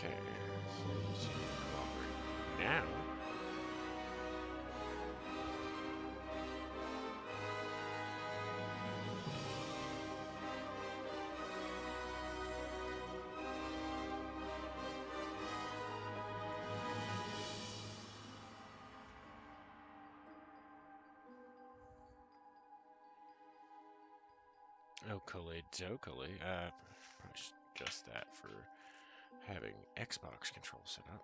Okay, so let's cooperate now. Okily dokily. Probably should adjust that for having Xbox control set up.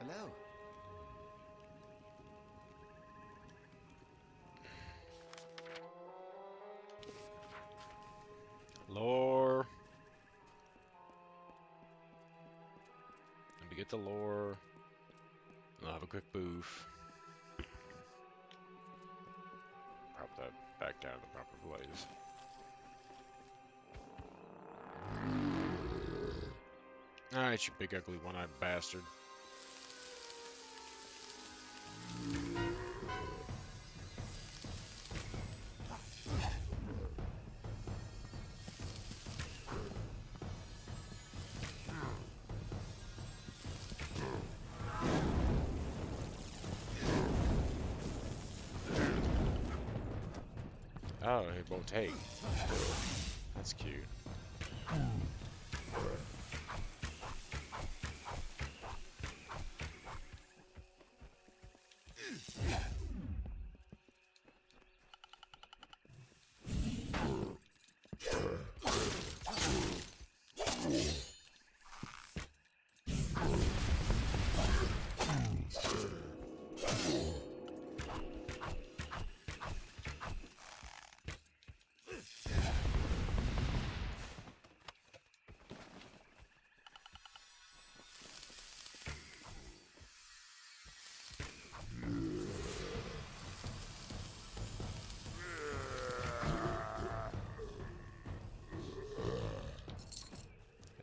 Hello. Lore. Let me get the lore. I'll have a quick boof. Prop that back down in the proper place. Alright, you big ugly one-eyed bastard. Oh, it won't take. That's cute.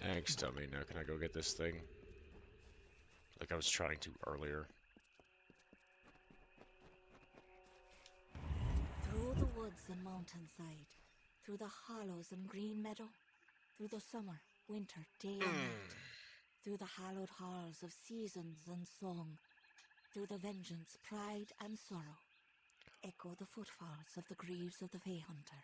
Thanks, dummy. Now can I go get this thing? Like I was trying to earlier. Through the woods and mountainside, through the hollows and green meadow, through the summer, winter, day and night, through the hallowed halls of seasons and song, through the vengeance, pride and sorrow, echo the footfalls of the greaves of the Fey Hunter.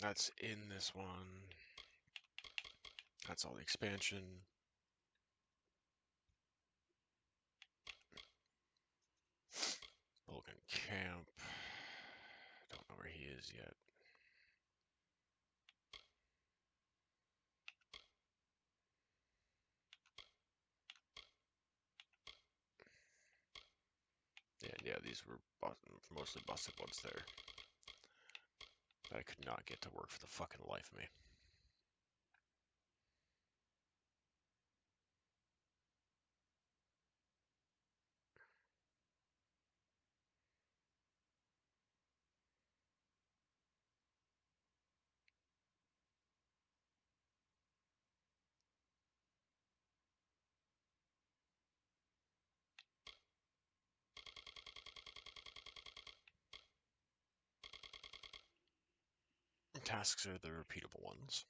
That's in this one. That's all the expansion. Vulcan Camp. Don't know where he is yet. Yeah, these were mostly busted ones there. That I could not get to work for the fucking life of me. Tasks are the repeatable ones.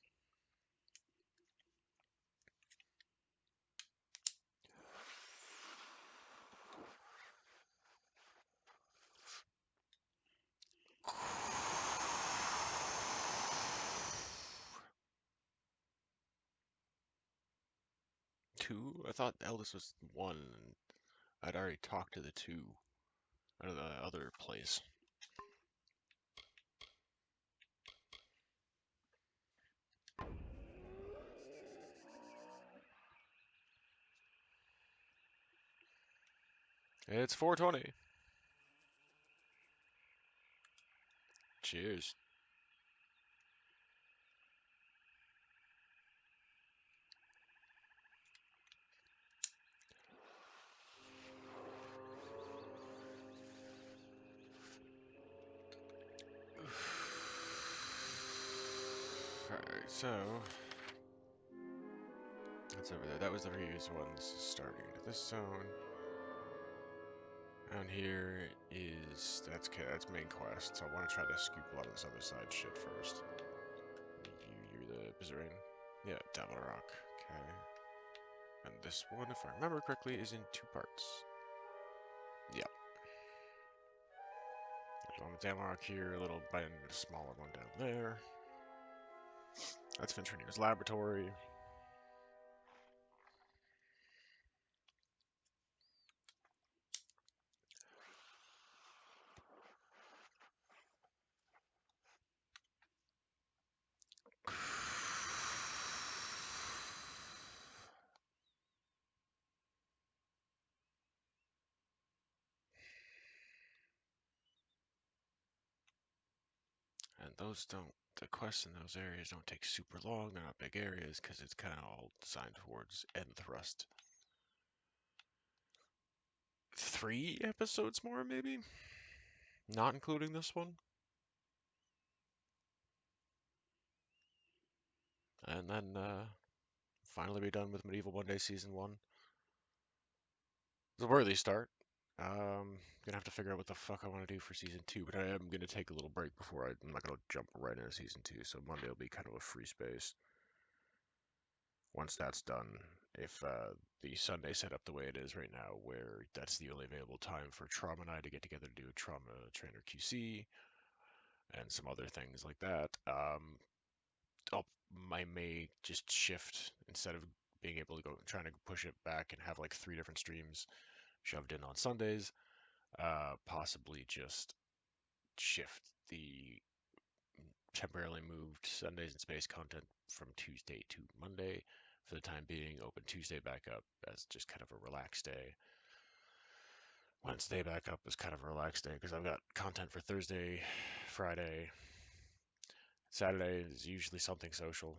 2? I thought Eldest was 1. And I'd already talked to the 2 out of the other place. It's 4:20. Cheers. Alright, so that's over there. That was the previous one. This is starting at this zone. Down here is that's main quest. So I want to try to scoop a lot of this other side shit first. You're the Bizarine? Yeah, Devil Rock. Okay. And this one, if I remember correctly, is in 2 parts. Yep. There's one with Devil Rock here, a little bit, and a smaller one down there. That's Venturier's laboratory. And the quests in those areas don't take super long. They're not big areas because it's kind of all designed towards end thrust. 3 episodes more, maybe? Not including this one. And then finally be done with Medieval One Day Season 1. It's a worthy start. Gonna have to figure out what the fuck I want to do for Season 2, but I am gonna take a little break before I'm not gonna jump right into Season 2, so Monday will be kind of a free space. Once that's done, if the Sunday set up the way it is right now, where that's the only available time for Trauma and I to get together to do a Trauma Trainer QC and some other things like that, I may just shift instead of being able to go trying to push it back and have like 3 different streams shoved in on Sundays, possibly just shift the temporarily moved Sundays in Space content from Tuesday to Monday for the time being, open Tuesday back up as just kind of a relaxed day. Wednesday back up is kind of a relaxed day because I've got content for Thursday, Friday, Saturday is usually something social,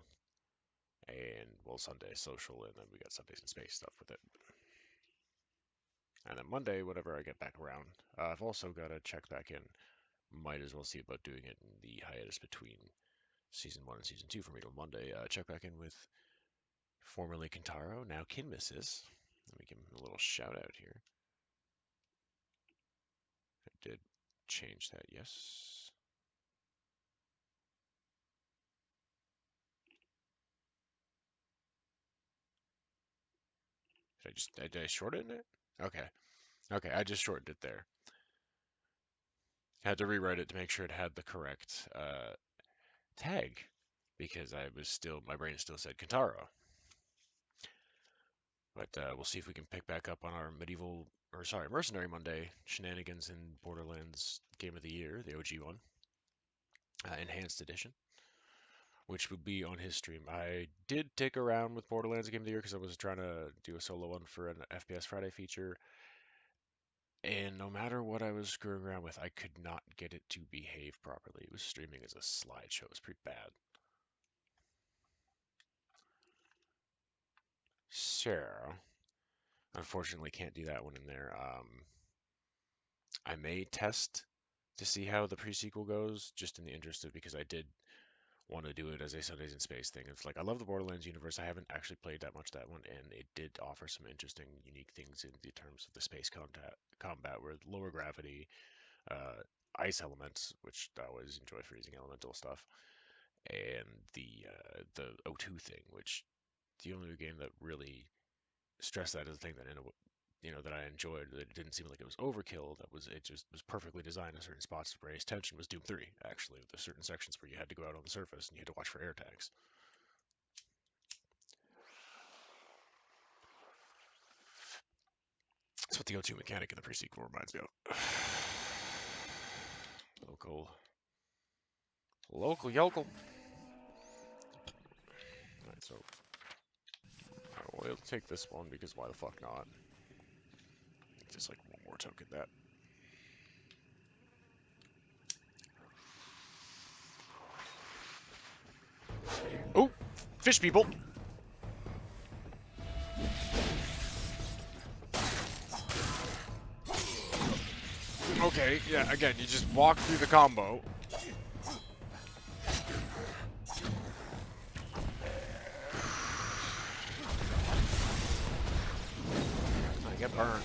and well, Sunday is social, and then we got Sundays in Space stuff with it. And then Monday, whenever I get back around, I've also got to check back in. Might as well see about doing it in the hiatus between Season 1 and Season 2 for me till Monday. Check back in with formerly Kentaro, now Kinmisses. Let me give him a little shout out here. I did change that, yes. Did I shorten it? Okay. Okay, I just shortened it there. Had to rewrite it to make sure it had the correct tag because my brain still said Kentaro. But we'll see if we can pick back up on our Mercenary Monday shenanigans in Borderlands Game of the Year, the OG one, Enhanced Edition, which would be on his stream. I did take around with Borderlands Game of the Year because I was trying to do a solo one for an FPS Friday feature, and no matter what I was screwing around with, I could not get it to behave properly. It was streaming as a slideshow. It was pretty bad. So, unfortunately, can't do that one in there. I may test to see how the pre-sequel goes, just in the interest of because I did want to do it as a Sundays in Space thing. It's like I love the Borderlands universe. I haven't actually played that much of that one, and it did offer some interesting, unique things in the terms of the space combat, where lower gravity, ice elements, which I always enjoy freezing elemental stuff, and the O2 thing, which the only game that really stressed that as a thing that that I enjoyed, that it didn't seem like it was overkill. It just was perfectly designed in certain spots to raise tension. Was Doom 3 actually? There's certain sections where you had to go out on the surface and you had to watch for air tags. That's what the O2 mechanic in the pre-sequel reminds me of. Local. Local yokel. Alright, so we'll take this one because why the fuck not? Just like one more token that. Oh! Fish people! Okay, yeah, again, you just walk through the combo. I get burned.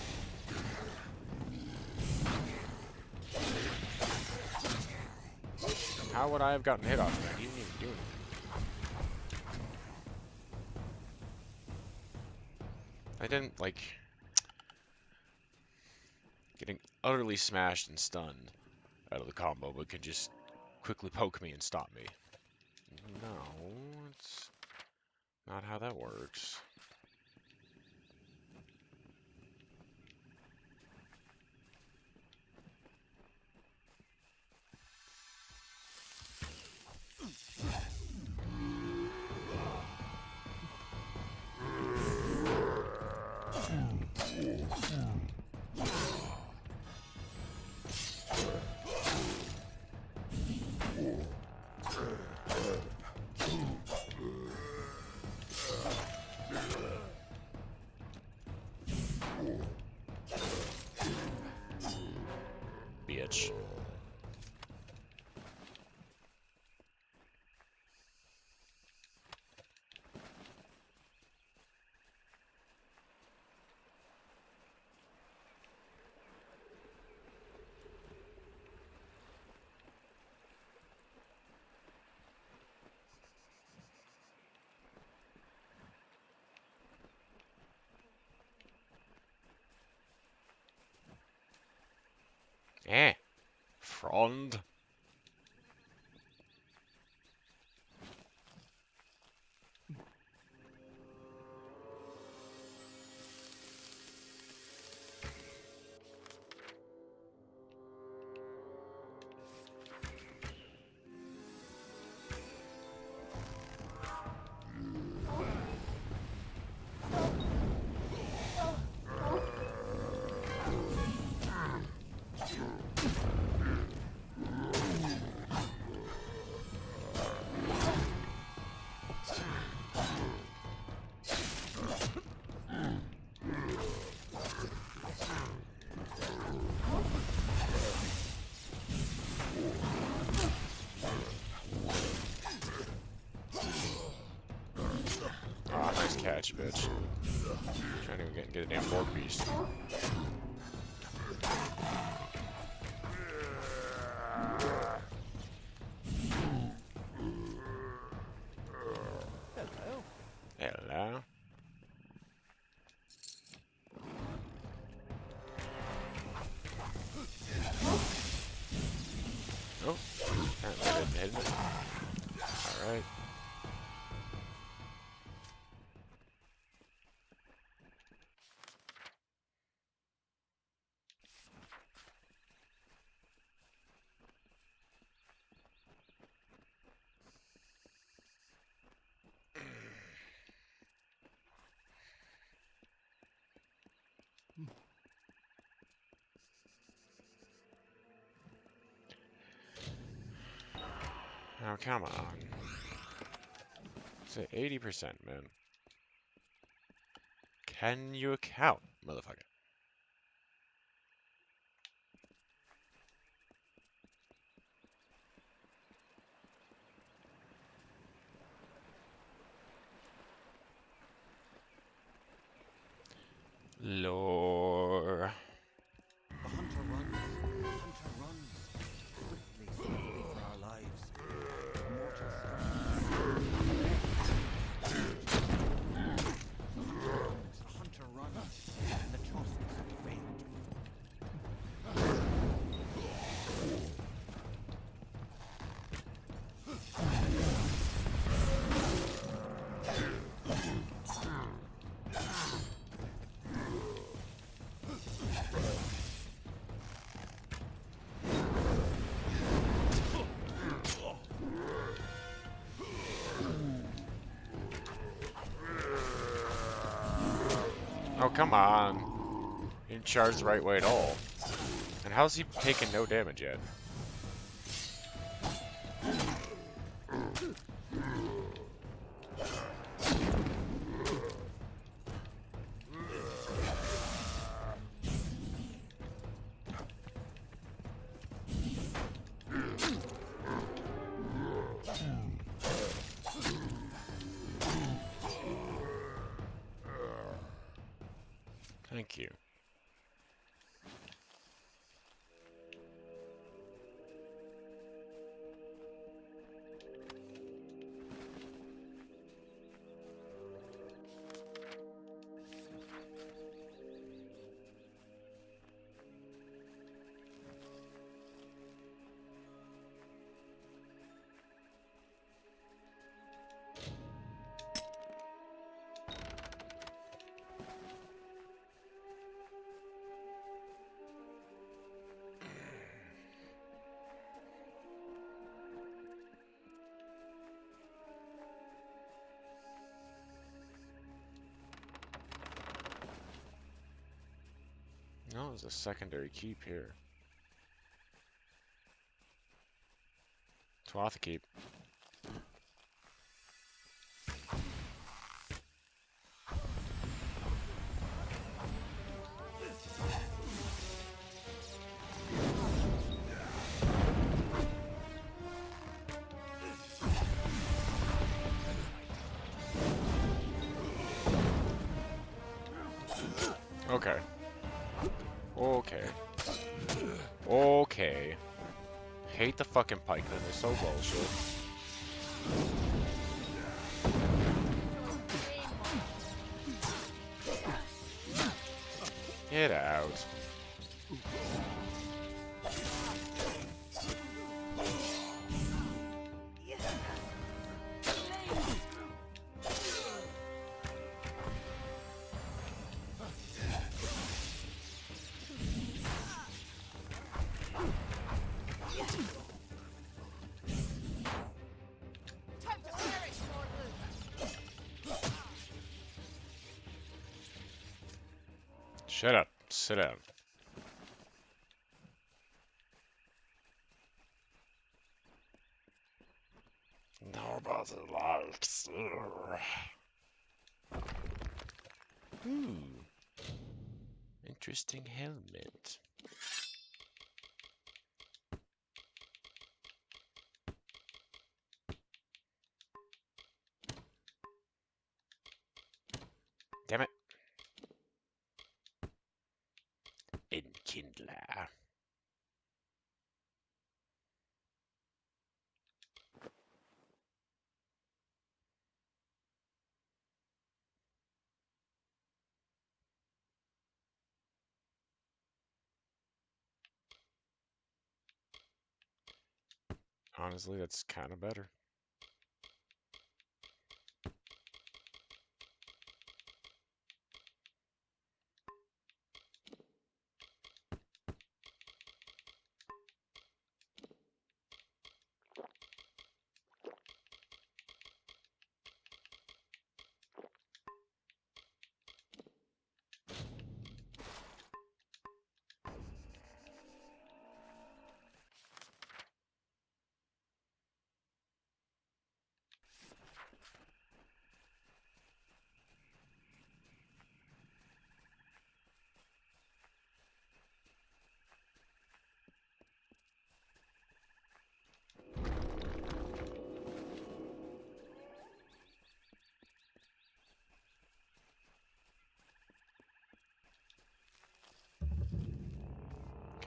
How would I have gotten hit off of that? He didn't even do anything. I didn't, like, getting utterly smashed and stunned out of the combo, but could just quickly poke me and stop me. No, it's not how that works. Bitch. Frond. Ah, nice catch, bitch. Trying to even get a damn Borg beast. Hello. Hello. Oh, apparently I didn't hit it. Alright. Oh, come on. It's at 80%, man. Can you count, motherfucker? Lore. The hunter runs. The hunter runs. Swiftly, swiftly for our lives. The mortal the hunter runs. And the chosen failed. Oh, come on. He didn't charge the right way at all. And how's he taking no damage yet? Thank you. No, there's a secondary keep here. Twatha keep. Okay. Okay. Okay. Hate the fucking pikemen, they're so bullshit. Get out. Shut up. Sit down. Nobody likes you. Ooh. Interesting helmet. Damn it. Enkindler. Honestly, that's kind of better.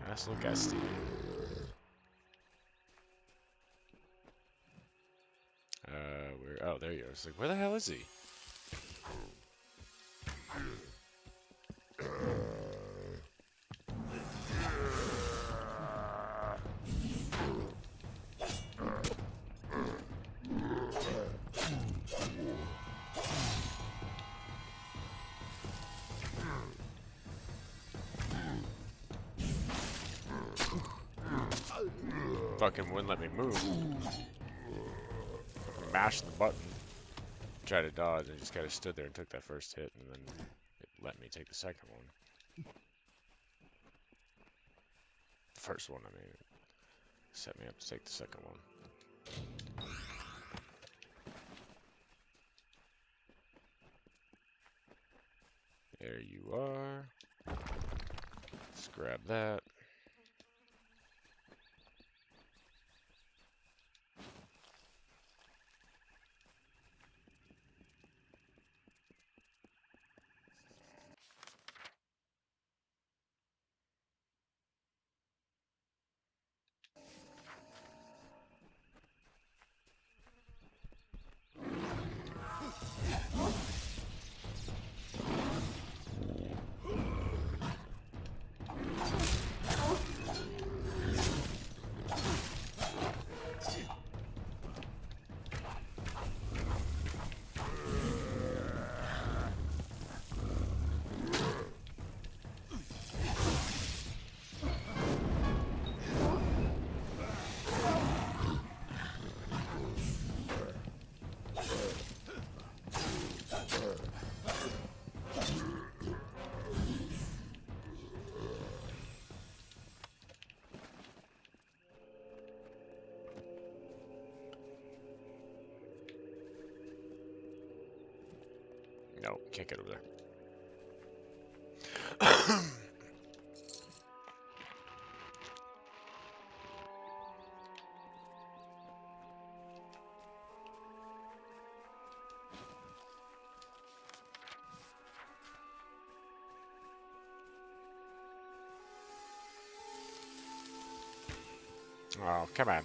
Castle Gasti. Where? Oh, there you go. It's like, where the hell is he? Fucking wouldn't let me move. Mashed the button. Tried to dodge and just kind of stood there and took that first hit, and then it let me take the second one. The first one, I mean. Set me up to take the second one. There you are. Let's grab that. No, can't get over there. Oh, come on.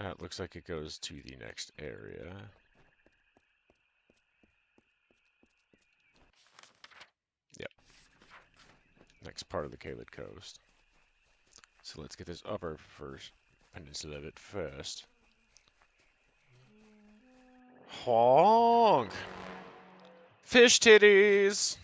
That looks like it goes to the next area. Yep. Next part of the Kaled Coast. So let's get this upper peninsula of it first. Honk! Fish titties!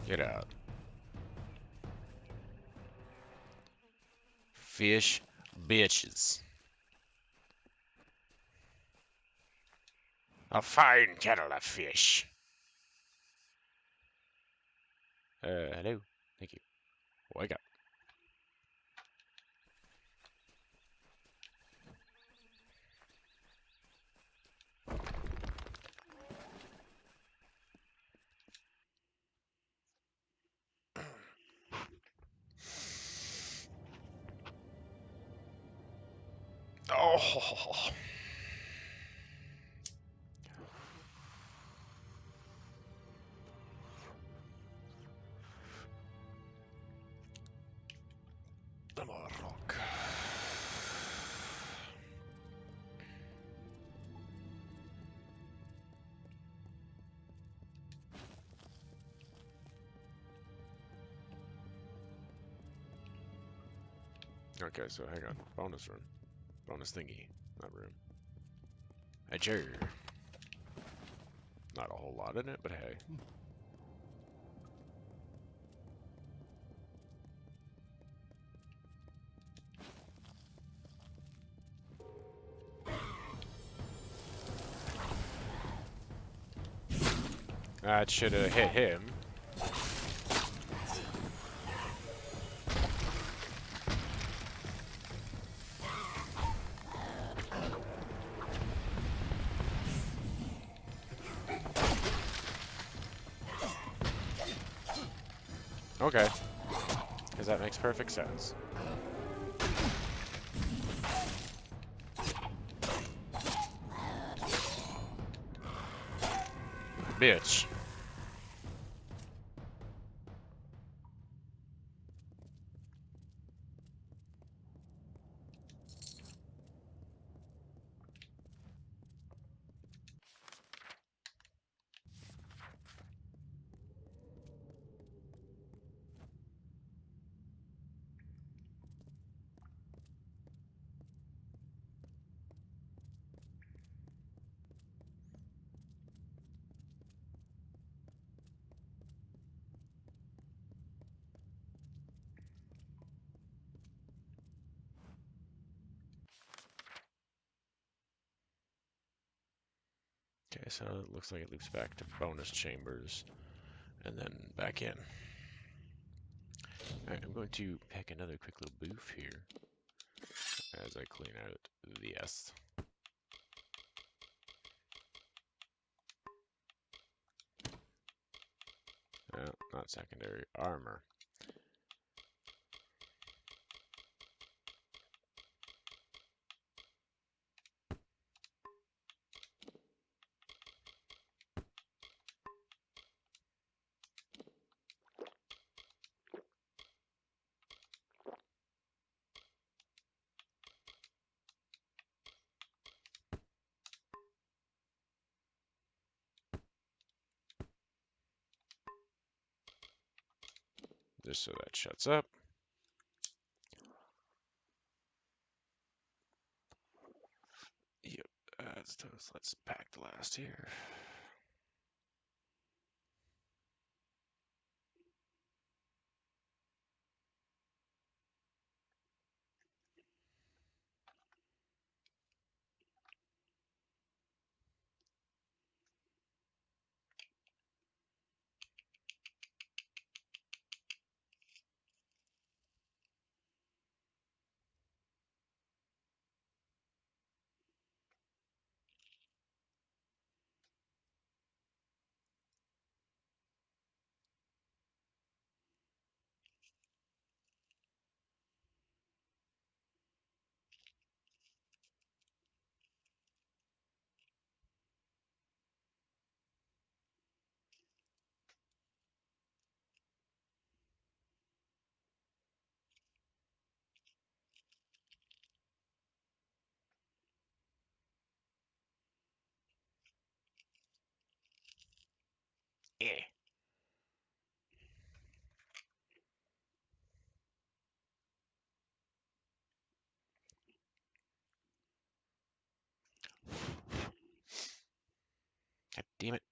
Get out. Fish bitches. A fine kettle of fish. Hello. Thank you. Wake up. Oh. I'm a rock. Okay, so hang on. Bonus room. Bonus thingy. Not room. A chair. Not a whole lot in it, but hey. That should have hit him. Okay. Because that makes perfect sense. Bitch. Okay, so it looks like it loops back to bonus chambers and then back in. Alright, I'm going to pick another quick little boof here as I clean out this. Not secondary armor. Just so that shuts up. Yep, let's pack the last here. Yeah. God damn it.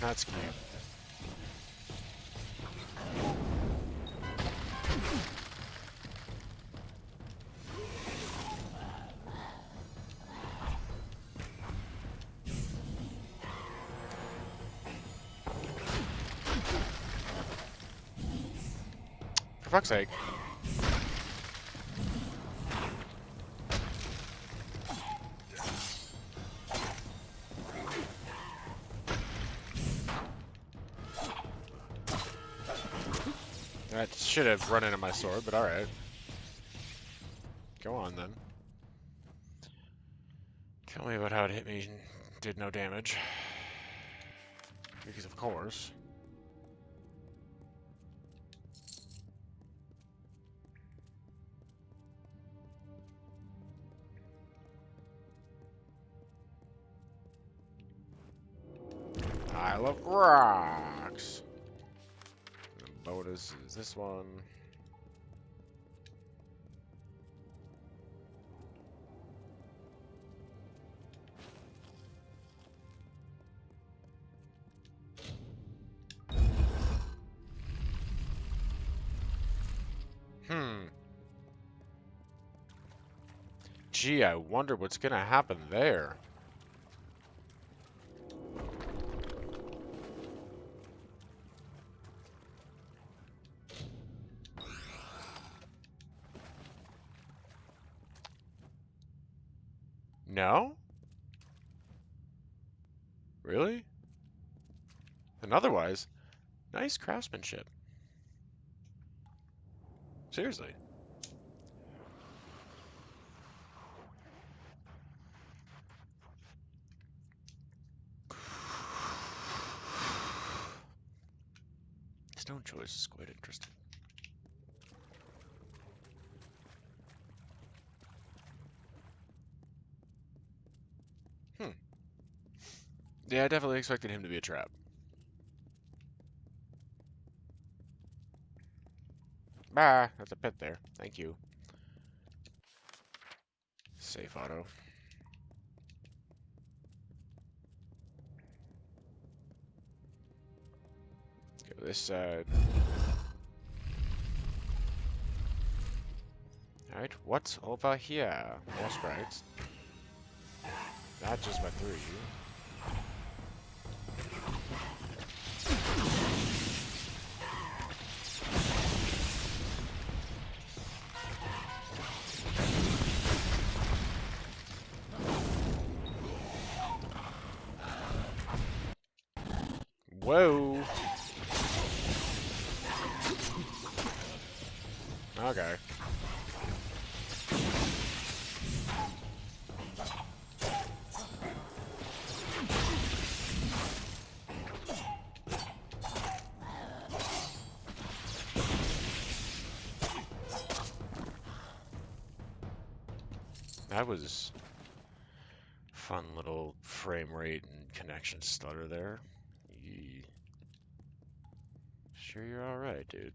That's cute. For fuck's sake. That should have run into my sword, but alright. Go on then. Tell me about how it hit me and did no damage. Because of course. Pile of rocks. And the bonus is this one. Gee, I wonder what's gonna happen there. No? Really? And otherwise, nice craftsmanship. Seriously. Stone choice is quite interesting. Yeah, I definitely expected him to be a trap. Bah, that's a pit there. Thank you. Safe auto. Go this side. Alright, what's over here? More sprites. That just went through you. Whoa! Okay. That was fun little frame rate and connection stutter there. Yee. Sure you're alright, dude.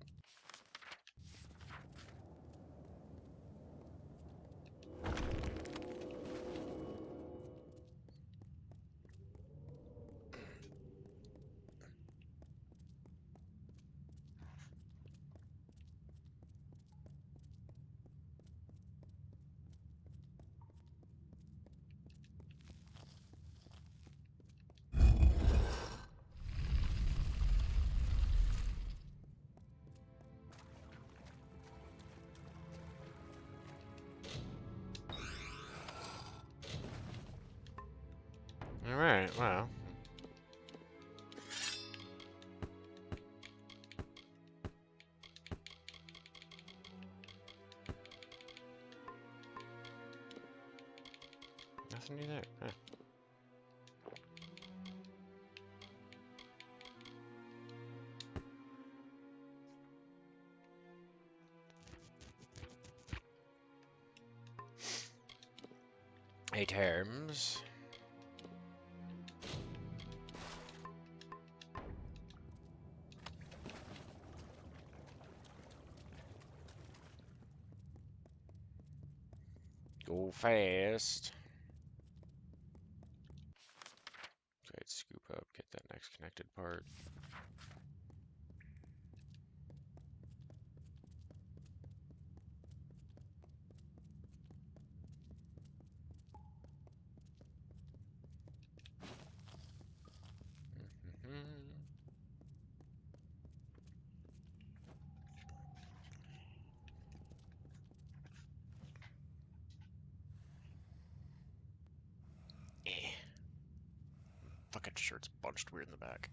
Alright, well. Nothing new there. Huh. Items. Go fast. Okay, scoop up, get that next connected part. Eh. Fucking shirt's bunched weird in the back.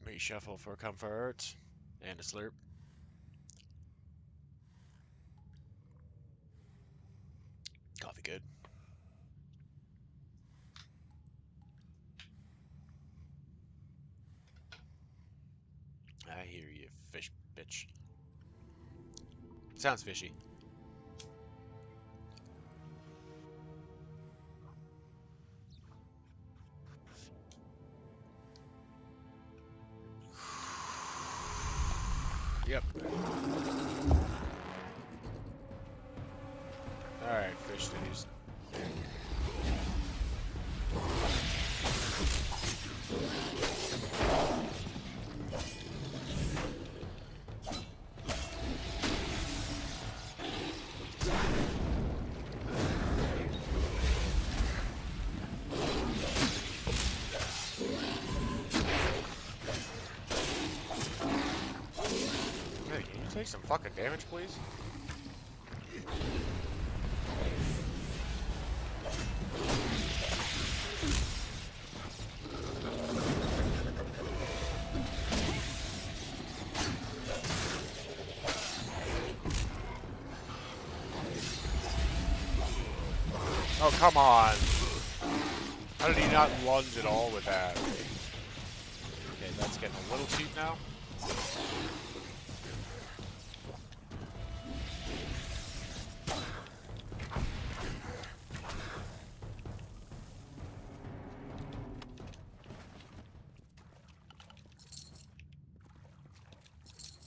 Me shuffle for comfort and a slurp. Coffee good. I hear you, fish bitch. Sounds fishy. Yep. Alright, fish titties. Hey, can you take some fucking damage, please? Oh, come on. How did he not lunge at all with that? Okay, that's getting a little cheap now.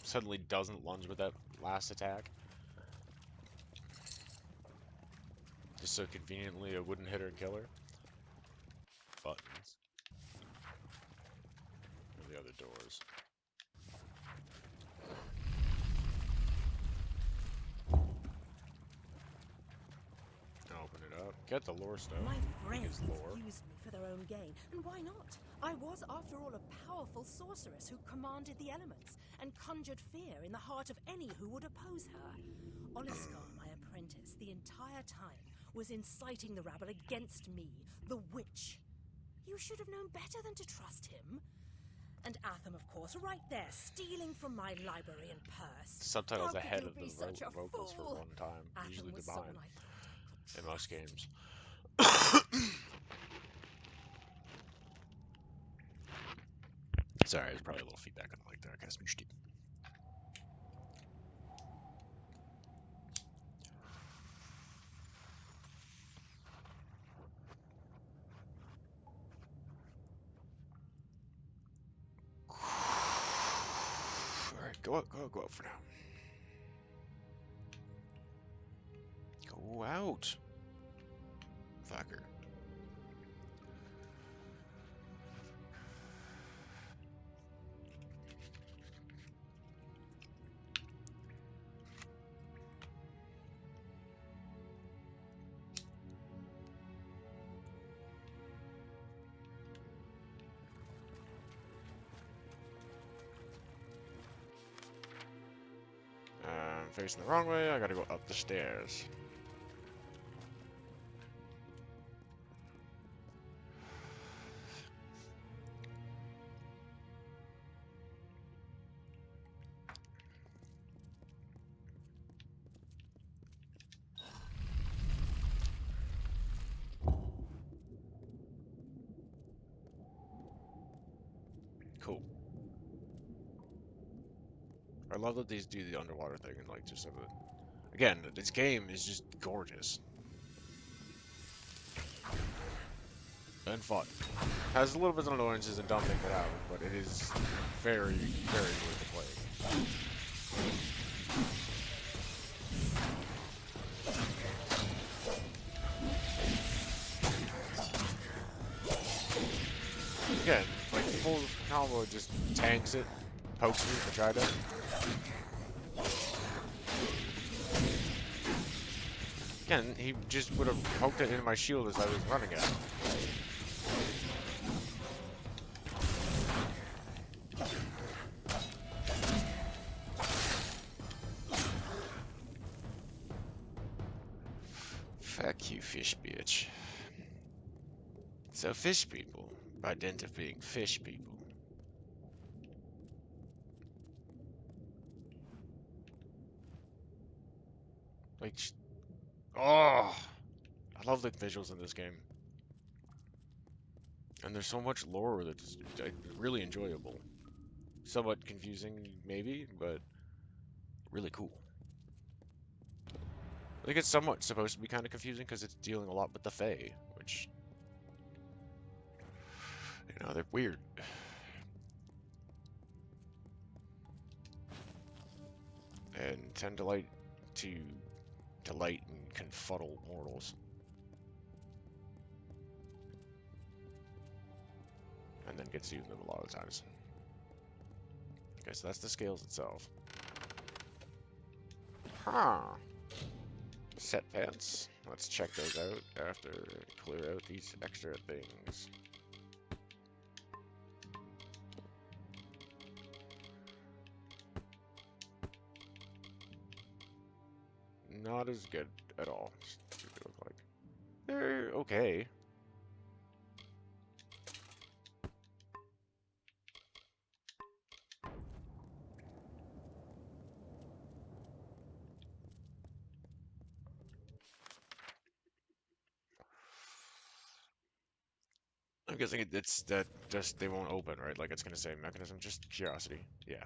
Suddenly doesn't lunge with that last attack. Just so conveniently a wooden hitter and killer. Buttons. And the other doors. Open it up. Get the lore stone. My friends Lore. used me for their own gain, and why not? I was, after all, a powerful sorceress who commanded the elements and conjured fear in the heart of any who would oppose her. Oliskar, my apprentice, the entire time was inciting the rabble against me, the witch. You should have known better than to trust him. And Atham, of course, right there, stealing from my library and purse. Subtitles How ahead could of you be the such a vocals for fool? one time. Atham Usually was they're behind someone I thought I could in most trust. games. Sorry, there's probably a little feedback on the mic there. I guess mystig. Alright, go out for now. Go out. Fucker. I'm facing the wrong way. I gotta go up the stairs. Cool. I love that these do the underwater thing and like just have a... Again, this game is just gorgeous. and fun. Has a little bit of annoyances and dumb things that happen, but it is very, very worth the playing. Again, like full combo just tanks it, pokes me if I try to. Again, he just would have poked it into my shield as I was running at him. Fuck you, fish bitch. So fish people, by dint of being fish people. Like, oh, I love the visuals in this game. And there's so much lore that's really enjoyable. Somewhat confusing, maybe, but really cool. I think it's somewhat supposed to be kind of confusing because it's dealing a lot with the Fae, which, you know, they're weird. And tend to like to delight and confuddle mortals. And then gets used them a lot of times. Okay, so that's the scales itself. Huh. Set pants. Let's check those out after clear out these extra things. Not as good at all. What do they look like? They're okay. I'm guessing it's that just they won't open, right? Like it's gonna say mechanism, just curiosity. Yeah.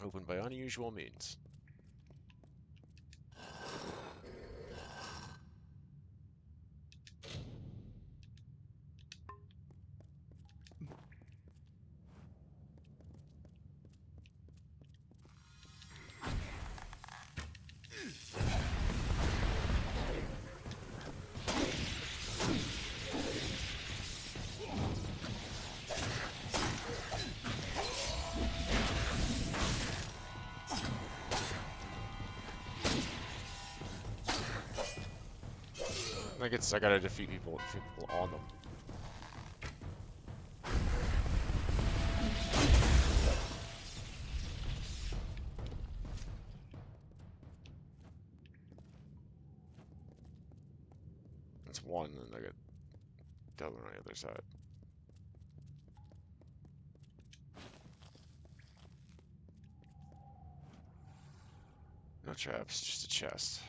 Open by unusual means. I gotta defeat people on them. That's one, and I get the other on the other side. No traps, just a chest.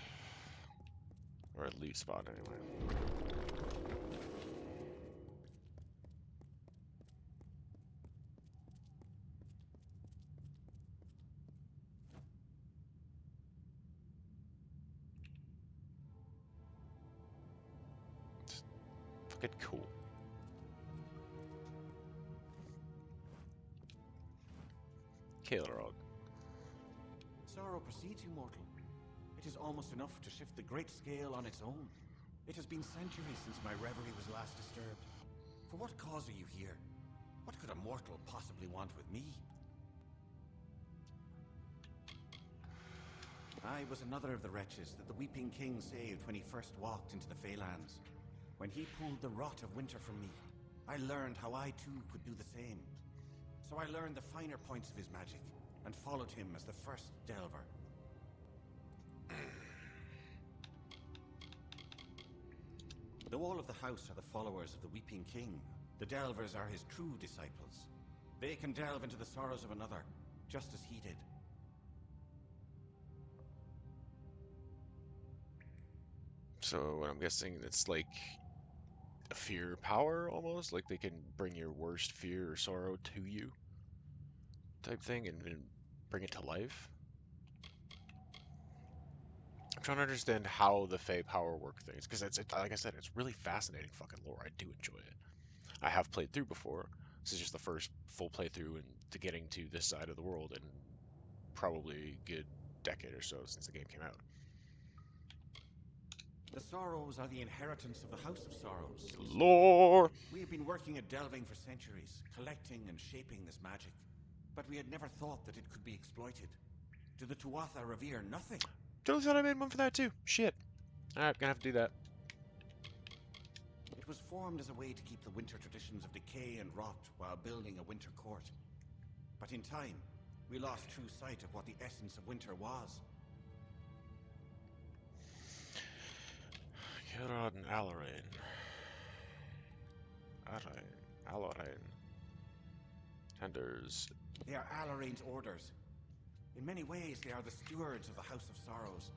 Or a loot spot, anyway. It's fucking cool. Kilrog. Sorrow precedes you, mortal. It is almost enough to shift the great scale on its own. It has been centuries since my reverie was last disturbed. For what cause are you here? What could a mortal possibly want with me? I was another of the wretches that the Weeping King saved when he first walked into the Feylands. When he pulled the rot of winter from me, I learned how I too could do the same. So I learned the finer points of his magic, and followed him as the first delver. Though all of the house are the followers of the Weeping King, the delvers are his true disciples. They can delve into the sorrows of another, just as he did. So what I'm guessing, it's like a fear power almost, like they can bring your worst fear or sorrow to you, type thing, and bring it to life. I'm trying to understand how the Fey power work things, because like I said, it's really fascinating fucking lore. I do enjoy it. I have played through before. This is just the first full playthrough into getting to this side of the world in probably a good decade or so since the game came out. The Sorrows are the inheritance of the House of Sorrows. Lore! We have been working at delving for centuries, collecting and shaping this magic. But we had never thought that it could be exploited. Do the Tuatha revere nothing? Totally thought I made one for that too. Shit. Alright, gonna have to do that. It was formed as a way to keep the winter traditions of decay and rot while building a winter court. But in time, we lost true sight of what the essence of winter was. Gerard and Alarain. Alarain. Tenders. They are Alarain's orders. In many ways, they are the stewards of the House of Sorrows,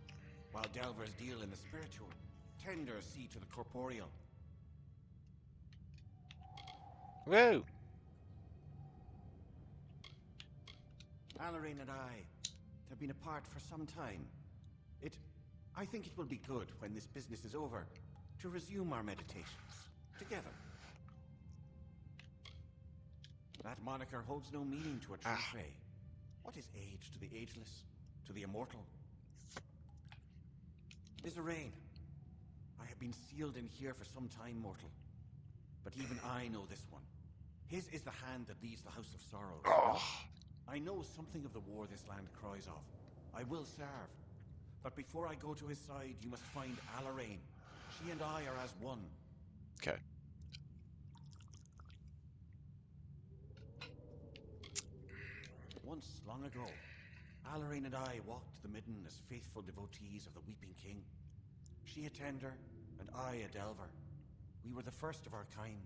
while delvers deal in the spiritual. Tenders see to the corporeal. Whoa! Alarain and I have been apart for some time. I think it will be good when this business is over to resume our meditations together. That moniker holds no meaning to a true Fae. What is age to the ageless, to the immortal? Izarain, I have been sealed in here for some time, mortal. But even I know this one. His is the hand that leads the House of Sorrows. Oh. I know something of the war this land cries of. I will serve. But before I go to his side, you must find Alarain. She and I are as one. Okay. Once, long ago, Alarain and I walked the midden as faithful devotees of the Weeping King. She a tender, and I a delver. We were the first of our kind.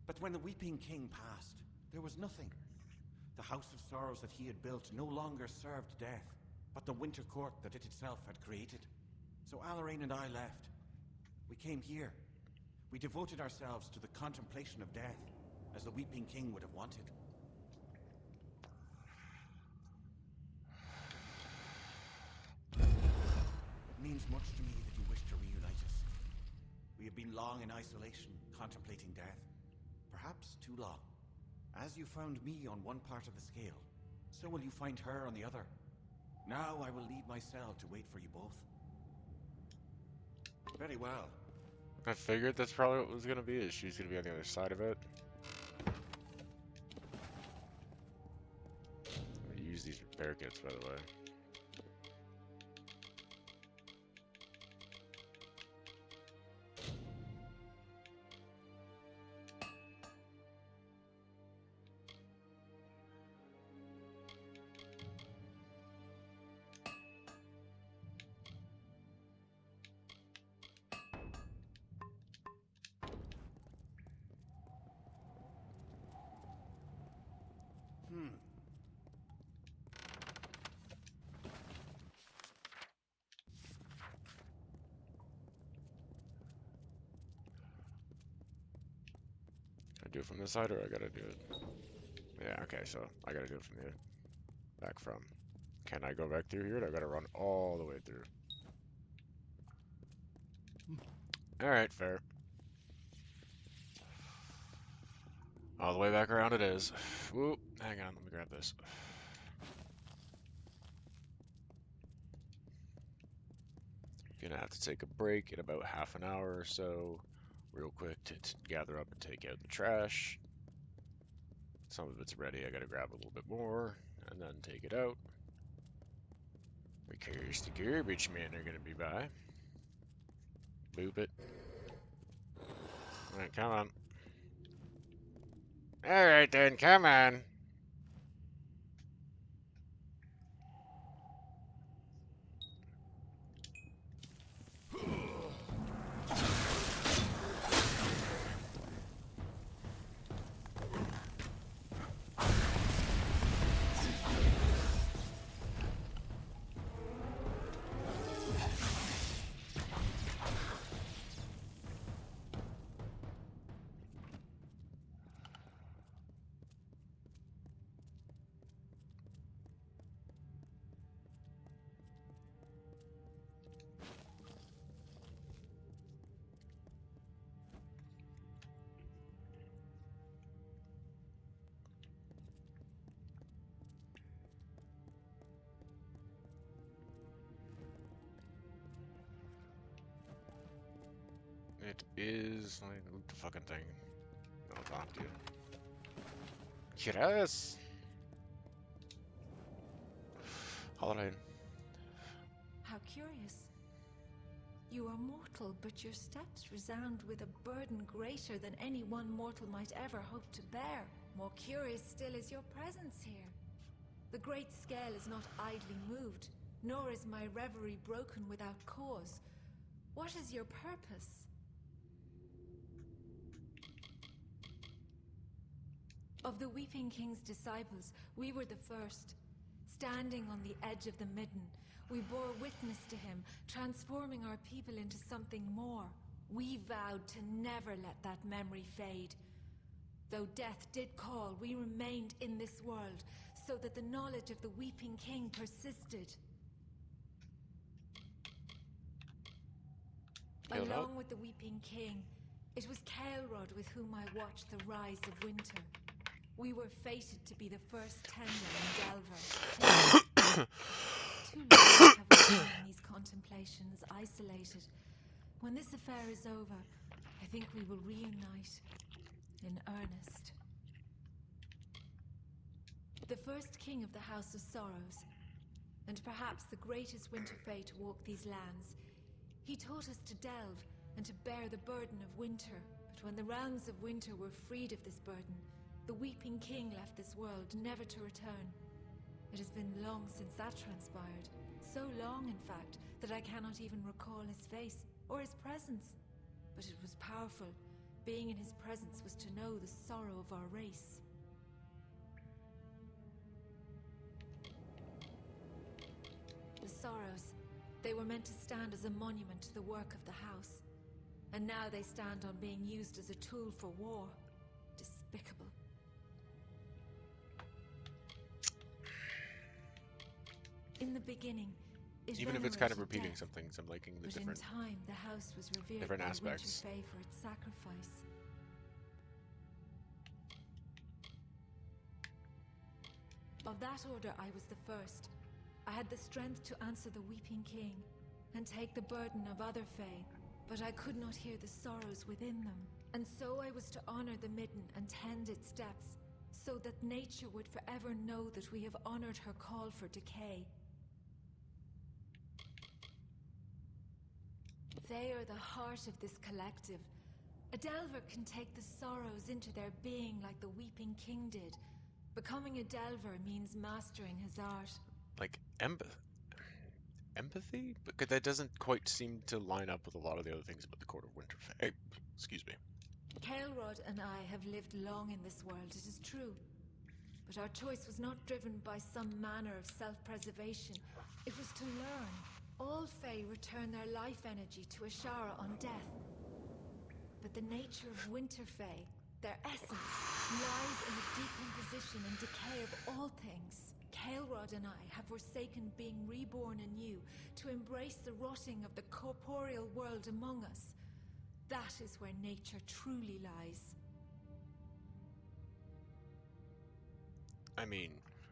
But when the Weeping King passed, there was nothing. The House of Sorrows that he had built no longer served death, but the winter court that it itself had created. So Alarain and I left. We came here. We devoted ourselves to the contemplation of death, as the Weeping King would have wanted. It means much to me that you wish to reunite us. We have been long in isolation, contemplating death. Perhaps too long. As you found me on one part of the scale, so will you find her on the other. Now I will leave my cell to wait for you both. Very well. I figured that's probably what was gonna be, is she's gonna be on the other side of it. I use these bear kits, by the way. Can I do it from this side, or I gotta do it? Yeah, okay, so I gotta do it from here. Back from. Can I go back through here, or I gotta run all the way through? Alright, fair. All the way back around it is. Whoop, hang on, let me grab this. Gonna have to take a break in about half an hour or so, real quick, to gather up and take out the trash. Some of it's ready, I gotta grab a little bit more, and then take it out. Because the garbage men are gonna be by. Boop it. Alright, come on. Alright then, come on. It is like loot the fucking thing. No, talk to you. Yes. Holiday. How curious. You are mortal, but your steps resound with a burden greater than any one mortal might ever hope to bear. More curious still is your presence here. The great scale is not idly moved, nor is my reverie broken without cause. What is your purpose? Of the Weeping King's disciples, we were the first. Standing on the edge of the midden, we bore witness to him, transforming our people into something more. We vowed to never let that memory fade. Though death did call, we remained in this world, so that the knowledge of the Weeping King persisted. Along with the Weeping King, it was Kael'rod with whom I watched the rise of winter. We were fated to be the first tender in Delver. Too long have we been in these contemplations, isolated. When this affair is over, I think we will reunite in earnest. The first king of the House of Sorrows, and perhaps the greatest winter fae to walk these lands, he taught us to delve and to bear the burden of winter. But when the realms of winter were freed of this burden, the Weeping King left this world, never to return. It has been long since that transpired. So long, in fact, that I cannot even recall his face or his presence. But it was powerful. Being in his presence was to know the sorrow of our race. The sorrows, they were meant to stand as a monument to the work of the house. And now they stand on being used as a tool for war. Despicable. In the beginning, it Even if it's kind of venerated repeating death, some things, I'm liking the but different. in time, the house was revered different by aspects. Winter Fae for its sacrifice. Of that order, I was the first. I had the strength to answer the Weeping King and take the burden of other Fae, but I could not hear the sorrows within them. And so I was to honor the midden and tend its steps, so that nature would forever know that we have honored her call for decay. They are the heart of this collective. A Delver can take the sorrows into their being like the Weeping King did. Becoming a Delver means mastering his art. Like empathy? Because that doesn't quite seem to line up with a lot of the other things about the Court of Winterfell. Excuse me. Kael'rod and I have lived long in this world, it is true. But our choice was not driven by some manner of self-preservation. It was to learn. All Fae return their life energy to Ashara on death. But the nature of Winter Fae, their essence, lies in the decomposition and decay of all things. Kael'rod and I have forsaken being reborn anew to embrace the rotting of the corporeal world among us. That is where nature truly lies. I mean,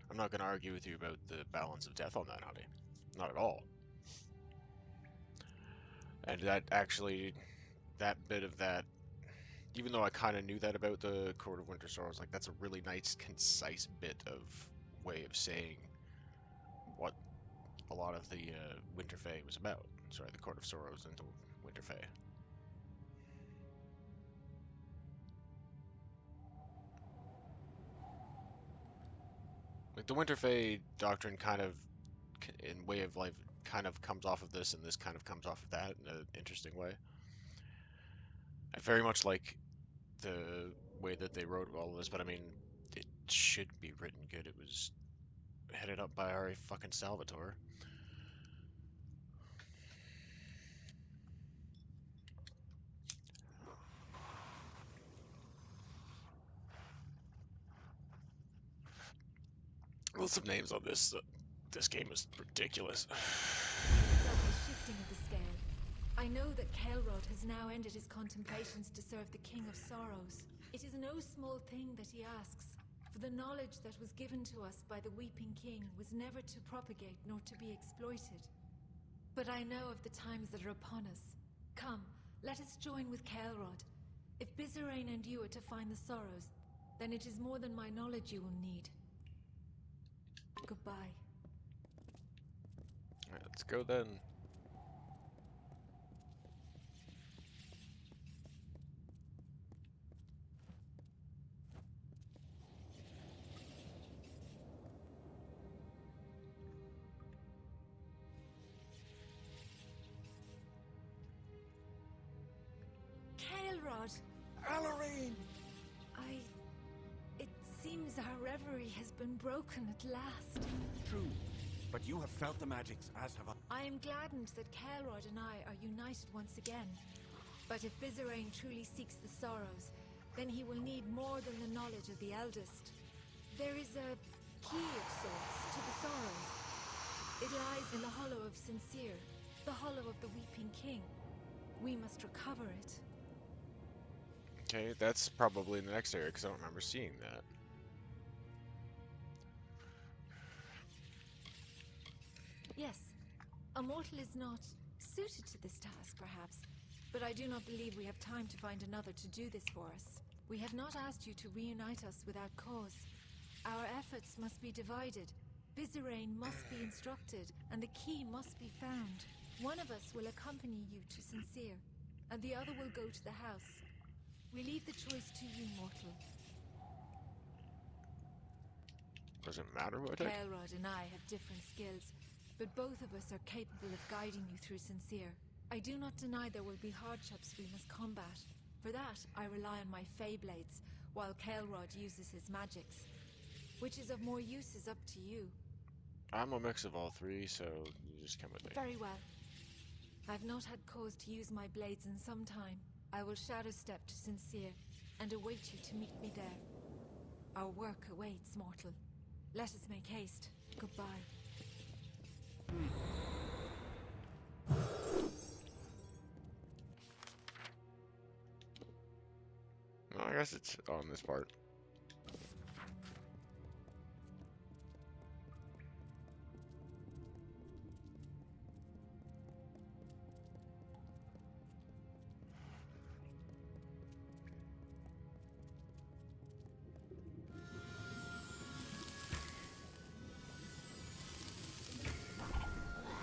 I'm not going to argue with you about the balance of death on that, honey. Not at all. And that actually, that bit of that, even though I kind of knew that about the Court of Winter Sorrows, like that's a really nice, concise bit of way of saying what a lot of the Winterfell was about. Sorry, the Court of Sorrows and the Winterfell. Like the Winterfell doctrine kind of, in way of life, kind of comes off of this, and this kind of comes off of that in an interesting way. I very much like the way that they wrote all of this, but I mean, it should be written good. It was headed up by Ari fucking Salvatore. Lots of names on this. This game is ridiculous. Felt the shifting of the scale. I know that Kael'rod has now ended his contemplations to serve the King of Sorrows. It is no small thing that he asks, for the knowledge that was given to us by the Weeping King was never to propagate nor to be exploited. But I know of the times that are upon us. Come, Let us join with Kael'rod. If Bizarane and you are to find the Sorrows, then it is more than my knowledge you will need. Goodbye. Alright, let's go then. Kael'rod! Alarine! It seems our reverie has been broken at last. True, but you have felt the magics, as have I. I am gladdened that Kael'rod and I are united once again. But if Bizarane truly seeks the Sorrows, then he will need more than the knowledge of the Eldest. There is a key of sorts to the Sorrows. It lies in the Hollow of Sincere, the Hollow of the Weeping King. We must recover it. Okay, that's probably in the next area because I don't remember seeing that. Yes, a mortal is not suited to this task, perhaps, but I do not believe we have time to find another to do this for us. We have not asked you to reunite us without cause. Our efforts must be divided. Bizarane must be instructed, and the key must be found. One of us will accompany you to Sincere, and the other will go to the house. We leave the choice to you, mortal. Doesn't matter what I... Kael'rod and I have different skills, but both of us are capable of guiding you through Sincere. I do not deny there will be hardships we must combat. For that, I rely on my Fey Blades, while Kael'rod uses his magics. Which is of more use is up to you. I'm a mix of all three, so you just come with me. Very well. I've not had cause to use my blades in some time. I will shadow step to Sincere, and await you to meet me there. Our work awaits, mortal. Let us make haste. Goodbye. Well, I guess it's on this part.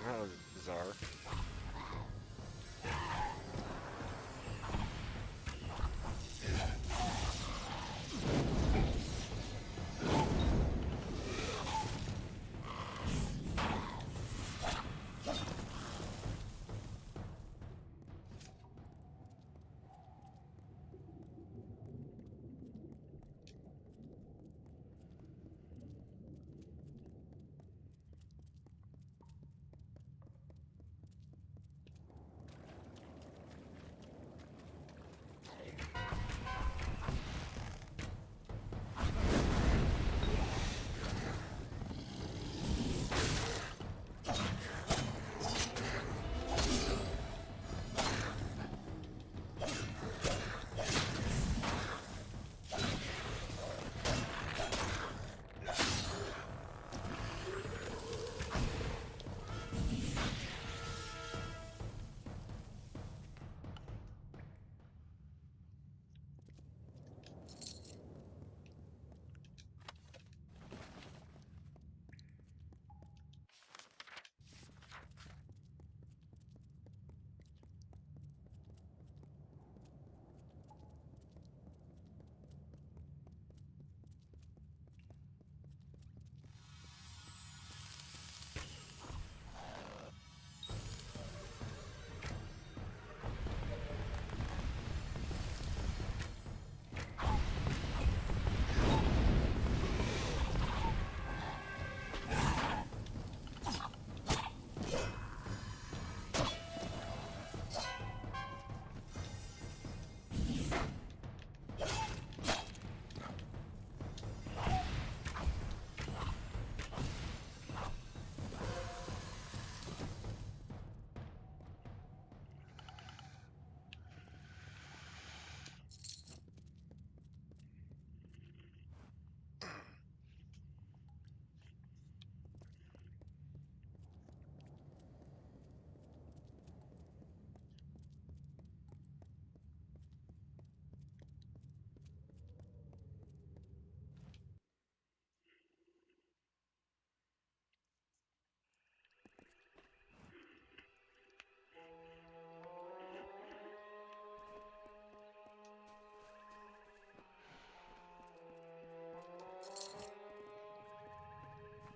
That was bizarre.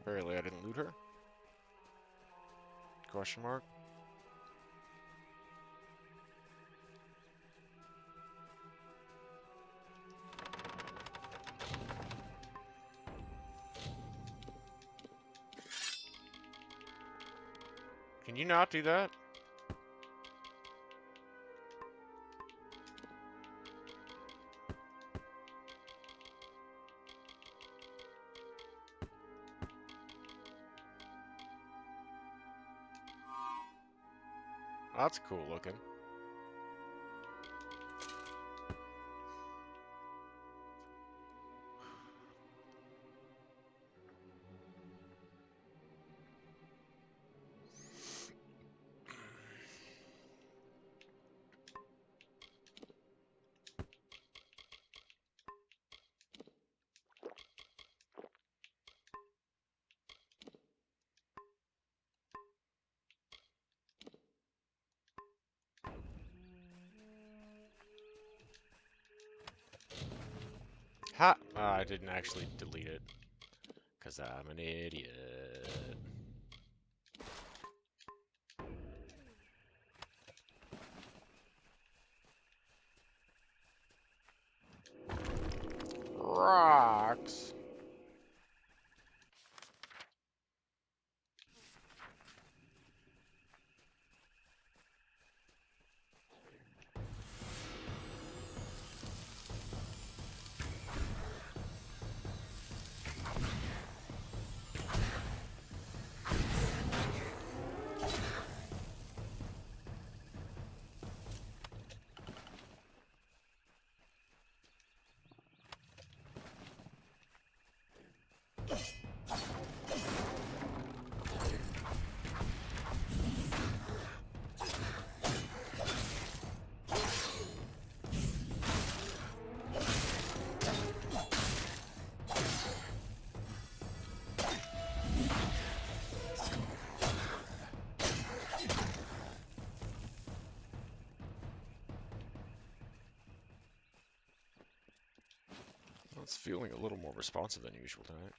Apparently I didn't loot her. Question mark. Can you not do that? That's cool looking. Ha! I didn't actually delete it. Because I'm an idiot. Rocks. It's feeling a little more responsive than usual tonight.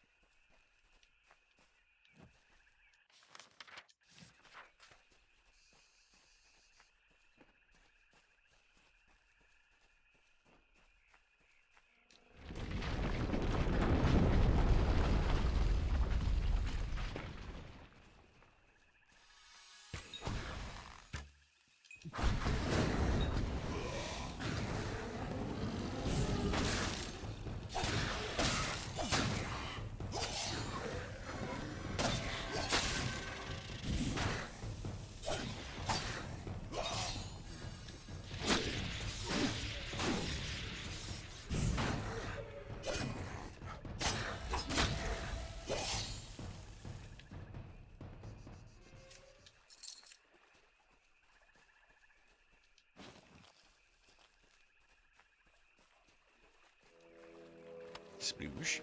Sploosh.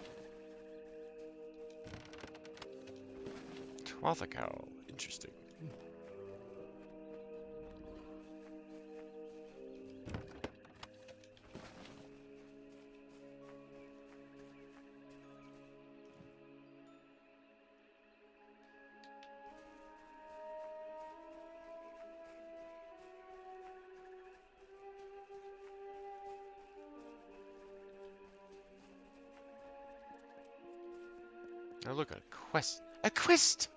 Twathacow. Interesting. Oh, look, a quest. A quest!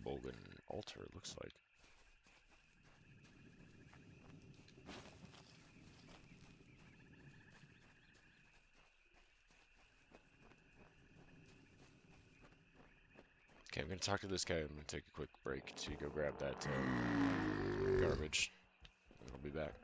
Bogan altar, it looks like. Okay, I'm gonna talk to this guy. I'm gonna take a quick break to go grab that garbage. And I'll be back.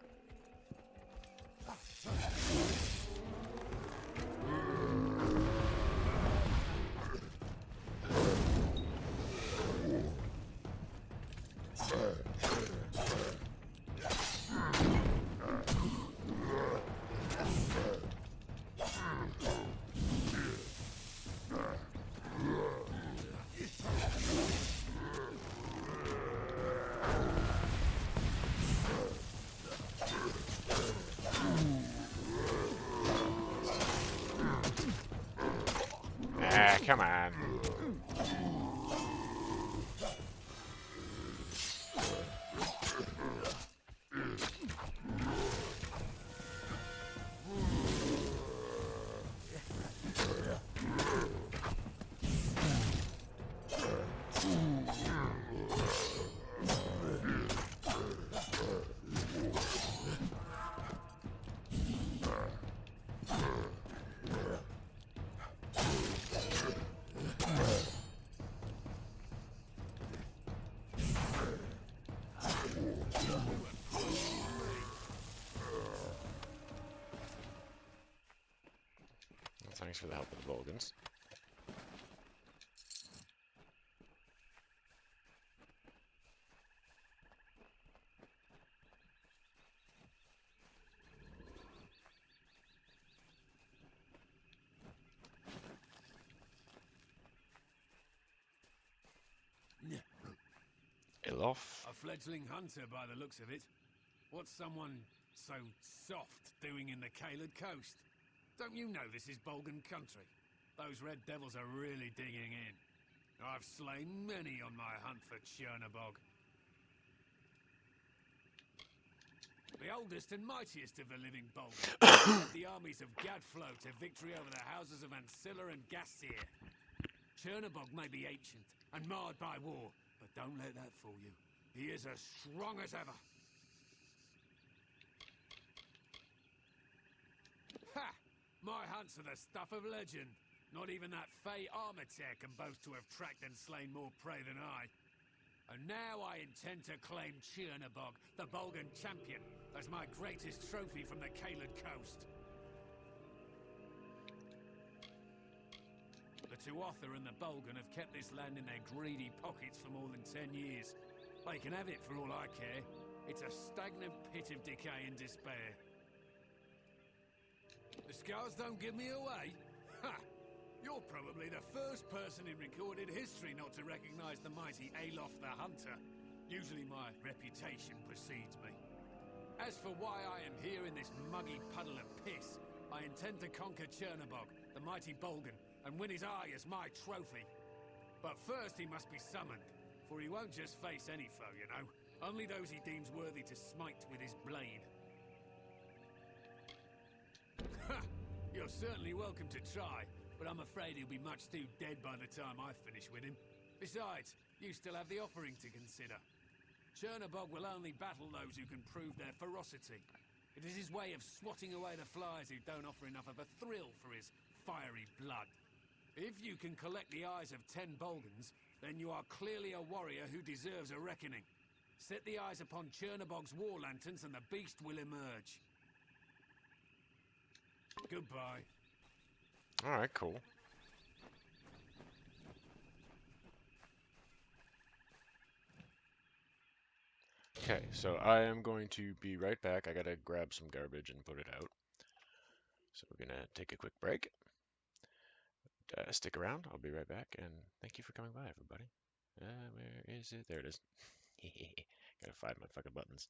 Come on. Thanks for the help with the Vulgans. Ilof. A fledgling hunter by the looks of it. What's someone so soft doing in the Kaled Coast? Don't you know this is Bolgan country? Those red devils are really digging in. I've slain many on my hunt for Chernobog. The oldest and mightiest of the living Bolgan led the armies of Gadflo to victory over the houses of Ancilla and Gassir. Chernobog may be ancient and marred by war, but don't let that fool you. He is as strong as ever. Ha! My hunts are the stuff of legend. Not even that Fey armor tear can boast to have tracked and slain more prey than I. And now I intend to claim Chernobog, the Bolgan champion, as my greatest trophy from the Kaled Coast. The Tuatha and the Bolgan have kept this land in their greedy pockets for more than 10 years. They can have it for all I care. It's a stagnant pit of decay and despair. The scars don't give me away? Ha! You're probably the first person in recorded history not to recognize the mighty Alof the Hunter. Usually my reputation precedes me. As for why I am here in this muggy puddle of piss, I intend to conquer Chernobog, the mighty Bolgan, and win his eye as my trophy. But first he must be summoned, for he won't just face any foe, you know. Only those he deems worthy to smite with his blade. Ha! You're certainly welcome to try, but I'm afraid he'll be much too dead by the time I finish with him. Besides, you still have the offering to consider. Chernobog will only battle those who can prove their ferocity. It is his way of swatting away the flies who don't offer enough of a thrill for his fiery blood. If you can collect the eyes of 10 Bolgans, then you are clearly a warrior who deserves a reckoning. Set the eyes upon Chernobog's war lanterns and the beast will emerge. Goodbye. Alright, cool. Okay, so I am going to be right back. I gotta grab some garbage and put it out. So we're gonna take a quick break. Stick around. I'll be right back, and thank you for coming by, everybody. Where is it? There it is. Gotta find my fucking buttons.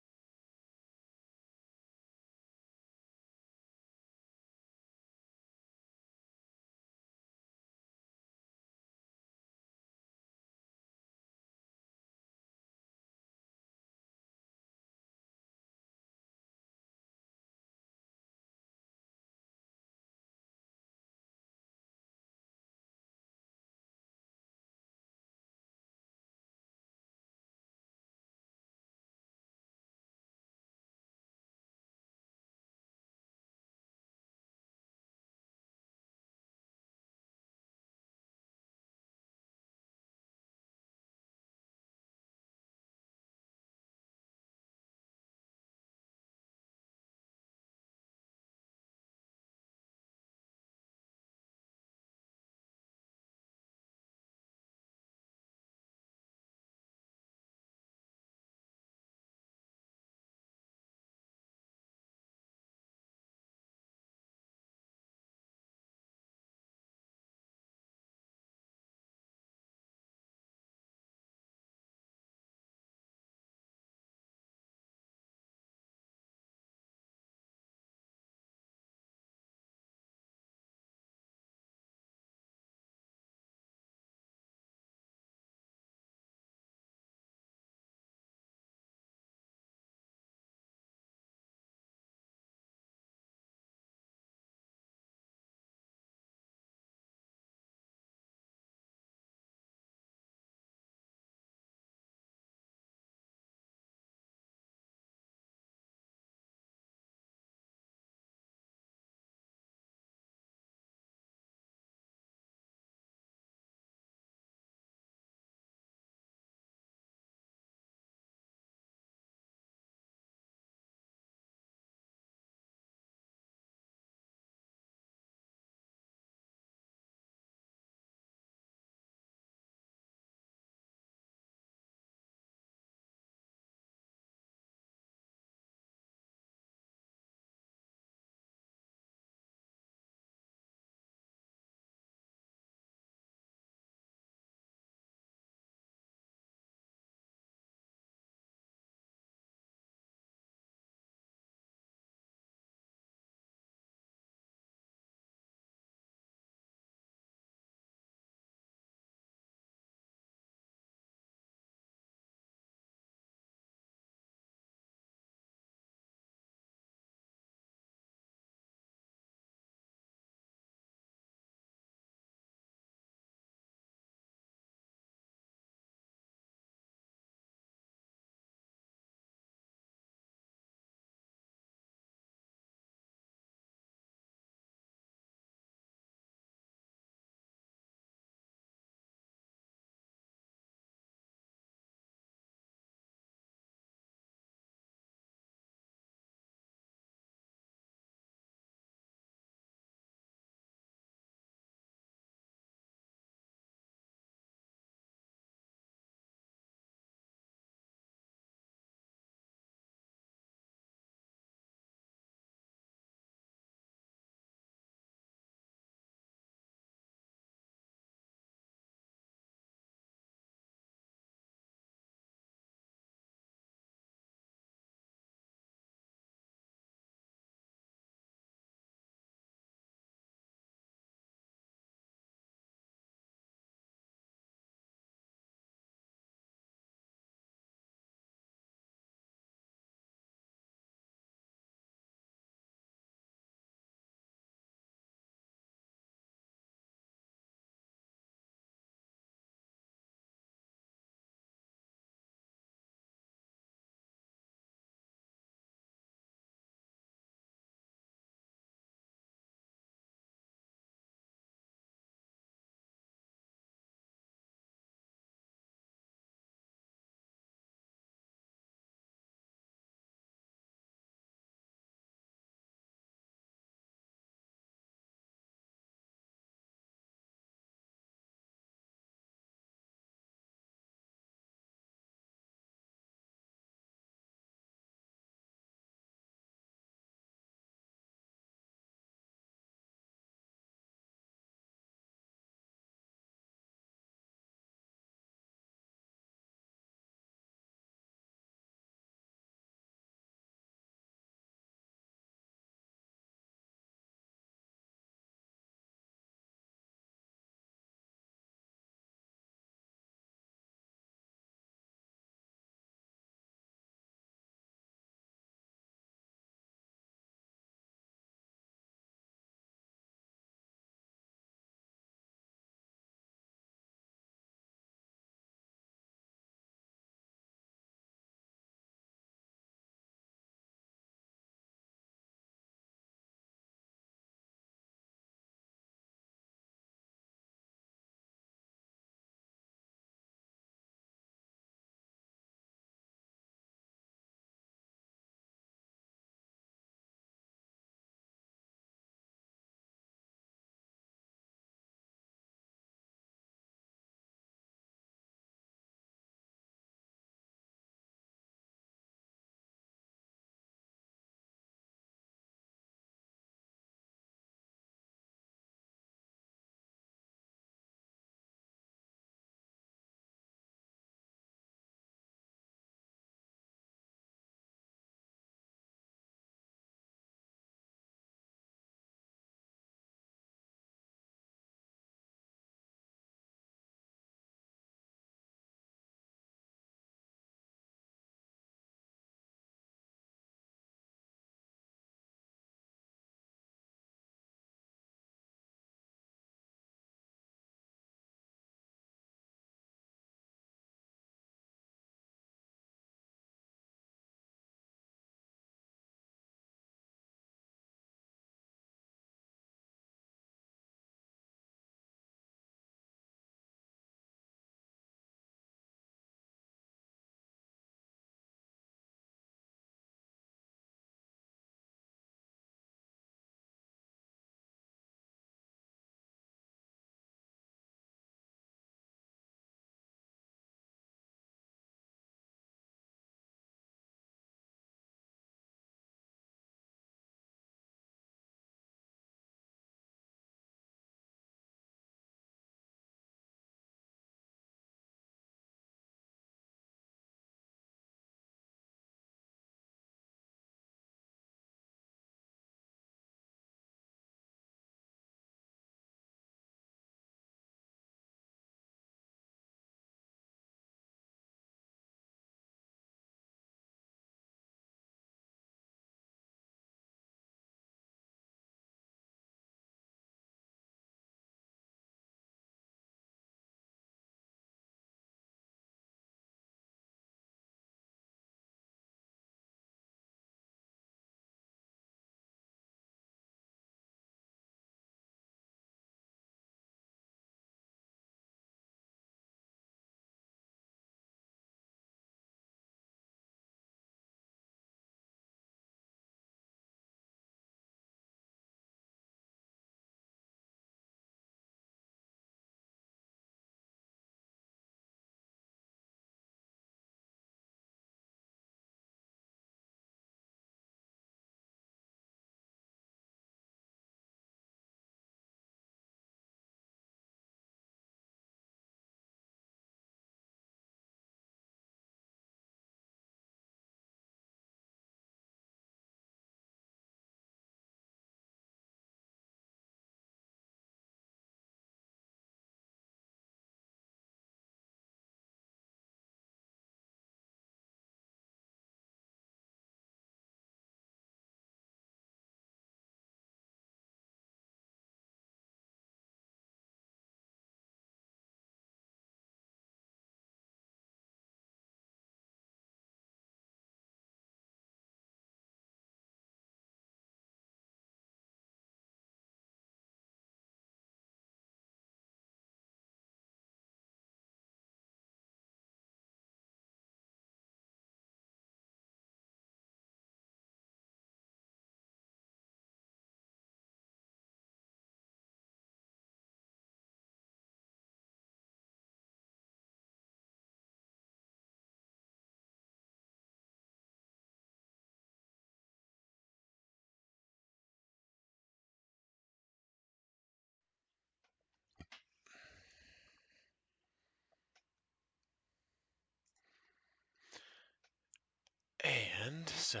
And so,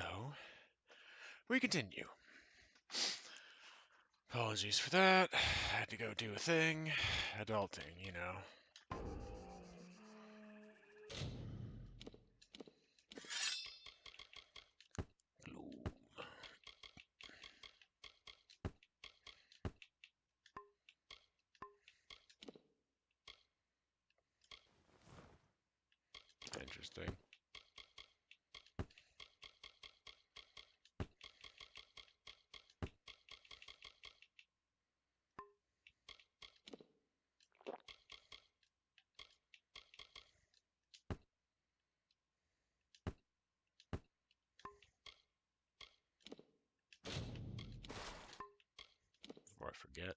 we continue. Apologies for that. I had to go do a thing. Adulting, you know. Interesting. Before I forget.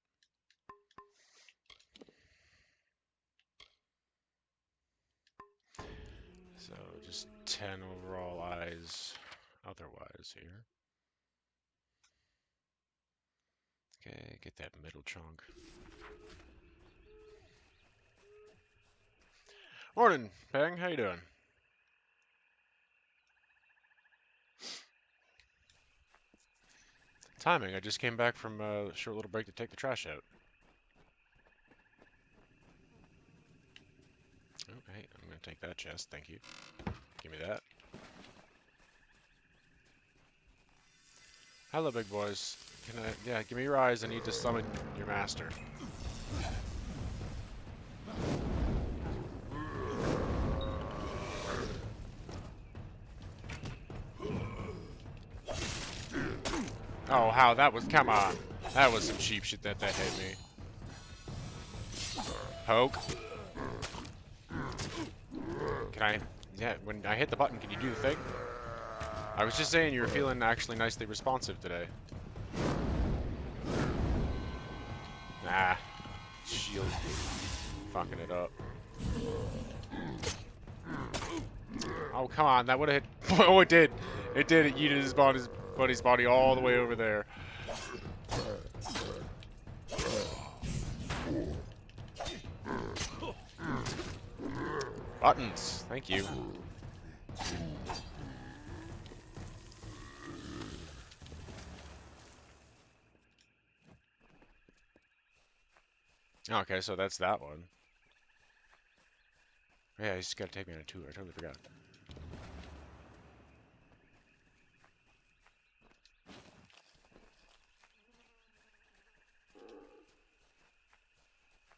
So just 10 overall eyes otherwise here. Okay, get that middle chunk. Morning, Peng. How you doing? Timing. I just came back from a short little break to take the trash out. Okay, I'm gonna take that chest. Thank you. Give me that. Hello, big boys. Can I? Yeah, give me your eyes. I need to summon your master. Oh, how that was? Come on, that was some cheap shit that hit me. Poke. Can I? Yeah, when I hit the button, can you do the thing? I was just saying you were feeling actually nicely responsive today. Nah. Shield. Fucking it up. Oh, come on. That would have hit. Oh, it did. It did. It yeeted his buddy's body all the way over there. Buttons. Thank you. Okay, so that's that one. Yeah, he's got to take me on a tour. I totally forgot.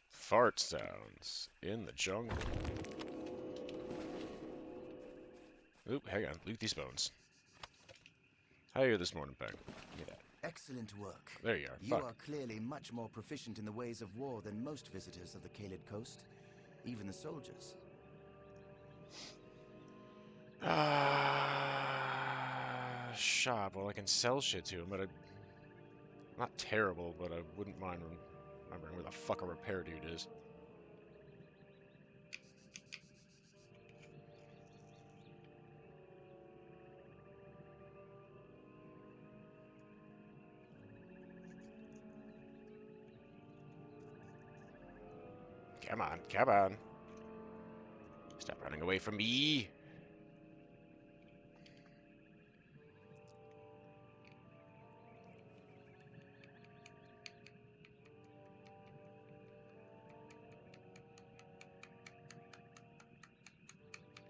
Fart sounds in the jungle. Oop, hang on. Loot these bones. How are you this morning, Peg? Give me that. Excellent work. There you are. You are clearly much more proficient in the ways of war than most visitors of the Kaled Coast, even the soldiers. Shop. Well, I can sell shit to him, but I'm not terrible, but I wouldn't mind remembering where the fuck a repair dude is. Come on, come on. Stop running away from me.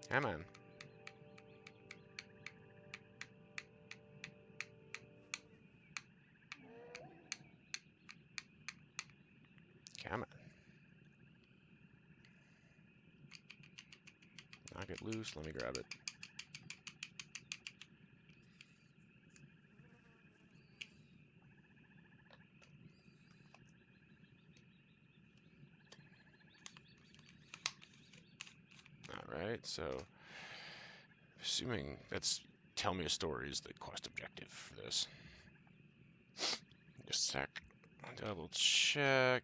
Come on. Come on. Knock it loose. Let me grab it. Alright, so assuming that's tell me a story is the quest objective for this. Just a sec. Double check.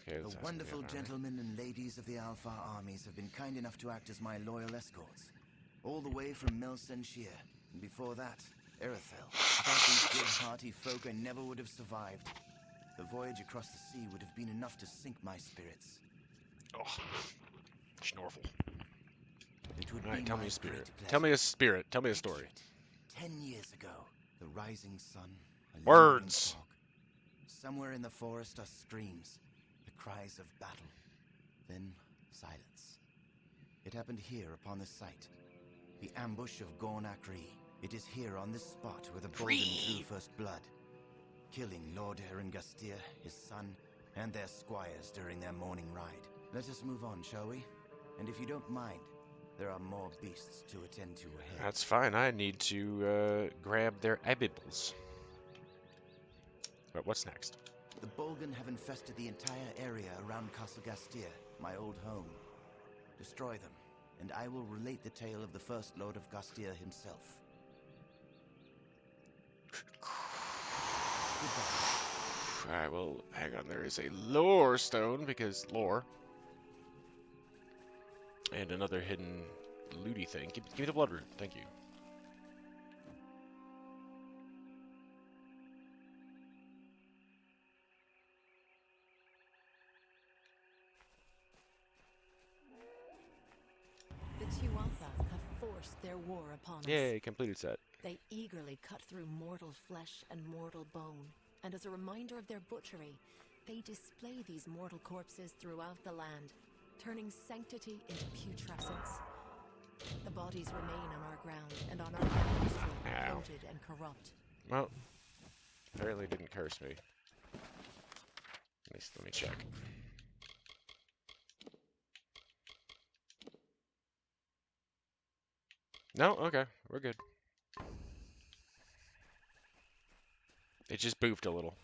Okay, The wonderful gentlemen and ladies of the Alpha armies have been kind enough to act as my loyal escorts. All the way from Mel Senshir, and before that, Erethel. Without these good hearty folk, I never would have survived. The voyage across the sea would have been enough to sink my spirits. Oh, Schnorfel. It would All right, be tell my me a spirit. great pleasure. Tell me a spirit. Tell me a Picture story. it. 10 years ago, the rising sun, a lingering Words. fog. Somewhere in the forest are screams, the cries of battle. Then silence. It happened here upon this site. The ambush of Gorn Akri. It is here on this spot where the Bolgan drew first blood, killing Lord Erengastir, his son, and their squires during their morning ride. Let us move on, shall we? And if you don't mind, there are more beasts to attend to ahead. That's fine. I need to grab their abibles. But what's next? The Bolgan have infested the entire area around Castle Gastir, my old home. Destroy them, and I will relate the tale of the first Lord of Gastir himself. Goodbye. Alright, well, hang on. There is a lore stone, because lore. And another hidden looty thing. Give me the blood root. Thank you. The Tuatha have forced their war upon us. Yay, completed set. They eagerly cut through mortal flesh and mortal bone, and as a reminder of their butchery, they display these mortal corpses throughout the land, turning sanctity into putrescence. The bodies remain on our ground and on our boundaries, Ow. bloated and corrupt. Well, apparently didn't curse me. At least let me check. No? Okay, we're good. It just boofed a little.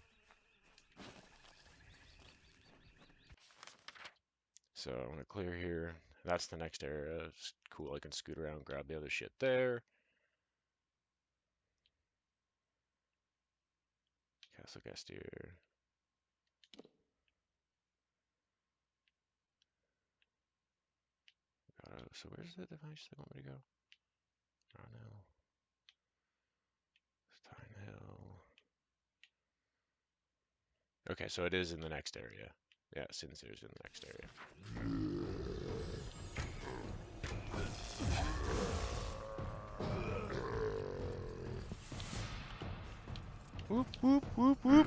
So I'm gonna clear here. That's the next area. It's cool, I can scoot around, grab the other shit there. Castle Gastir. So where's the device they want me to go? Oh no. Stein Hill. Okay, so it is in the next area. Yeah, Sincer's in the next area. Whoop, whoop, whoop, whoop.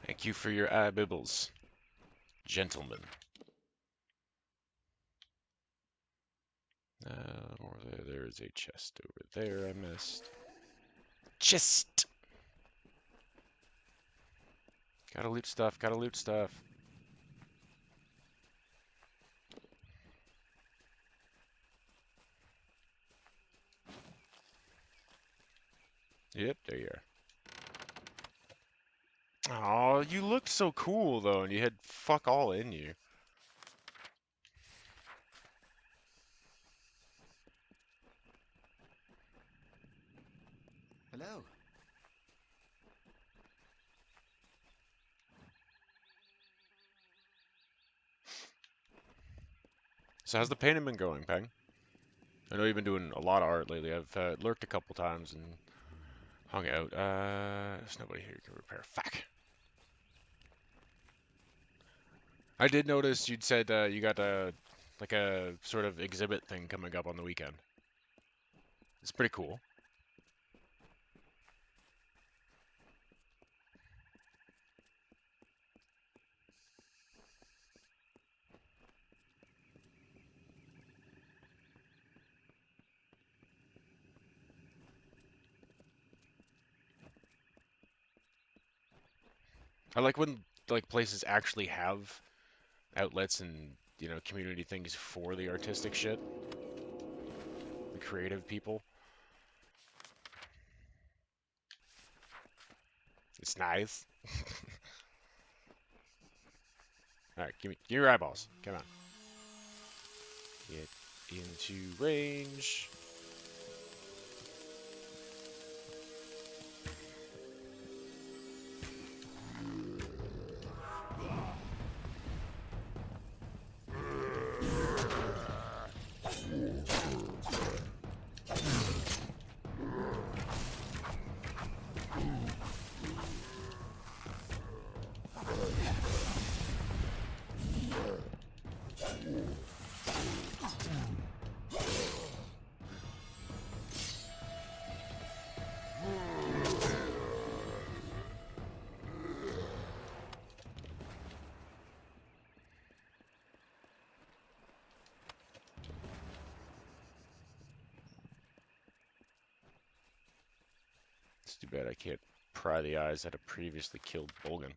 Thank you for your bibbles, gentlemen. More there. There is a chest over there I missed. Chest! Gotta loot stuff, gotta loot stuff. Yep, there you are. Oh, you looked so cool though, and you had fuck all in you. Hello. So how's the painting been going, Peng? I know you've been doing a lot of art lately. I've lurked a couple times and hung out. There's nobody here who can repair. Fuck. I did notice you'd said you got like a sort of exhibit thing coming up on the weekend. It's pretty cool. I like when like places actually have outlets and community things for the artistic shit, the creative people. It's nice. All right, give me your eyeballs. Come on. Get into range. It's too bad I can't pry the eyes that have previously killed Bolgan.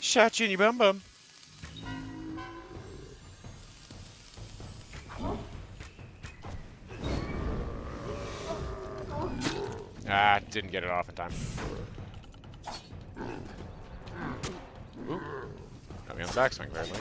Shot you in your bum bum. Ah, didn't get it off in time. Ooh. Got me on backswing, apparently.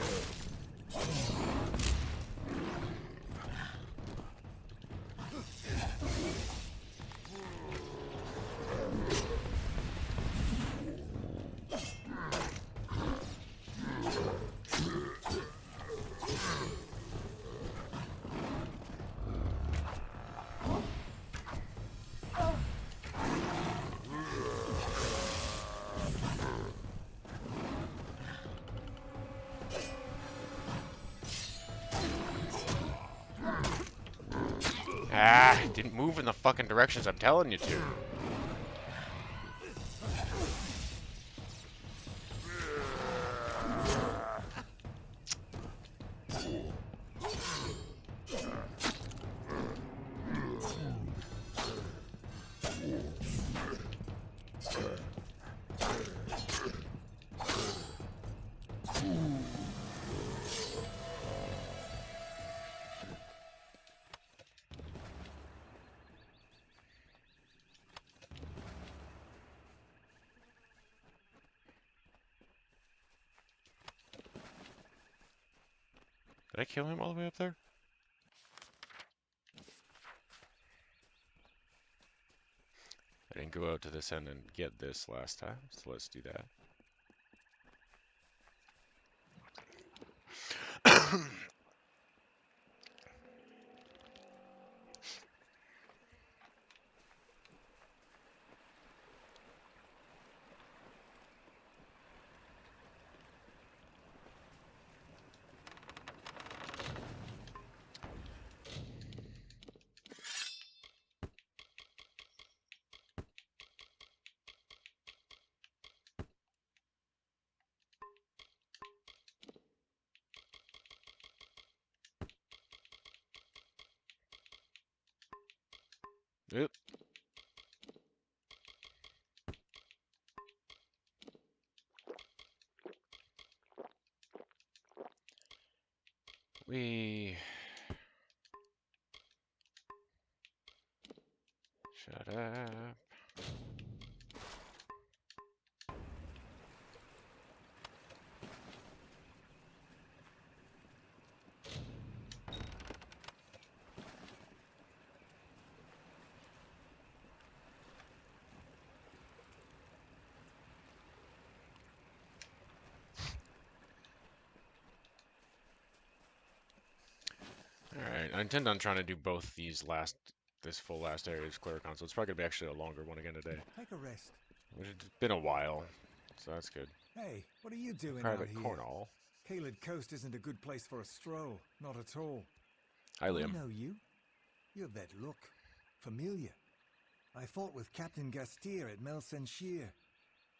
Ah, didn't move in the fucking directions I'm telling you to. Did I kill him all the way up there? I didn't go out to this end and get this last time, so let's do that. Oop. We shut up. I intend on trying to do both this full last area of Klurikon, so it's probably gonna be actually a longer one again today. Take a rest. It's been a while, so that's good. Hey, what are you doing out Private here? Cornall. Caelid Coast isn't a good place for a stroll. Not at all. Hi, I Liam. know you. You have that look. Familiar. I fought with Captain Gastier at Melsenshire.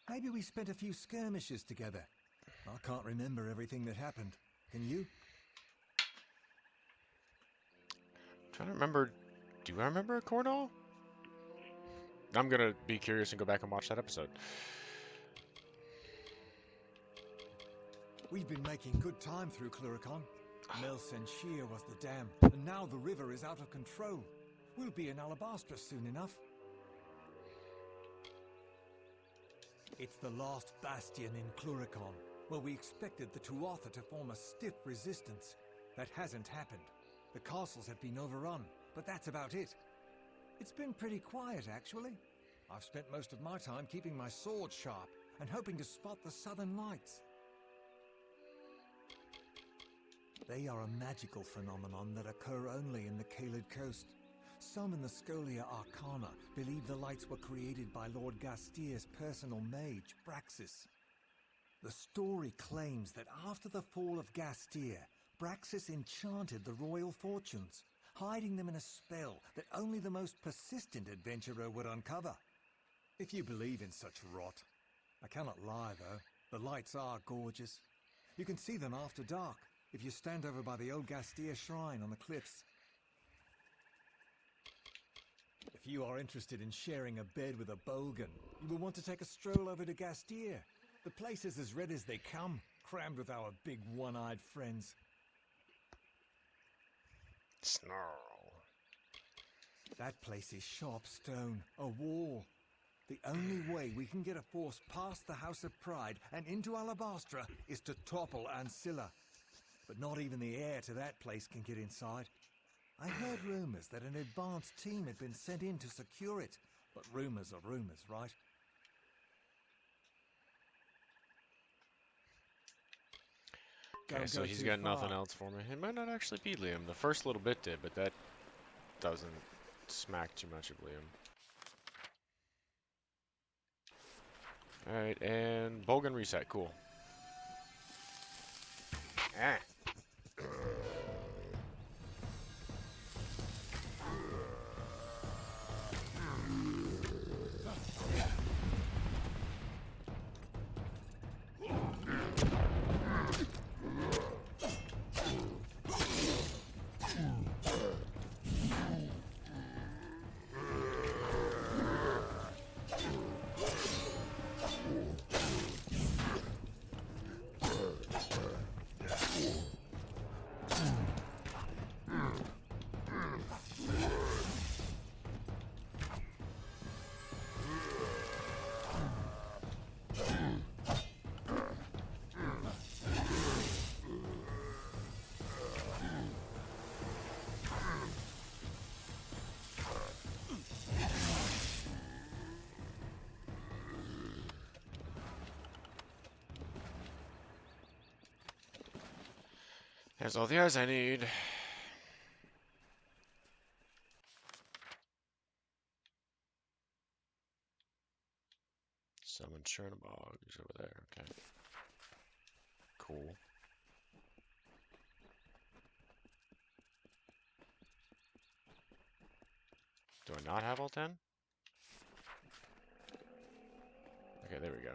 Maybe we spent a few skirmishes together. I can't remember everything that happened. Can you? I'm trying to remember. Do I remember Cornall? I'm gonna be curious and go back and watch that episode. We've been making good time through Klurikon. Melsenshire was the dam, and now the river is out of control. We'll be in Alabastra soon enough. It's the last bastion in Klurikon, where we expected the Tuatha to form a stiff resistance. That hasn't happened. The castles have been overrun, but that's about it. It's been pretty quiet, actually. I've spent most of my time keeping my sword sharp and hoping to spot the southern lights. They are a magical phenomenon that occur only in the Caelid Coast. Some in the Scholia Arcana believe the lights were created by Lord Gastier's personal mage, Braxis. The story claims that after the fall of Gastier, Braxis enchanted the royal fortunes, hiding them in a spell that only the most persistent adventurer would uncover. If you believe in such rot. I cannot lie, though. The lights are gorgeous. You can see them after dark, if you stand over by the old Gastier shrine on the cliffs. If you are interested in sharing a bed with a bogan, you will want to take a stroll over to Gastier. The place is as red as they come, crammed with our big one-eyed friends. Snarl. That place is sharp stone, a wall. The only way we can get a force past the House of Pride and into Alabastra is to topple Ancilla. But not even the heir to that place can get inside. I heard rumors that an advanced team had been sent in to secure it. But rumors are rumors, right? Okay, so he's got nothing else for me. It might not actually be Liam. The first little bit did, but that doesn't smack too much of Liam. Alright, and Bogan reset. Cool. Ah. There's all the eyes I need. Summon Chernobog is over there, okay. Cool. Do I not have all 10? Okay, there we go.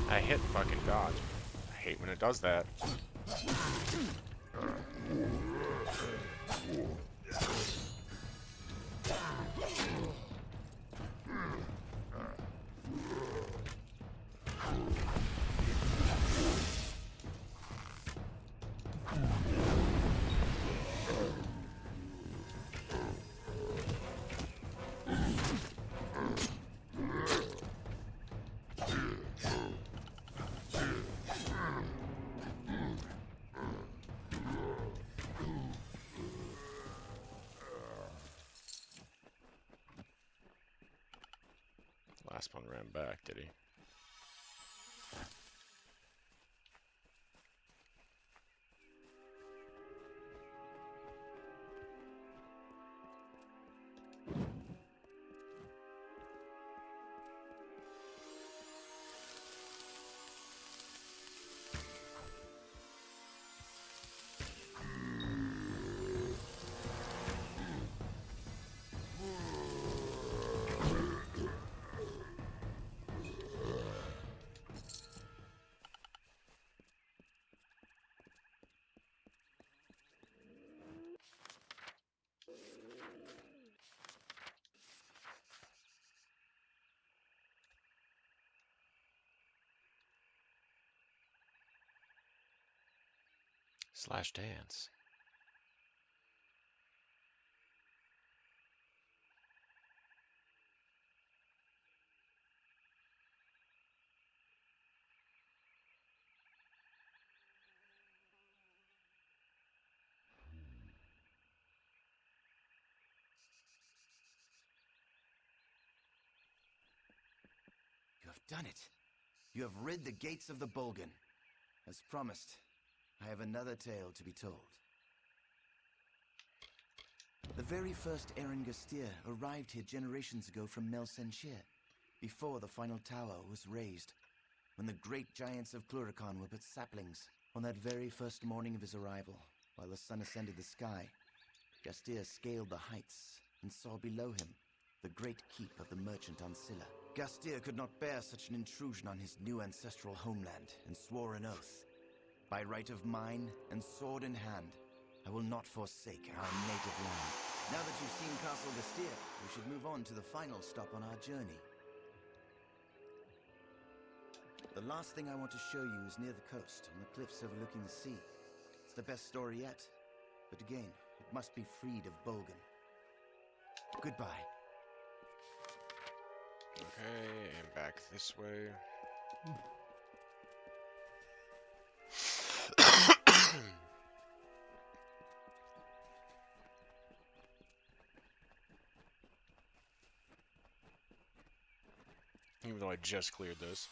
I hit fucking dodge. hate when it does that. Last one ran back, did he? Slash dance. You have done it. You have rid the gates of the Bolgan. As promised, I have another tale to be told. The very first Erengastir arrived here generations ago from Mel Senshir, before the final tower was raised, when the great giants of Klurikon were but saplings. On that very first morning of his arrival, while the sun ascended the sky, Gastir scaled the heights and saw below him the great keep of the merchant Ancilla. Gastir could not bear such an intrusion on his new ancestral homeland, and swore an oath. By right of mine and sword in hand, I will not forsake our native land. Now that you've seen Castle Gastir, we should move on to the final stop on our journey. The last thing I want to show you is near the coast, on the cliffs overlooking the sea. It's the best story yet, but again, it must be freed of Bolgan. Goodbye. Okay, and back this way. Even though I just cleared this.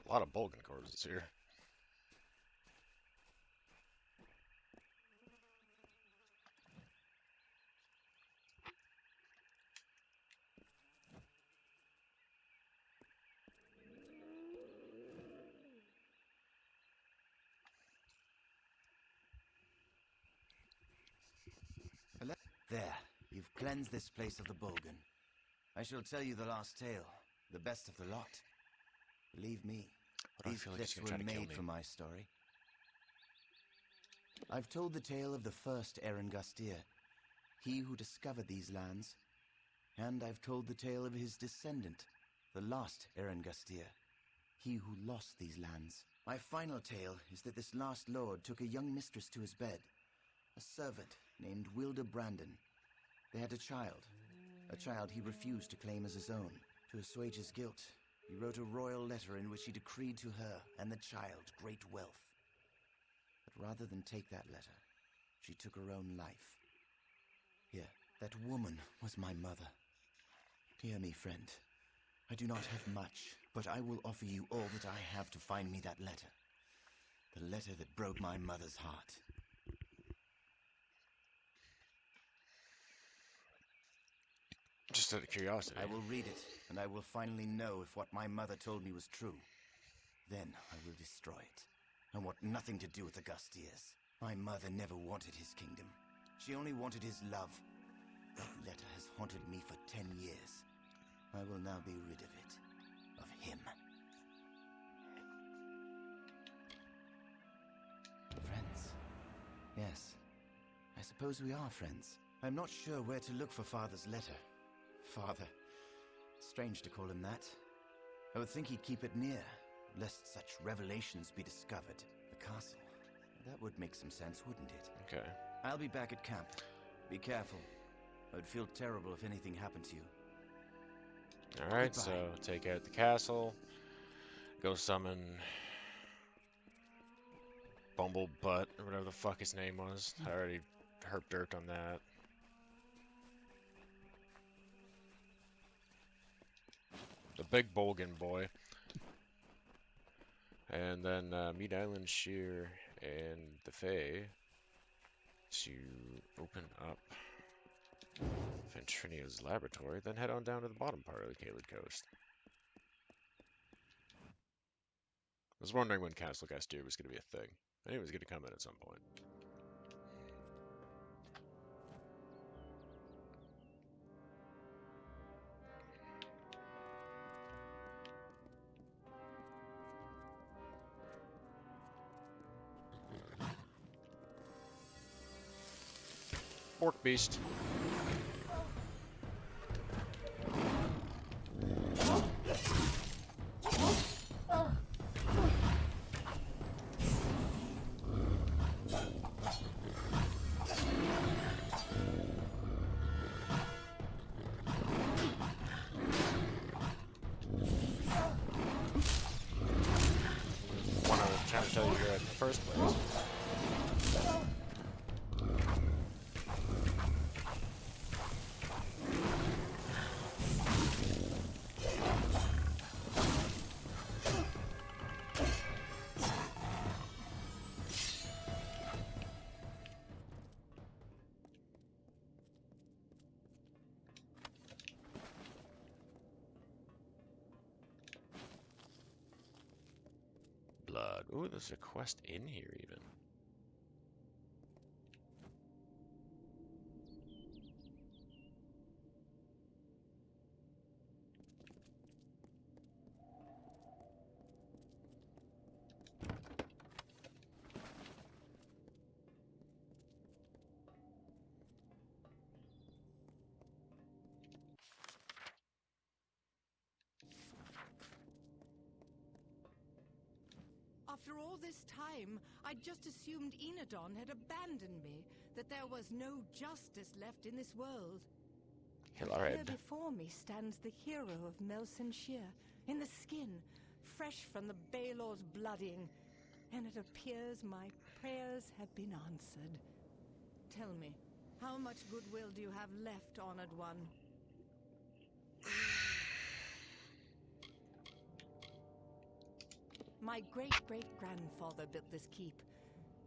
A lot of Bolgan corpses here. There, you've cleansed this place of the Bolgan. I shall tell you the last tale, the best of the lot. Believe me, But I these feel like he's cliffs gonna were try to kill made me. for my story. I've told the tale of the first Erengastir, he who discovered these lands, and I've told the tale of his descendant, the last Erengastir, he who lost these lands. My final tale is that this last lord took a young mistress to his bed, a servant named Wilda Brandon. They had a child he refused to claim as his own. To assuage his guilt, he wrote a royal letter in which he decreed to her and the child great wealth. But rather than take that letter, she took her own life. Here, that woman was my mother. Hear me, friend. I do not have much, but I will offer you all that I have to find me that letter. The letter that broke my mother's heart. Just out of curiosity. I will read it, and I will finally know if what my mother told me was true. Then I will destroy it. I want nothing to do with the Gastiers. My mother never wanted his kingdom. She only wanted his love. That letter has haunted me for 10 years. I will now be rid of it. Of him. Friends. Yes. I suppose we are friends. I'm not sure where to look for Father's letter. Father. Strange to call him that. I would think he'd keep it near, lest such revelations be discovered. The castle. That would make some sense, wouldn't it? Okay. I'll be back at camp. Be careful. I would feel terrible if anything happened to you. Alright, Goodbye. so take out the castle. Go summon Bumblebutt, or whatever the fuck his name was. I already herped dirt on that. The big Bolgan boy. And then meet Island Shear and the Fae to open up Ventrinia's laboratory, then head on down to the bottom part of the Kaled Coast. I was wondering when Castle Gastier was going to be a thing. I knew it was going to come in at some point. Orc Beast. One I was trying to tell you here in the first place. Blood. Ooh, there's a quest in here even. After all this time, I'd just assumed Enodon had abandoned me, that there was no justice left in this world. Here Hilared. before me stands the hero of Melsenshire, in the skin, fresh from the Baelor's blooding, and it appears my prayers have been answered. Tell me, how much goodwill do you have left, Honored One? My great-great-grandfather built this keep.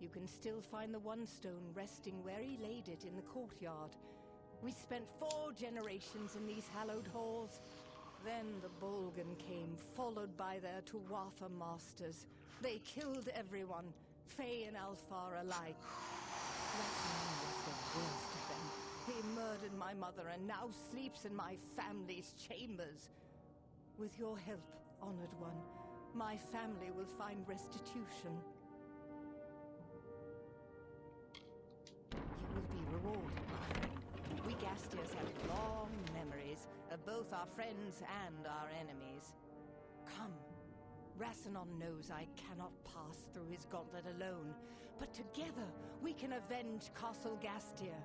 You can still find the one stone resting where he laid it in the courtyard. We spent 4 generations in these hallowed halls. Then the Bolgan came, followed by their Tuatha masters. They killed everyone, Fae and Alfar alike. Rasmussen was the worst of them. He murdered my mother and now sleeps in my family's chambers. With your help, Honored One, my family will find restitution. You will be rewarded, my friend. We Gastiers have long memories of both our friends and our enemies. Come. Rassanon knows I cannot pass through his gauntlet alone, but together we can avenge Castle Gastier.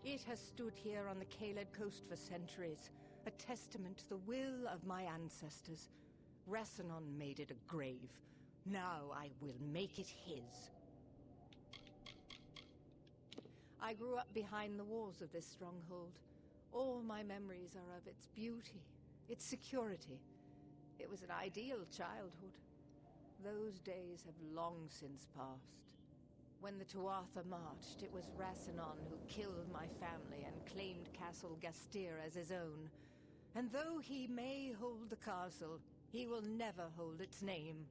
It has stood here on the Kaled coast for centuries, a testament to the will of my ancestors. Rasanon made it a grave. Now I will make it his. I grew up behind the walls of this stronghold. All my memories are of its beauty, its security. It was an ideal childhood. Those days have long since passed. When the Tuatha marched, it was Rasanon who killed my family and claimed Castle Gastir as his own. And though he may hold the castle, he will never hold its name.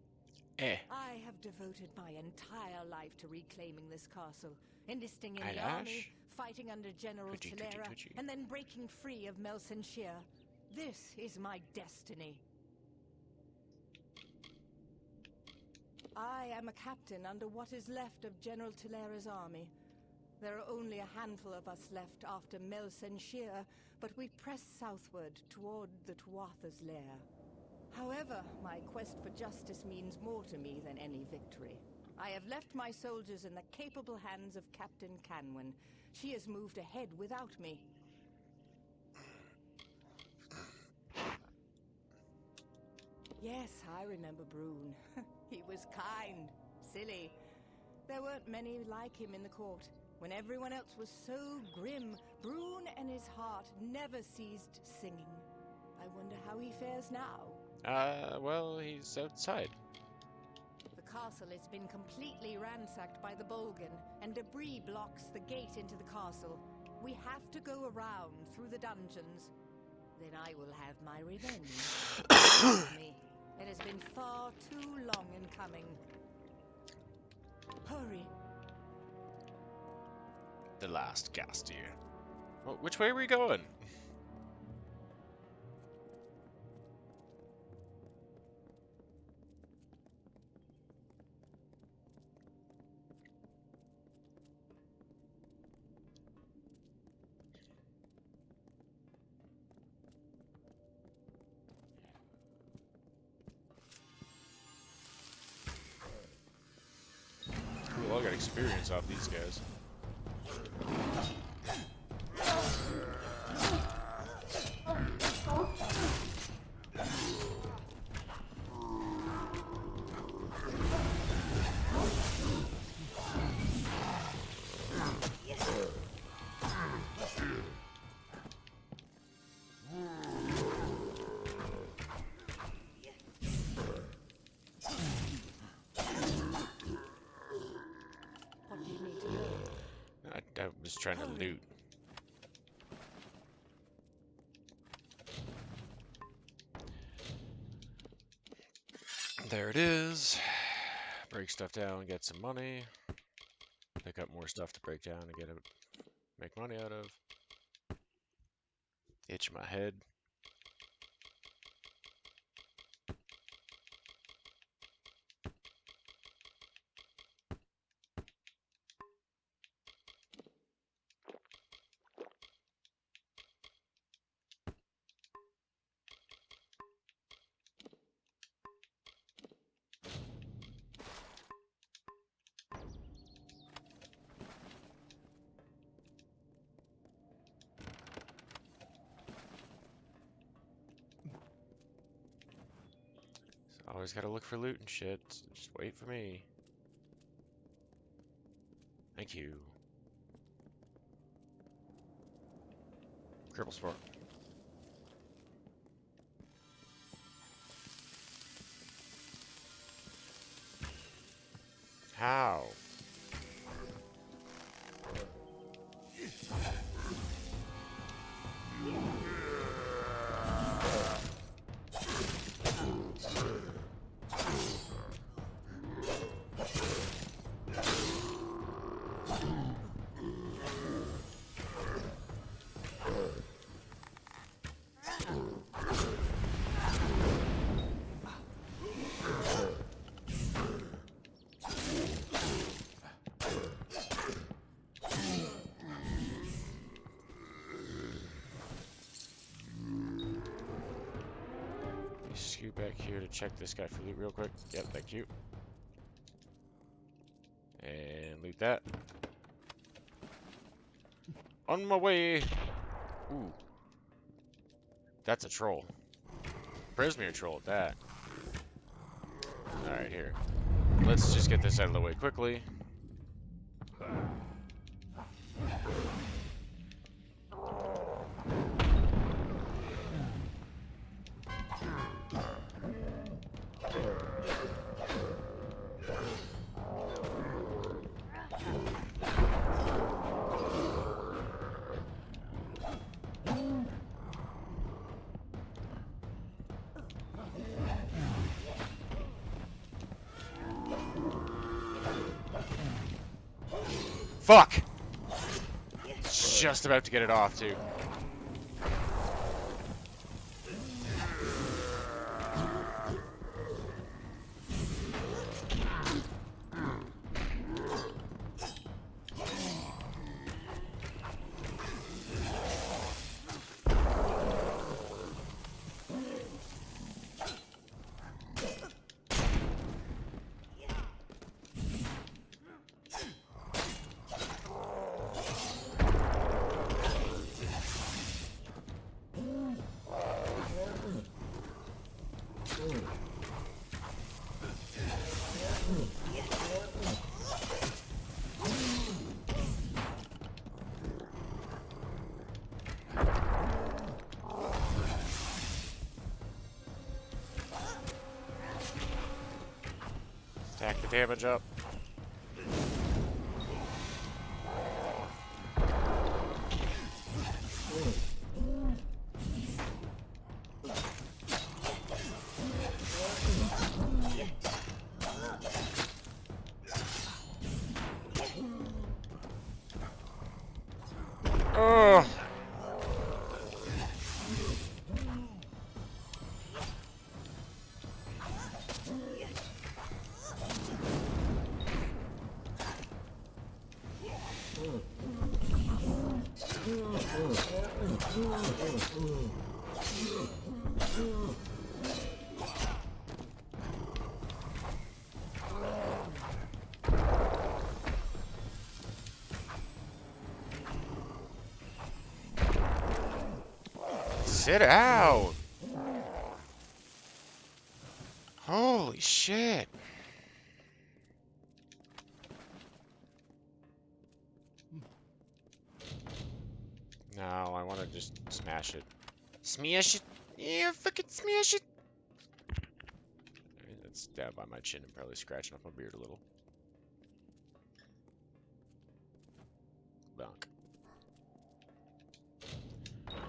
I have devoted my entire life to reclaiming this castle, enlisting in the army, fighting under General Talera, and then breaking free of Melsenshir. This is my destiny. I am a captain under what is left of General Talera's army. There are only a handful of us left after Melsenshir, but we press southward toward the Tuatha's lair. However, my quest for justice means more to me than any victory. I have left my soldiers in the capable hands of Captain Canwyn. She has moved ahead without me. Yes, I remember Brune. He was kind, silly. There weren't many like him in the court. When everyone else was so grim, Brune and his heart never ceased singing. I wonder how he fares now. Well, he's outside. The castle has been completely ransacked by the Bolgan, and debris blocks the gate into the castle. We have to go around through the dungeons. Then I will have my revenge. Believe me, it has been far too long in coming. Hurry. The last Gastir. Well, which way are we going? Cool, I got experience off these guys. I was trying to loot. There it is. Break stuff down, get some money. Pick up more stuff to break down and get it, make money out of. Itch my head. Always gotta look for loot and shit. Just wait for me. Thank you. Cripple Sport. How? Scoot back here to check this guy for loot real quick. Yep, thank you. And loot that. On my way. Ooh. That's a troll. Prismere troll at that. Alright, here. Let's just get this out of the way quickly. Fuck! Just about to get it off, too. Stack the damage up. Oh. Sit out! Holy shit! No, I want to just smash it. Smash it! Yeah, fucking smash it! That's down by my chin and probably scratching up my beard a little. Bunk.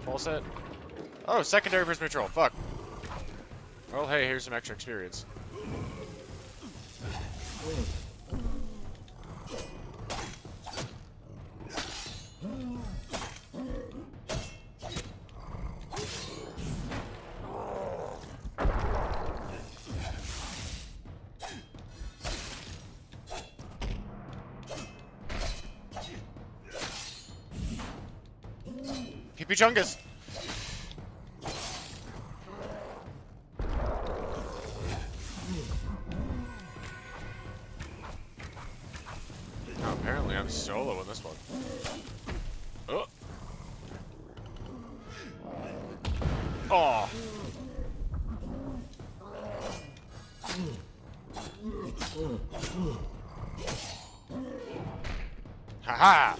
Full set. Oh, secondary prism troll. Fuck. Well, hey, here's some extra experience. Peepee Chungus! Oh, apparently I'm solo in this one. Oh! Oh! Haha!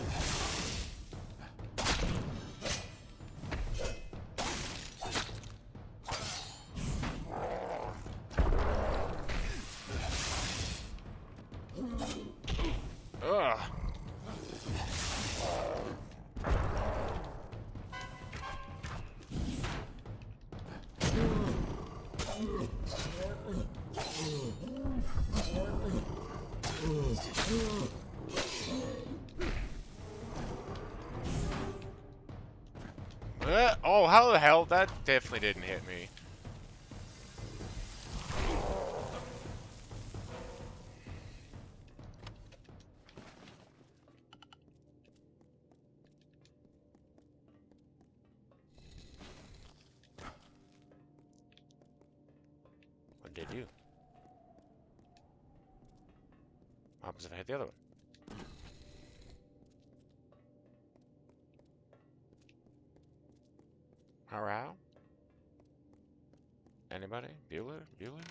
Ugh! Oh, how the hell? That definitely didn't hit me. What did it do? What happens if I hit the other one? Alright. Anybody? Bueller? Bueller?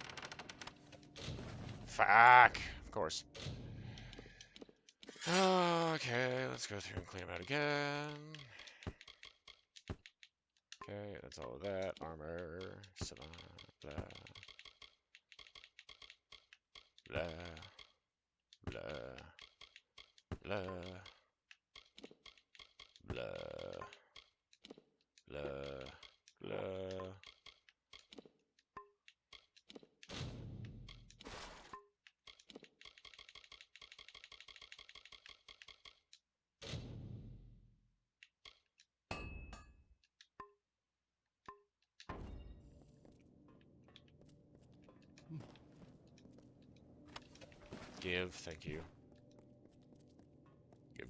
Fuck! Of course. Okay, let's go through and clean them out again. Okay, that's all of that. Armor. Blah. Blah. Blah. Blah. Blah. Blah. Blah. Give, thank you.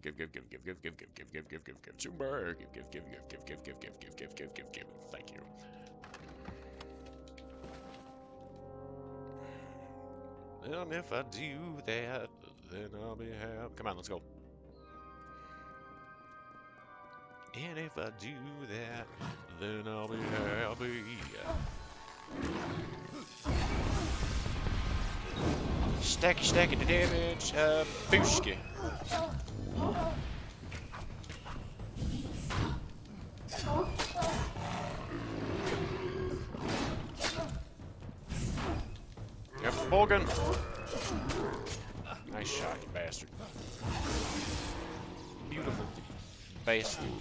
Give. Super. Give. Thank you. And if I do that, then I'll be happy. Come on, let's go. And if I do that, then I'll be happy. Stacky the damage. Booshki. Yep, Morgan. Nice shot, you bastard. Beautiful bastard.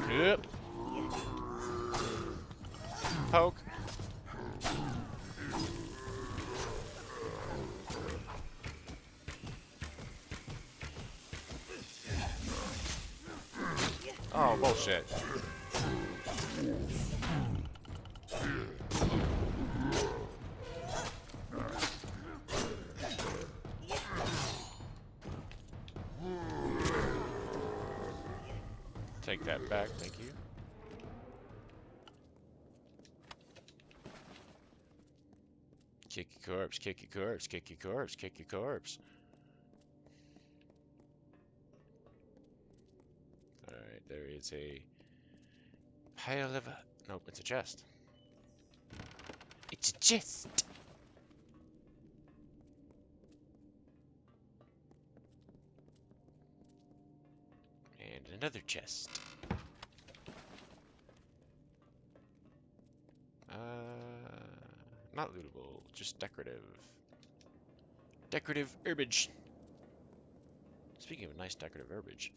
Yep. Poke. Oh, bullshit. Take that back, thank you. Kick your corpse, kick your corpse, kick your corpse, kick your corpse. Alright, there is a pile of... Nope, it's a chest. It's a chest! And another chest. Not lootable, just decorative. Decorative herbage. Speaking of nice decorative herbage.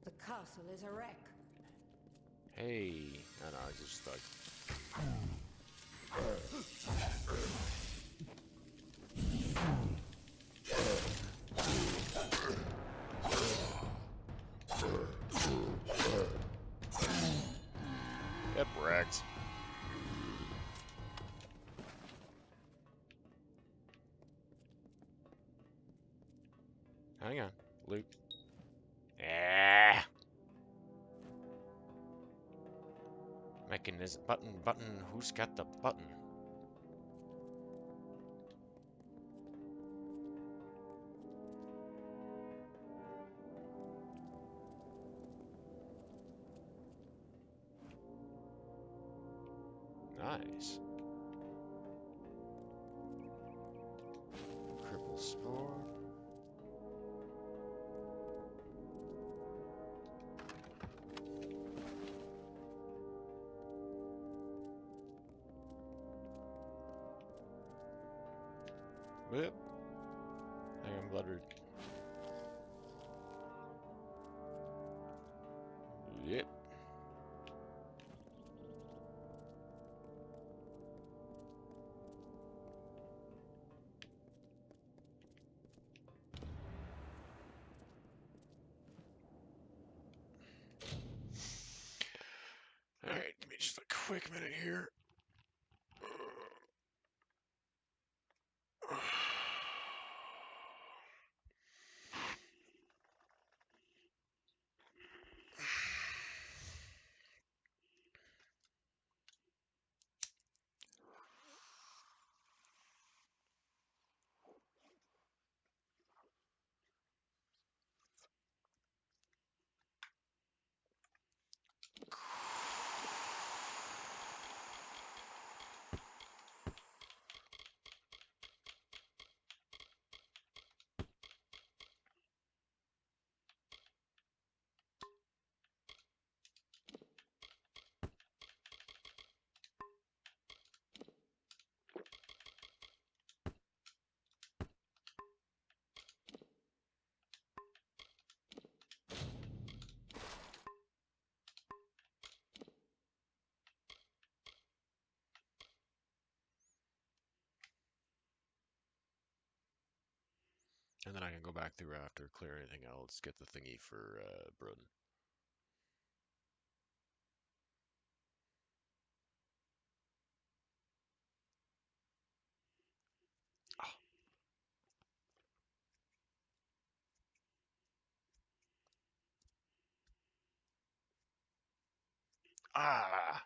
The castle is a wreck. Hey, I know, I just like... Get wrecked. Hang on, loot. Yeah. Mechanism, button, who's got the button? Nice. Cripple spore. Yep. Hang on, bloodroot. Yep. Alright, give me just a quick minute here. And then I can go back through after, clear anything else, get the thingy for Broden. Ah!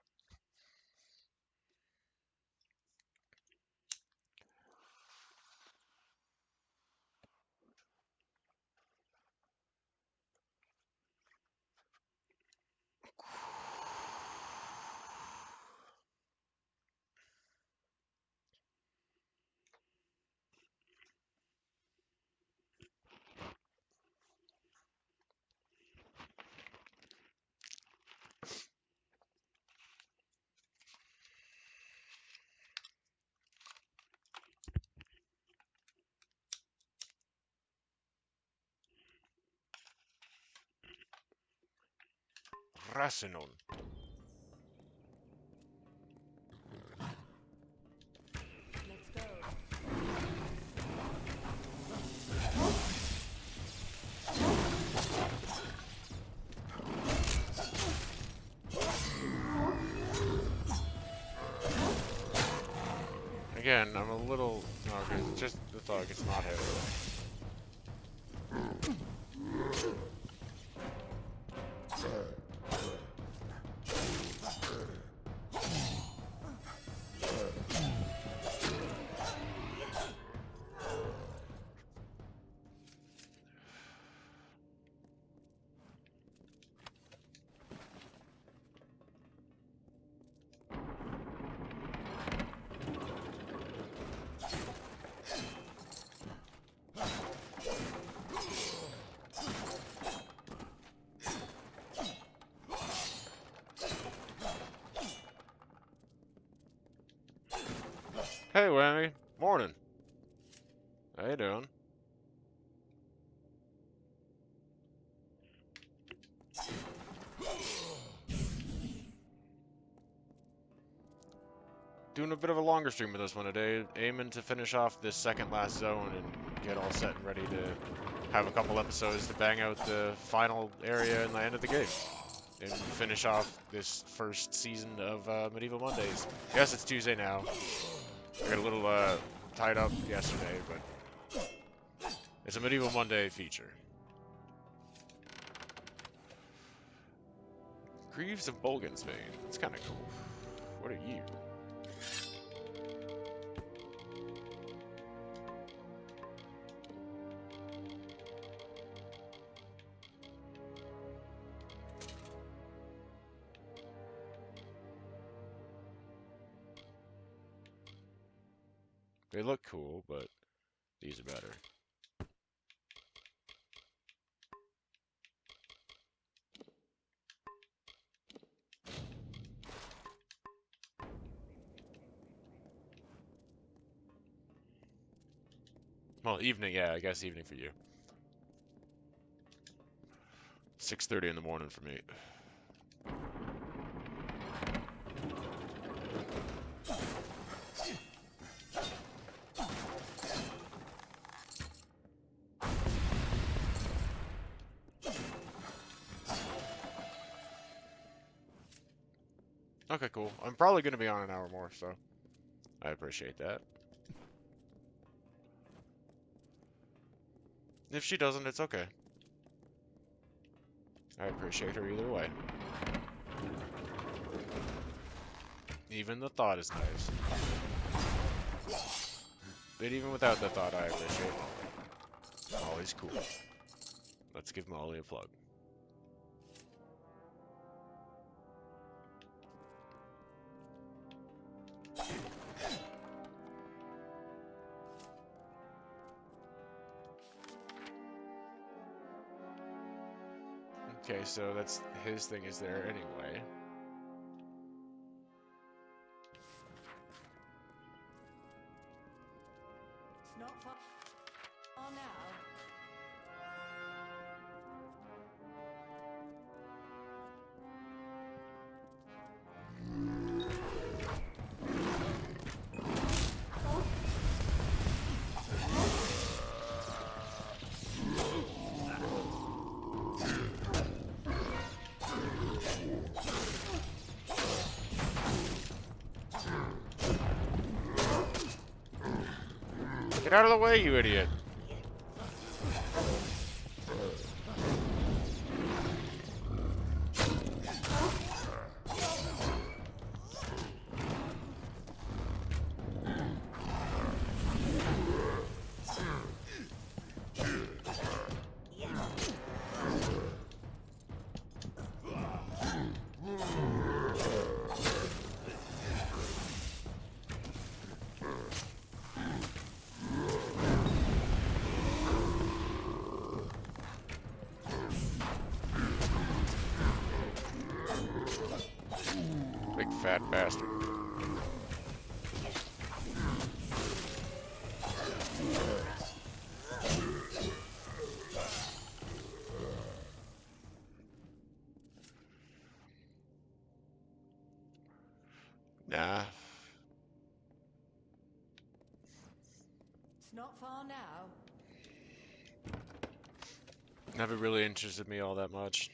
Rasinon. Let's go. Again, I'm a little... No, okay, just the thug, it's not hit. Hey, Whammy. Morning. How you doing? Doing a bit of a longer stream with this one today, aiming to finish off this second last zone and get all set and ready to have a couple episodes to bang out the final area and the end of the game. And finish off this first season of Medieval Mondays. Yes, it's Tuesday now. I got a little tied up yesterday, but it's a Medieval Monday feature. Greaves of Bolgan's Vein. That's kind of cool. What are you? They look cool, but these are better. Well, evening, yeah, I guess evening for you. 6:30 in the morning for me. Okay, cool. I'm probably going to be on an hour more, so I appreciate that. If she doesn't, it's okay. I appreciate her either way. Even the thought is nice. But even without the thought, I appreciate Molly. Molly's cool. Let's give Molly a plug. Okay, so that's his thing is there anyway. It's not far now. Get out of the way, you idiot! Big fat bastard. Nah. It's not far now. Never really interested me all that much.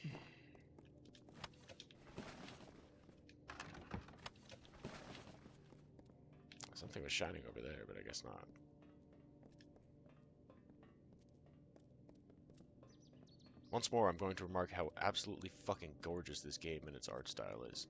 Something was shining over there, but I guess not. Once more, I'm going to remark how absolutely fucking gorgeous this game and its art style is.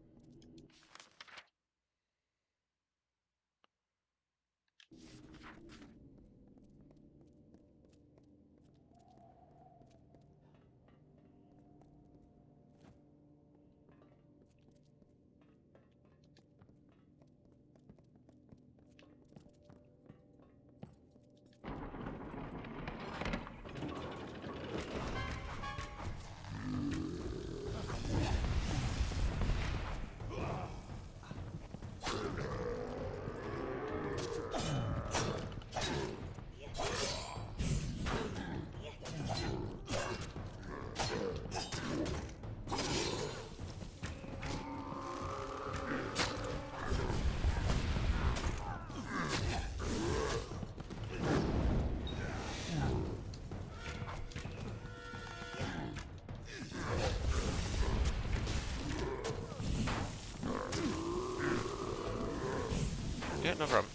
Yeah, no problem.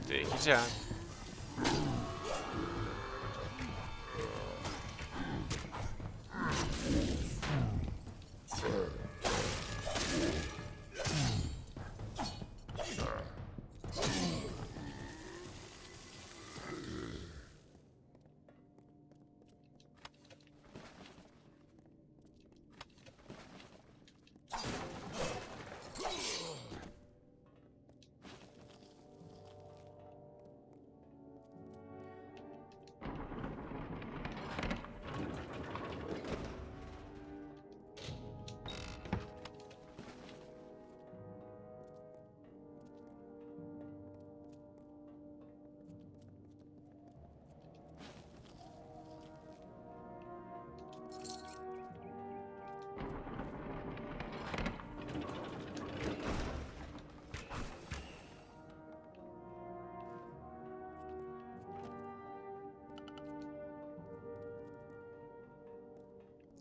Take your time.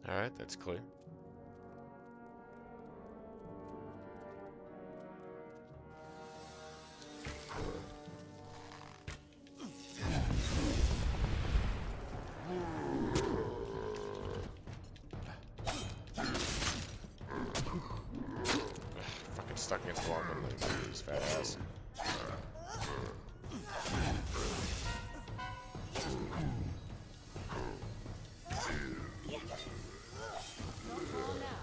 Alright, that's clear. Fucking stuck against the wall, but his fat ass. Not far now.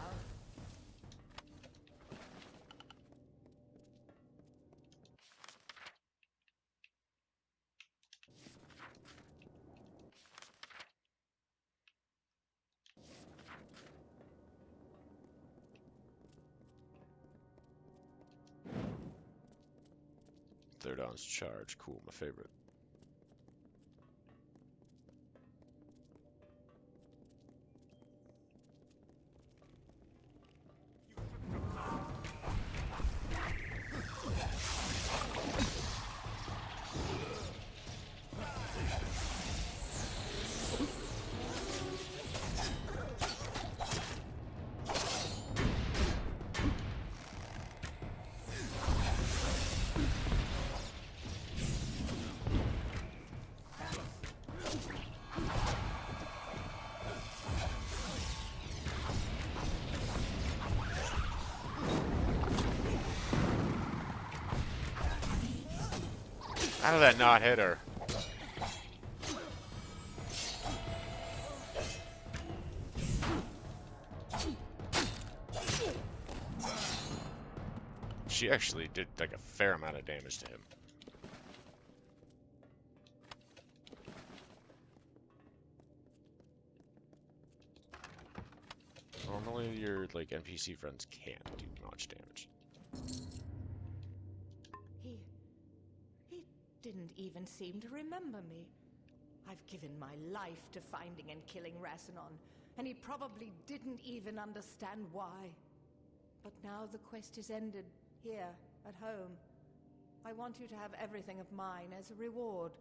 Third on's charge. Cool, my favorite. How did that not hit her? She actually did like a fair amount of damage to him. Normally your like NPC friends can't do much damage. He didn't even seem to remember me. I've given my life to finding and killing Rasanon, and he probably didn't even understand why. But now the quest is ended, here, at home. I want you to have everything of mine as a reward,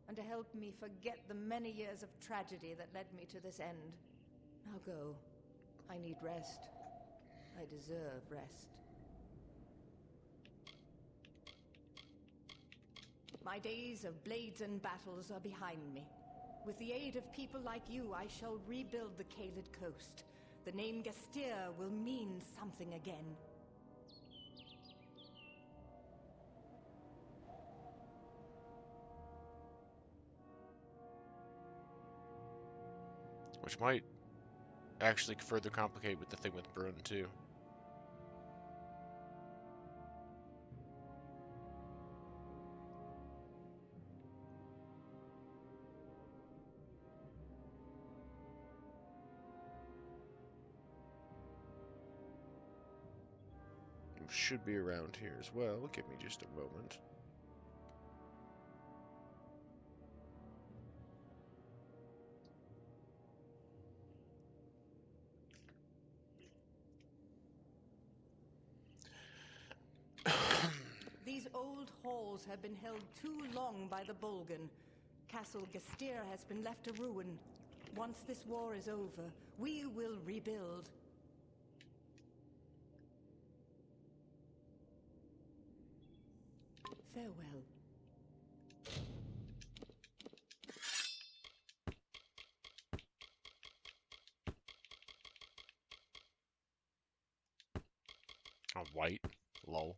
and to help me forget the many years of tragedy that led me to this end. Now go. I need rest. I deserve rest. My days of blades and battles are behind me. With the aid of people like you, I shall rebuild the Kaled Coast. The name Gastir will mean something again. Which might actually further complicate with the thing with Brun too. Should be around here as well. Give me just a moment. These old halls have been held too long by the Bolgan. Castle Gastir has been left a ruin. Once this war is over, we will rebuild. Farewell. A white, lol.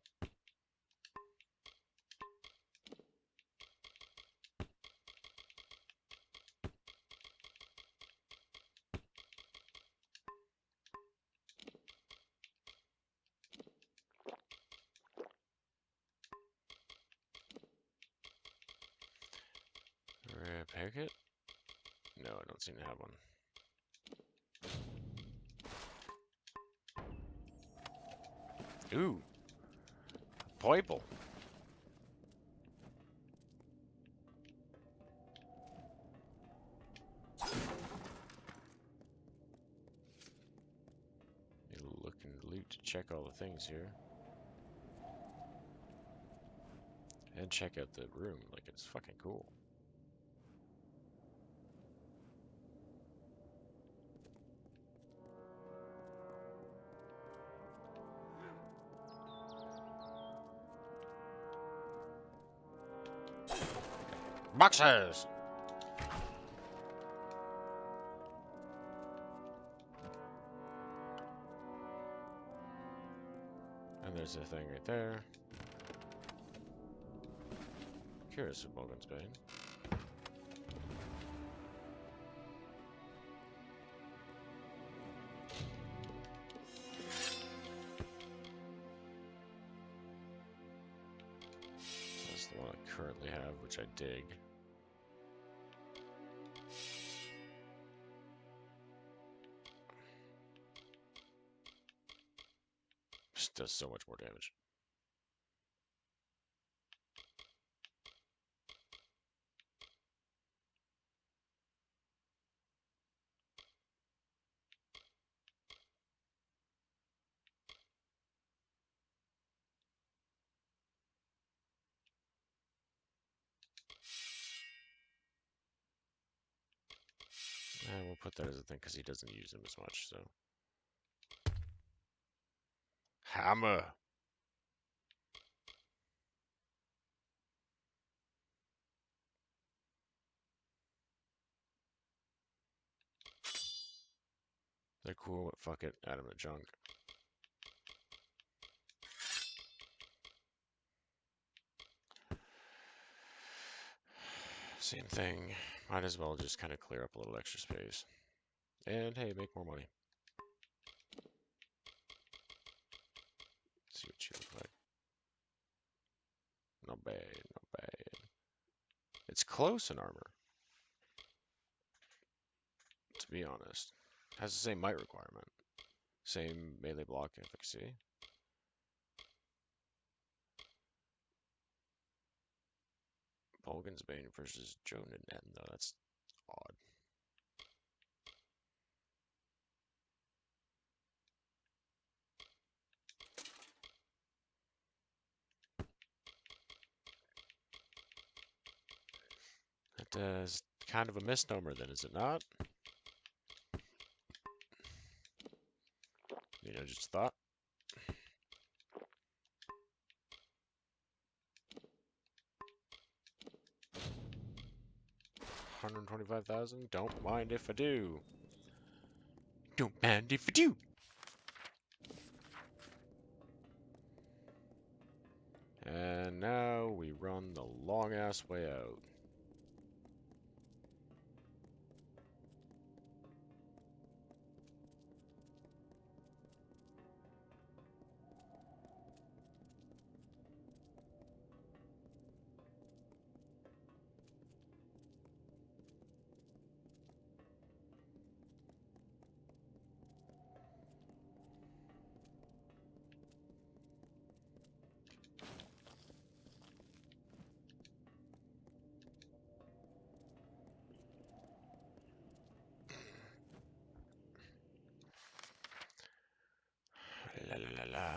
Repair kit? No, I don't seem to have one. Ooh, purple. Look and loot to check all the things here. And check out the room, like it's fucking cool. Boxes! And there's a thing right there. Curious of Morgan's Bane. That's the one I currently have, which I dig. Just does so much more damage. And we'll put that as a thing because he doesn't use them as much, so. Hammer! They're cool, but fuck it, add them to junk. Same thing. Might as well just kind of clear up a little extra space. And hey, make more money. Let's see what you look like. Not bad, not bad. It's close in armor, to be honest. Has the same might requirement. Same melee block efficacy. Polgan's Bane versus Jonan N, though. That's odd. That is kind of a misnomer, then, is it not? You know, just thought. $125,000. Don't mind if I do. Don't mind if I do. And now we run the long ass way out. La la la la.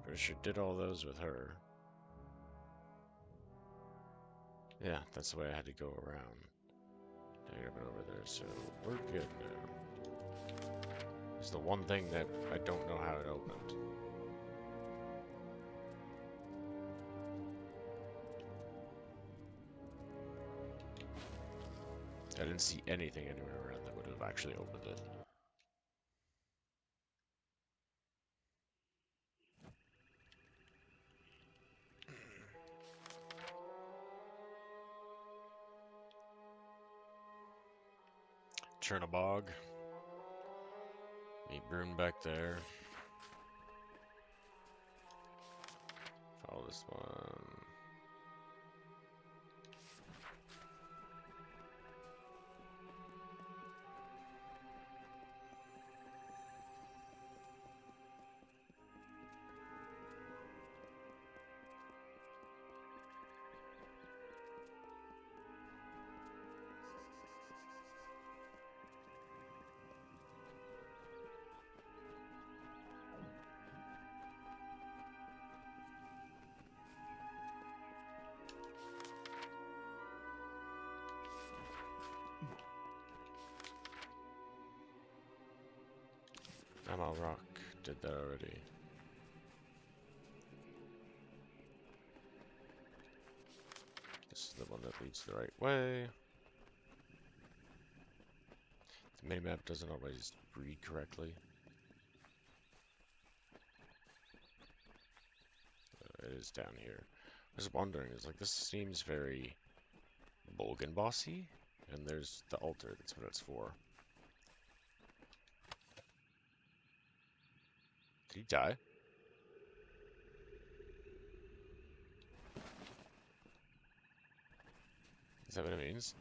Pretty sure did all those with her. Yeah, that's the way I had to go around. Dang, I've been over there, so we're good now. It's the one thing that I don't know how it opened. I didn't see anything anywhere around that would have actually opened it. Chernobog. Meet Brune back there. Follow this one. Amal Rock did that already. This is the one that leads the right way. The minimap doesn't always read correctly. It is down here. I was wondering, it's like this seems very Bolgan bossy, and there's the altar, that's what it's for. Did he die? Is that what it means?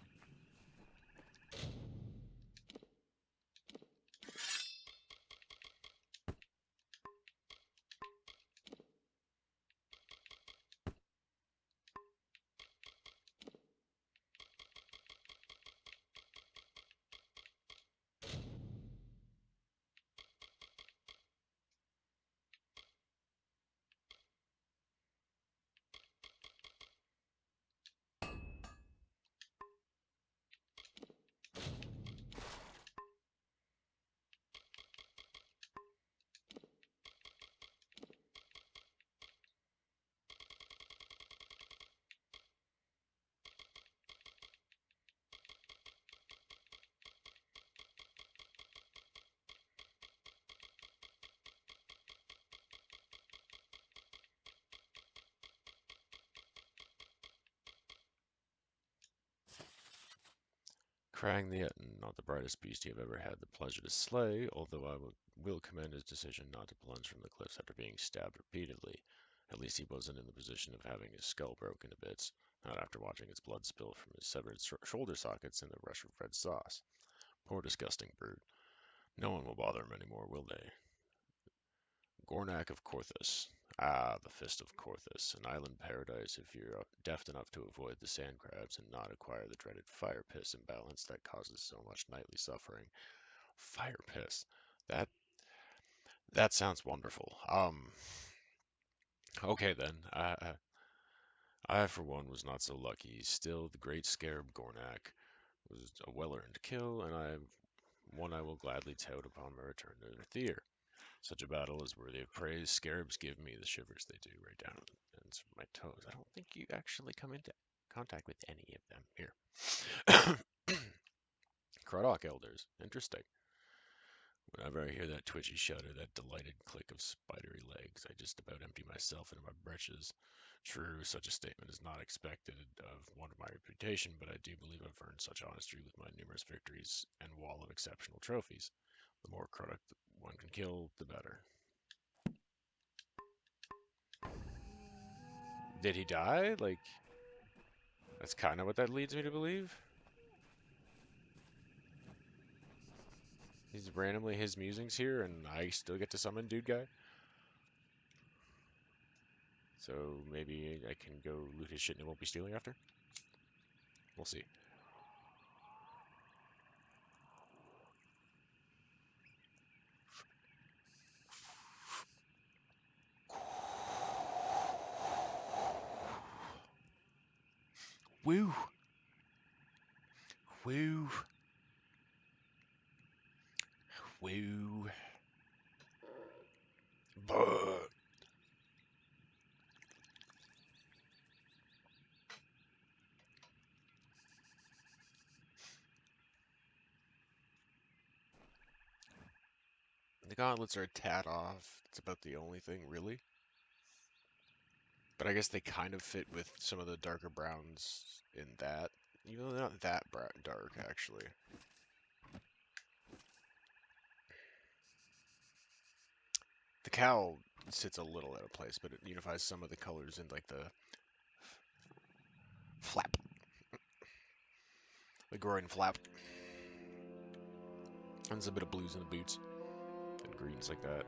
Krang the Etten, not the brightest beast you have ever had the pleasure to slay, although I will commend his decision not to plunge from the cliffs after being stabbed repeatedly. At least he wasn't in the position of having his skull broken to bits, not after watching its blood spill from his severed shoulder sockets in the rush of red sauce. Poor disgusting brute. No one will bother him anymore, will they? Gornak of Korthus. Ah, the Fist of Korthus, an island paradise if you're deft enough to avoid the sand crabs and not acquire the dreaded fire piss imbalance that causes so much nightly suffering. Fire piss. That that sounds wonderful. Okay then. I for one was not so lucky. Still, the great scarab Gornak was a well-earned kill, and one I will gladly tout upon my return to the theater. Such a battle is worthy of praise. Scarabs give me the shivers they do right down the ends of my toes. I don't think you actually come into contact with any of them here. Craddock elders. Interesting. Whenever I hear that twitchy shudder, that delighted click of spidery legs, I just about empty myself into my britches. True, such a statement is not expected of one of my reputation, but I do believe I've earned such honesty with my numerous victories and wall of exceptional trophies. The more Craddock one can kill, the better. Did he die? Like, that's kind of what that leads me to believe. He's randomly his musings here, and I still get to summon Dude Guy. So maybe I can go loot his shit and it won't be stealing after? We'll see. Woo! Woo! Woo! Buh! The gauntlets are a tad off. It's about the only thing, really. But I guess they kind of fit with some of the darker browns in that. Even though they're not that dark, actually. The cowl sits a little out of place, but it unifies some of the colors in like the flap. The groin flap. And there's a bit of blues in the boots. And greens like that.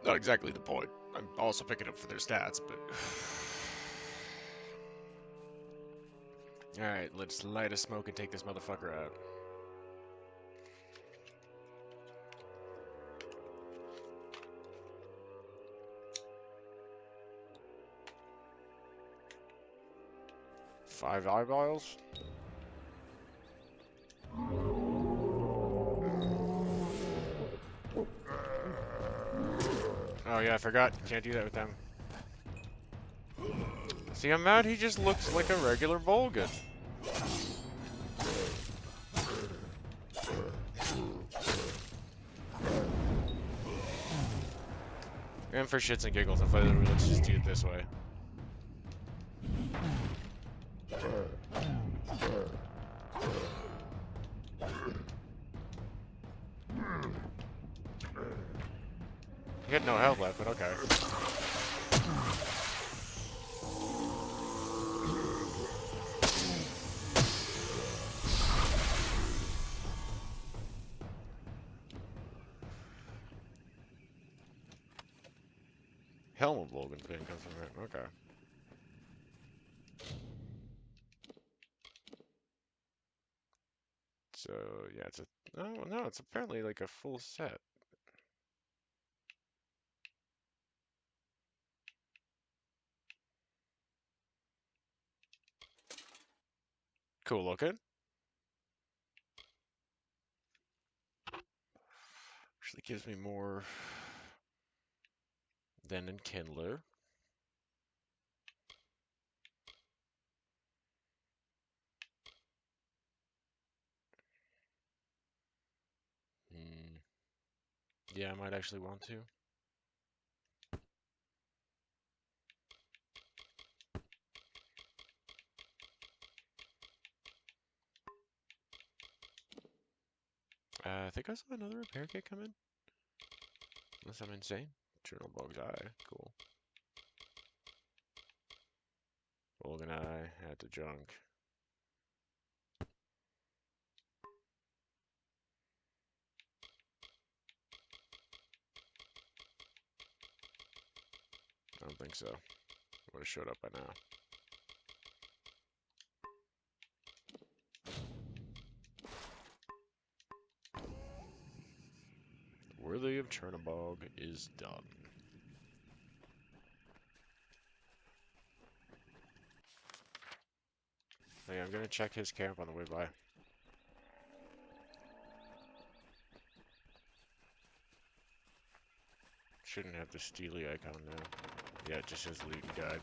Not exactly the point. I'm also picking up for their stats, but... Alright, let's light a smoke and take this motherfucker out. Five eyeballs? Oh yeah, I forgot. Can't do that with them. See, I'm mad he just looks like a regular Volgan. And for shits and giggles, let's just do it this way. He had no health left, but okay. Helm of Logan's been comes from it. Okay. So yeah, it's a no, it's apparently like a full set. Cool looking. Actually gives me more than in Kindler. Hmm. Yeah, I might actually want to. I think I saw another repair kit come in. Unless I'm insane. Journal Bog's Eye. Cool. Golden Eye. Add to junk. I don't think so. Would have showed up by now. Worthy of Chernobog is done. Hey, I'm gonna check his camp on the way by. Shouldn't have the steely icon now. Yeah, it just says loot and guide.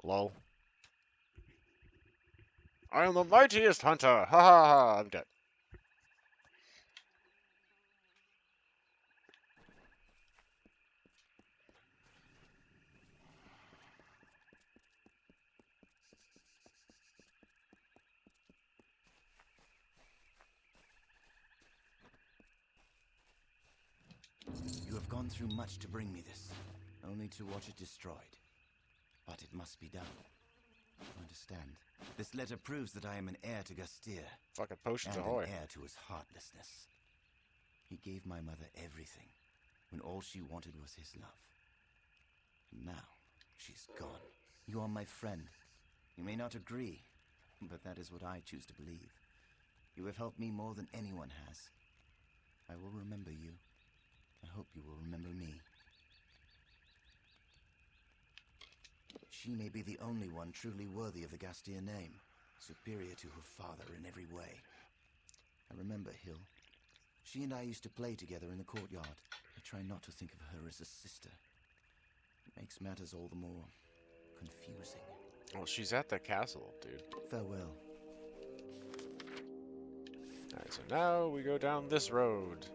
Lol. I am the mightiest hunter! Ha ha ha! I'm dead. You have gone through much to bring me this, only to watch it destroyed. But it must be done. Understand. This letter proves that I am an heir to Gastir. Fucking potions and ahoy. an heir to his heartlessness. He gave my mother everything, when all she wanted was his love. And now, she's gone. You are my friend. You may not agree, but that is what I choose to believe. You have helped me more than anyone has. I will remember you. I hope you will remember me. She may be the only one truly worthy of the Gastir name, superior to her father in every way. I remember Hill. She and I used to play together in the courtyard. I try not to think of her as a sister. It makes matters all the more confusing. Well, she's at the castle, dude. Farewell. Alright, so now we go down this road.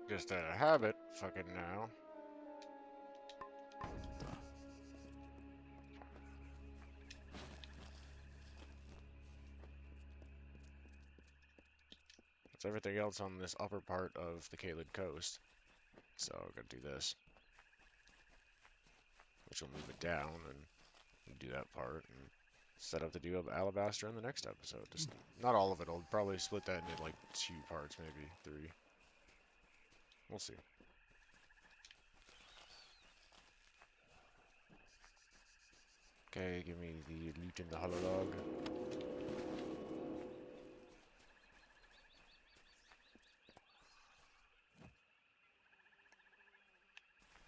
Just out of habit, fucking now. That's everything else on this upper part of the Kaled Coast. So I'm gonna do this. Which will move it down and do that part and set up to do Alabastra in the next episode. Just not all of it. I'll probably split that into like 2 parts, maybe 3. We'll see. Okay, give me the loot in the hollow log.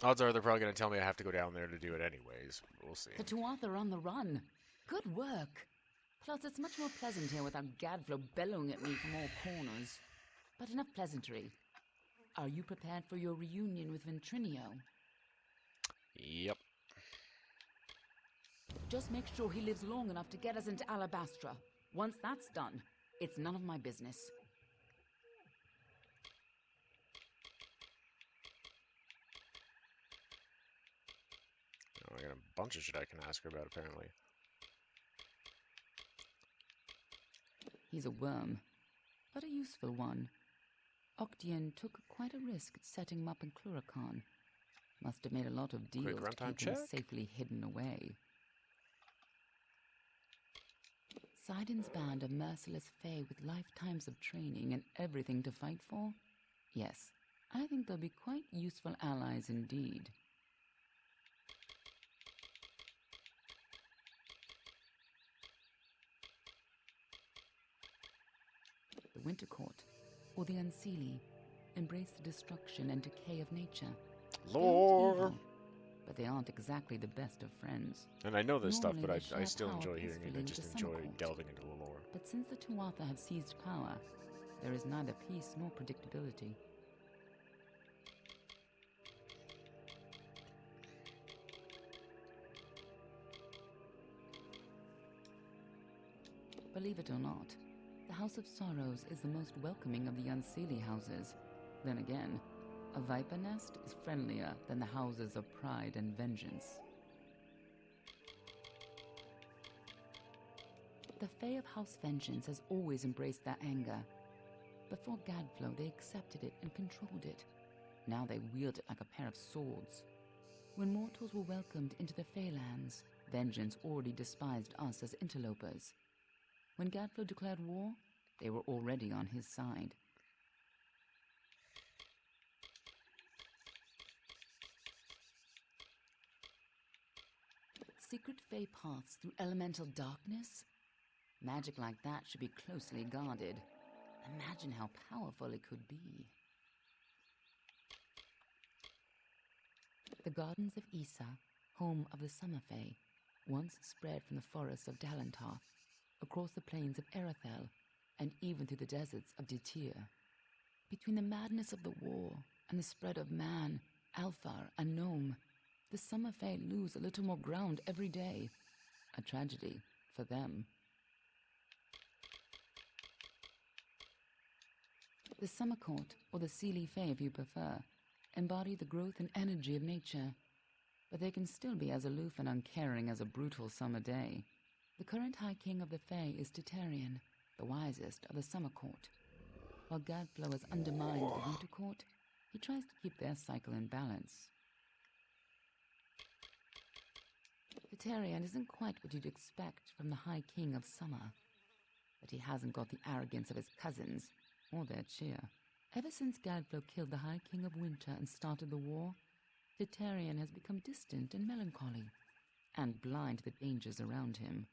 Odds are they're probably going to tell me I have to go down there to do it anyways. We'll see. The Tuatha are on the run. Good work. Plus, it's much more pleasant here without Gadflow bellowing at me from all corners. But enough pleasantry. Are you prepared for your reunion with Ventrinio? Yep. Just make sure he lives long enough to get us into Alabastra. Once that's done, it's none of my business. Oh, I got a bunch of shit I can ask her about, apparently. He's a worm, but a useful one. Octian took quite a risk setting him up in Klurikon. Must have made a lot of deals to keep him safely hidden away. Sidon's band of merciless Fae with lifetimes of training and everything to fight for? Yes, I think they'll be quite useful allies indeed. The Winter Court, or the Unseelie, embrace the destruction and decay of nature. Lore! But they aren't exactly the best of friends. And I know this stuff, Normally but they I share still power enjoy hearing it. I peacefully just with the enjoy Summer Court. delving into the lore. But since the Tuatha have seized power, there is neither peace nor predictability. Believe it or not, the House of Sorrows is the most welcoming of the Unseelie houses. Then again, a viper nest is friendlier than the houses of pride and vengeance. The Fae of House Vengeance has always embraced their anger. Before Gadflow, they accepted it and controlled it. Now they wield it like a pair of swords. When mortals were welcomed into the Feylands, Vengeance already despised us as interlopers. When Gadflow declared war, they were already on his side. Secret Fey paths through elemental darkness? Magic like that should be closely guarded. Imagine how powerful it could be. The Gardens of Issa, home of the Summer Fae, once spread from the forests of Dalantarth, across the plains of Erethel, and even through the deserts of Ditir. Between the madness of the war and the spread of man, Alfar, and Gnome, the Summer Fae lose a little more ground every day. A tragedy for them. The Summer Court, or the Seelie Fae if you prefer, embody the growth and energy of nature, but they can still be as aloof and uncaring as a brutal summer day. The current High King of the Fae is Titarian, the wisest of the Summer Court. While Gadflow has undermined the Winter Court, he tries to keep their cycle in balance. Titarian isn't quite what you'd expect from the High King of Summer, but he hasn't got the arrogance of his cousins, or their cheer. Ever since Gadflow killed the High King of Winter and started the war, Titarian has become distant and melancholy, and blind to the dangers around him.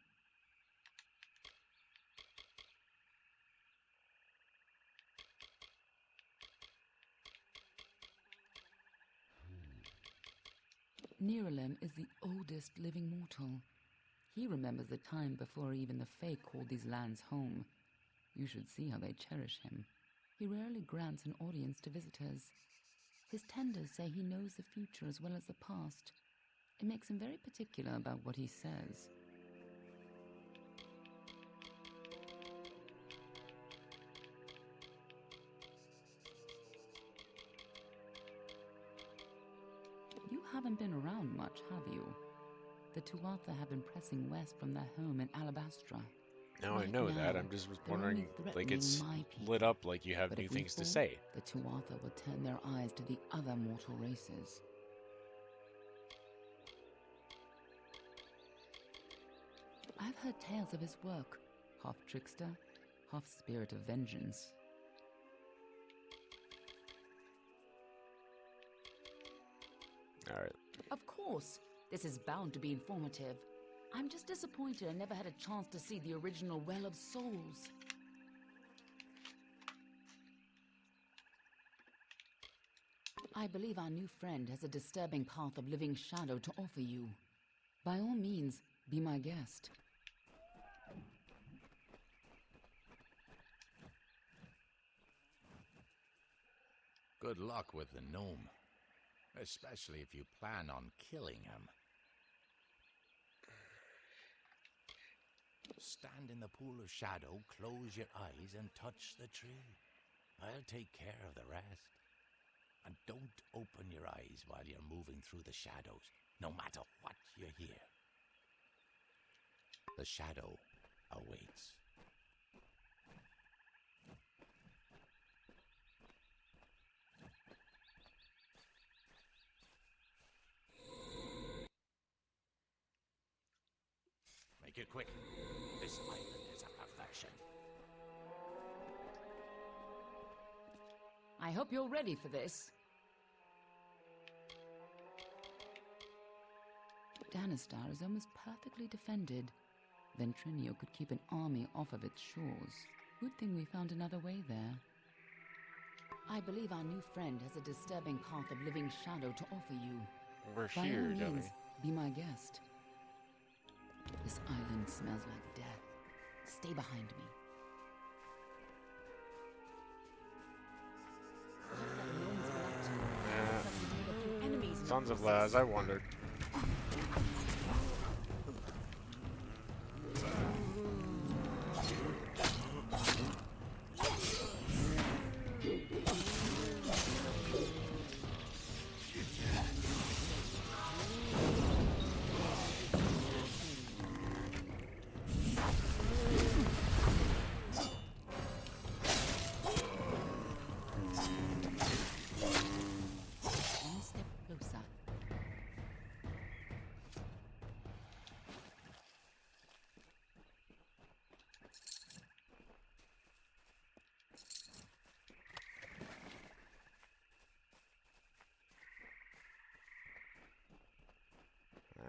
Nirelem is the oldest living mortal. He remembers the time before even the Fae called these lands home. You should see how they cherish him. He rarely grants an audience to visitors. His tenders say he knows the future as well as the past. It makes him very particular about what he says. You haven't been around much, have you? The Tuatha have been pressing west from their home in Alabastra. Now I Right know now, that. I'm just they're wondering, only like, it's threatening my people. lit up like you have But new if we things to fall, say. the Tuatha will turn their eyes to the other mortal races. I've heard tales of his work, half trickster, half spirit of vengeance. Alright. Of course, this is bound to be informative. I'm just disappointed I never had a chance to see the original Well of Souls. I believe our new friend has a disturbing path of living shadow to offer you. By all means, be my guest. Good luck with the gnome, especially if you plan on killing him. Stand in the pool of shadow, close your eyes, and touch the tree. I'll take care of the rest. And don't open your eyes while you're moving through the shadows, no matter what you hear. The shadow awaits. Make it quick. This island is a perfection. I hope you're ready for this. Danistar is almost perfectly defended. Ventrinio could keep an army off of its shores. Good thing we found another way there. I believe our new friend has a disturbing path of living shadow to offer you. We're By here, all don't means, we? be my guest. This island smells like death. Stay behind me. Sons of Laz, I wondered. One step closer.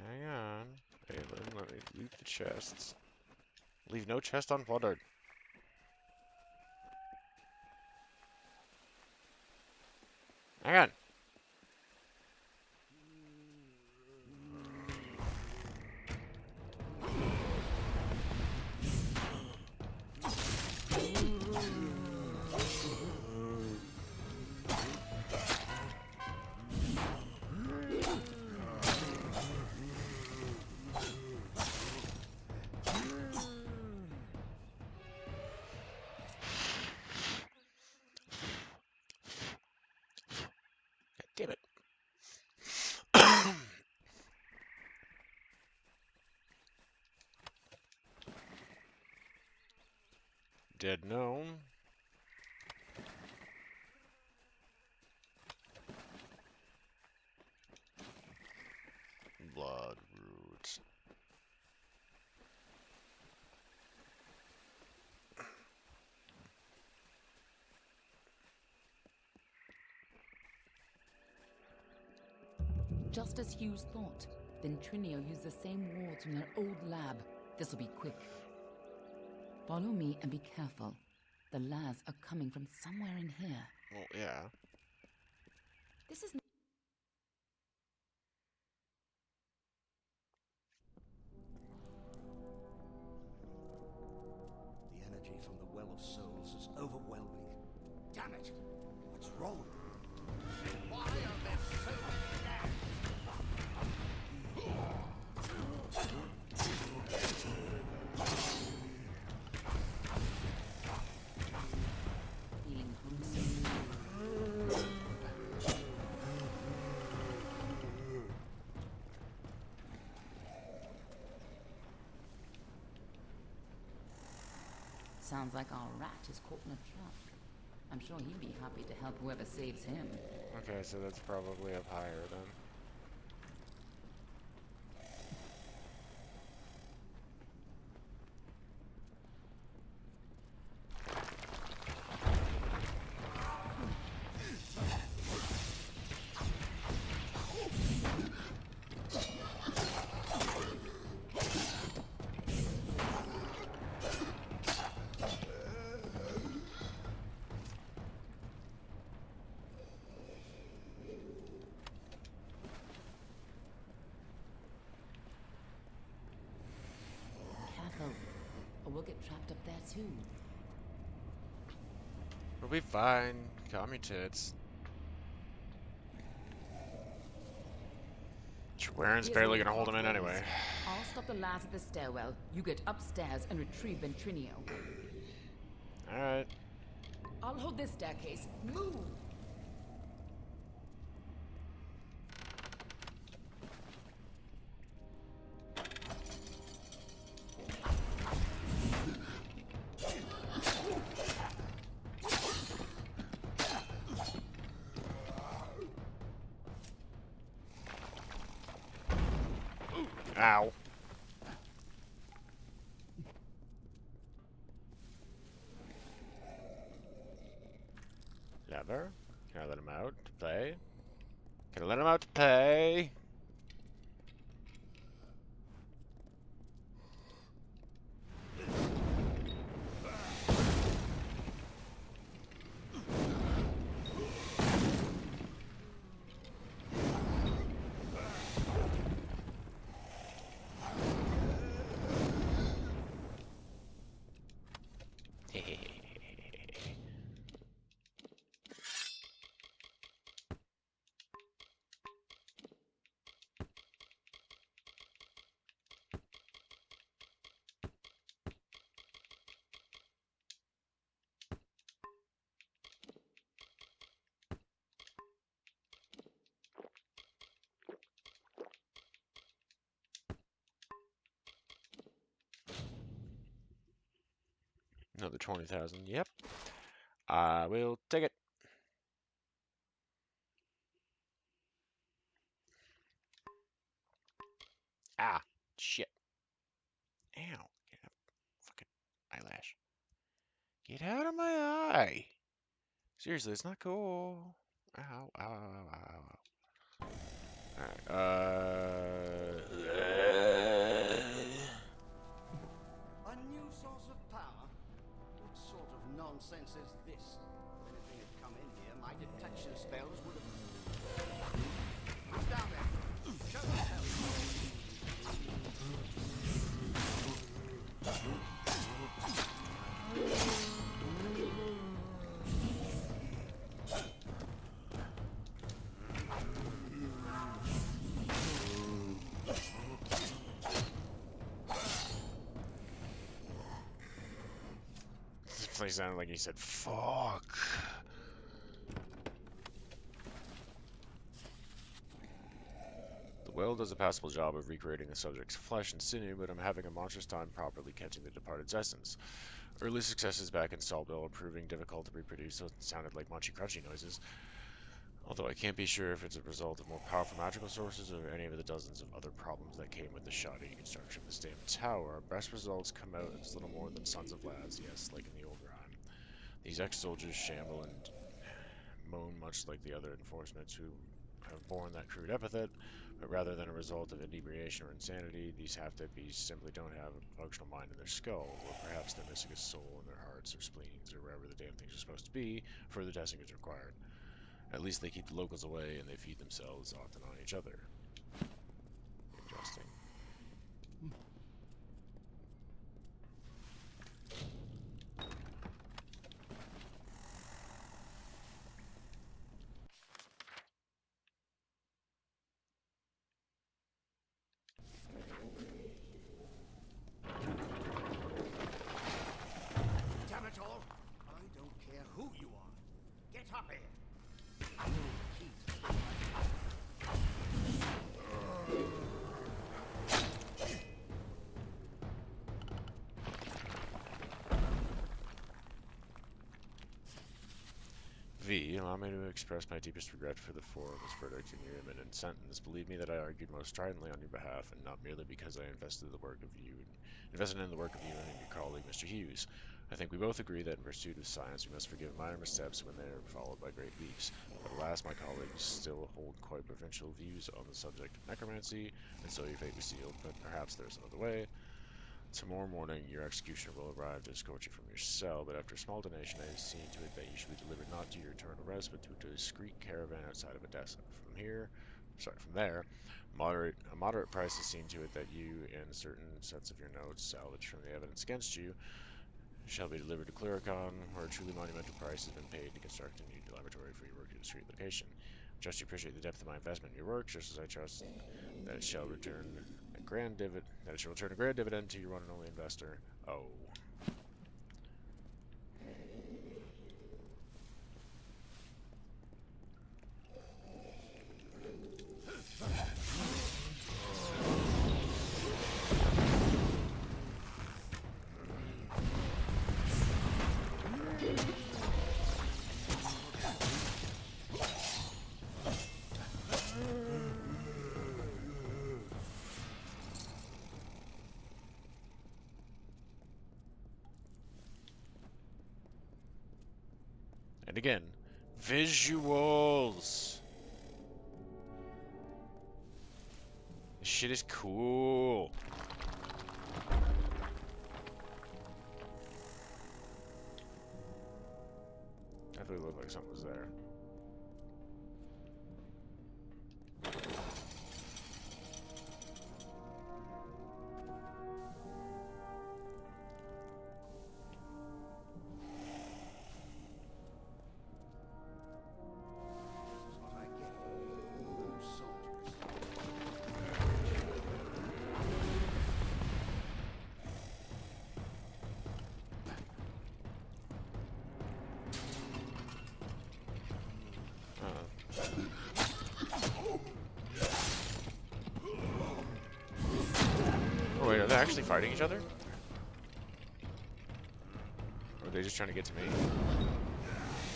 Hang on. Aelin, let me loot the chests. Leave no chest unplundered. Hang on. Damn it. Dead gnome. Blood roots. Just as Hughes thought, Ventrinio used the same wards from their old lab. This'll be quick. Follow me and be careful. The Laz are coming from somewhere in here. Well, yeah. This is The energy from the Well of Souls is overwhelming. Damn it! What's wrong? Why are there so many dead? feeling homesick. Sounds like our rat is caught in a trap. I'm sure he'd be happy to help whoever saves him. Okay, so that's probably up higher then. Careful, or we'll get trapped up there too. We'll be fine. Calm your tits. Schweren's Here's barely where gonna we hold him part in anyway. ways. I'll stop the lads at the stairwell. You get upstairs and retrieve Ventrinio. Alright. I'll hold this staircase. Move! Ow. Lever? Can I let him out to play? Can I let him out to play? Another 20,000. Yep. I will take it. Ah, shit. Ow. Get out. Fucking eyelash. Get out of my eye. Seriously, it's not cool. Ow, ow, ow, ow, ow. Alright, A new source of power? What sort of nonsense is this? If anything had come in here, my detection spells would have... Who's down there? Show yourself. this place sounded like he said, fuck. The whale does a passable job of recreating the subject's flesh and sinew, but I'm having a monstrous time properly catching the departed's essence. Early successes back in Saltville are proving difficult to reproduce, so it sounded like munchy crunchy noises. Although I can't be sure if it's a result of more powerful magical sources or any of the dozens of other problems that came with the shoddy construction of this damn tower, our best results come out as little more than sons of lads, yes, like in the old rhyme. These ex-soldiers shamble and moan much like the other enforcements who have borne that crude epithet, but rather than a result of inebriation or insanity, these half-dead beasts simply don't have a functional mind in their skulls, or perhaps they're missing a soul in their hearts or spleens, or wherever the damn things are supposed to be. Further testing is required. At least they keep the locals away, and they feed themselves often on each other. Interesting. Damn it all! I don't care who you are. Get up here. V, allow me to express my deepest regret for the forum's verdict in your imminent sentence. Believe me that I argued most stridently on your behalf, and not merely because I invested in the work of you and your colleague, Mr. Hughes. I think we both agree that in pursuit of science we must forgive minor missteps when they are followed by great leaps. But alas, my colleagues still hold quite provincial views on the subject of necromancy, and so your fate was sealed, but perhaps there's another way. Tomorrow morning, your executioner will arrive to escort you from your cell, but after a small donation, I have seen to it that you should be delivered not to your eternal rest, but to a discreet caravan outside of Odessa. From there, a moderate price is seen to it that you and certain sets of your notes, salvaged from the evidence against you, shall be delivered to Klurikon, where a truly monumental price has been paid to construct a new laboratory for your work at a discreet location. I trust you appreciate the depth of my investment in your work, just as I trust that it shall return a grand dividend to your one and only investor. Oh. And again, visuals. This shit is cool. Definitely looked like something was there. Oh wait, are they actually fighting each other? Are they just trying to get to me?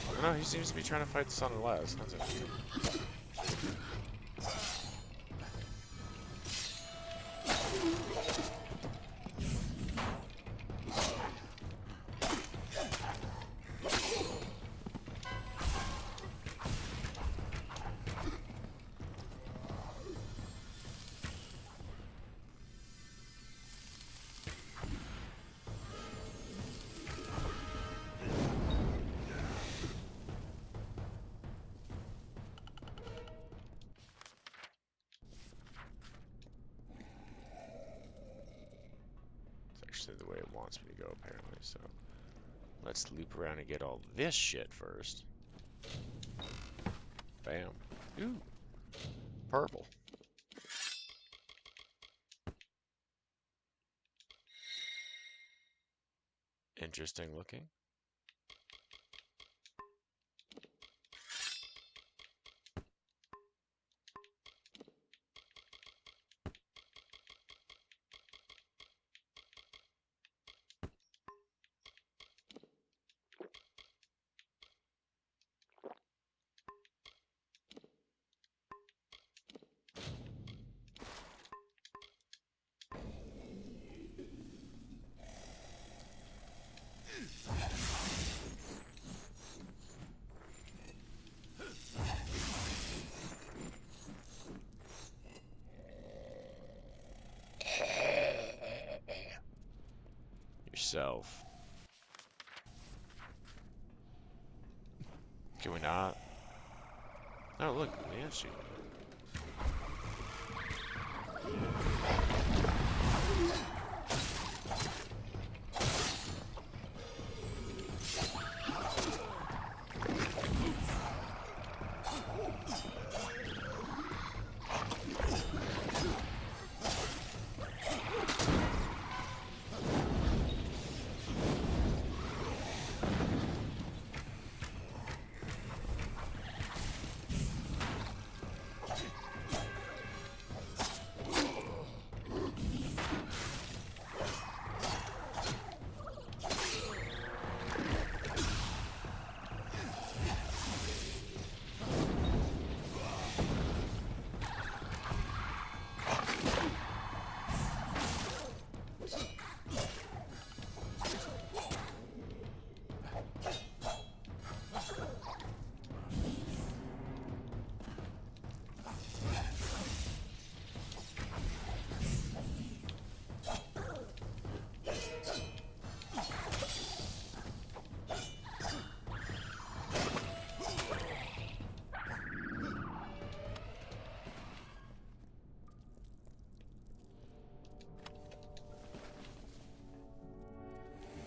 Oh, no, he seems to be trying to fight the sun or less. That's interesting. The way it wants me to go, apparently, so let's loop around and get all this shit first. Bam. Ooh. Purple. Interesting looking. Yourself. Can we not? Oh, look, yeah, she.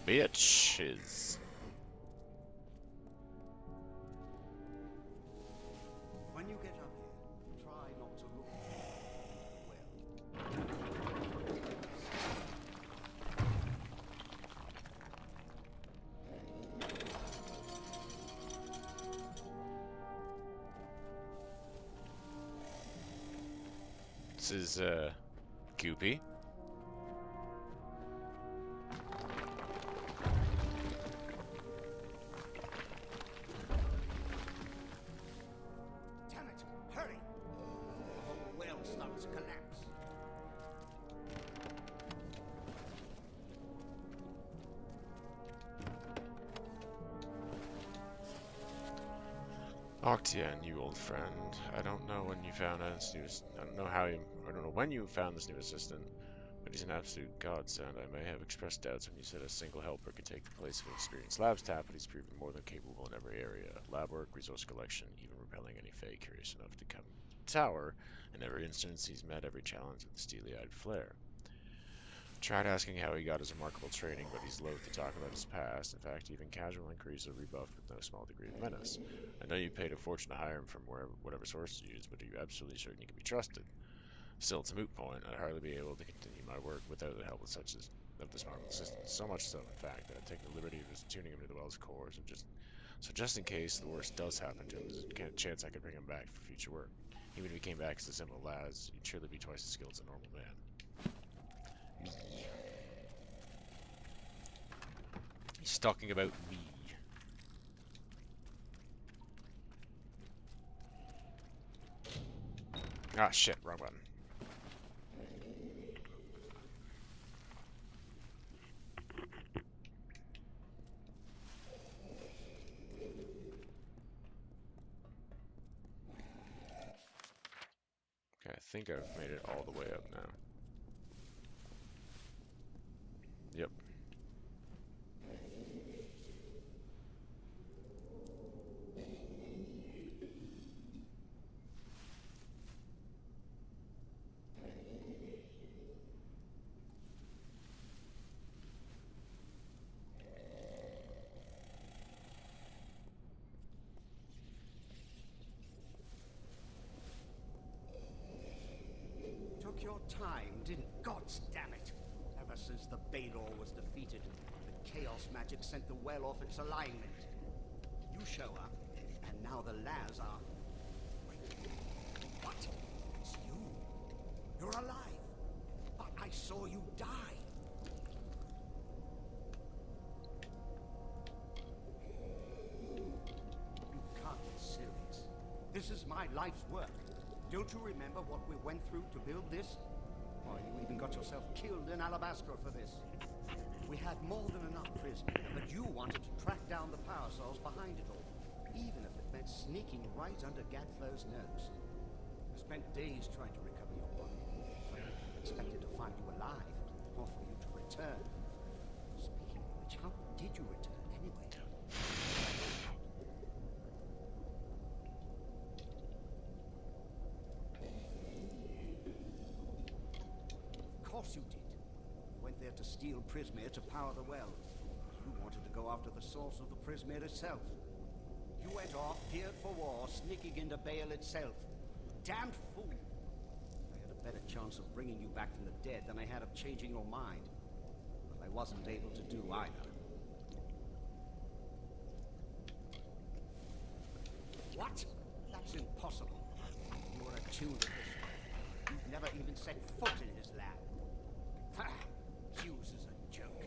Bitches. When you get up here, try not to look This is, Goopy. Damn it! Hurry! The whole well starts to collapse. Octian, you old friend. I don't know when you found this new. I don't know when you found this new assistant, but he's an absolute godsend. I may have expressed doubts when you said a single helper could take the place of an experienced lab staff, but he's proven more than capable in every area: lab work, resource collection, even repelling any Fae curious enough to come to the tower. In every instance, he's met every challenge with a steely-eyed flair. Tried asking how he got his remarkable training, but he's loath to talk about his past. In fact, even casual inquiries are rebuffed with no small degree of menace. I know you paid a fortune to hire him from whatever source you used, but are you absolutely certain he can be trusted? Still, it's a moot point. I'd hardly be able to continue my work without the help of this marvelous system. So much so, in fact, that I'd take the liberty of just tuning him to the well's core, so just in case the worst does happen to him, there's a chance I could bring him back for future work. Even if he came back as a simple laz, he'd surely be twice as skilled as a normal man. He's talking about me. Ah, shit, wrong button. Okay, I think I've made it all the way up now. Yep. Took your time, didn't it? God damn it! Ever since the Baelor was defeated, the chaos magic sent the well off its alignment. You show up, and now the Laz are... Wait, what? It's you. You're alive. But I saw you die. You can't be serious. This is my life's work. Don't you remember what we went through to build this? Why, you even got yourself killed in Alabastra for this. We had more than enough prisoners, but you wanted to track down the power source behind it all, even if it meant sneaking right under Gadflow's nose. I spent days trying to recover your body. I expected to find you alive, or for you to return. Speaking of which, how did you return anyway? Of course you did. You went there to steal Prismere to power the well. You wanted to go after the source of the Prismere itself. You went off, geared for war, sneaking into Baal itself. Damned fool! I had a better chance of bringing you back from the dead than I had of changing your mind. But I wasn't able to do either. What? That's impossible. You were attuned to this. You've never even set foot in his lab. Ha! Hughes is a joke.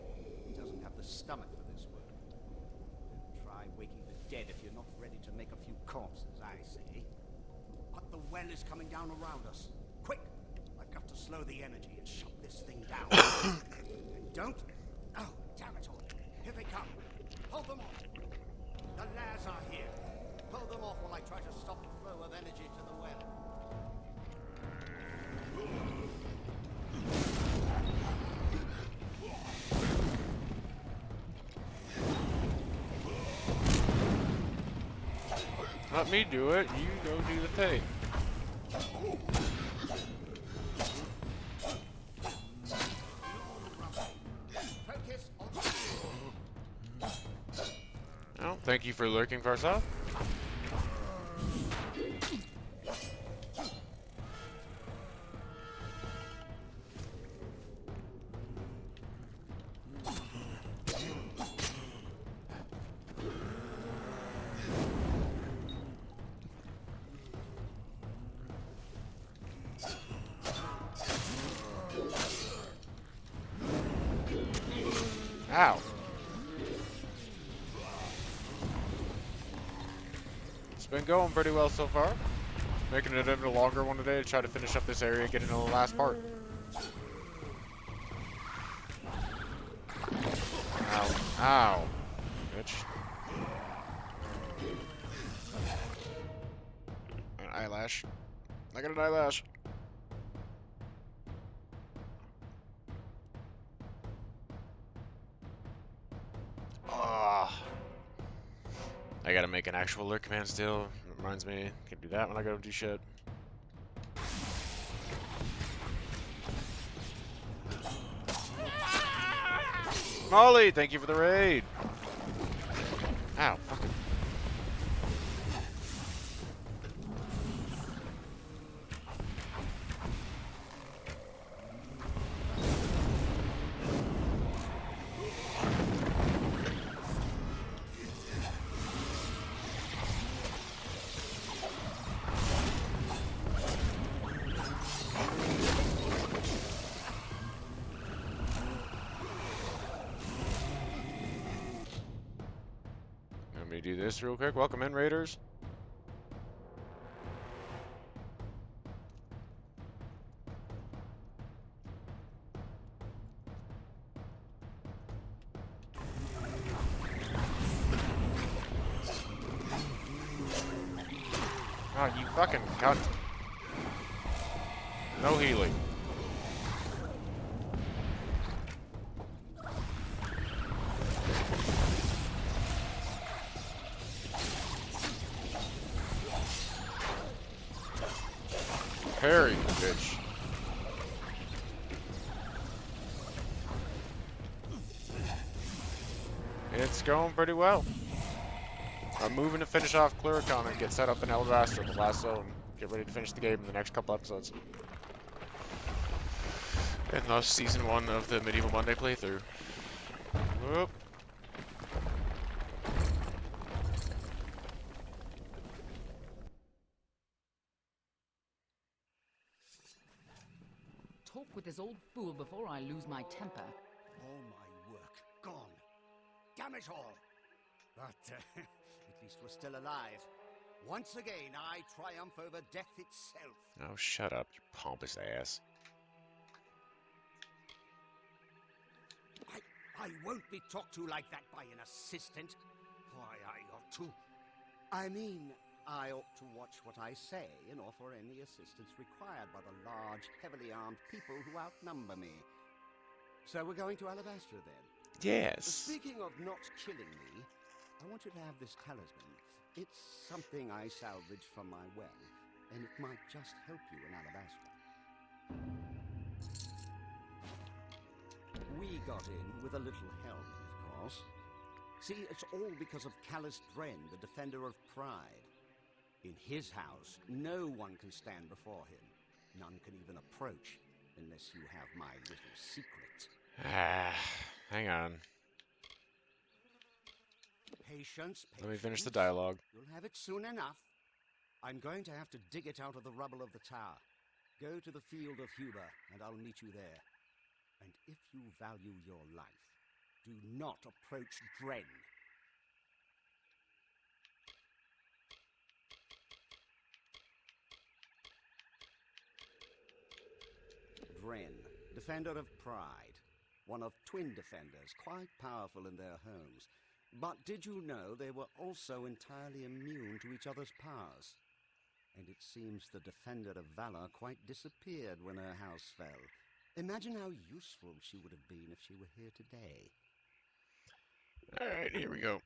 He doesn't have the stomach for this work. Try waking the dead if you're not ready to make a few corpses, I say. But the well is coming down around us. Quick! I've got to slow the energy and shut this thing down. And don't... Oh, damn it all. Here they come. Hold them off. The Laz are here. Pull them off while I try to stop the flow of energy to the well. Let me do it. You go do the thing. Oh, thank you for lurking, Varsav. Ow. It's been going pretty well so far. Making it into a longer one today to try to finish up this area and get into the last part. Ow. Ow. Bitch. An eyelash. I got an eyelash. I gotta make an actual lurk command still. Reminds me, can do that when I go do shit. Molly, thank you for the raid. Ow, fuck it. me do this real quick. Welcome in, Raiders. Oh, you fucking cunt. No healing. Parry, bitch. It's going pretty well. I'm moving to finish off Klurikon and get set up in Alabastra, the last zone. Get ready to finish the game in the next couple episodes. And thus, Season 1 of the Medieval Monday playthrough. Whoop. Talk with this old fool before I lose my temper. All my work gone. Damn it all! But at least we're still alive. Once again, I triumph over death itself. Oh, shut up, you pompous ass. I won't be talked to like that by an assistant. Why, I ought to. I mean, I ought to watch what I say and offer any assistance required by the large, heavily armed people who outnumber me. So we're going to Alabastra then? Yes. Speaking of not killing me, I want you to have this talisman. It's something I salvaged from my well, and it might just help you in Alabastra. We got in with a little help, of course. See, it's all because of Callus Dren, the defender of pride. In his house, no one can stand before him. None can even approach, unless you have my little secret. Hang on. Patience, patience. Let me finish the dialogue. You'll have it soon enough. I'm going to have to dig it out of the rubble of the tower. Go to the field of Huber, and I'll meet you there. And if you value your life, do not approach Dren. Dren, defender of pride. One of twin defenders, quite powerful in their homes. But did you know they were also entirely immune to each other's powers? And it seems the Defender of Valor quite disappeared when her house fell. Imagine how useful she would have been if she were here today. Alright, here we go.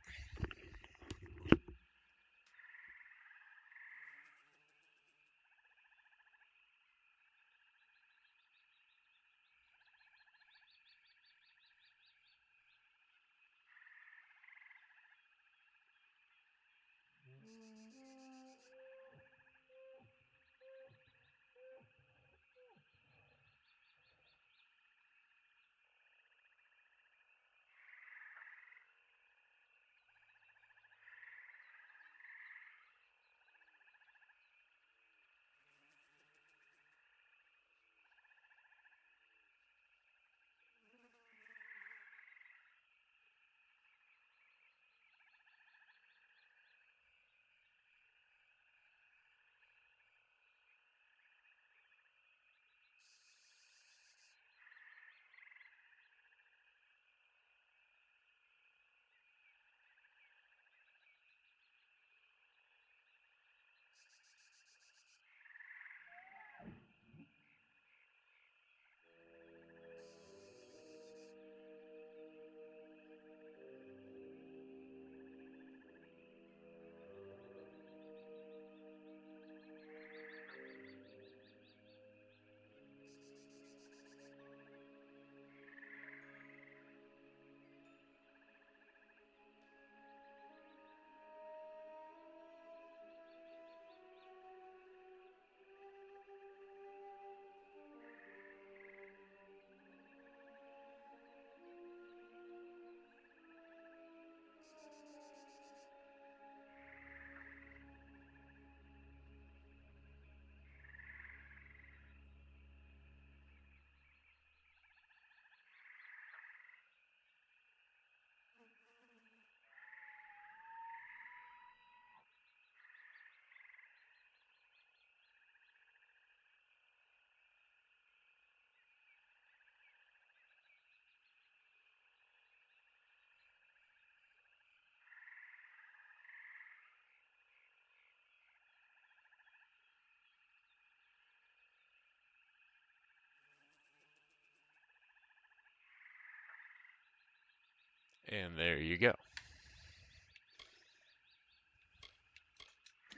And there you go.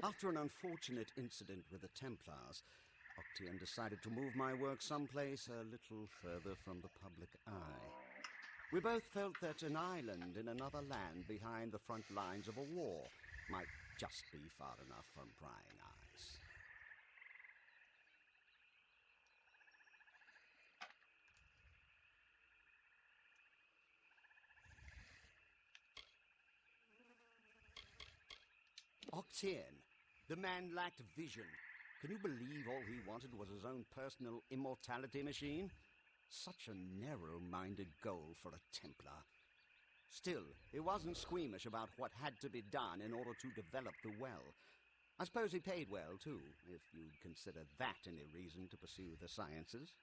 After an unfortunate incident with the Templars, Octian decided to move my work someplace a little further from the public eye. We both felt that an island in another land behind the front lines of a war might just be far enough from prying eyes. Octian, the man lacked vision. Can you believe all he wanted was his own personal immortality machine? Such a narrow-minded goal for a Templar. Still, he wasn't squeamish about what had to be done in order to develop the well. I suppose he paid well, too, if you'd consider that any reason to pursue the sciences.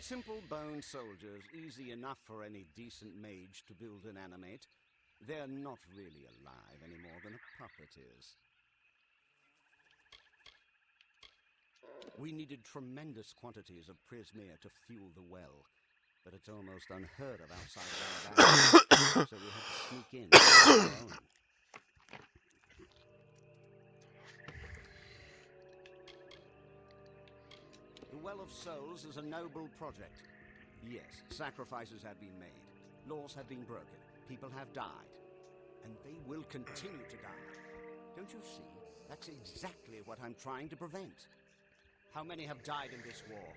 Simple bone soldiers, easy enough for any decent mage to build and animate. They're not really alive any more than a puppet is. We needed tremendous quantities of prismere to fuel the well, but it's almost unheard of outside of Alabastra, so we had to sneak in on our own. The Well of Souls is a noble project. Yes, sacrifices have been made, laws have been broken, people have died, and they will continue to die. Don't you see? That's exactly what I'm trying to prevent. How many have died in this war?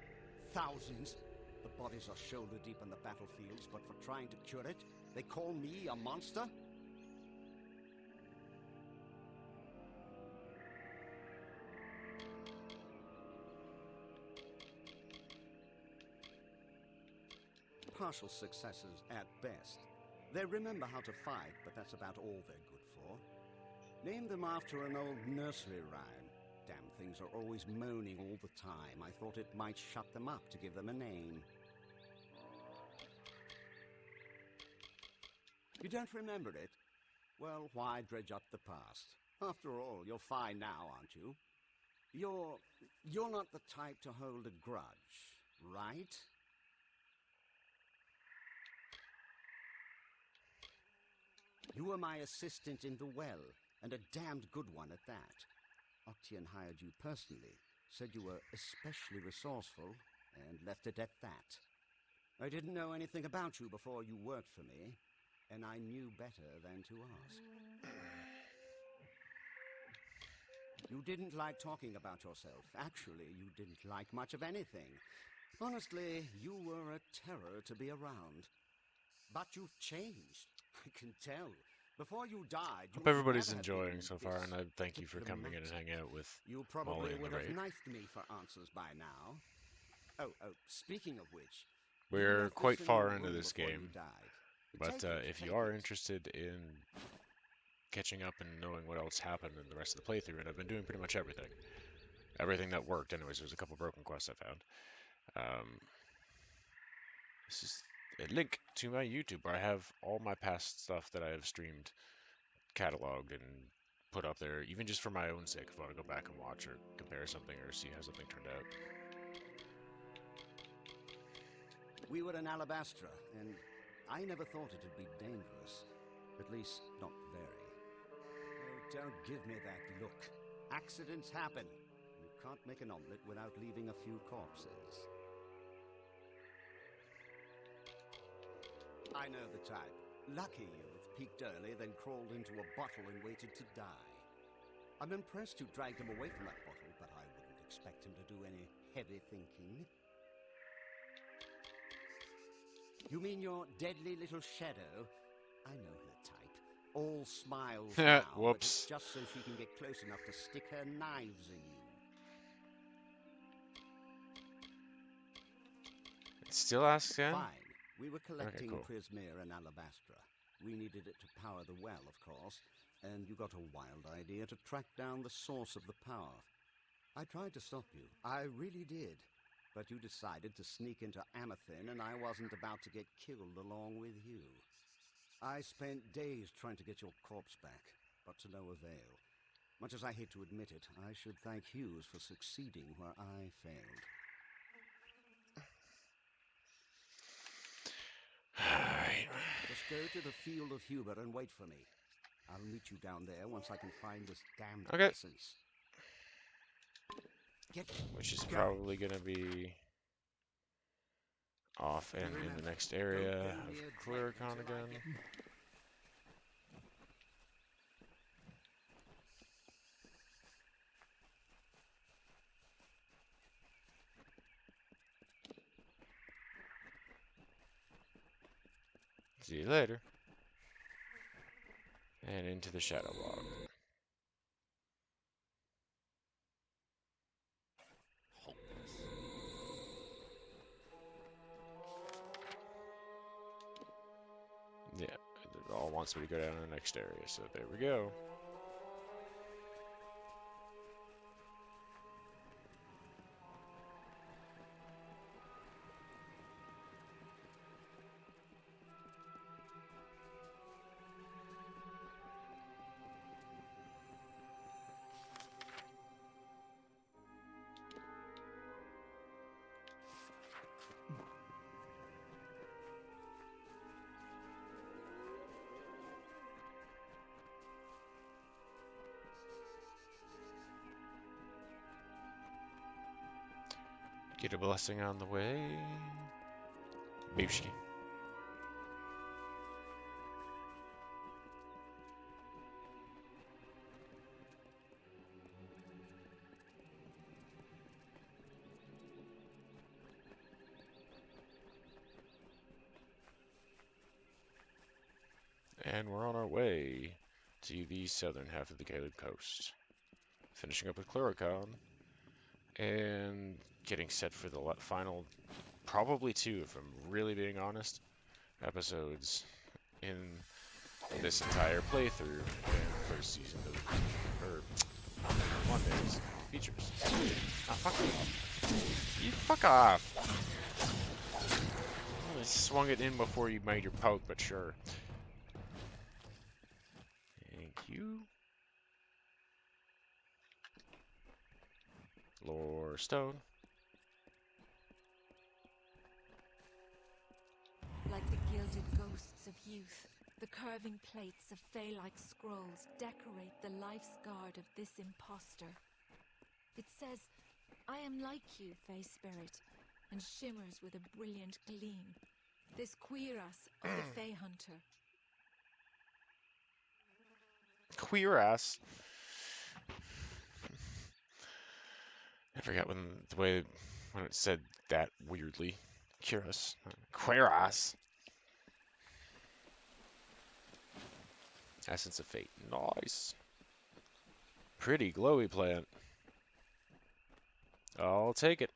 Thousands. The bodies are shoulder deep in the battlefields, but for trying to cure it, they call me a monster? Partial successes at best. They remember how to fight, but that's about all they're good for. Named them after an old nursery rhyme. Damn things are always moaning all the time. I thought it might shut them up to give them a name. You don't remember it? Well, why dredge up the past? After all, you're fine now, aren't you? You're not the type to hold a grudge, right? You were my assistant in the well, and a damned good one at that. Octian hired you personally, said you were especially resourceful, and left it at that. I didn't know anything about you before you worked for me, and I knew better than to ask. You didn't like talking about yourself. Actually, you didn't like much of anything. Honestly, you were a terror to be around. But you've changed. I can tell. Before you died, Hope everybody's enjoying so far, and I thank you for coming in and hanging out with you probably Molly and would the have raid. knifed me for answers by now. Oh, speaking of which, We're quite far into this game, but if you are interested in catching up and knowing what else happened in the rest of the playthrough, and I've been doing pretty much everything. Everything that worked, anyways. There's a couple broken quests I found. This is a link to my YouTube where I have all my past stuff that I have streamed, cataloged, and put up there, even just for my own sake, if I want to go back and watch or compare something or see how something turned out. We were in Alabastra, and I never thought it'd be dangerous. At least, not very. Oh, don't give me that look. Accidents happen. You can't make an omelette without leaving a few corpses. I know the type. Lucky youth, peeked early, then crawled into a bottle and waited to die. I'm impressed you dragged him away from that bottle, but I wouldn't expect him to do any heavy thinking. You mean your deadly little shadow? I know her type. All smiles now, but it's just so she can get close enough to stick her knives in you. It still asks again? Fine. We were collecting cool. prismere in Alabastra. We needed it to power the well, of course, and you got a wild idea to track down the source of the power. I tried to stop you. I really did. But you decided to sneak into Amethyst, and I wasn't about to get killed along with you. I spent days trying to get your corpse back, but to no avail. Much as I hate to admit it, I should thank Hughes for succeeding where I failed. Alright. Just go to the Field of Huber and wait for me. I'll meet you down there once I can find this damned essence. Which is probably going to be off and in the next area of Klurikon again. See you later. And into the Shadow Log. Yeah, it all wants me to go down to the next area, so there we go. Get a blessing on the way. Beefski. And we're on our way to the southern half of the Caelid Coast. Finishing up with Klurikon. And getting set for the final, probably two, if I'm really being honest, episodes in this entire playthrough and first season of Monday's features. Ah, fuck off. You fuck off. I swung it in before you made your poke, but sure. Thank you. Lore Stone. Like the gilded ghosts of youth, the curving plates of fey-like scrolls decorate the life's guard of this impostor. It says, "I am like you, fey spirit," and shimmers with a brilliant gleam. This cuirass of the fey hunter. Cuirass. I forgot when it said that weirdly. Cuirass. Cuirass. Essence of Fate. Nice. Pretty glowy plant. I'll take it.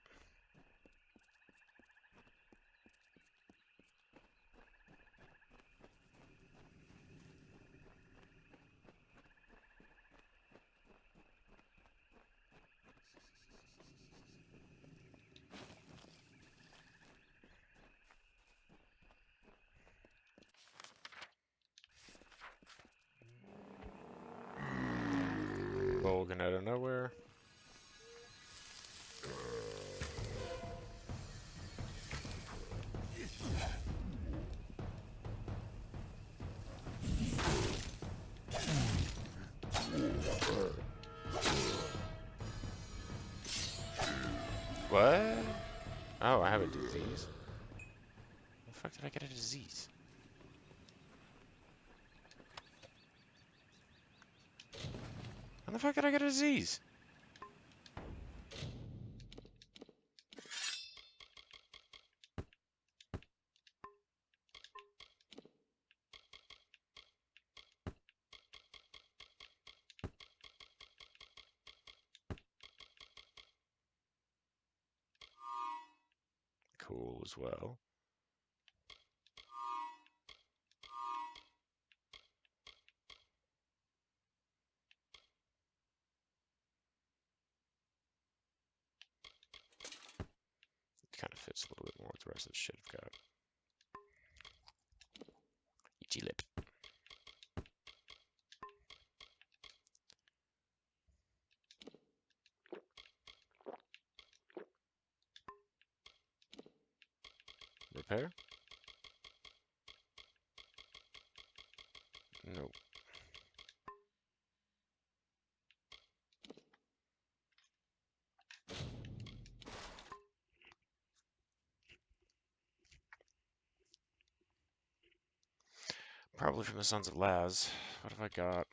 Bolgan out of nowhere. What? Oh, I have a disease. How the fuck did I get a disease? How the fuck did I get a disease? Cool as well. Kind of fits a little bit more with the rest of the shit I've got. Itchy lip. repair? Nope. Probably from the Sons of Laz. What have I got?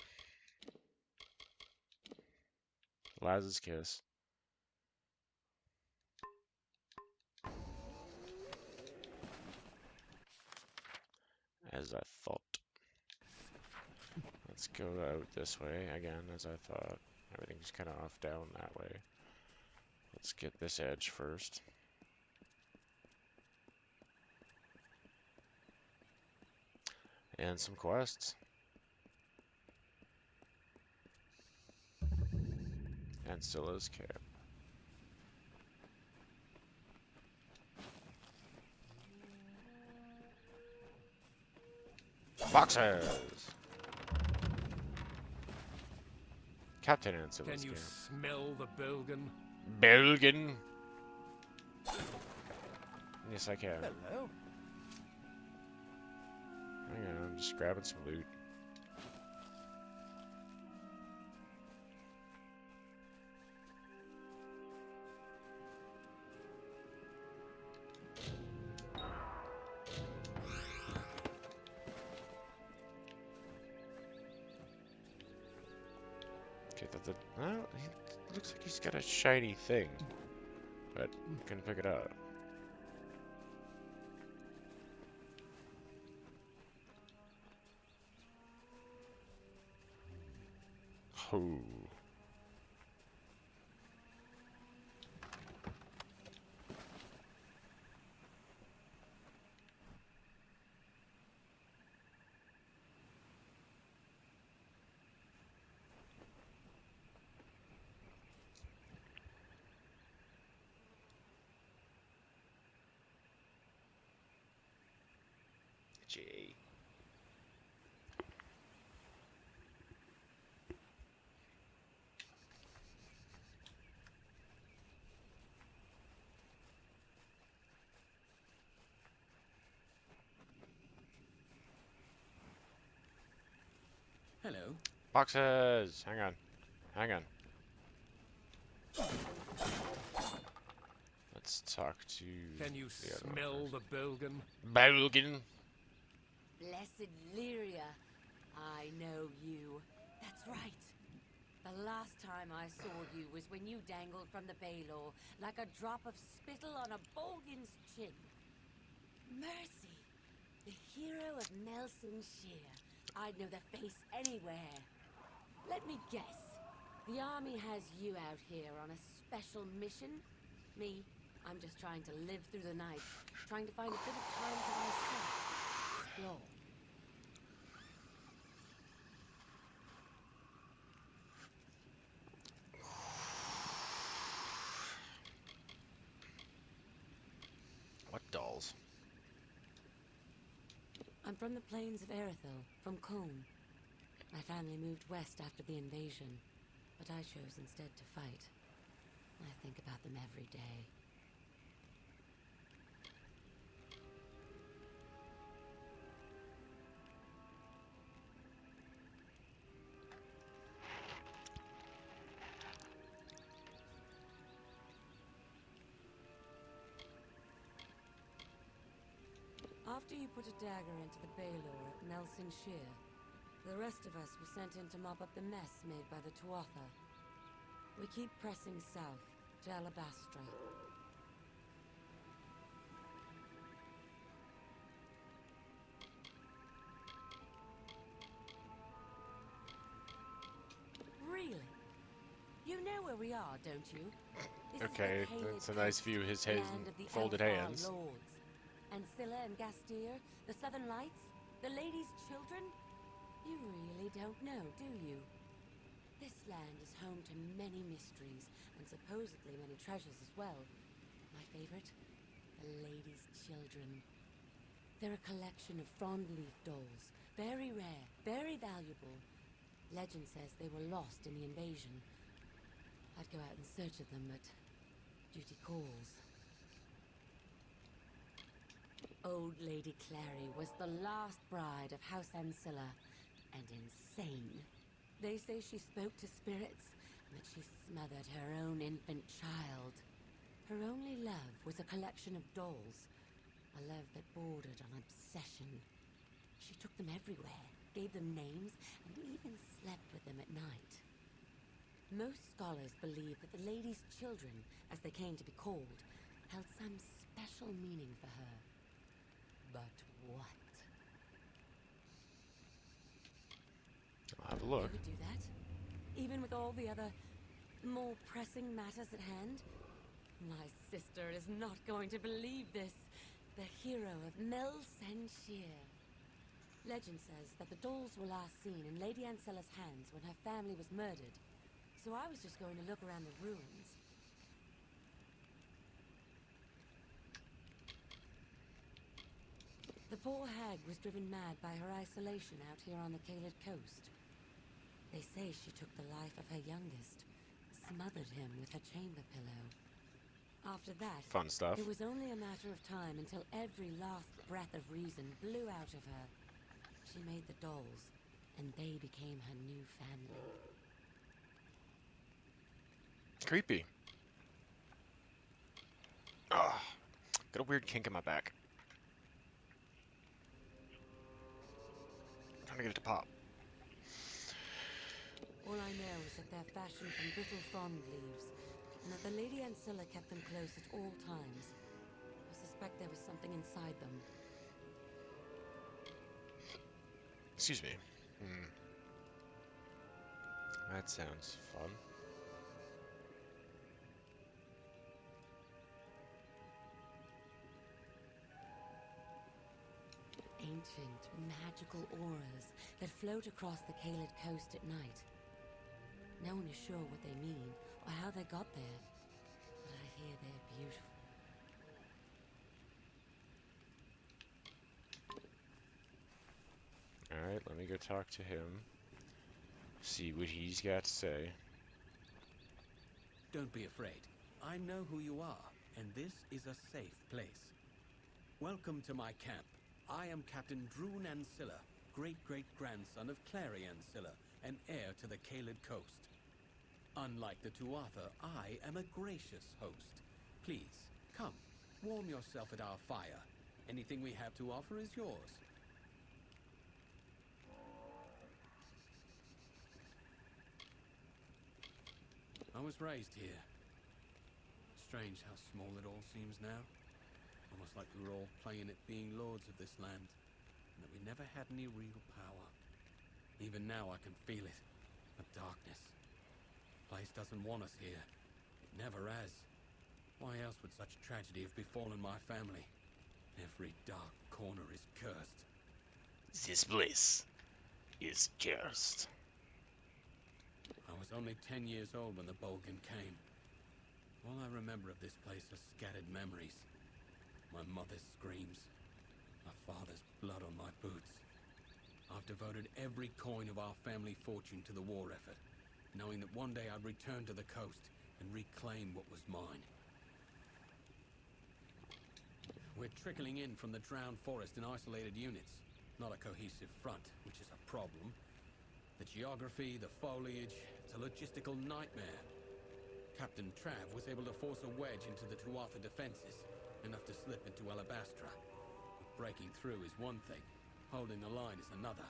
Laz's Kiss. As I thought. Let's go out this way again, as I thought. Everything's kind of off down that way. Let's get this edge first. And some quests. And Scylla's Cap. Boxes! Captain and Scylla's Can you Cap. smell the Belgian? Belgian! Yes, I can. Hello. Hang on, I'm just grabbing some loot. Okay, well, he looks like he's got a shiny thing, but I couldn't pick it up. Oh. Gee. Hello. Boxes! Hang on. Hang on. Let's talk to Can you the other smell one the Belgian? first. Belgian! Blessed Lyria, I know you. That's right. The last time I saw you was when you dangled from the Baylor like a drop of spittle on a Bolgan's chin. Mercy, the hero of Nelson Shear. I'd know the face anywhere. Let me guess. The army has you out here on a special mission? Me, I'm just trying to live through the night, trying to find a bit of time to myself. Explore. What dolls? I'm from the plains of Erithel, from Cone. My family moved west after the invasion, but I chose instead to fight. I think about them every day. After you put a dagger into the Baylor at Nelson Shear, the rest of us were sent in to mop up the mess made by the Tuatha. We keep pressing south to Alabastra. Really? You know where we are, don't you? This Okay, is the Kaled that's a nice Coast, view of his the head land of the folded Alfar hands. Lords. And Scylla and Gastir, the Southern Lights, the Ladies' Children? You really don't know, do you? This land is home to many mysteries, and supposedly many treasures as well. My favorite? The Ladies' Children. They're a collection of frond leaf dolls. Very rare, very valuable. Legend says they were lost in the invasion. I'd go out in search of them, but duty calls. Old Lady Clary was the last bride of House Ancilla, and insane. They say she spoke to spirits, and that she smothered her own infant child. Her only love was a collection of dolls, a love that bordered on obsession. She took them everywhere, gave them names, and even slept with them at night. Most scholars believe that the lady's children, as they came to be called, held some special meaning for her. But what? I'll have a look. They would do that, even with all the other, more pressing matters at hand. My sister is not going to believe this. The hero of Mel Senshir. Legend says that the dolls were last seen in Lady Ancilla's hands when her family was murdered. So I was just going to look around the ruins. The poor hag was driven mad by her isolation out here on the Kaled coast. They say she took the life of her youngest, smothered him with her chamber pillow. After that, Fun stuff. it was only a matter of time until every last breath of reason blew out of her. She made the dolls, and they became her new family. Creepy. Ugh. Got a weird kink in my back. I'm trying to get it to pop. All I know is that they're fashioned from brittle frond leaves, and that the Lady Ancilla kept them close at all times. I suspect there was something inside them. Excuse me. That sounds fun. Ancient, magical auras that float across the Kaled coast at night. No one is sure what they mean or how they got there, but I hear they're beautiful. Alright, let me go talk to him. See what he's got to say. Don't be afraid. I know who you are, and this is a safe place. Welcome to my camp. I am Captain Droon Ancilla, great-great-grandson of Clary Ancilla, and heir to the Kaled coast. Unlike the Tuatha, I am a gracious host. Please, come, warm yourself at our fire. Anything we have to offer is yours. I was raised here. Strange how small it all seems now. Almost like we were all playing at being lords of this land, and that we never had any real power. Even now I can feel it. The darkness. The place doesn't want us here. It never has. Why else would such tragedy have befallen my family? Every dark corner is cursed. This place is cursed. I was only 10 years old when the Bolgan came. All I remember of this place are scattered memories. My mother's screams. My father's blood on my boots. I've devoted every coin of our family fortune to the war effort, knowing that one day I'd return to the coast and reclaim what was mine. We're trickling in from the drowned forest in isolated units, not a cohesive front, which is a problem. The geography, the foliage, it's a logistical nightmare. Captain Trav was able to force a wedge into the Tuatha defenses, enough to slip into Alabastra. But breaking through is one thing, holding the line is another.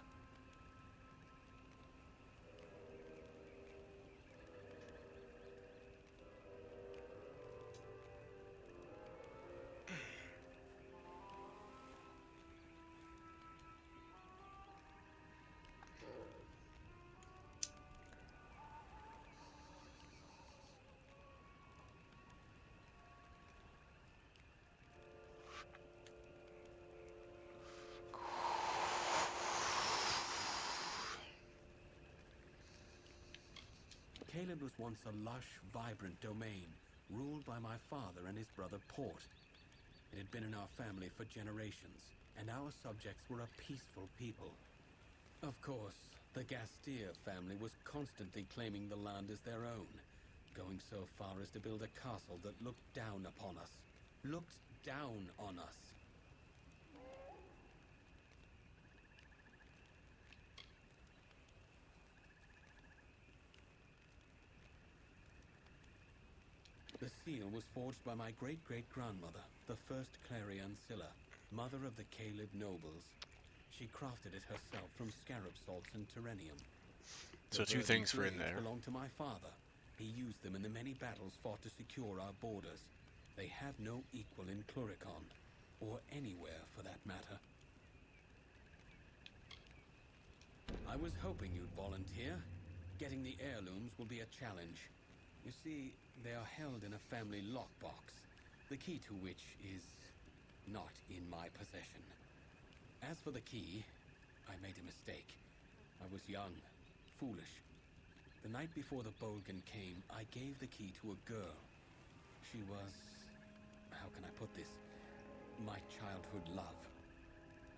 Kaled was once a lush, vibrant domain, ruled by my father and his brother Port. It had been in our family for generations, and our subjects were a peaceful people. Of course, the Gastier family was constantly claiming the land as their own, going so far as to build a castle that looked down upon us. Looked down on us. The seal was forged by my great-great-grandmother, the first Clarion Scylla, mother of the Caled nobles. She crafted it herself from scarab salts and terrenium. The So two verdant things for in blades there. belonged to my father. He used them in the many battles fought to secure our borders. They have no equal in Klurikon, or anywhere for that matter. I was hoping you'd volunteer. Getting the heirlooms will be a challenge. You see, they are held in a family lockbox, the key to which is not in my possession. As for the key, I made a mistake. I was young, foolish. The night before the Bolgan came, I gave the key to a girl. She was... how can I put this? My childhood love.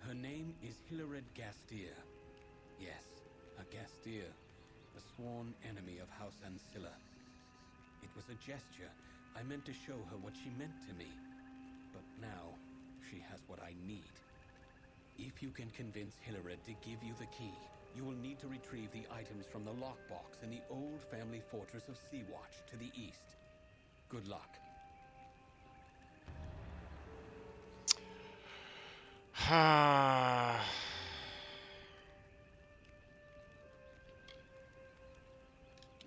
Her name is Hilared Gastier. Yes, a Gastier, a sworn enemy of House Ancilla. It was a gesture. I meant to show her what she meant to me. But now, she has what I need. If you can convince Hilared to give you the key, you will need to retrieve the items from the lockbox in the old family fortress of Seawatch to the east. Good luck.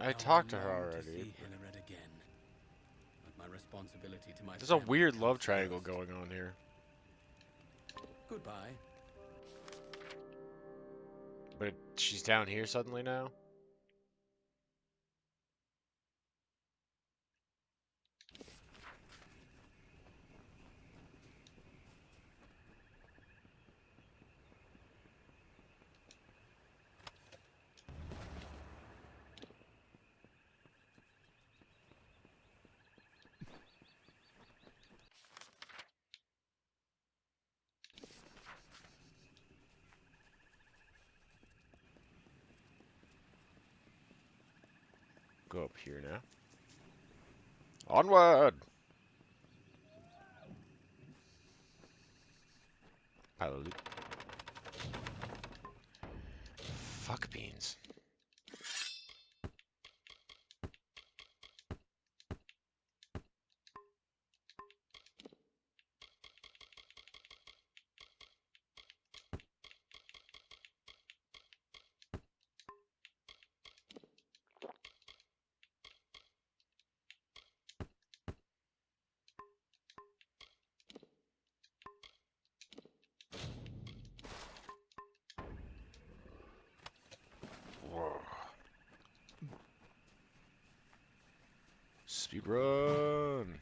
I talked to her already. To see Hilared again. But my responsibility to my There's a family weird comes love triangle first. going on here. Goodbye. But she's down here suddenly now? Go up here now. Onward! Pile of loot. Fuck beans. Whoa. Speed run.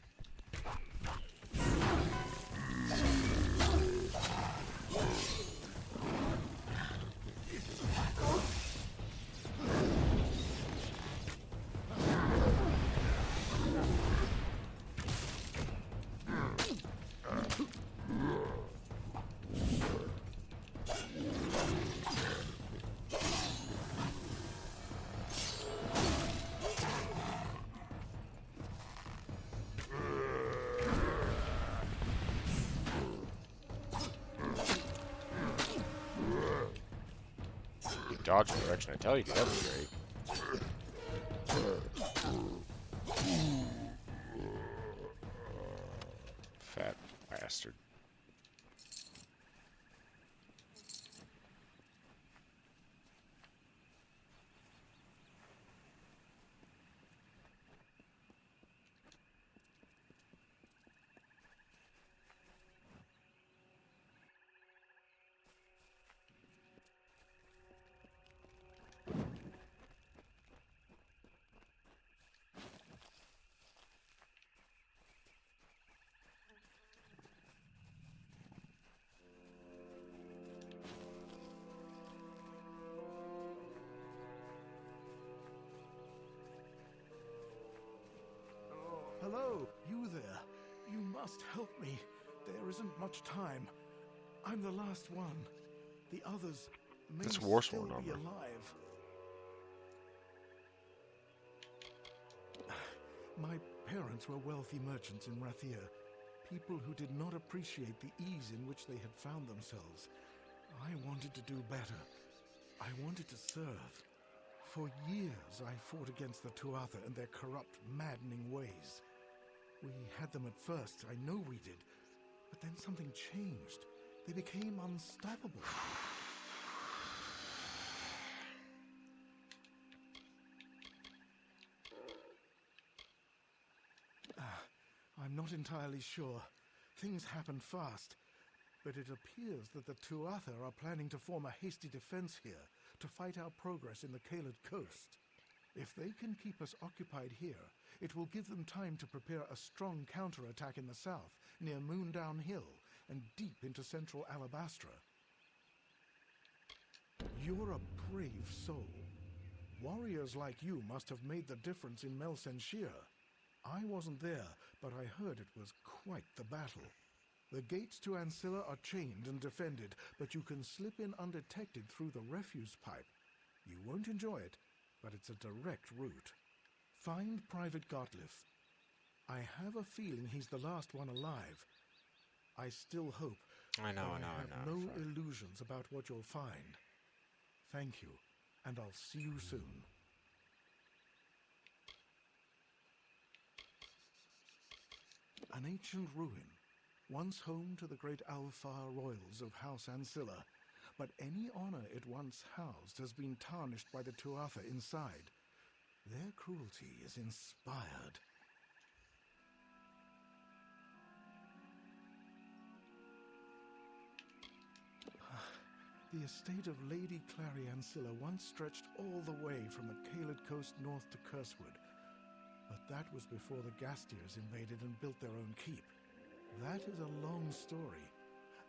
Dodge direction, I tell you, dude, that was great. Fat bastard. Hello, you there. You must help me. There isn't much time. I'm the last one. The others may That's War still Sworn be armor. alive. My parents were wealthy merchants in Rathir, people who did not appreciate the ease in which they had found themselves. I wanted to do better. I wanted to serve. For years I fought against the Tuatha and their corrupt, maddening ways. We had them at first, I know we did. But then something changed. They became unstoppable. I'm not entirely sure. Things happened fast. But it appears that the Tuatha are planning to form a hasty defense here to fight our progress in the Kaled Coast. If they can keep us occupied here, it will give them time to prepare a strong counterattack in the south, near Moondown Hill, and deep into central Alabastra. You're a brave soul. Warriors like you must have made the difference in Melsenshir. I wasn't there, but I heard it was quite the battle. The gates to Ancilla are chained and defended, but you can slip in undetected through the refuse pipe. You won't enjoy it, but it's a direct route. Find Private Gottlieb. I have a feeling he's the last one alive. I still hope, I know. no illusions about what you'll find. Thank you, and I'll see you soon. An ancient ruin, once home to the great Alfar royals of House Ancilla, but any honor it once housed has been tarnished by the Tuatha inside. Their cruelty is inspired. The estate of Lady Clary Ancilla once stretched all the way from the Kaled Coast north to Cursewood, but that was before the Gastiers invaded and built their own keep. That is a long story,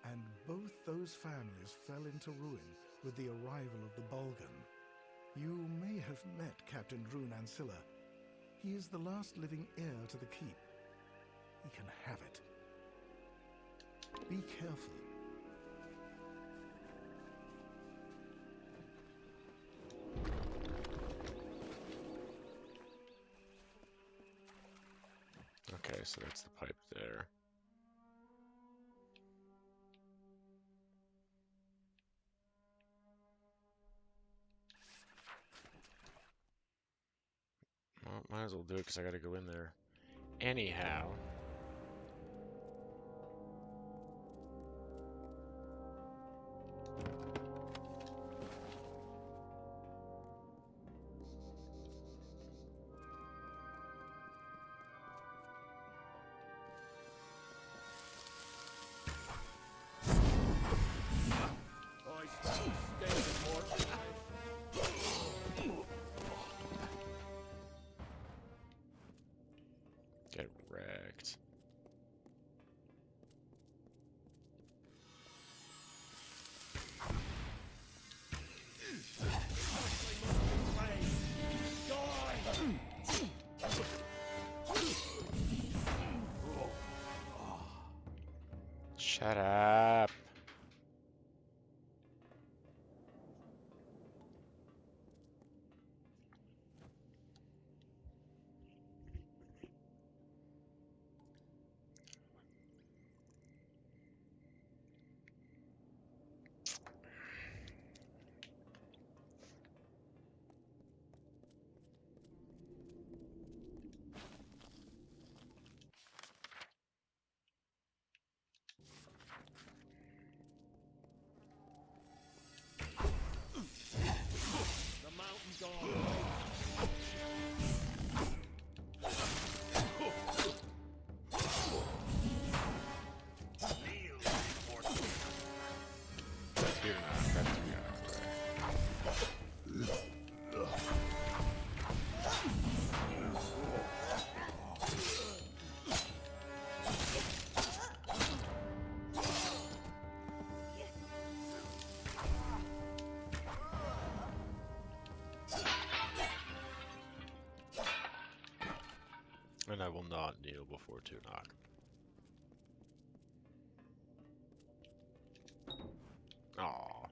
and both those families fell into ruin with the arrival of the Bulgan. You may have met Captain Droon Ancilla. He is the last living heir to the keep. He can have it. Be careful. Okay, so that's the pipe there. Well, might as well do it because I gotta go in there. Anyhow. Get wrecked. Shut up. And I will not kneel before Tunok. Aww.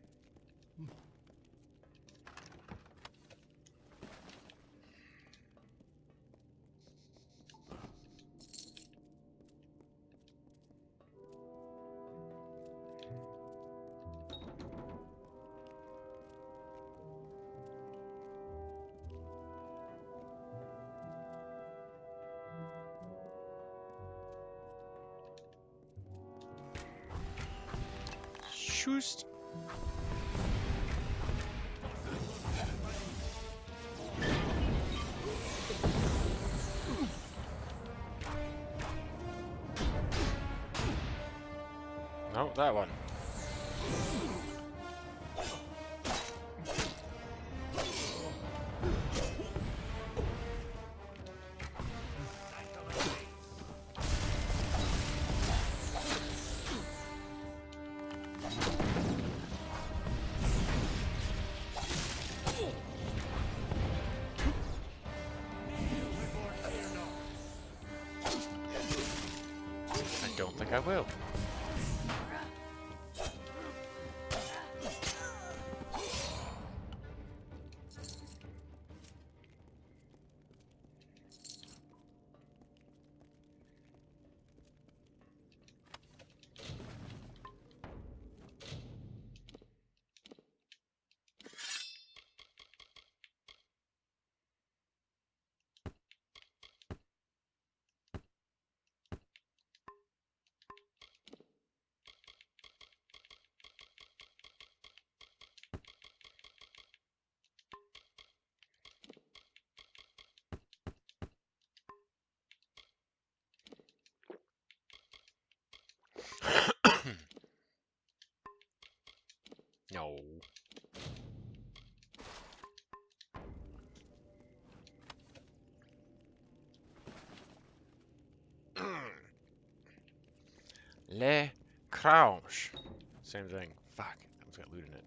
Tschüss. No, that one. I don't think I will. No. Le Crouch. Same thing. Fuck. I almost got loot in it.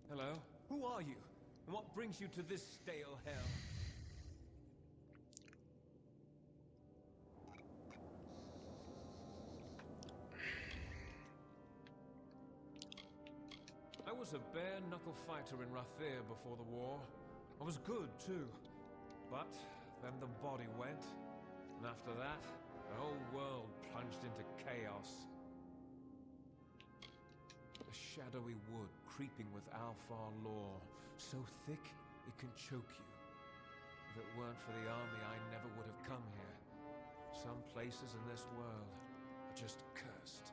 Hello? Who are you? And what brings you to this stale hell? I was a bare-knuckle fighter in Rathir before the war. I was good, too. But then the body went, and after that, the whole world plunged into chaos. A shadowy wood creeping with Alfar lore, so thick it can choke you. If it weren't for the army, I never would have come here. Some places in this world are just cursed.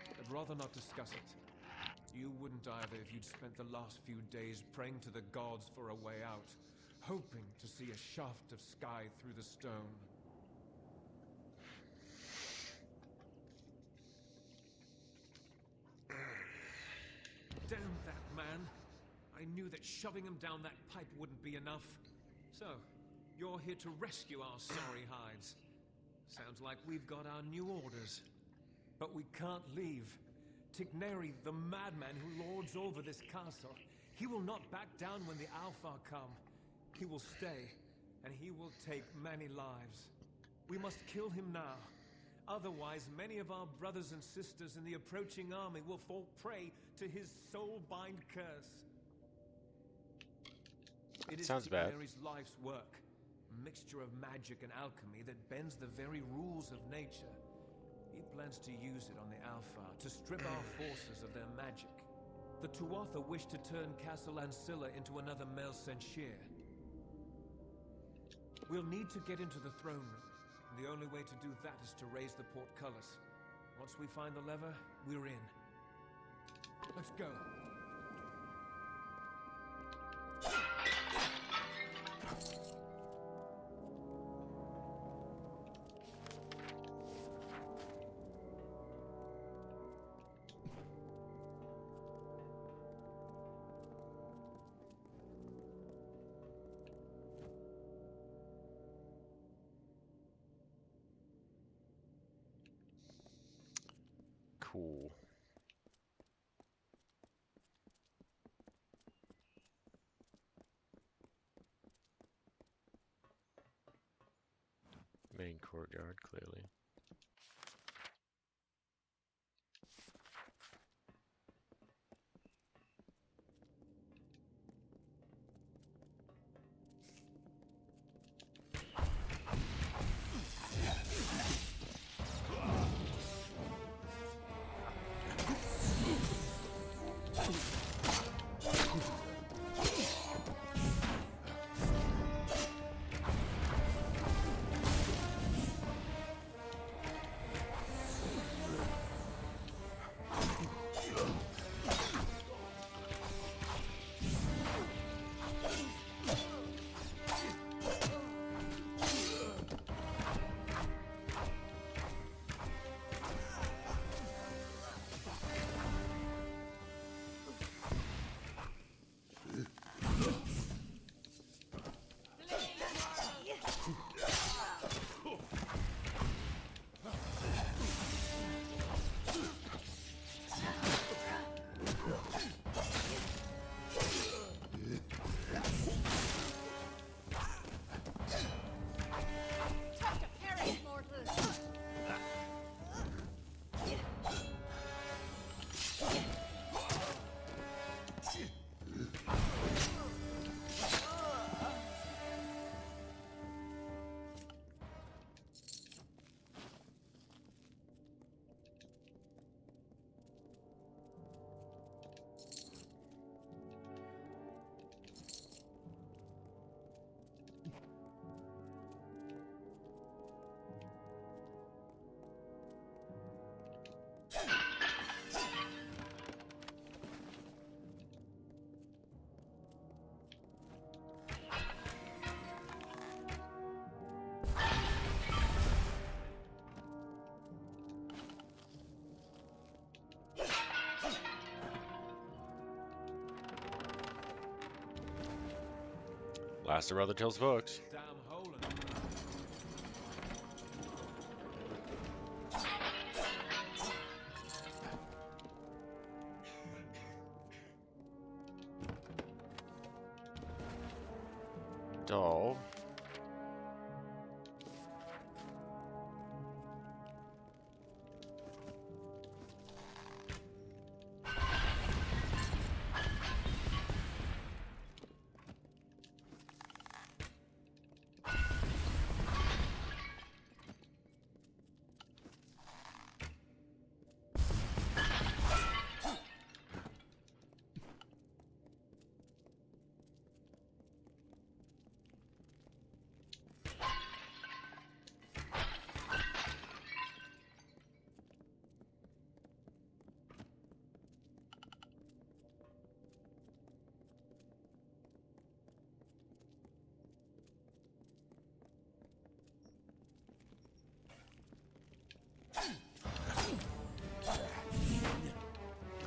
I'd rather not discuss it. You wouldn't either if you'd spent the last few days praying to the gods for a way out, hoping to see a shaft of sky through the stone. Damn that man! I knew that shoving him down that pipe wouldn't be enough. So, you're here to rescue our sorry hides. Sounds like we've got our new orders. But we can't leave. Tigneri, the madman who lords over this castle, he will not back down when the Alfar come. He will stay, and he will take many lives. We must kill him now. Otherwise, many of our brothers and sisters in the approaching army will fall prey to his soul-bind curse. It is Sounds bad. Tigneri's life's work, a mixture of magic and alchemy that bends the very rules of nature. He plans to use it on the Alfar to strip our forces of their magic. The Tuatha wish to turn Castle Ancilla into another Mel Senshir. We'll need to get into the throne room. The only way to do that is to raise the portcullis. Once we find the lever, we're in. Let's go. Cool. Main courtyard, clearly. Last of Brother tells folks. Doll.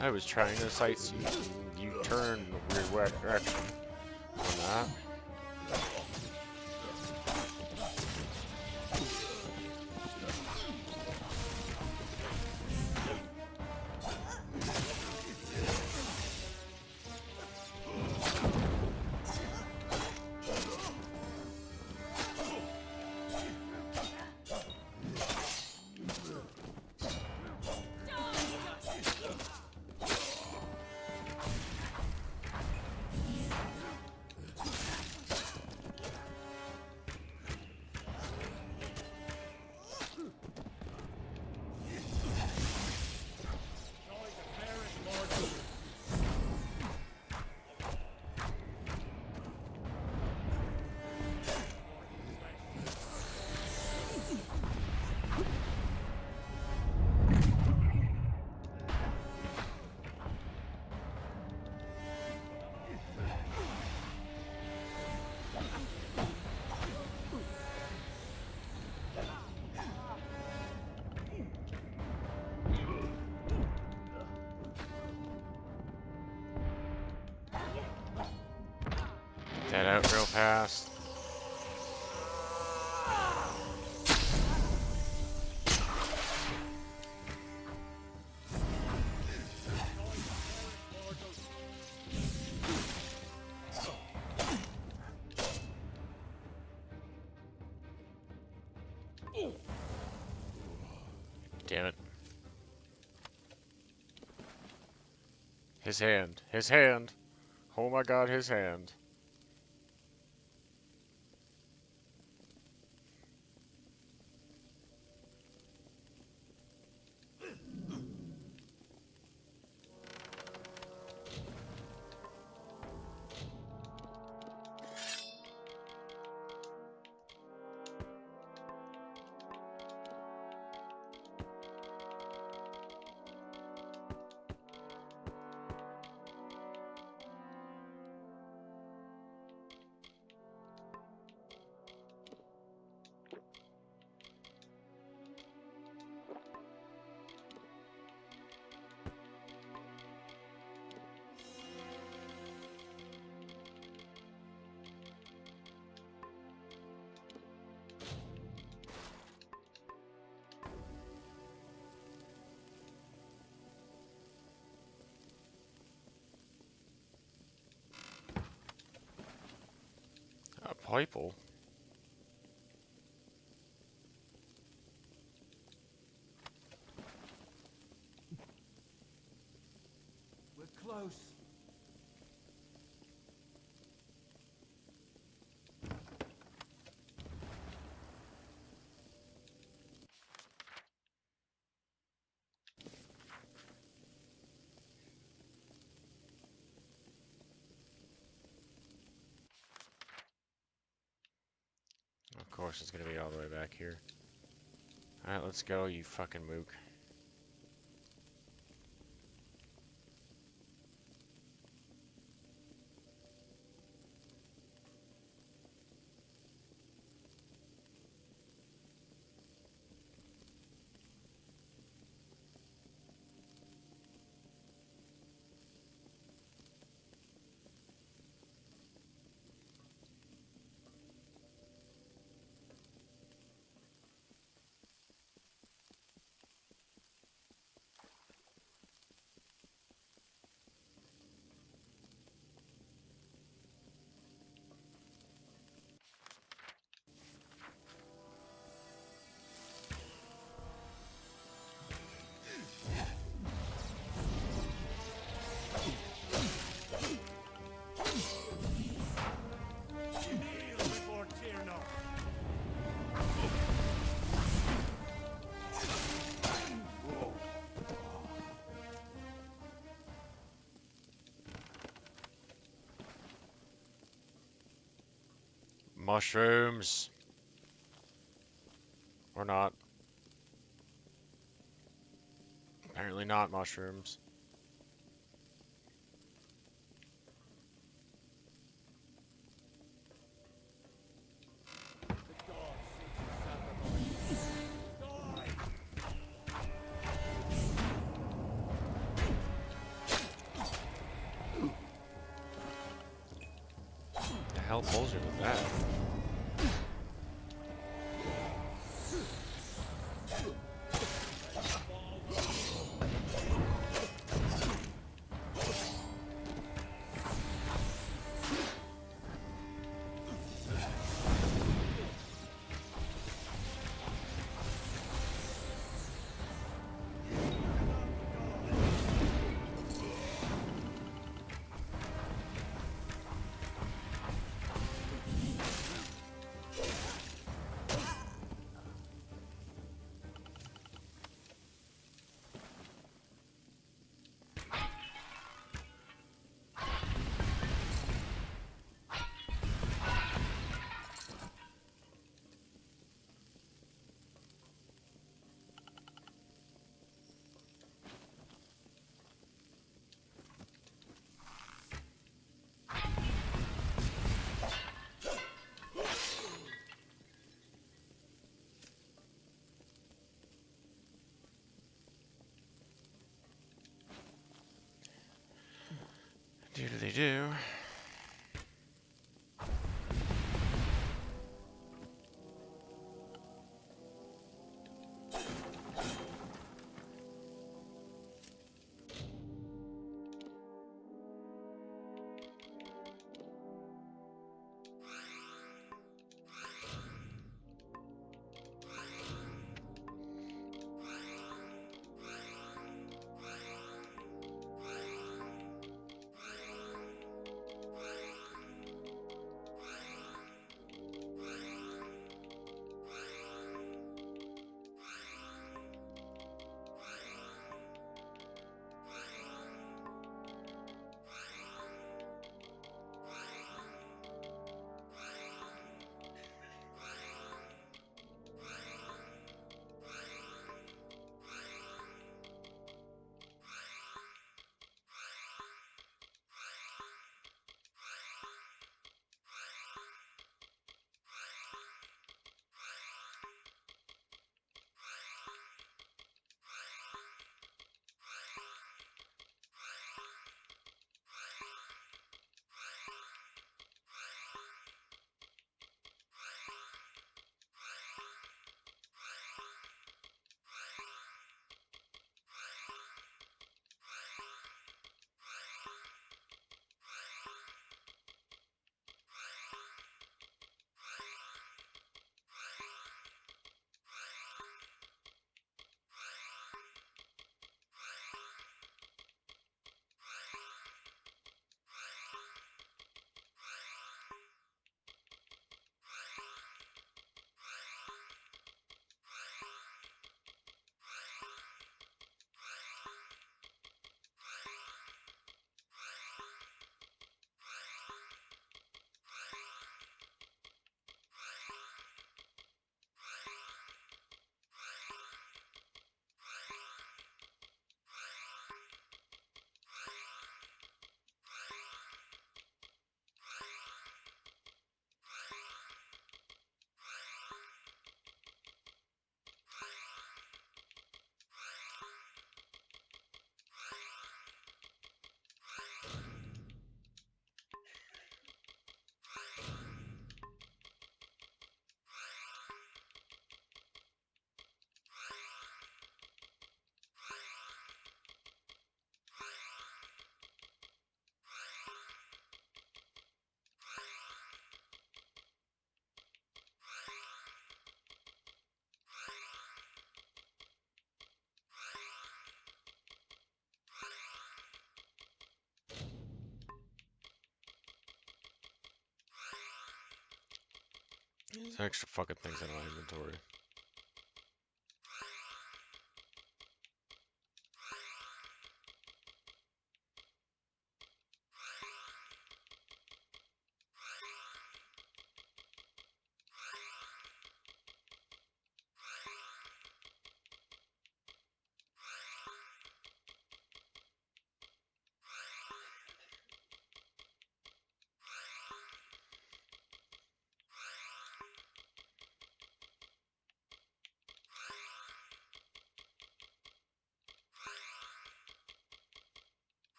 I was trying to sightsee. You turn the weird direction on that. That out real fast. Damn it. His hand. His hand. Oh my god, his hand. A Poiple? We're close. Of course, it's gonna be all the way back here. Alright, let's go, you fucking mook. Mushrooms. Or not. Apparently not mushrooms. The hell bullshit was that? There's extra fucking things in my inventory.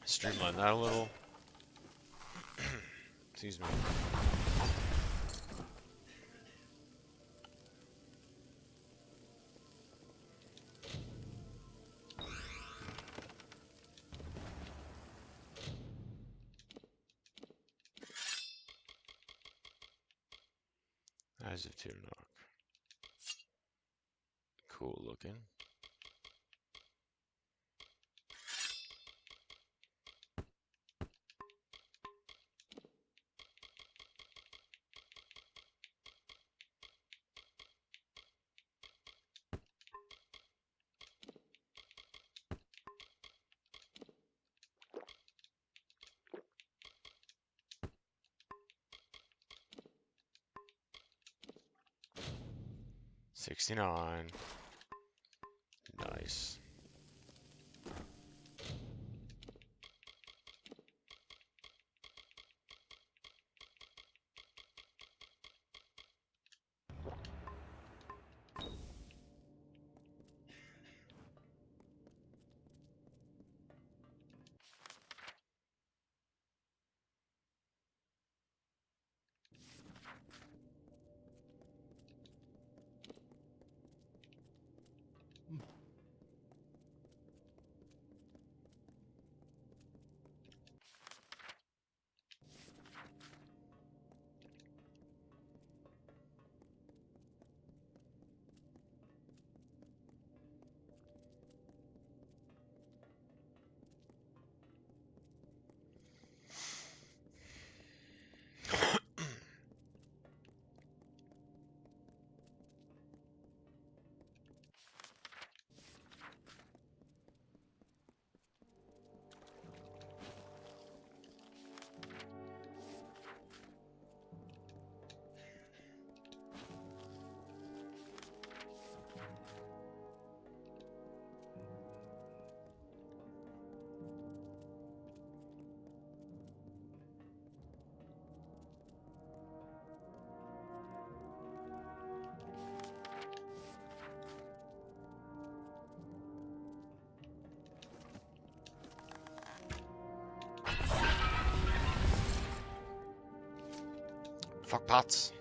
Streamline that a little. Excuse me. Eyes of Tirnock. Cool looking. $69. Nice. Fuck pots.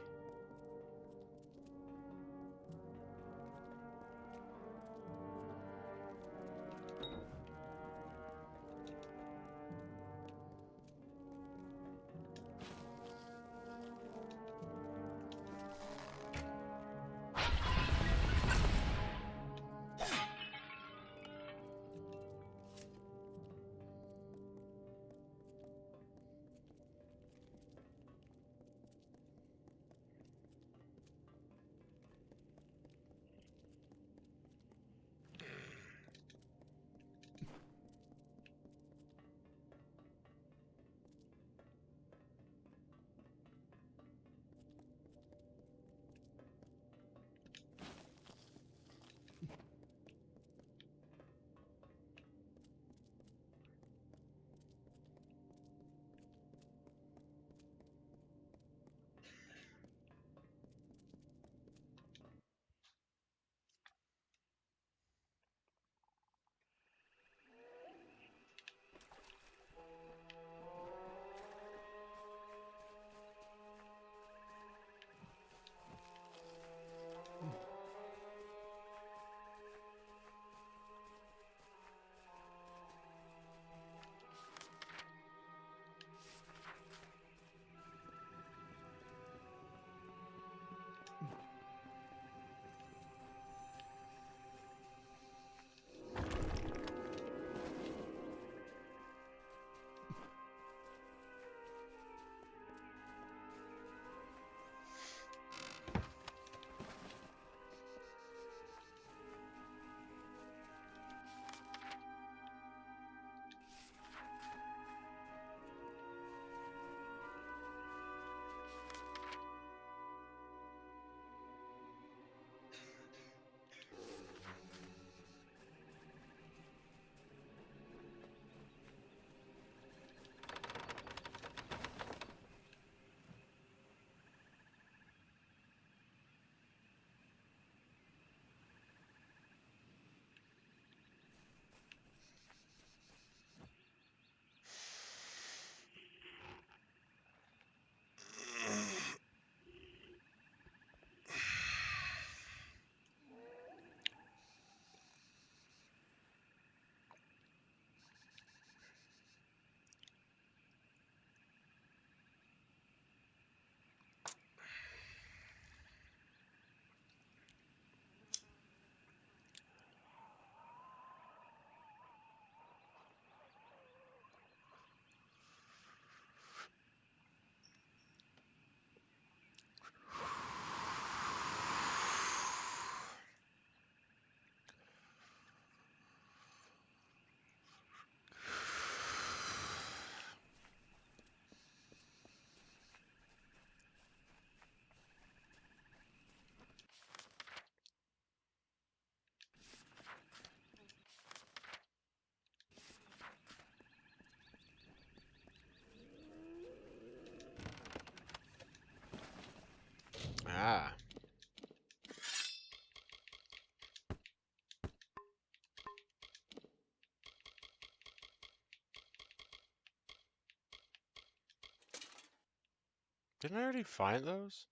Didn't I already find those?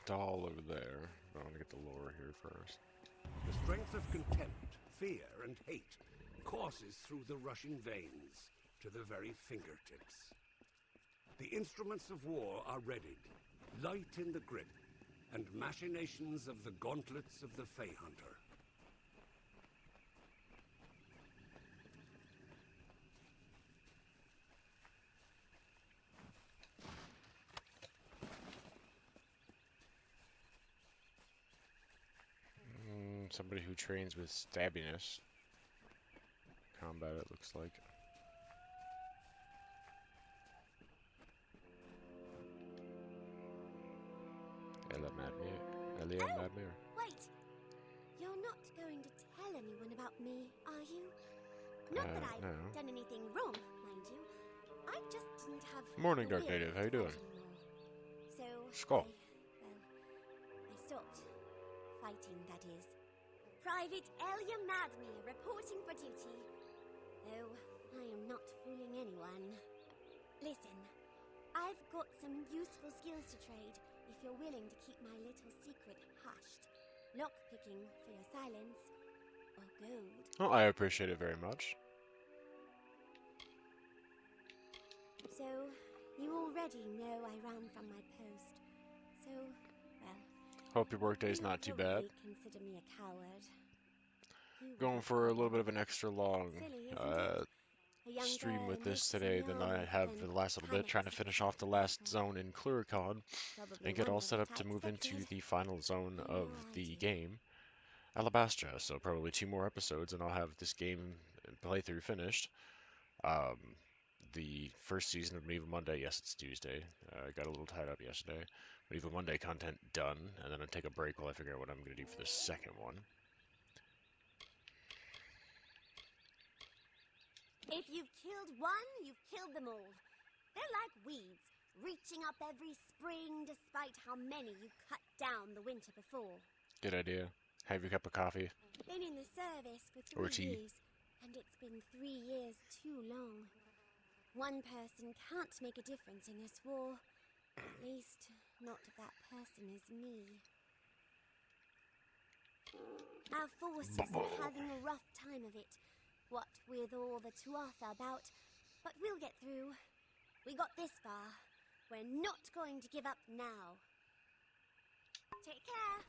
Doll over there. I want to get the lore here first. The strength of contempt, fear, and hate courses through the rushing veins to the very fingertips. The instruments of war are readied, light in the grip, and machinations of the gauntlets of the Fey Hunter. Somebody who trains with stabbiness. Combat, it looks like. Madmere. Wait! You're not going to tell anyone about me, are you? Not that I've done anything wrong, mind you. I just didn't have... Morning, Dark Native. How you doing? So, Skull. I stopped fighting, that is. Private Elia Madmere reporting for duty. Though, I am not fooling anyone. Listen, I've got some useful skills to trade if you're willing to keep my little secret hushed. Lockpicking for your silence, or gold. Oh, I appreciate it very much. So, you already know I ran from my post. So, well... Hope your workday's not too bad. Consider me a coward. Going for a little bit of an extra long stream with this today than I have for the last little bit, trying to finish off the last zone in Klurikon and get all set up to move into the final zone of the game, Alabastra. So probably 2 more episodes and I'll have this game playthrough finished. The first season of Medieval Monday, yes, it's Tuesday. I got a little tied up yesterday. Medieval Monday content done, and then I'll take a break while I figure out what I'm going to do for the second one. If you've killed one, you've killed them all. They're like weeds, reaching up every spring despite how many you cut down the winter before. Good idea. Have your cup of coffee. Been in the service for 3 or tea. years, and it's been 3 years too long. One person can't make a difference in this war. At least, not if that person is me. Our forces are having a rough time of it. What with all the Tuatha about, but we'll get through. We got this far. We're not going to give up now. Take care.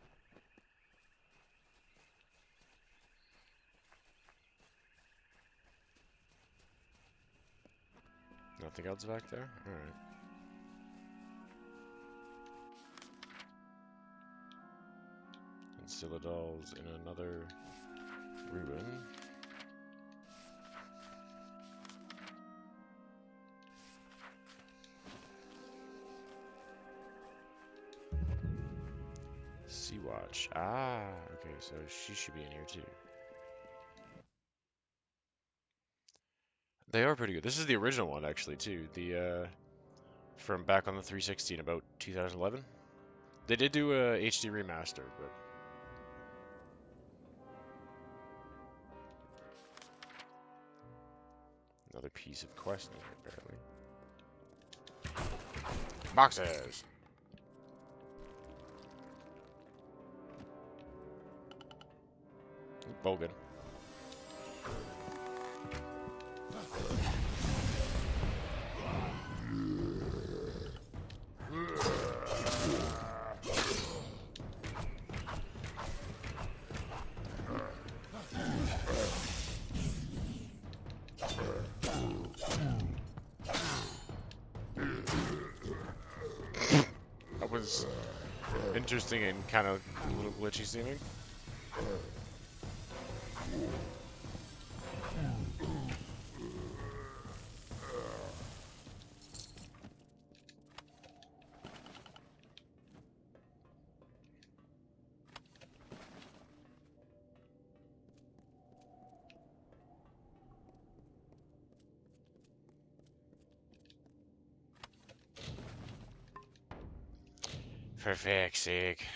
Nothing else back there? Alright. And Citadels in another ruin. Sea Watch. Ah, okay, so she should be in here too. They are pretty good. This is the original one, actually, too. The from back on the 360 in about 2011. They did do a HD remaster, but another piece of questing, apparently. Boxes. Bogan. That was interesting and kind of a little glitchy seeming. For fuck's sake.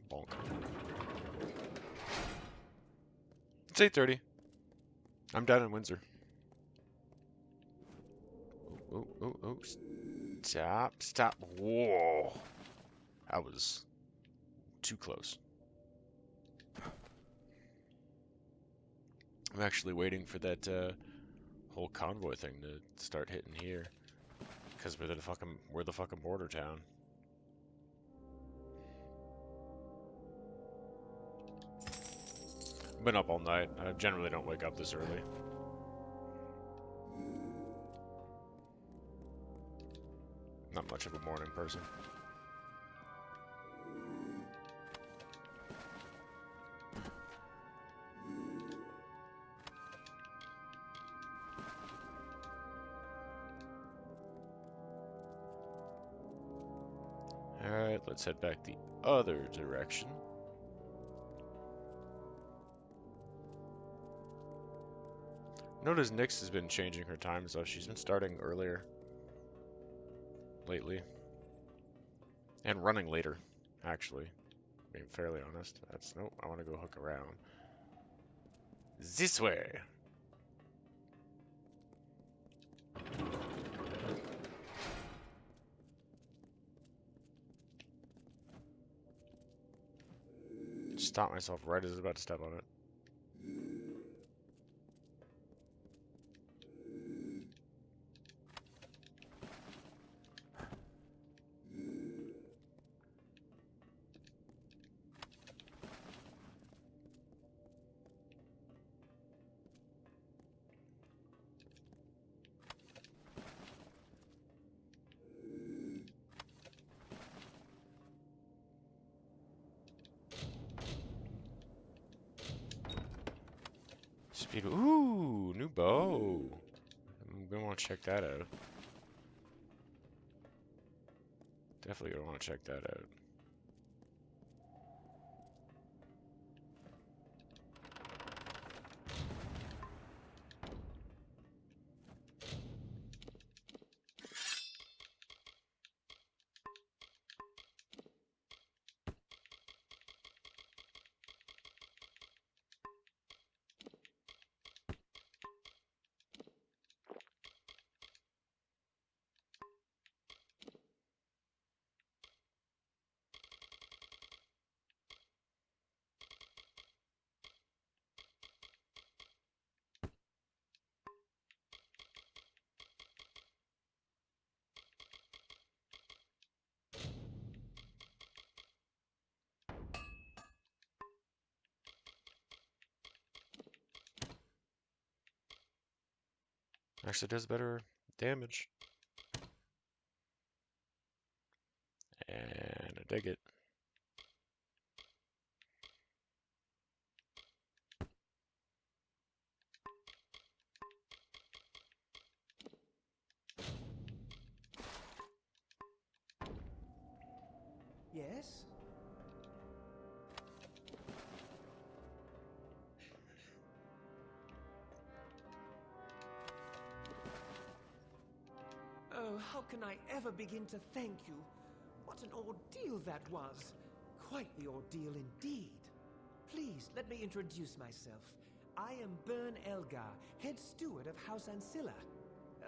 Bonk. It's 8:30. I'm down in Windsor. Oh. Stop. Whoa. That was too close. I'm actually waiting for that whole convoy thing to start hitting here. Because we're the fucking border town. Been up all night. I generally don't wake up this early. Not much of a morning person. Alright, let's head back the other direction. Notice Nyx has been changing her time, so she's been starting earlier lately. And running later, actually. Being fairly honest. Nope, I want to go hook around. This way! Stop myself right as I was about to step on it. Speed. Ooh, new bow. I'm gonna want to check that out. Definitely gonna want to check that out. Actually does better damage. And I dig it. Yes? Oh, how can I ever begin to thank you? What an ordeal that was. Quite the ordeal indeed. Please, let me introduce myself. I am Bern Elgar, head steward of House Ancilla.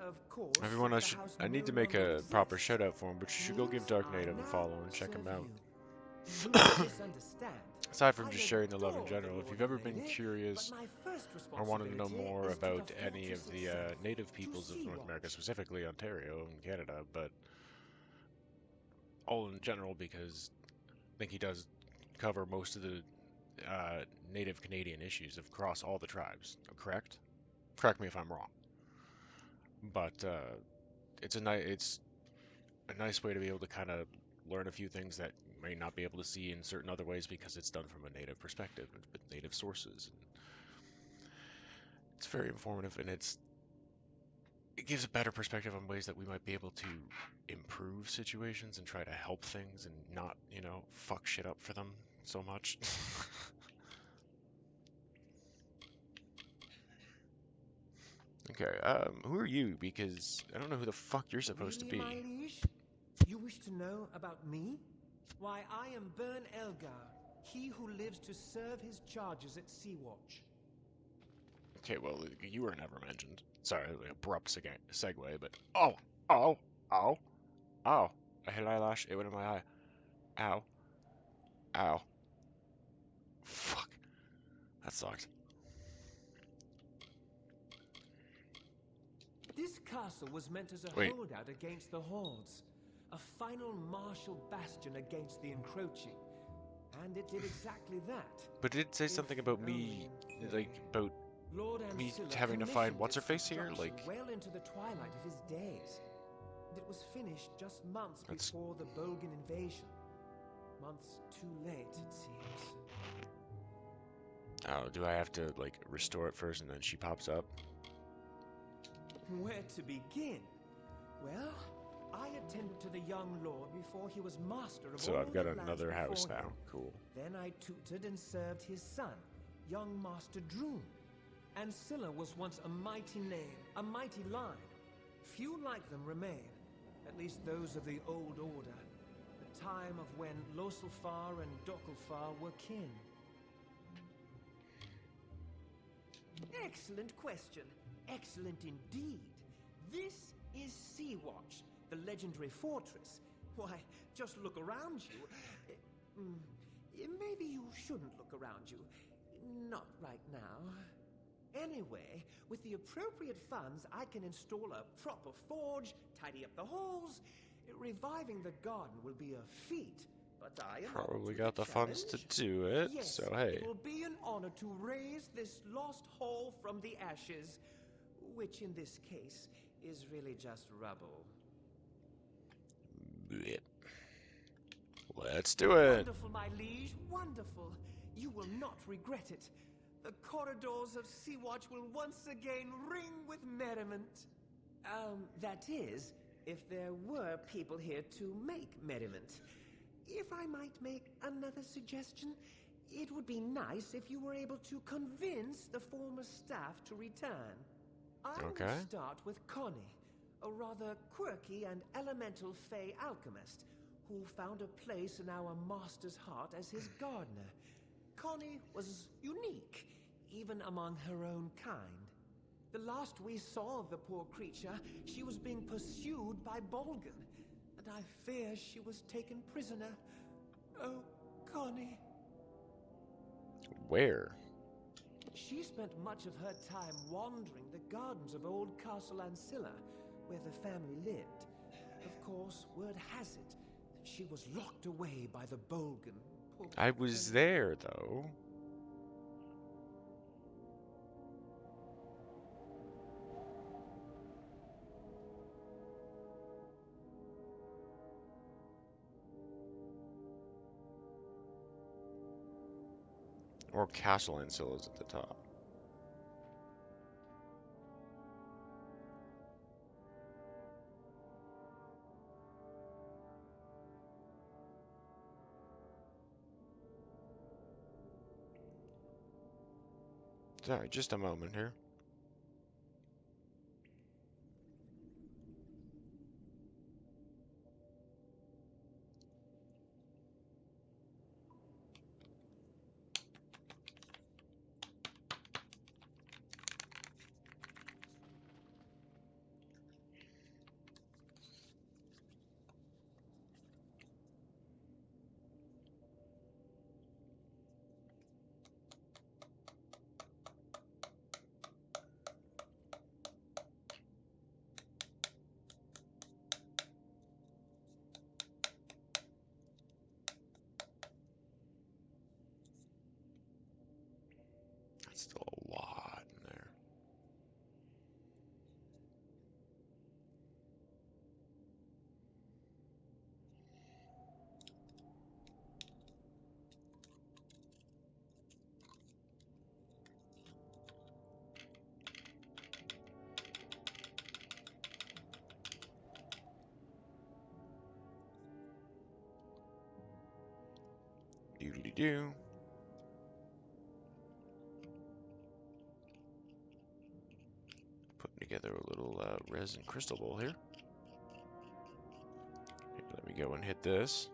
Of course, Everyone, I need to make a proper shout out for him, but you should go give Dark Native a follow and check him out. Aside from just sharing the love in general, if you've ever been curious or wanted to know more about any of the native peoples of North America, specifically Ontario and Canada, but all in general, because I think he does cover most of the Native Canadian issues across all the tribes. Correct? Correct me if I'm wrong. But it's a nice way to be able to kind of learn a few things that you may not be able to see in certain other ways because it's done from a native perspective with native sources. It's very informative, and it gives a better perspective on ways that we might be able to improve situations and try to help things and not, fuck shit up for them so much. Okay, who are you? Because I don't know who the fuck you're supposed to Really, be. my liege? You wish to know about me? Why, I am Bern Elgar, he who lives to serve his charges at Sea-Watch. Okay, well, you were never mentioned. Sorry, abrupt segue, but oh, oh, oh, oh! I hit an eyelash. It went in my eye. Ow, ow, fuck. That sucked. This castle was meant as a Wait. holdout against the hordes, a final martial bastion against the encroaching, and it did exactly that. But did it say something about me, about me having to find what's-her-face here? Well into the twilight of his days. It was finished just months before the Bolgan invasion. Months too late, it seems. Oh, do I have to, restore it first and then she pops up? Where to begin? Well, I attended to the young lord before he was master of all So I've got the lands another house before now. him. Cool. Then I tutored and served his son, young Master Droon. Ancilla was once a mighty name, a mighty line. Few like them remain, at least those of the old order. The time of when Loselfar and Dokelfar were kin. Excellent question. Excellent indeed. This is Sea-Watch, the legendary fortress. Why, just look around you. Maybe you shouldn't look around you. Not right now. Anyway, with the appropriate funds, I can install a proper forge, tidy up the halls. Reviving the garden will be a feat, but I am Probably got the funds to do it, yes, so hey. It will be an honor to raise this lost hall from the ashes, which in this case is really just rubble. Blech. Let's do it. Wonderful, my liege, wonderful. You will not regret it. The corridors of Sea-Watch will once again ring with merriment. That is, if there were people here to make merriment. If I might make another suggestion, it would be nice if you were able to convince the former staff to return. I will start with Connie, a rather quirky and elemental fey alchemist who found a place in our master's heart as his gardener. Connie was unique, even among her own kind. The last we saw of the poor creature, she was being pursued by Bolgan, and I fear she was taken prisoner. Oh, Connie. Where? She spent much of her time wandering the gardens of old Castle Ancilla, where the family lived. Of course, word has it that she was locked away by the Bolgan. I was there, though. Or Castle Ancilla's at the top. Sorry, just a moment here. That's still a lot in there. Doodly-doo. Putting together a little resin crystal bowl here. Let me go and hit this.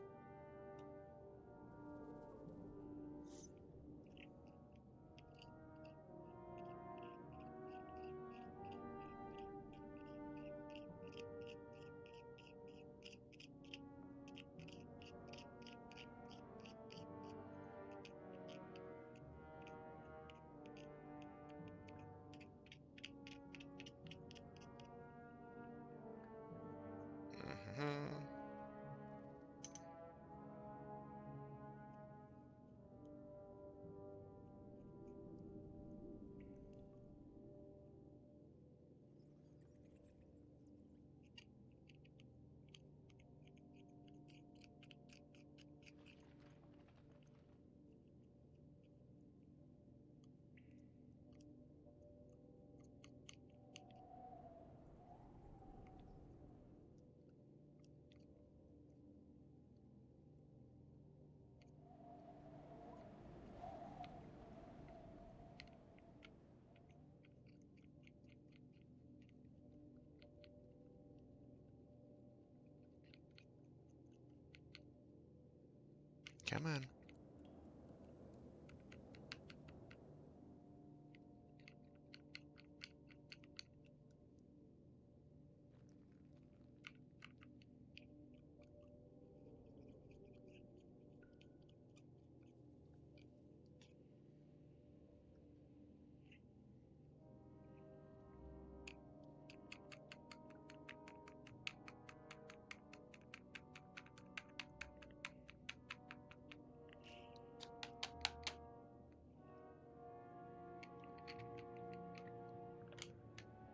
Come on.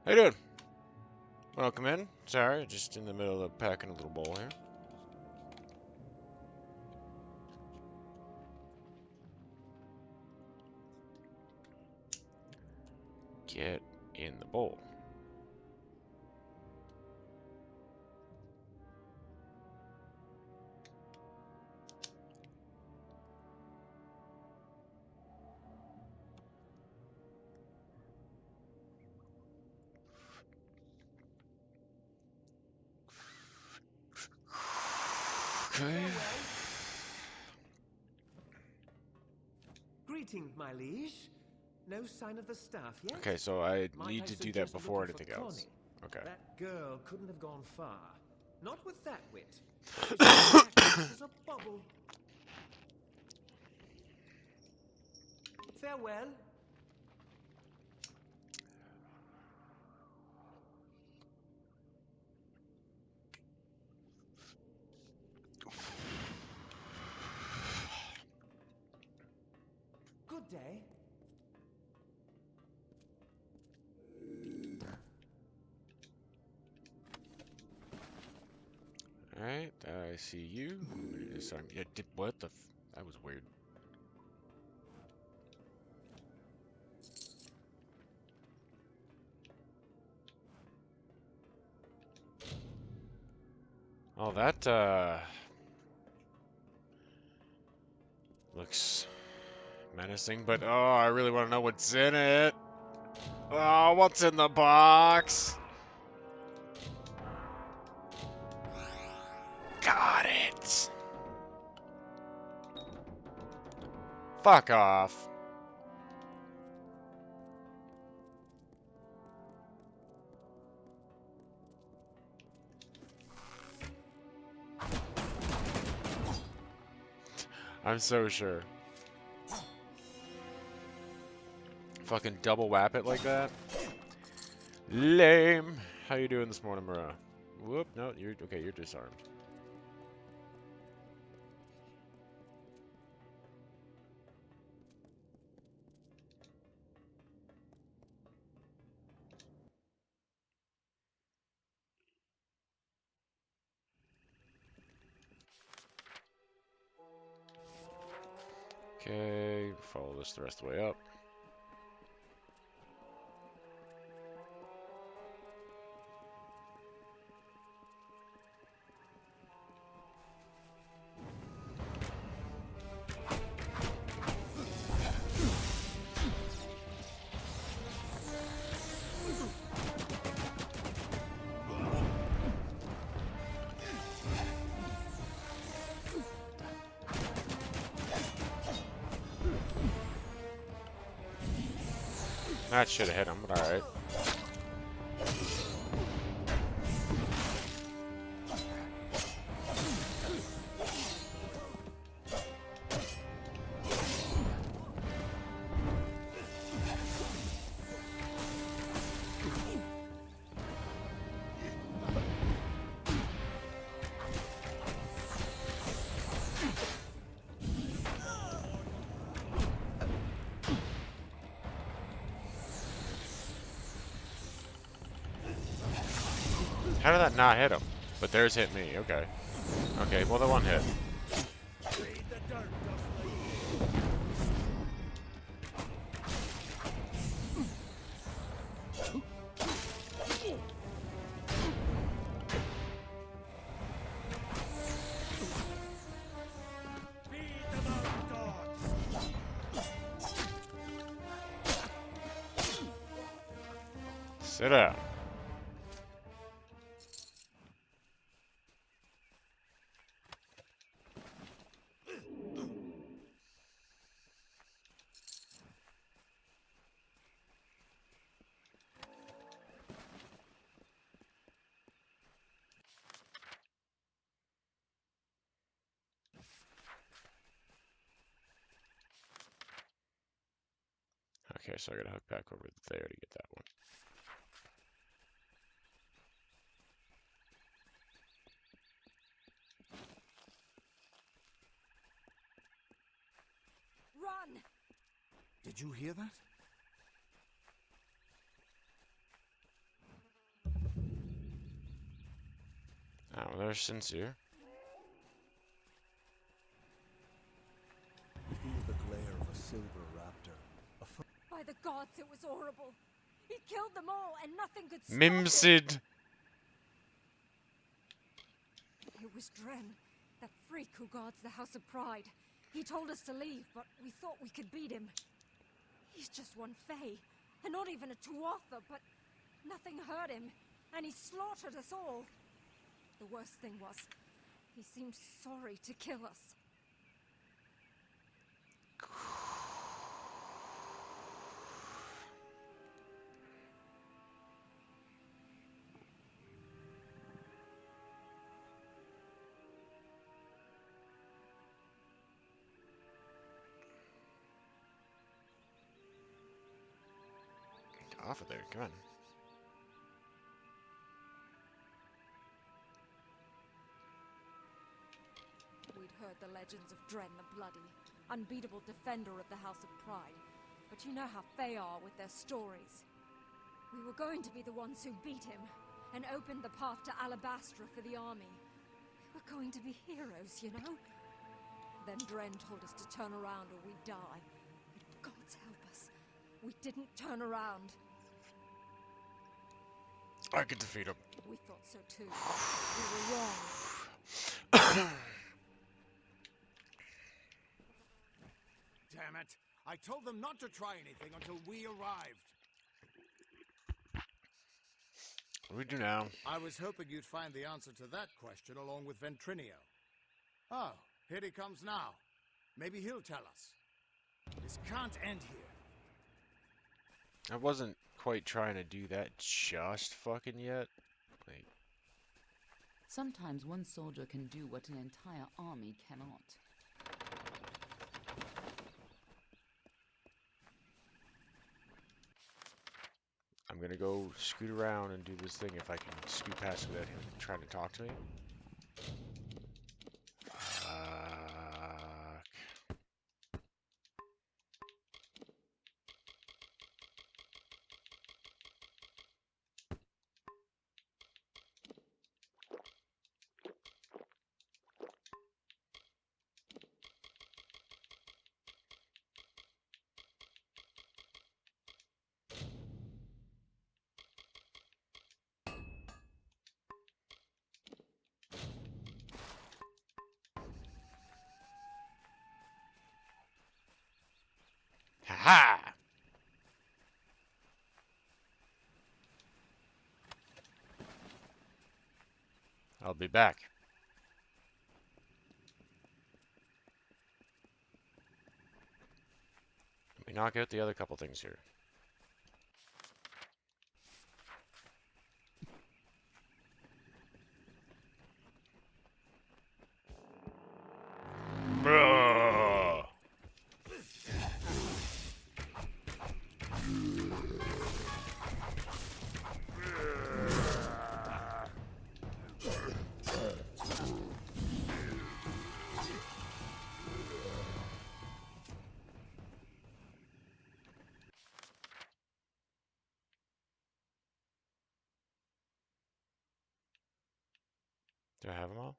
How you doing? Welcome in. Sorry, just in the middle of packing a little bowl here. Get in the bowl. Okay. Greeting, my liege. No sign of the staff yet? Okay, so I Might need I to do that suggest before looking for anything else. Connie? Okay. That girl couldn't have gone far. Not with that wit. She's as reckless as a bubble. Farewell. Good day. Alright, I see you. Yeah, what the that was weird. Oh, that, looks menacing, but oh, I really want to know what's in it. Oh, what's in the box? Got it. Fuck off. I'm so sure. Fucking double whap it like that? Lame. How you doing this morning, Mara? Whoop, no, you're okay, you're disarmed. Okay, follow this the rest of the way up. That should have hit him, but alright. How did that not hit him? But theirs hit me, okay. Okay, well, the one hit. Sit down. Okay, so I gotta hook back over there to get that one. Run! Did you hear that? Oh, well, there's Sincere. Feel the glare of a silver raptor. By the gods, it was horrible. He killed them all, and nothing could stop Mimsid! It was Dren, that freak who guards the House of Pride. He told us to leave, but we thought we could beat him. He's just one Fae, and not even a Tuatha, but nothing hurt him, and he slaughtered us all. The worst thing was, he seemed sorry to kill us. Get off of there, come on. We'd heard the legends of Dren the Bloody, unbeatable defender of the House of Pride. But you know how Fae are with their stories. We were going to be the ones who beat him, and opened the path to Alabastra for the army. We were going to be heroes, you know? Then Dren told us to turn around or we'd die. But gods help us, we didn't turn around. I could defeat him. We thought so too. We were wrong. Damn it! I told them not to try anything until we arrived. What do we do now? I was hoping you'd find the answer to that question along with Ventrinio. Oh, here he comes now. Maybe he'll tell us. This can't end here. I wasn't quite trying to do that just fucking yet. Like, sometimes one soldier can do what an entire army cannot. I'm gonna go scoot around and do this thing if I can scoot past without him trying to talk to me. Aha! I'll be back. Let me knock out the other couple things here. Bruh. Do I have them all?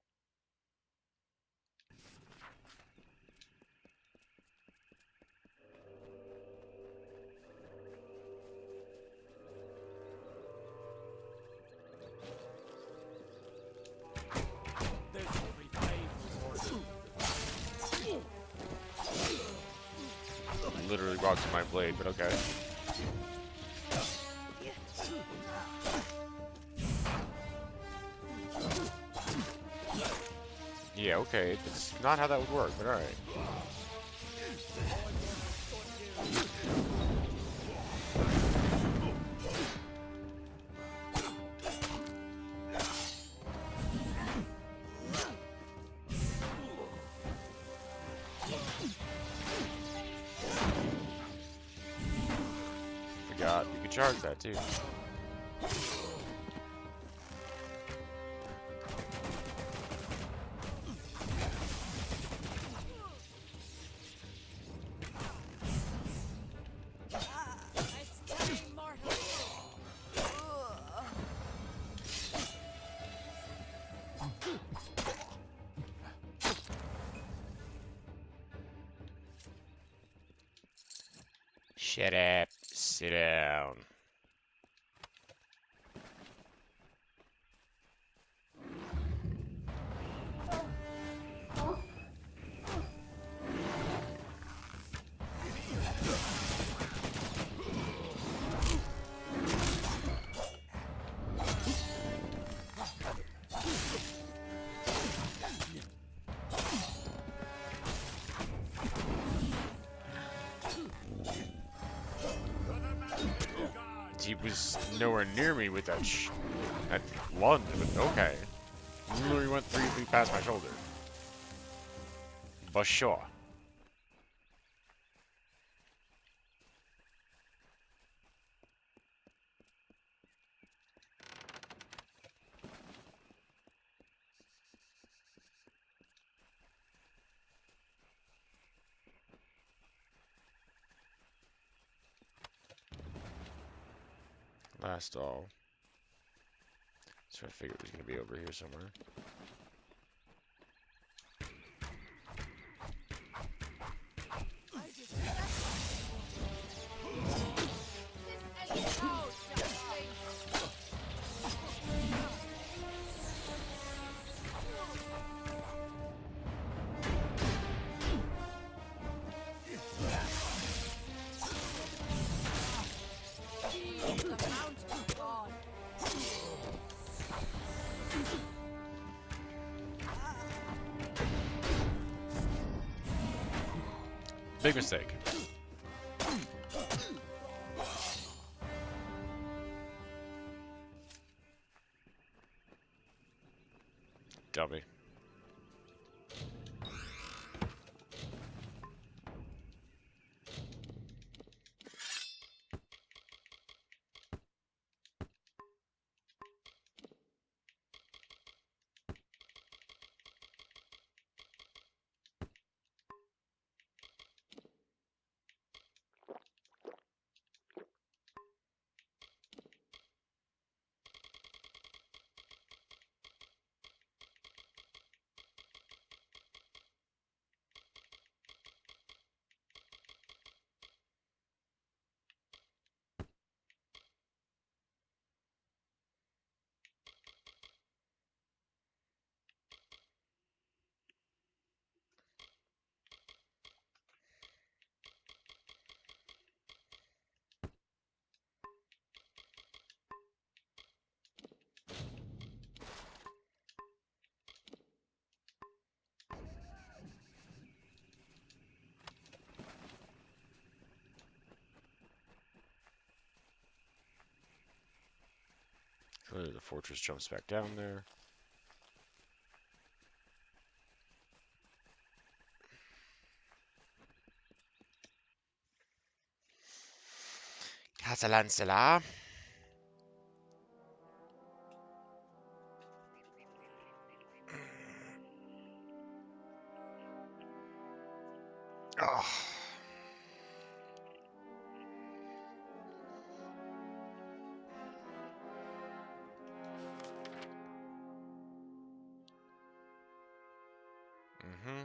Literally walks in my blade, but okay. Yeah, okay. That's not how that would work, but alright. Forgot you could charge that too. Shut up. Sit down. He was nowhere near me with that lunge, but okay. Literally went 3 feet past my shoulder. But sure. Last all. So I figured it was going to be over here somewhere. Big mistake. Dummy. Clearly the fortress jumps back down there. Casalancela. Oh. Mm-hmm.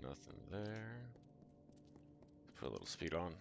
Nothing there. Put a little speed on.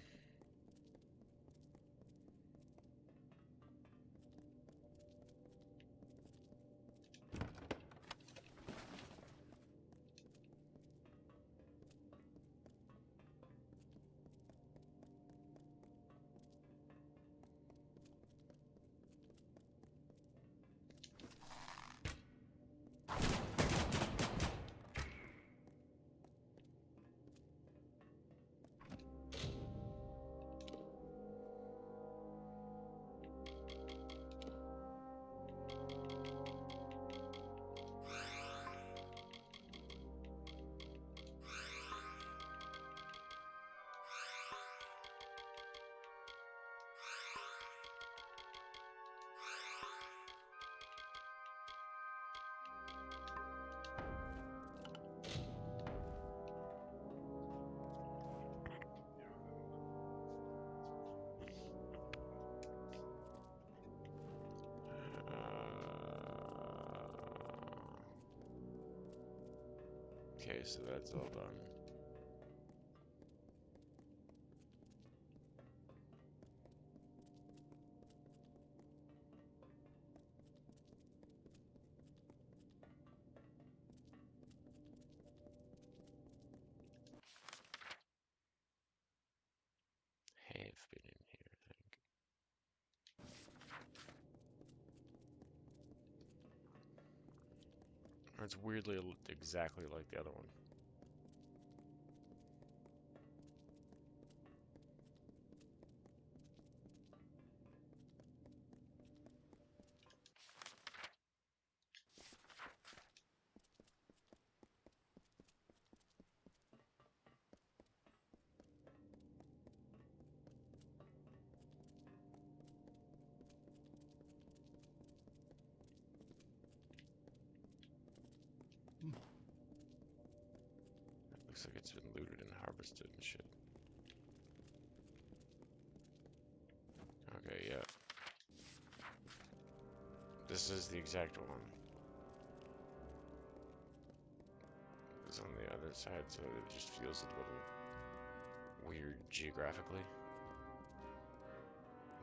Okay, so that's all done. Have been in here, I think. It's weirdly exactly like the other one. It looks like it's been looted and harvested and shit. Okay, yeah. This is the exact one. It's on the other side, so it just feels a little weird geographically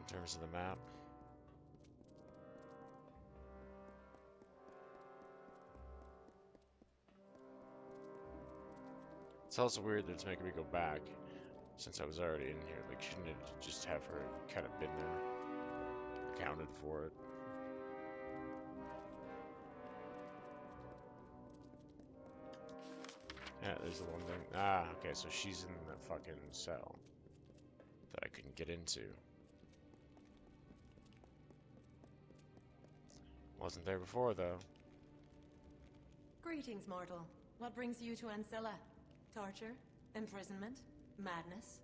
in terms of the map. It's also weird that it's making me go back since I was already in here. Like, shouldn't it just have her kind of been there, accounted for it? Yeah, there's the one thing. Ah, okay, so she's in the fucking cell that I couldn't get into. Wasn't there before, though. Greetings, mortal. What brings you to Ancilla? Torture? Imprisonment? Madness?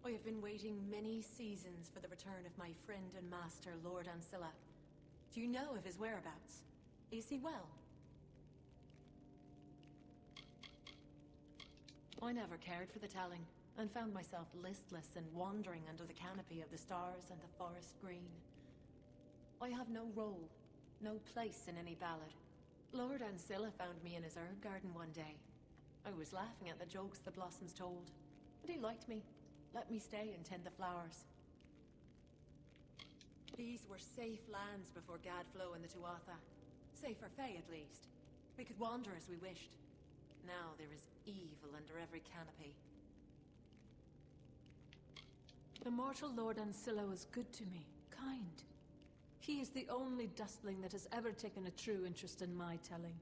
I have been waiting many seasons for the return of my friend and master, Lord Ancilla. Do you know of his whereabouts? Is he well? I never cared for the telling, and found myself listless and wandering under the canopy of the stars and the forest green. I have no role, no place in any ballad. Lord Ancilla found me in his herb garden one day. I was laughing at the jokes the blossoms told, but he liked me, let me stay and tend the flowers. These were safe lands before Gadflow and the Tuatha. Safe for Fae, at least. We could wander as we wished. Now there is evil under every canopy. The mortal Lord Ancilla was good to me, kind. He is the only dustling that has ever taken a true interest in my telling.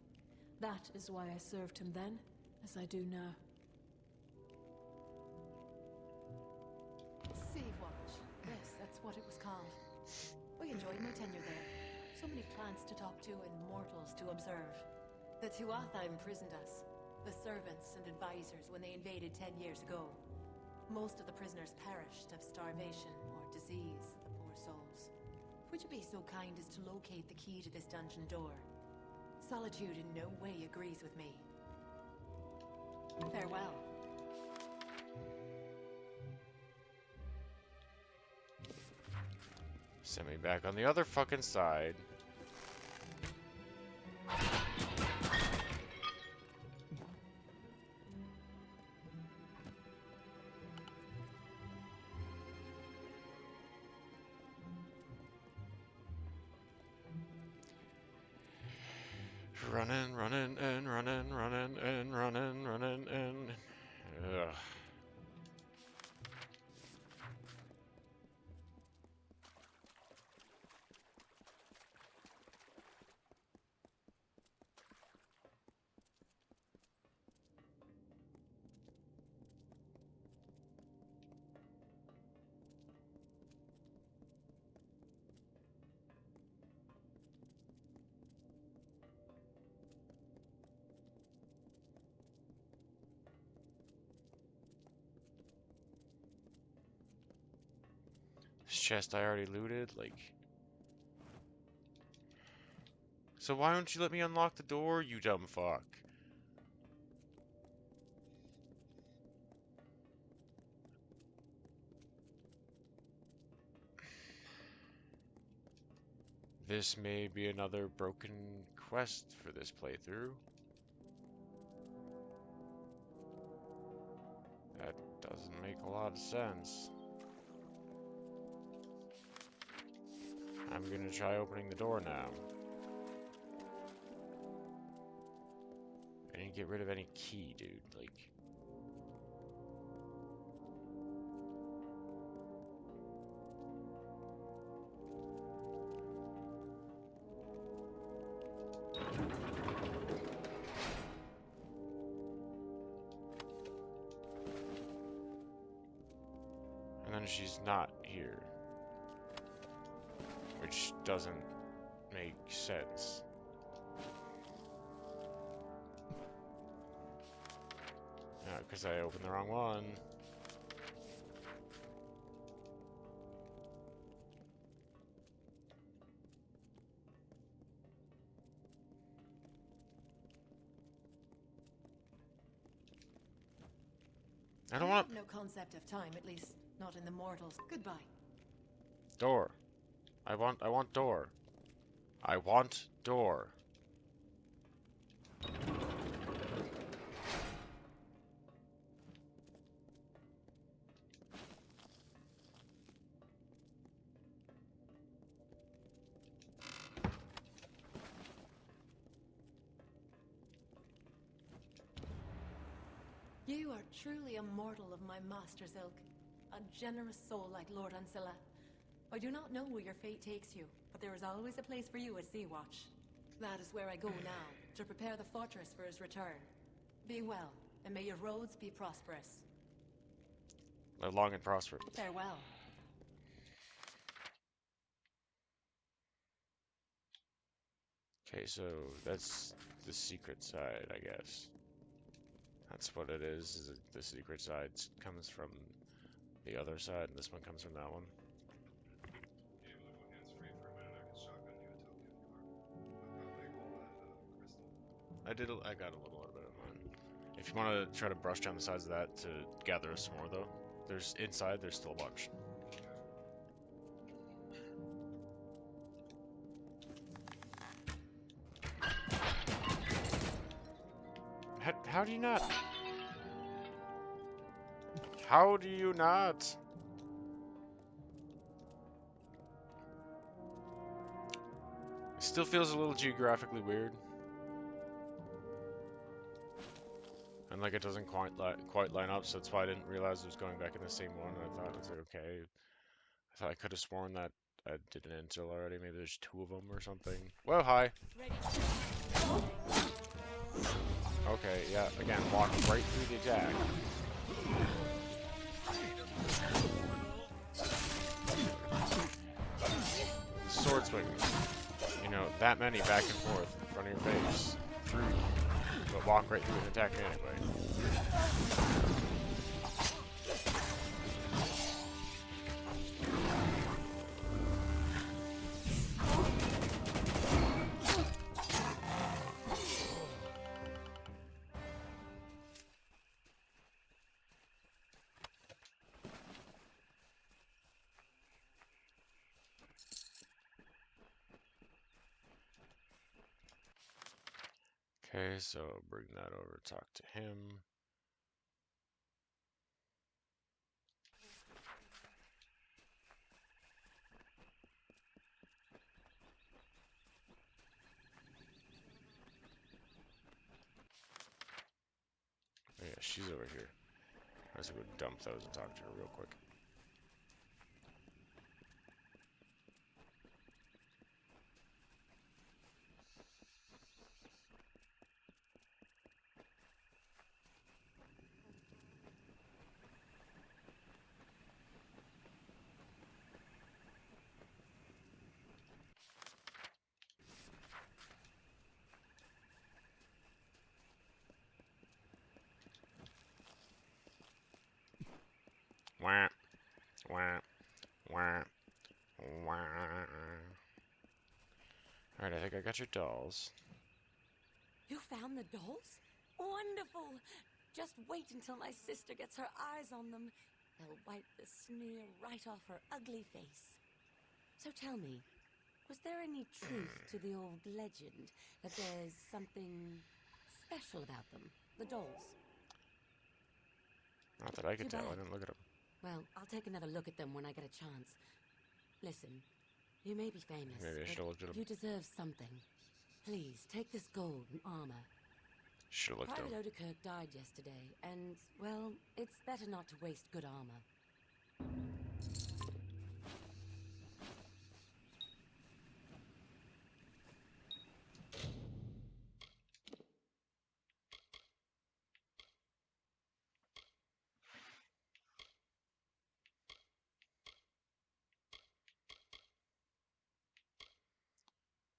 That is why I served him then, as I do now. Sea Watch. Yes, that's what it was called. I enjoyed my tenure there. So many plants to talk to and mortals to observe. The Tuatha imprisoned us, the servants and advisors, when they invaded 10 years ago. Most of the prisoners perished of starvation or disease, the poor souls. Would you be so kind as to locate the key to this dungeon door? Solitude in no way agrees with me. Farewell. Send me back on the other fucking side. Running, running, and running, running, and running, running, and... Ugh. This chest I already looted, like... So why don't you let me unlock the door, you dumb fuck? This may be another broken quest for this playthrough. That doesn't make a lot of sense. I'm gonna try opening the door now. I didn't get rid of any key, dude. Like... And then she's not here. Which doesn't make sense. Yeah, because I opened the wrong one. I don't want have no concept of time, at least not in the mortals. Goodbye. door. I want door. I want door. You are truly a mortal of my master's ilk. A generous soul like Lord Ancilla. I do not know where your fate takes you, but there is always a place for you at Sea Watch. That is where I go now, to prepare the fortress for his return. Be well, and may your roads be prosperous. Live long and prosper. Farewell. Okay, so that's the secret side, I guess. That's what it is the secret side comes from the other side, and this one comes from that one. I got a little bit of mine. If you want to try to brush down the sides of that to gather some more, though, there's still a bunch. How do you not? How do you not? Still feels a little geographically weird. And like it doesn't quite line up, so that's why I didn't realize it was going back in the same one. I thought, I was like, okay. I thought I could have sworn that I did an intel already. Maybe there's 2 of them or something. Whoa, hi. Okay, yeah, again, walk right through the attack. Sword swing. You know, that many back and forth in front of your face. Through you. But walk right through and attack me anyway. Okay, so bring that over, talk to him. Oh, yeah, she's over here. Let's go dump those and talk to her real quick. Wah, wah, wah, wah. Alright, I think I got your dolls. You found the dolls? Wonderful! Just wait until my sister gets her eyes on them. They'll wipe the sneer right off her ugly face. So tell me, was there any truth to the old legend that there's something special about them, the dolls? Not that I could tell, I didn't look at them. Well, I'll take another look at them when I get a chance. Listen, you may be famous, Maybe I should have looked at them. you deserve something. Please, take this gold and armor. Should have looked at them. Private Odekirk died yesterday, and, well, it's better not to waste good armor.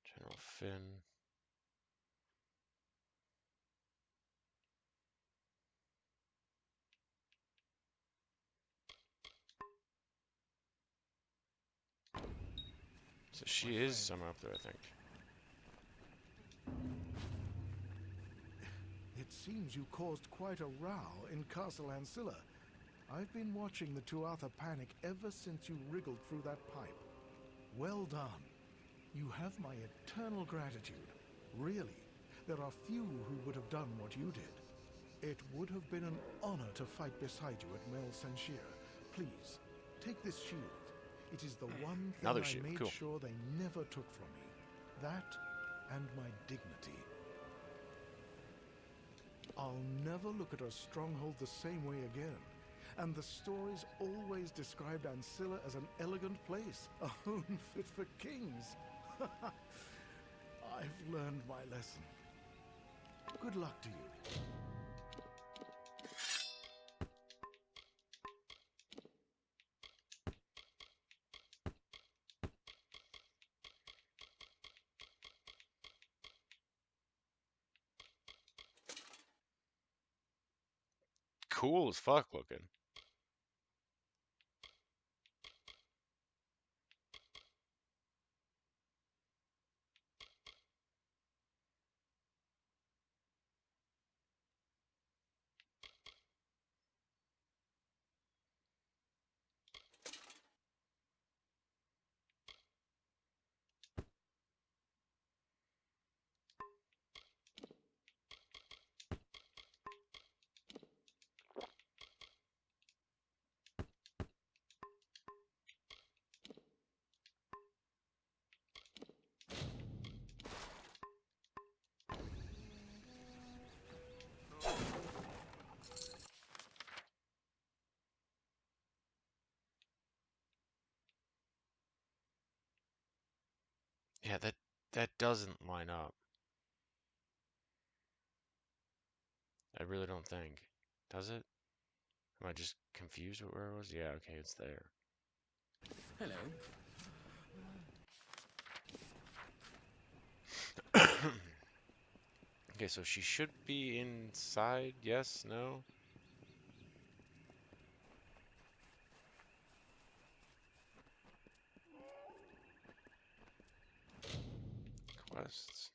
General Finn. So she is somewhere up there, I think. It seems you caused quite a row in Castle Ancilla. I've been watching the Tuatha panic ever since you wriggled through that pipe. Well done. You have my eternal gratitude. Really, there are few who would have done what you did. It would have been an honor to fight beside you at Mel Senshir. Please, take this shield. It is the one thing I made sure they never took from me. That and my dignity. I'll never look at a stronghold the same way again. And the stories always described Ancilla as an elegant place, a home fit for kings. I've learned my lesson. Good luck to you. Cool as fuck looking. Yeah, that doesn't line up. I really don't think. Does it? Am I just confused with where it was? Yeah, okay, it's there. Hello. Okay, so she should be inside. Yes? No? Quests.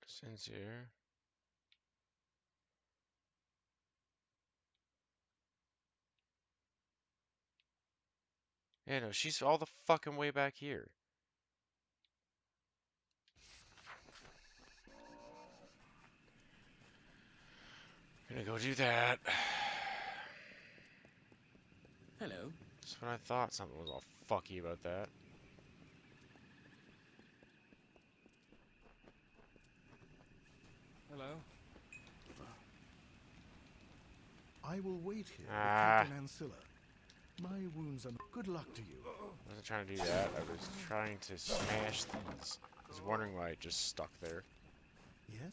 Sincere. Yeah, no, she's all the fucking way back here. Gonna go do that. Hello. That's what I thought. Something was all fucky about that. Hello. I will wait here with Ah. Caitlin Ancilla. My wounds are... Good luck to you. I wasn't trying to do that. I was trying to smash these. I was wondering why it just stuck there. Yes?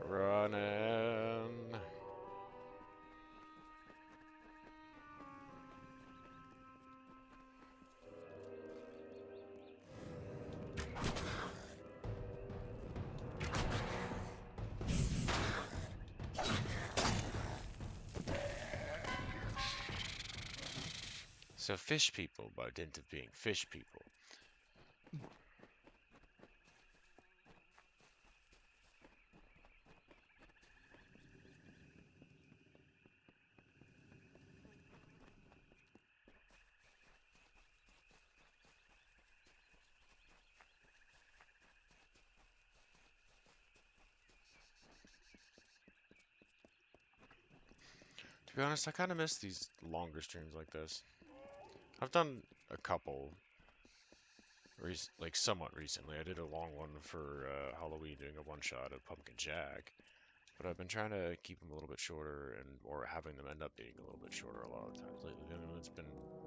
Running. So fish people, by dint of being fish people. To be honest, I kind of miss these longer streams like this. I've done a couple, like somewhat recently. I did a long one for Halloween, doing a one-shot of Pumpkin Jack. But I've been trying to keep them a little bit shorter, or having them end up being a little bit shorter a lot of times lately. The other one's been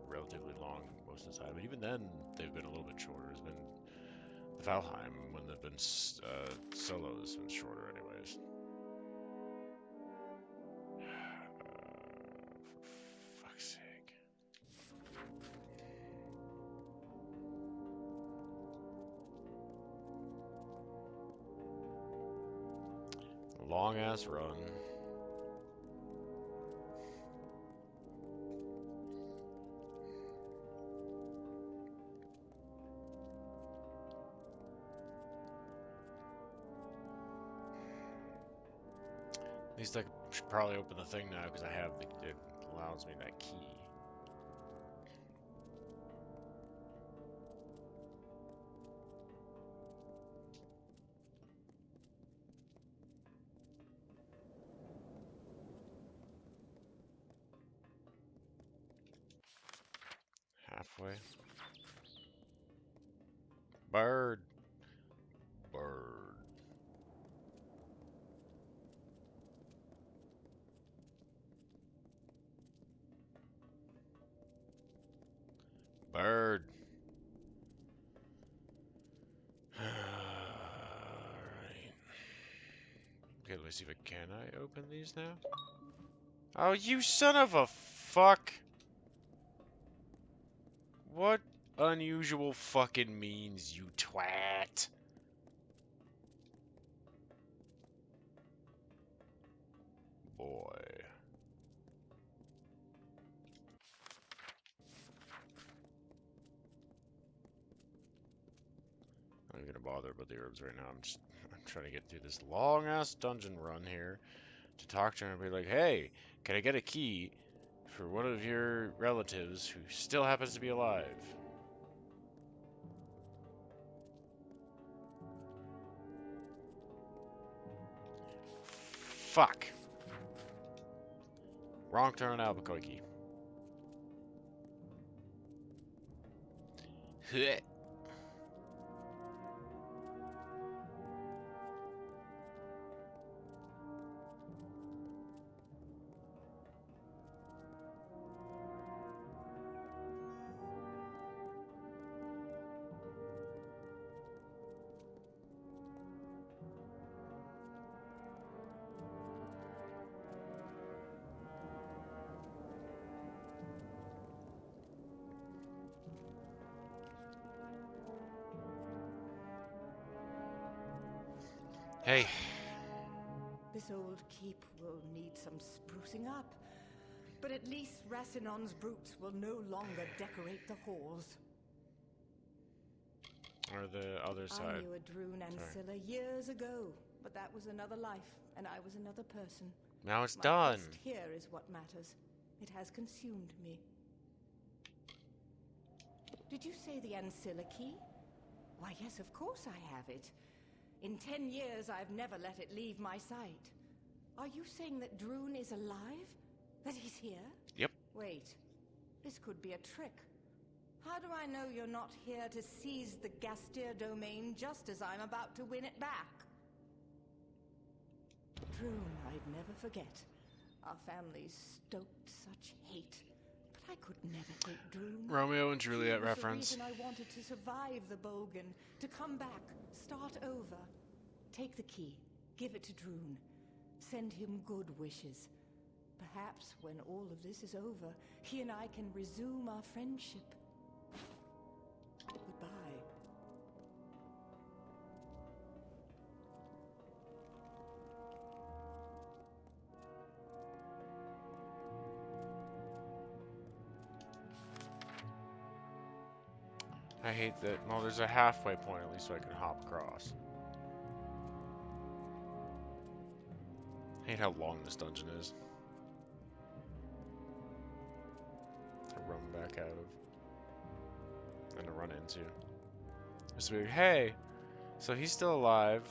relatively long most of the time, but even then they've been a little bit shorter. It's been the Valheim when they've been solos, been shorter anyways. For fuck's sake. Long ass run. At least I should probably open the thing now because I have it allows me that key. Halfway. Bird. Bird. Bird. Alright. Okay, let's see if can I open these now? Oh, you son of a fuck! What unusual fucking means, you twat? Boy. I'm not even gonna bother about the herbs right now. I'm trying to get through this long ass dungeon run here to talk to her and be like, hey, can I get a key for one of your relatives who still happens to be alive? Fuck. Wrong turn, Albuquerque. Heh. Hey. This old keep will need some sprucing up, but at least Racinon's brutes will no longer decorate the halls. Or the other side. I knew a Droon Ancilla years ago, but that was another life, and I was another person. Now it's My done. quest here is what matters. It has consumed me. Did you say the Ancilla key? Why, yes, of course I have it. In 10 years, I've never let it leave my sight. Are you saying that Droon is alive? That he's here? Yep. Wait. This could be a trick. How do I know you're not here to seize the Gastier domain just as I'm about to win it back? Droon, I'd never forget. Our families stoked such hate. But I could never hate Droon. Romeo and Juliet He was reference. the reason I wanted to survive the Bolgan, to come back, start over. Take the key, give it to Droon. Send him good wishes. Perhaps when all of this is over, he and I can resume our friendship. Goodbye. I hate that. Well, there's a halfway point at least so I can hop across. I hate how long this dungeon is. To run back out of. And to run into. Just be like, hey, so he's still alive.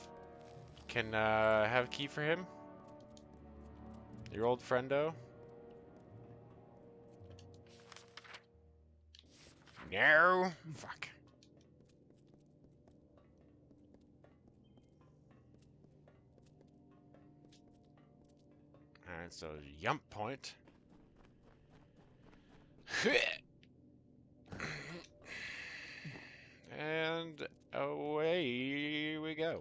Can have a key for him? Your old friendo? No. Fuck. Alright, so jump point. And away we go.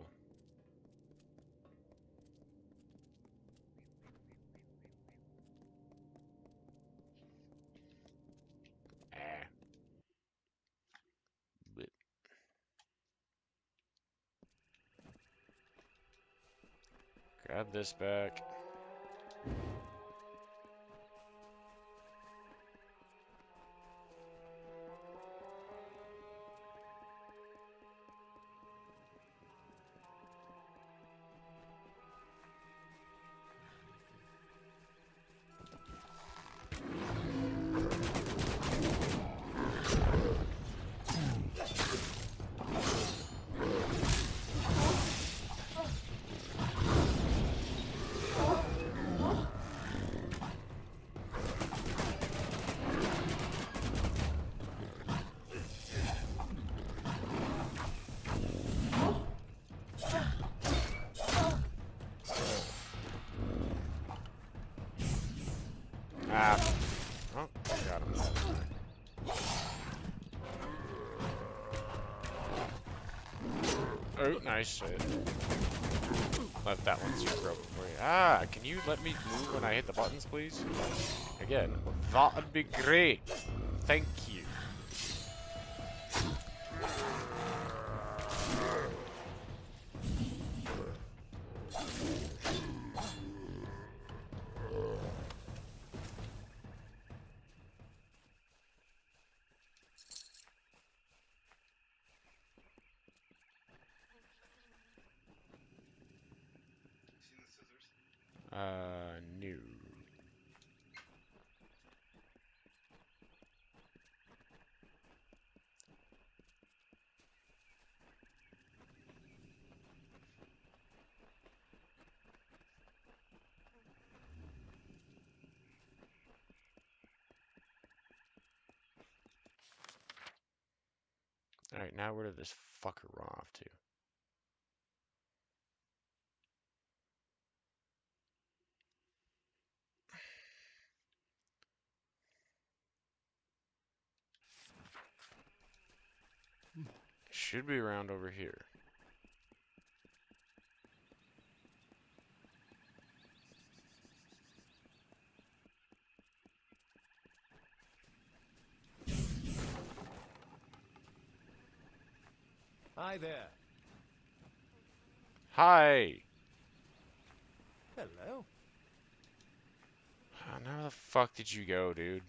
Grab this back. Ah. Oh, got him. Oh, nice shit. Left that one super open for you. Ah, can you let me move when I hit the buttons, please? Again, that'd be great. Thank you. No. Alright, now where did this fucker run off to? Should be around over here. Hi there. Hi! Hello. Now where the fuck did you go, dude?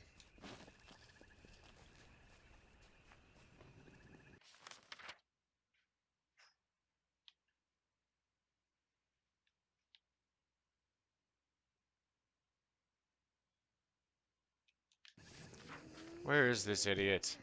Where is this idiot?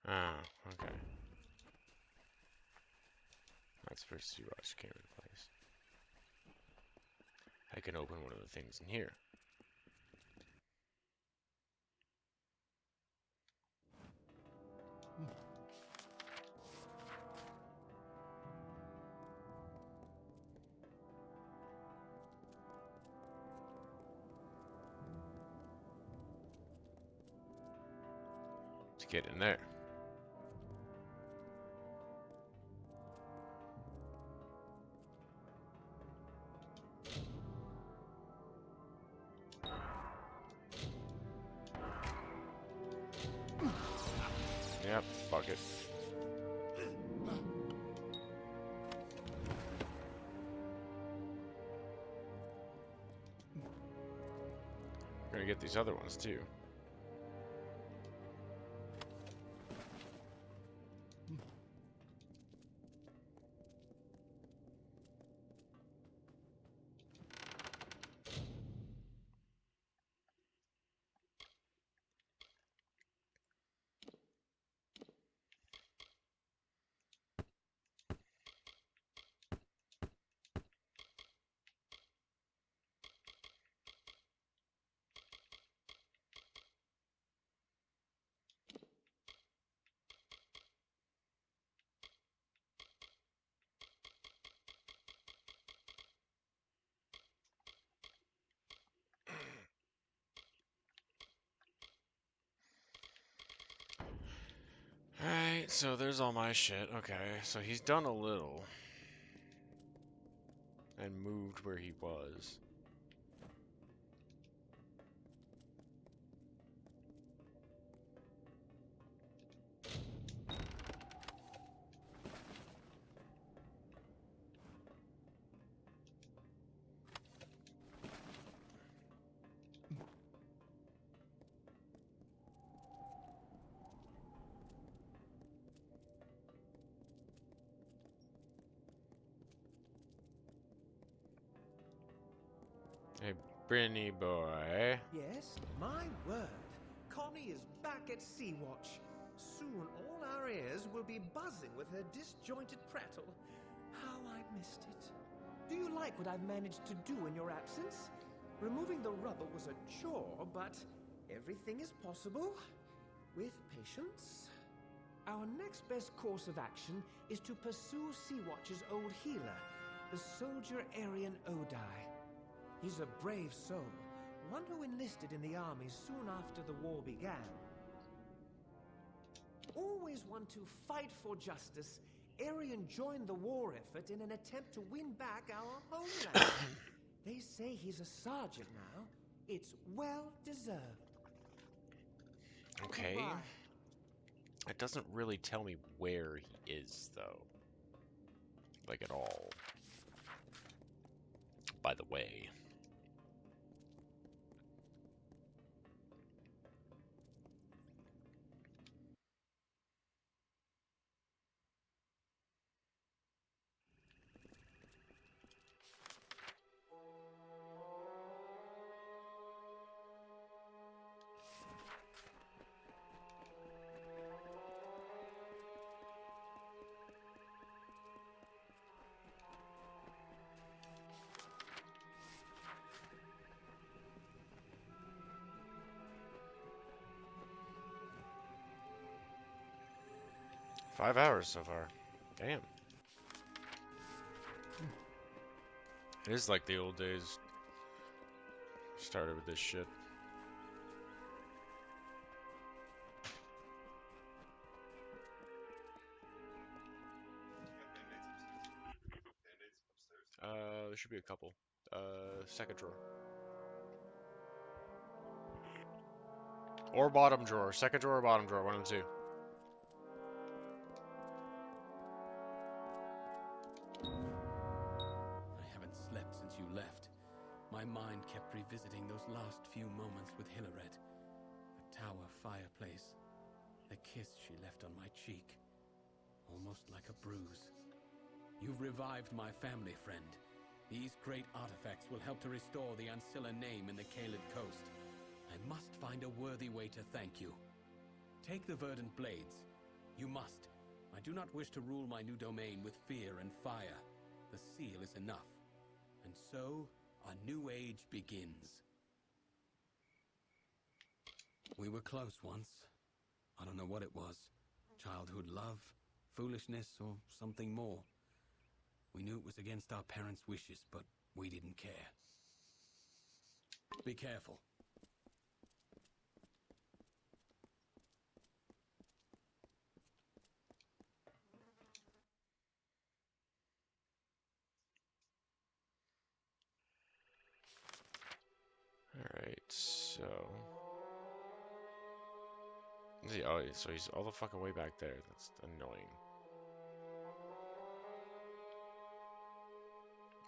Ah, okay. That's first see watch came into place. I can open one of the things in here. To get in there. Yep, fuck it. We're gonna get these other ones too. Alright, so there's all my shit. Okay, so he's done a little. And moved where he was. Hey, Brinny boy. Yes, my word. Connie is back at Sea-Watch. Soon all our ears will be buzzing with her disjointed prattle. How I missed it. Do you like what I've managed to do in your absence? Removing the rubber was a chore, but everything is possible with patience. Our next best course of action is to pursue Sea-Watch's old healer, the soldier Arian Odai. He's a brave soul, one who enlisted in the army soon after the war began. Always one to fight for justice, Arian joined the war effort in an attempt to win back our homeland. They say he's a sergeant now. It's well deserved. Okay. Goodbye. It doesn't really tell me where he is, though. Like, at all. By the way. Five hours so far. Damn. It is like the old days. Started with this shit. There should be a couple. Second drawer. Or bottom drawer. Second drawer or bottom drawer. One of the two. I haven't slept since you left. My mind kept revisiting those last few moments with Hilaret. The tower fireplace. The kiss she left on my cheek. Almost like a bruise. You've revived my family, friend. These great artifacts will help to restore the Ancilla name in the Kaled Coast. I must find a worthy way to thank you. Take the verdant blades. You must. I do not wish to rule my new domain with fear and fire. The seal is enough. And so, a new age begins. We were close once. I don't know what it was. Childhood love, foolishness, or something more. We knew it was against our parents' wishes, but we didn't care. Be careful. Alright, so... Oh, so he's all the fucking way back there. That's annoying.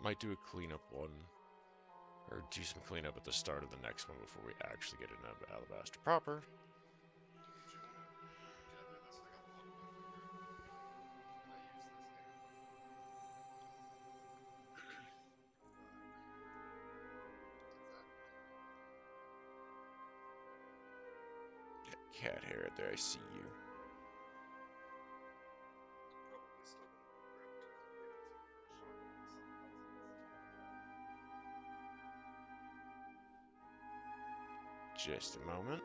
Might do a cleanup one. Or do some cleanup at the start of the next one before we actually get into Alabastra proper. Cat hair right there, I see you. Just a moment.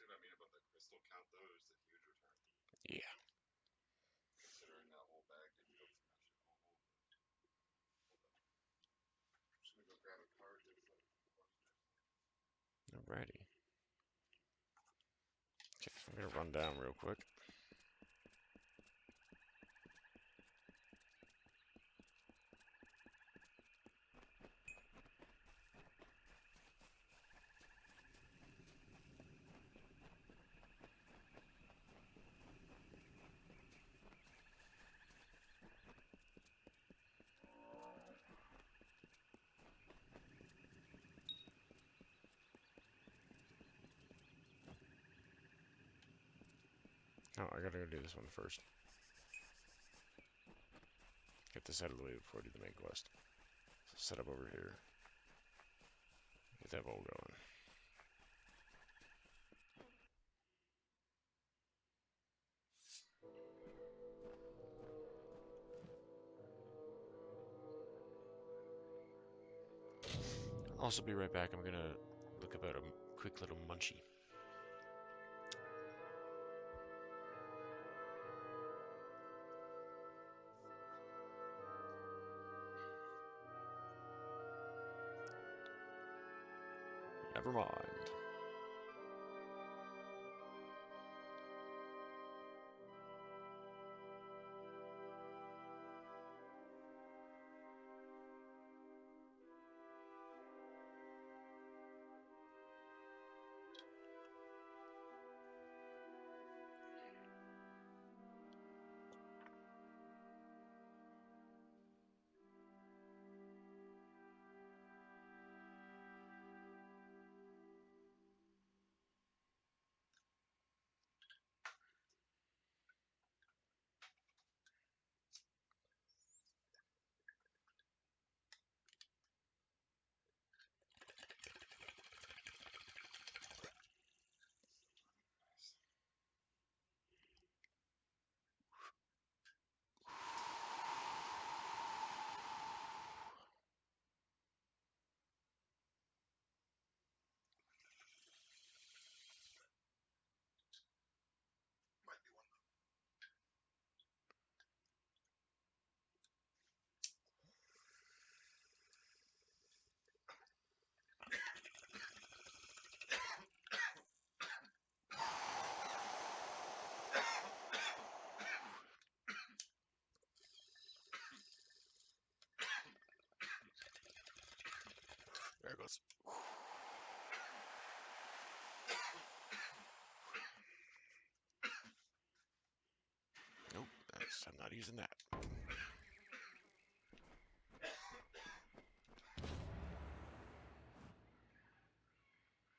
See what I mean about that crystal count, though? Is the huge return. Yeah. Considering that whole bag didn't go for much at all. I'm just gonna go grab a card that's like. Alrighty. Okay, I'm gonna run down real quick. Oh, I gotta go do this one first. Get this out of the way before I do the main quest. So set up over here. Get that bowl going. I'll also be right back. I'm gonna look about a quick little munchie. Never mind. There it goes. Nope, I'm not using that.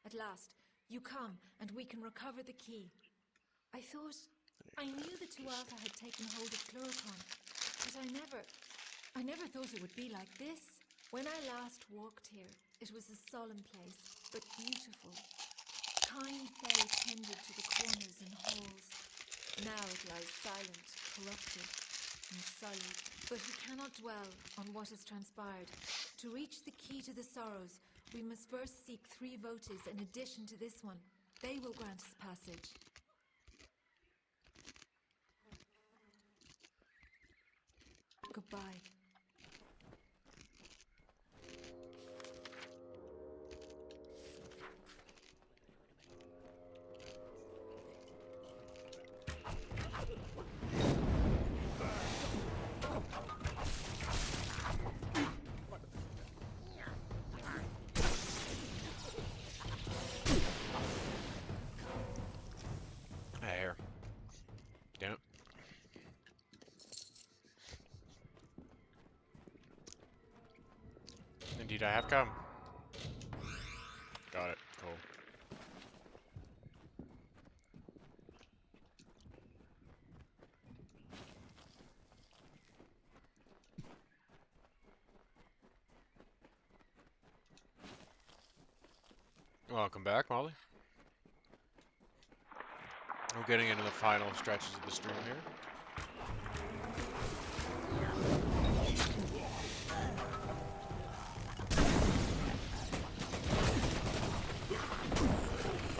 At last, you come, and we can recover the key. I knew the two Alpha had taken hold of Klurikon, but I never thought it would be like this. When I last walked here, it was a solemn place, but beautiful. Kind fae tended to the corners and halls. Now it lies silent, corrupted, and sullied. But we cannot dwell on what has transpired. To reach the key to the sorrows, we must first seek 3 votives in addition to this one. They will grant us passage. Goodbye. Here. Don't. Indeed, I have come. Got it. Cool. Welcome back, Molly. We're getting into the final stretches of the stream here.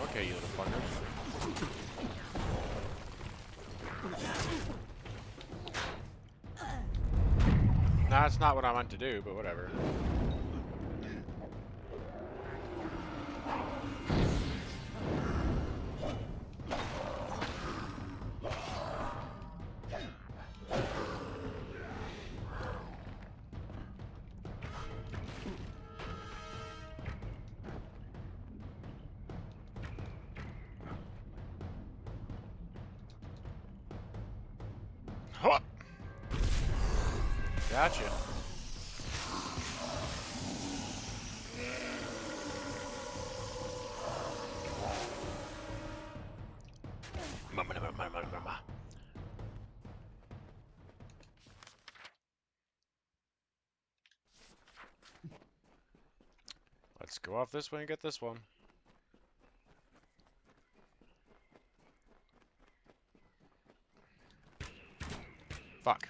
Okay, you little fucker. That's not what I meant to do, but whatever. Gotcha. Let's go off this way and get this one. Fuck.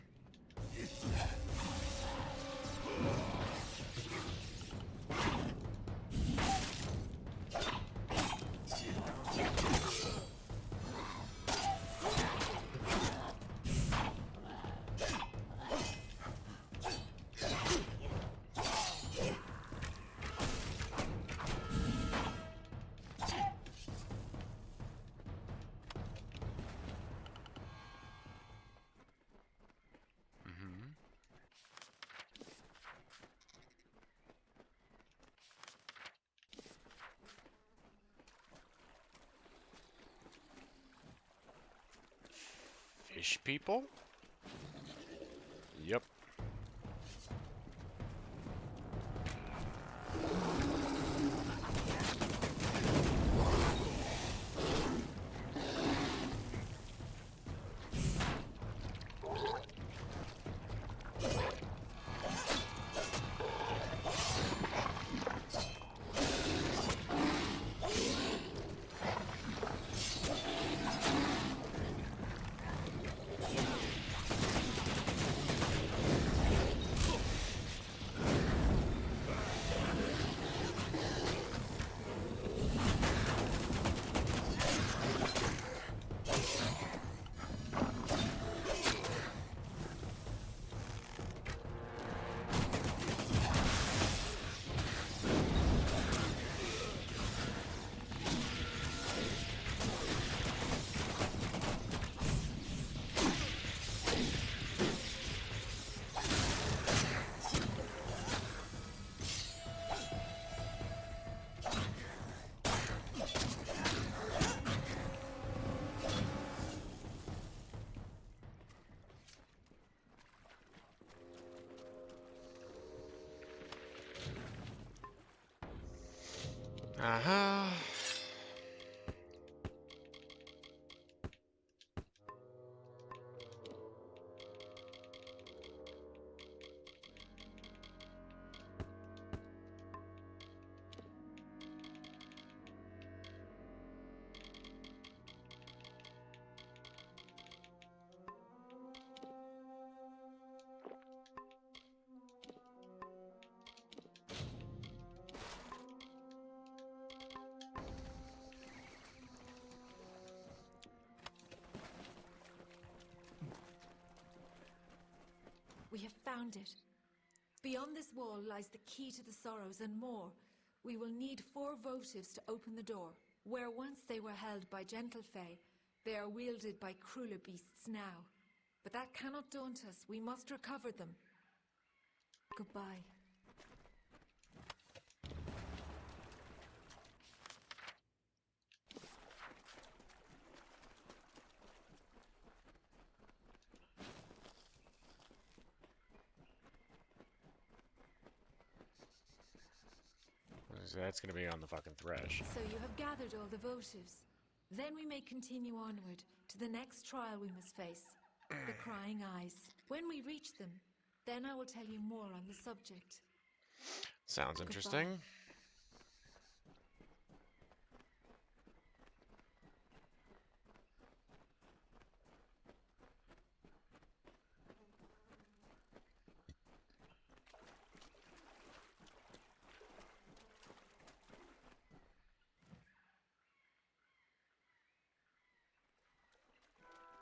Fish people? Yep. Uh-huh. We have found it. Beyond this wall lies the key to the sorrows and more. We will need 4 votives to open the door. Where once they were held by gentle fae, they are wielded by crueler beasts now. But that cannot daunt us. We must recover them. Goodbye. That's gonna be on the fucking thresh. So you have gathered all the votives. Then we may continue onward to the next trial we must face. The Crying Eyes. When we reach them, then I will tell you more on the subject. Sounds interesting. Goodbye.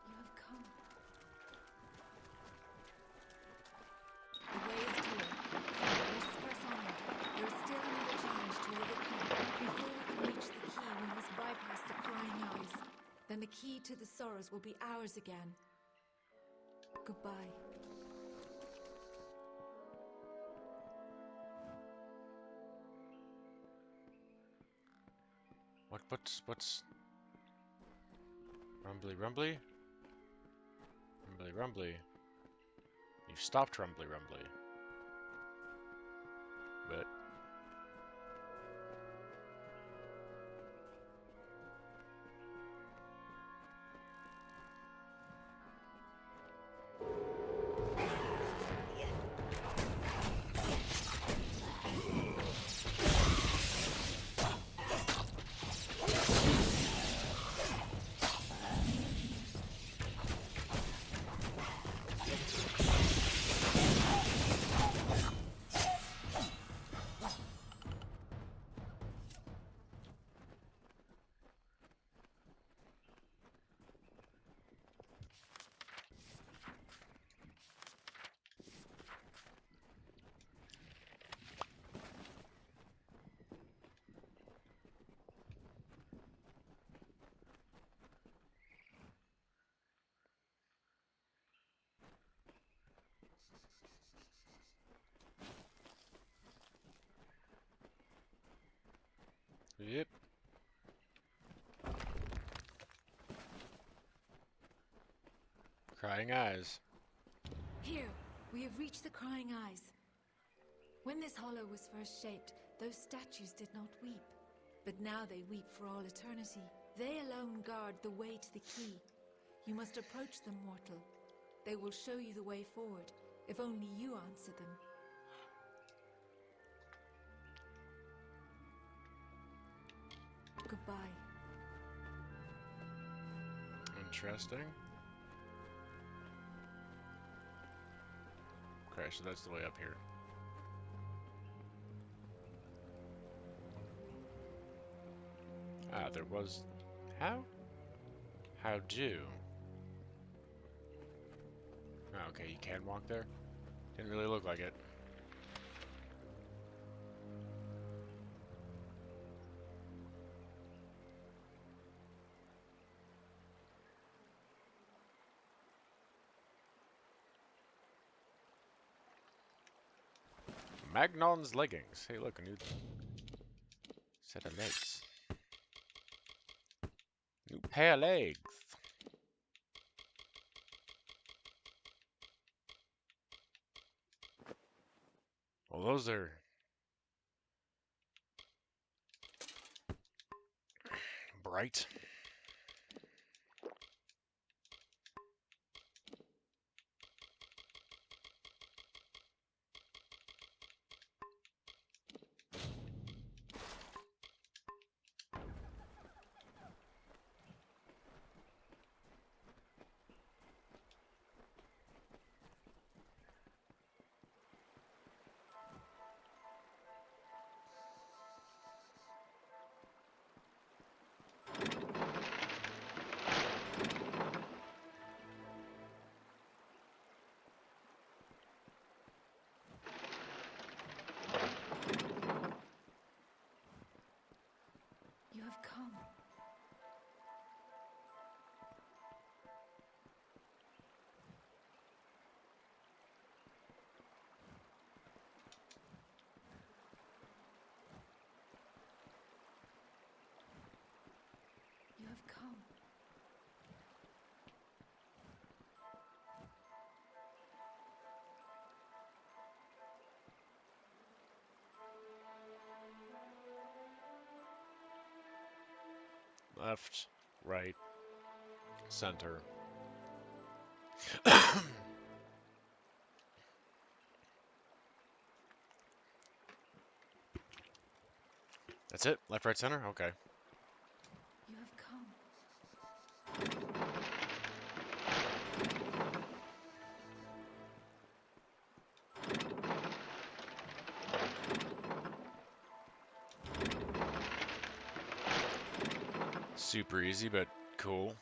You have come. The way is clear. Let us press onward. There is still another challenge to overcome. Before we can reach the key, we must bypass the Crying Eyes. Then the key to the sorrows will be ours again. Goodbye. What's Rumbly Rumbly? Rumbly Rumbly. You've stopped Rumbly Rumbly. But Yep. Crying eyes. Here, we have reached the Crying Eyes. When this hollow was first shaped, those statues did not weep. But now they weep for all eternity. They alone guard the way to the key. You must approach them, mortal. They will show you the way forward, if only you answer them. Goodbye. Interesting. Okay, so that's the way up here. Ah, there was... How? How do? Oh, okay, you can walk there? Didn't really look like it. Magnon's leggings. Hey, look, a new set of legs. New pair of legs. Well, those are bright. You have come. You have come. Left, right, center. That's it? Left, right, center? Okay. You have come. Super easy, but cool.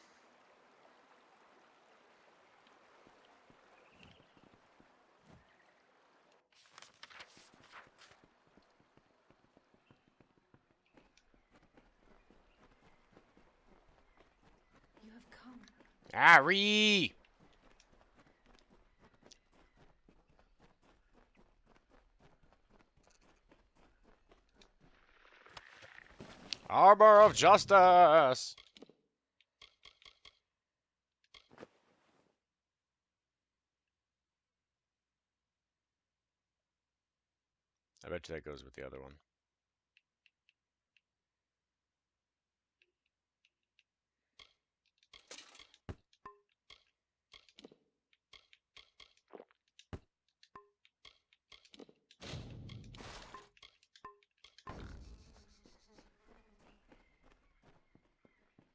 You have come. Ari! Arbor of Justice! I bet you that goes with the other one.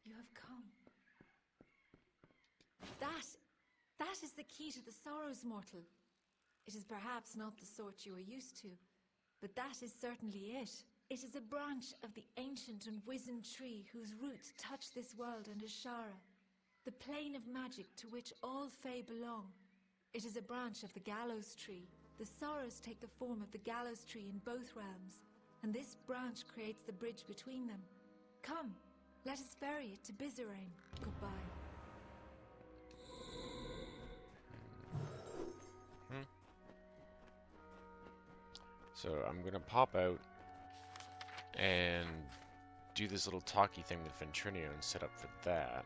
You have come. That is the key to the sorrows, mortal. It is perhaps not the sort you are used to, but that is certainly it. It is a branch of the ancient and wizened tree whose roots touch this world and Ashara, the plane of magic to which all Fae belong. It is a branch of the gallows tree. The sorrows take the form of the gallows tree in both realms, and this branch creates the bridge between them. Come, let us ferry it to Bizarane. Goodbye. So I'm gonna pop out and do this little talky thing with Ventrinio and set up for that.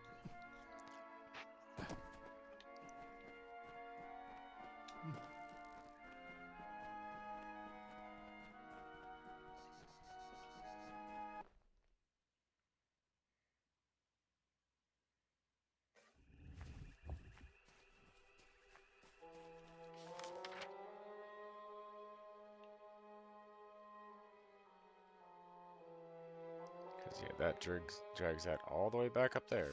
Because, yeah, that drags that all the way back up there.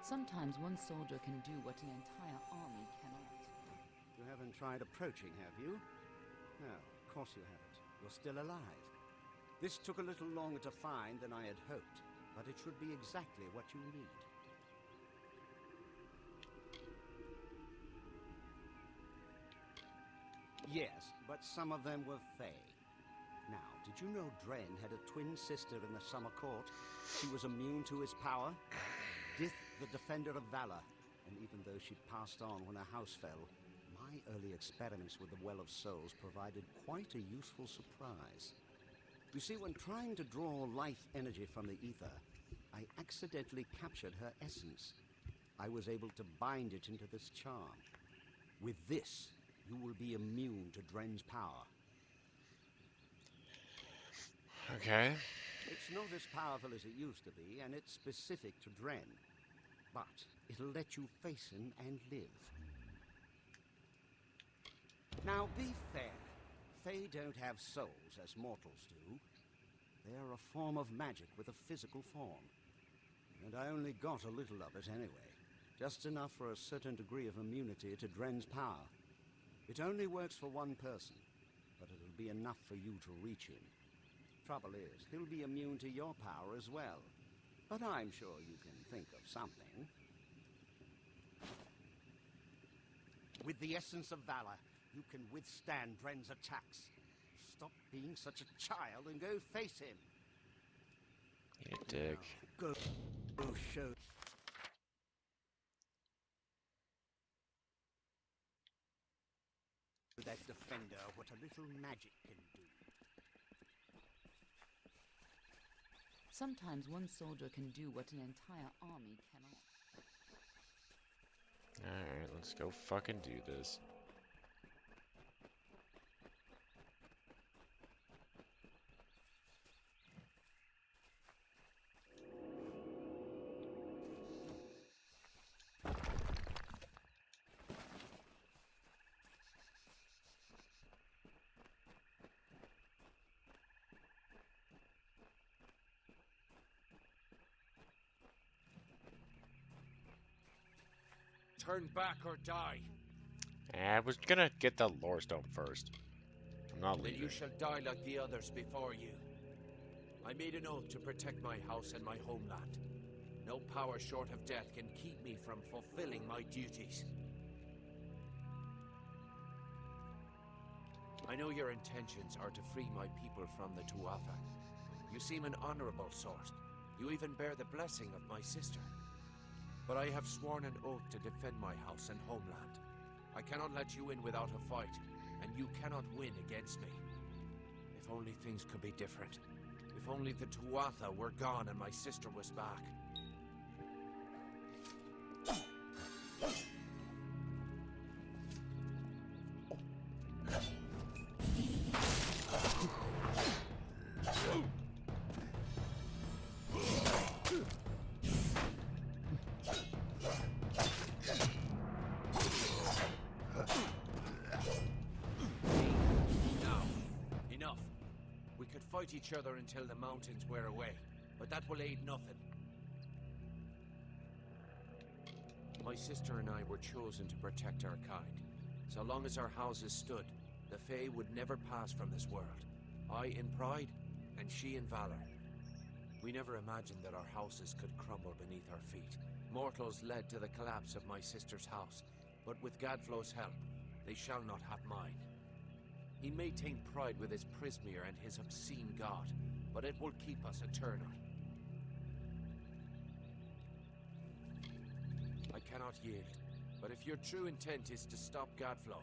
Sometimes one soldier can do what an entire army cannot. You haven't tried approaching, have you? No, of course you haven't. You're still alive. This took a little longer to find than I had hoped, but it should be exactly what you need. Yes, but some of them were Fae. Now, did you know Dren had a twin sister in the Summer Court? She was immune to his power. Dith, the Defender of Valor. And even though she passed on when her house fell, my early experiments with the Well of Souls provided quite a useful surprise. You see, when trying to draw life energy from the ether, I accidentally captured her essence. I was able to bind it into this charm. With this, you will be immune to Dren's power. Okay. It's not as powerful as it used to be, and it's specific to Dren. But it'll let you face him and live. Now, be fair. Fae don't have souls as mortals do. They're a form of magic with a physical form. And I only got a little of it anyway. Just enough for a certain degree of immunity to Dren's power. It only works for one person, but it'll be enough for you to reach him. Trouble is, he'll be immune to your power as well. But I'm sure you can think of something. With the essence of valor, you can withstand Dren's attacks. Stop being such a child and go face him. You dick. Now, go show. That defender what a little magic can do. Sometimes one soldier can do what an entire army cannot. Alright, let's go fucking do this. Turn back or die. I was gonna get the lore stone first. I'm not leaving. Then you shall die like the others before you. I made an oath to protect my house and my homeland. No power short of death can keep me from fulfilling my duties. I know your intentions are to free my people from the Tuatha. You seem an honorable sort. You even bear the blessing of my sister. But I have sworn an oath to defend my house and homeland. I cannot let you in without a fight, and you cannot win against me. If only things could be different. If only the Tuatha were gone and my sister was back. Fight each other until the mountains wear away, but that will aid nothing. My sister and I were chosen to protect our kind. So long as our houses stood, the Fae would never pass from this world. I in pride, and she in valor. We never imagined that our houses could crumble beneath our feet. Mortals led to the collapse of my sister's house, but with Gadflow's help, they shall not have mine. He may taint pride with his Prismere and his obscene god, but it will keep us eternal. I cannot yield. But if your true intent is to stop Godflow,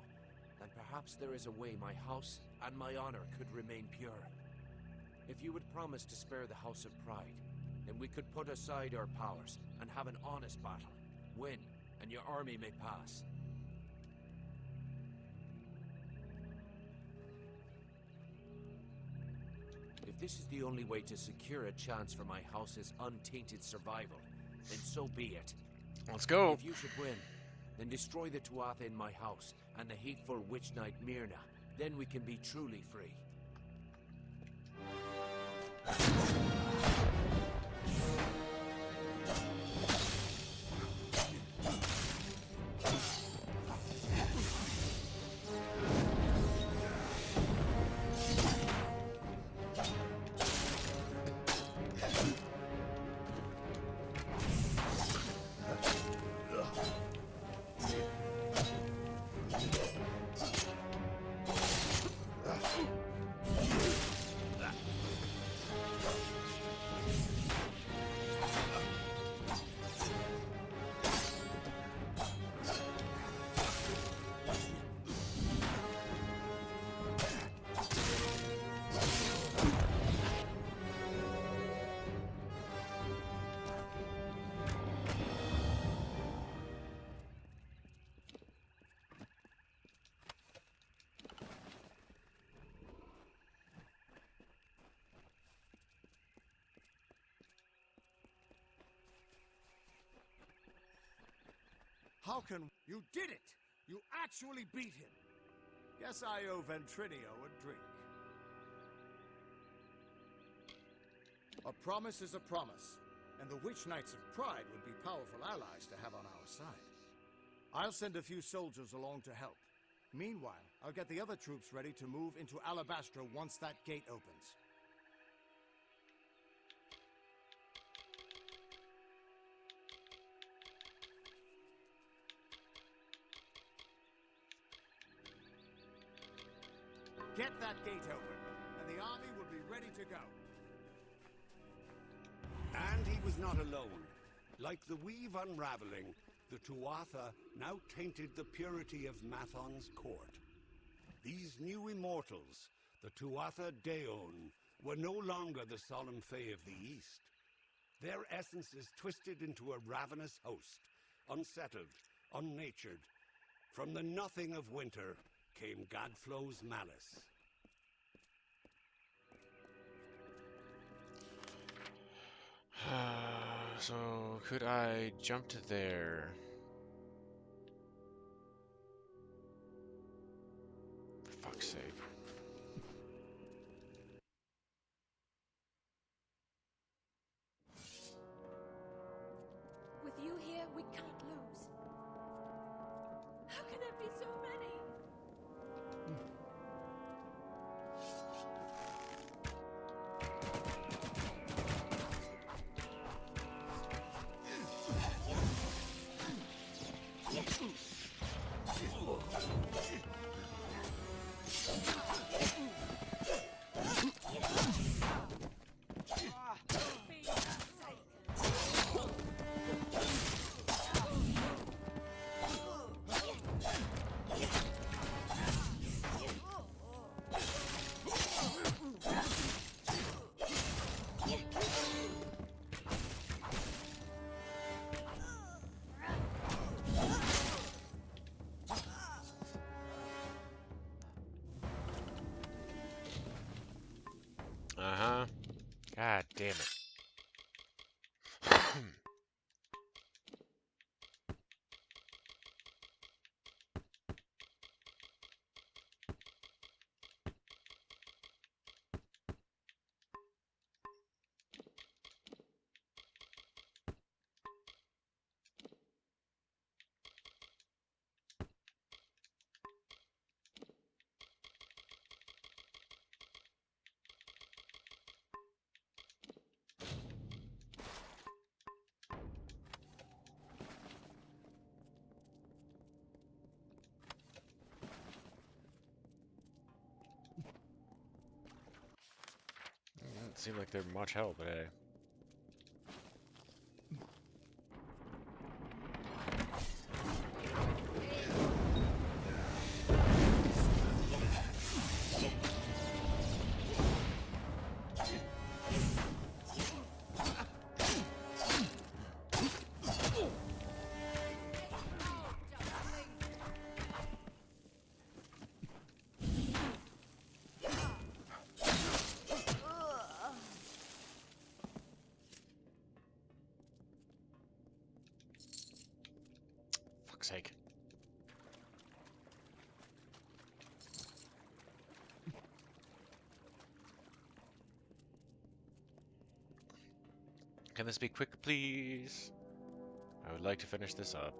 then perhaps there is a way my house and my honor could remain pure. If you would promise to spare the House of Pride, then we could put aside our powers and have an honest battle. Win, and your army may pass. If this is the only way to secure a chance for my house's untainted survival, then so be it. Let's go. If you should win, then destroy the Tuatha in my house and the hateful witch knight Myrna. Then we can be truly free. How can... You did it! You actually beat him! Guess I owe Ventrinio a drink. A promise is a promise, and the Witch Knights of Pride would be powerful allies to have on our side. I'll send a few soldiers along to help. Meanwhile, I'll get the other troops ready to move into Alabastra once that gate opens. Get that gate open, and the army will be ready to go. And he was not alone. Like the weave unraveling, the Tuatha now tainted the purity of Mathon's court. These new immortals, the Tuatha Daon, were no longer the solemn Fae of the East. Their essences twisted into a ravenous host, unsettled, unnatured. From the nothing of winter came Godflow's malice. So, could I jump to there? For fuck's sake. With you here, we can't lose. How can there be so many? Uh-huh. God damn it. Doesn't seem like they're much help, but hey. fuck's sake. Can this be quick, please? I would like to finish this up.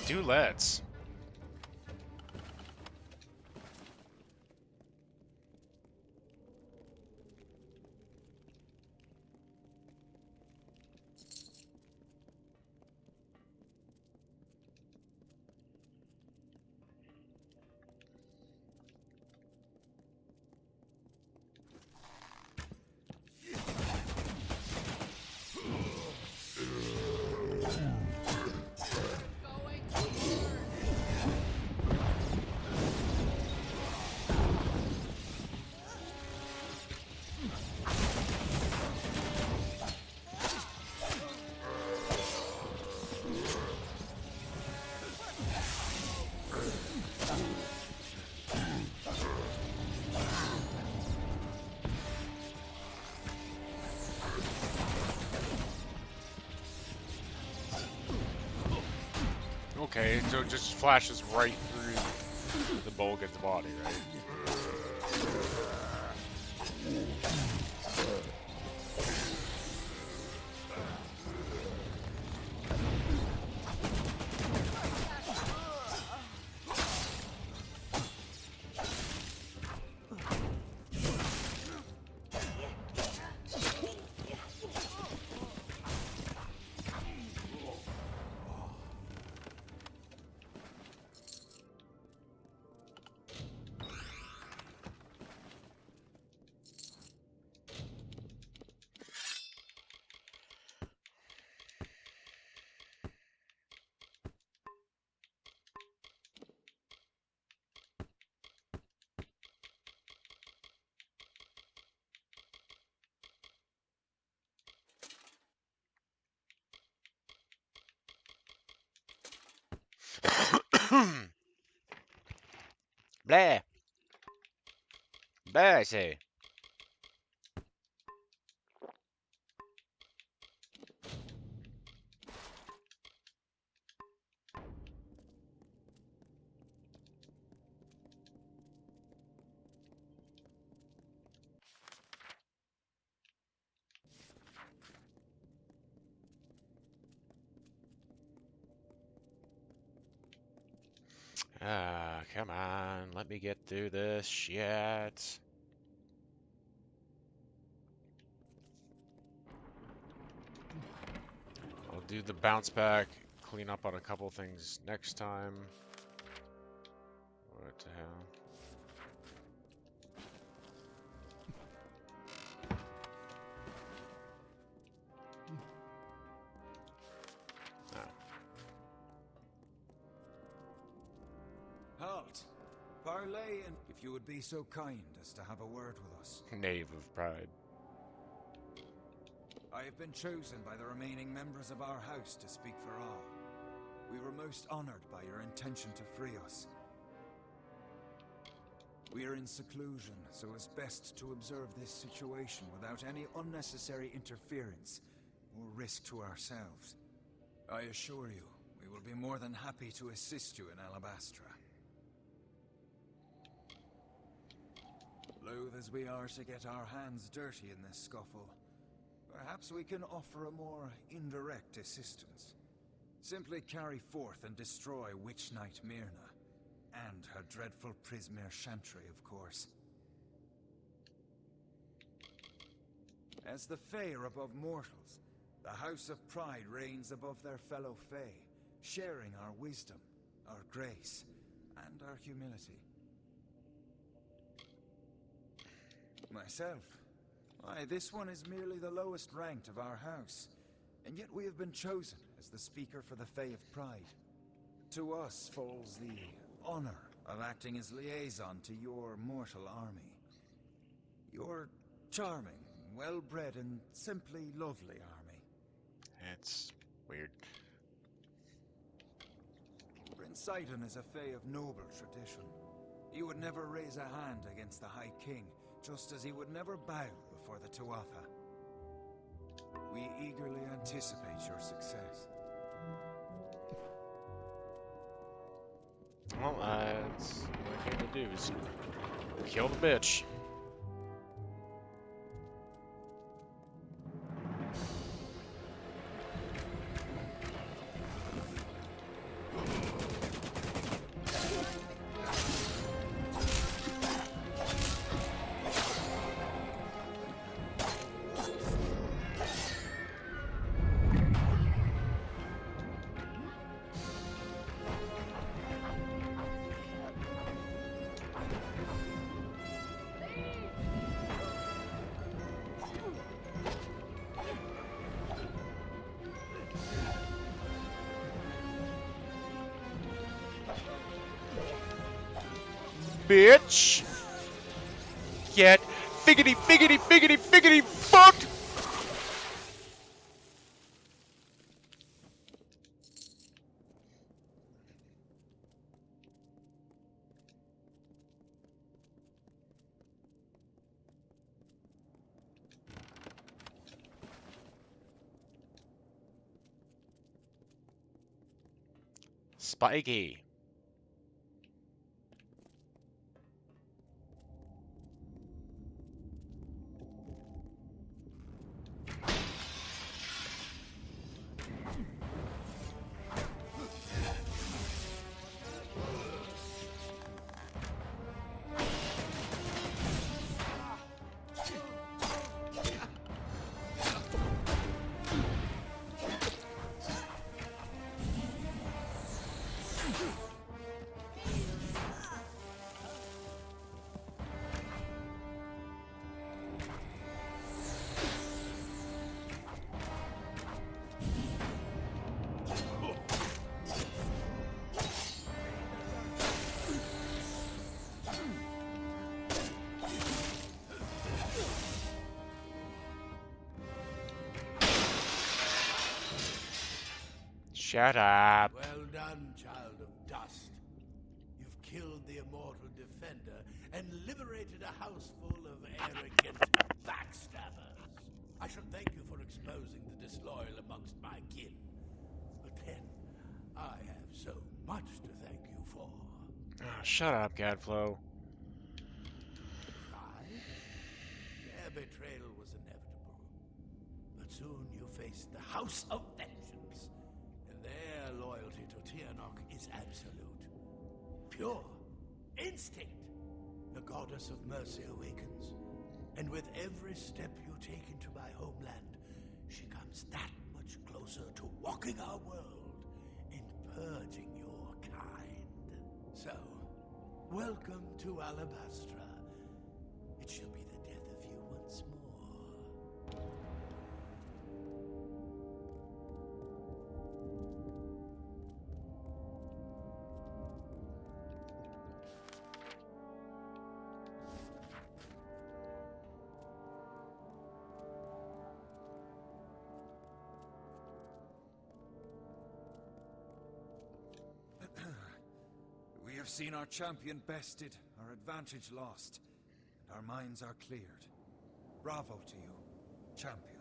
Do let's. Okay, so it just flashes right through the Bolgan's body, right? Blah. Blah, I say. Ah, come on. Let me get through this shit. I'll do the bounce back, clean up on a couple things next time. What the hell? Halt! Parley, and if you would be so kind as to have a word with us. Knave of pride. I have been chosen by the remaining members of our house to speak for all. We were most honored by your intention to free us. We are in seclusion, so as best to observe this situation without any unnecessary interference or risk to ourselves. I assure you, we will be more than happy to assist you in Alabastra. Loath as we are to get our hands dirty in this scuffle, perhaps we can offer a more indirect assistance. Simply carry forth and destroy Witch Knight Myrna, And her dreadful Prismere Chantry, of course. As the Fae are above mortals, the House of Pride reigns above their fellow Fae, sharing our wisdom, our grace, and our humility. Myself, why, this one is merely the lowest ranked of our house, and yet we have been chosen as the speaker for the Fae of Pride. To us falls the honor of acting as liaison to your mortal army. Your charming, well-bred, and simply lovely army. It's weird. Prince Sidon is a Fae of noble tradition. He would never raise a hand against the High King, just as he would never bow before the Tuatha. We eagerly anticipate your success. Well, that's what I came to do, is kill the bitch. Bitch! Get figgity, figgity, figgity, figgity, fucked! Spiky. Shut up. Well done, child of dust. You've killed the immortal defender and liberated a house full of arrogant backstabbers. I should thank you for exposing the disloyal amongst my kin. But then, I have so much to thank you for. Oh, shut up, Gadflow. Pride? Their betrayal was inevitable. But soon you faced the House of Vengeance. Their loyalty to Tianok is absolute. Pure. Instinct. The goddess of mercy awakens. And with every step you take into my homeland, she comes that much closer to walking our world and purging your kind. So, welcome to Alabastra. It shall be the death of you once more. We have seen our champion bested, our advantage lost, and our minds are cleared. Bravo to you, champion.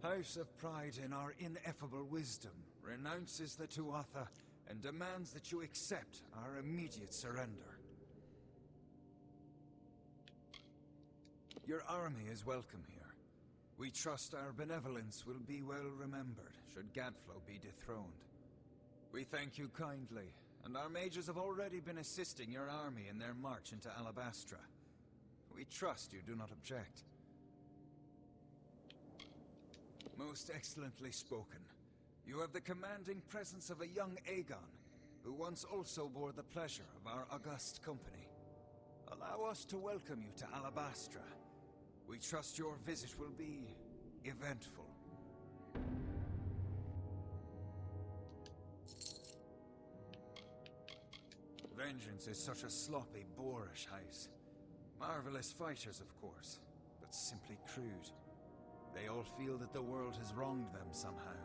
House of Pride, in our ineffable wisdom, renounces the Tuatha and demands that you accept our immediate surrender. Your army is welcome here. We trust our benevolence will be well remembered should Gadflow be dethroned. We thank you kindly and our mages have already been assisting your army in their march into Alabastra. We trust you do not object. Most excellently spoken. You have the commanding presence of a young Aegon, who once also bore the pleasure of our august company. Allow us to welcome you to Alabastra. We trust your visit will be eventful. Vengeance is such a sloppy, boorish house. Marvelous fighters, of course, but simply crude. They all feel that the world has wronged them somehow.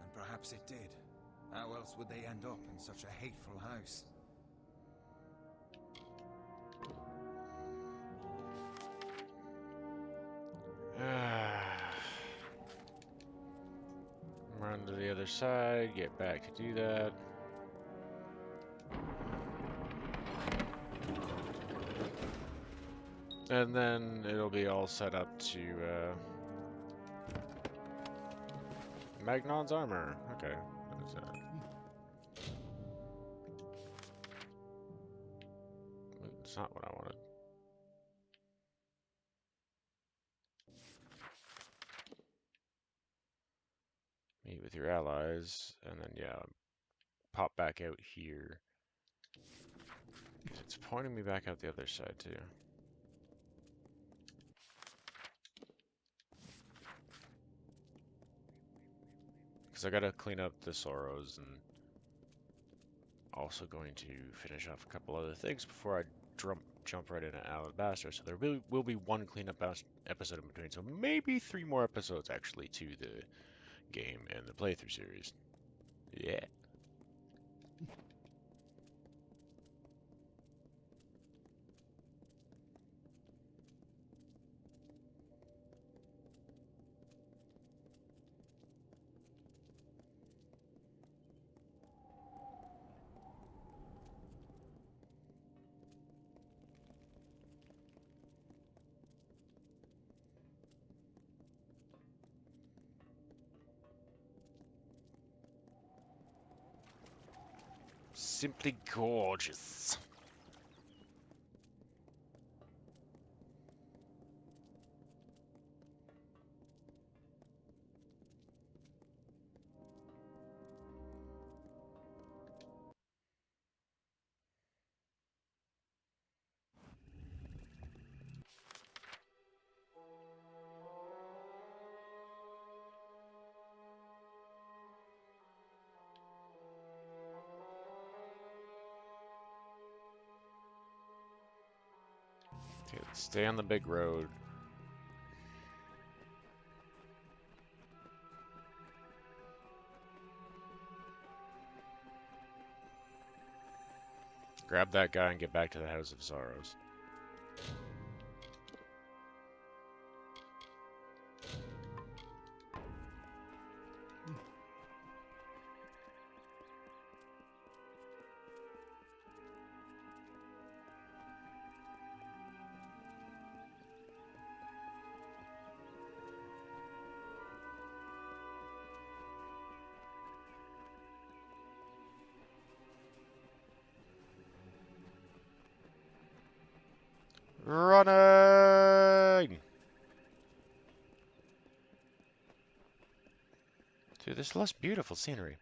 And perhaps it did. How else would they end up in such a hateful house? Run to the other side, get back to do that. And then it'll be all set up to Magnon's armor. Okay, what is that? It's not what I wanted. Meet with your allies, and then yeah, pop back out here. Because it's pointing me back out the other side too. Because I gotta clean up the sorrows, and also going to finish off a couple other things before I jump right into Alabastra. So there will be one cleanup episode in between. So maybe 3 more episodes actually to the game and the playthrough series. Yeah. Simply gorgeous. Okay, stay on the big road. Grab that guy and get back to the House of Sorrows. Running! Dude, there's less beautiful scenery.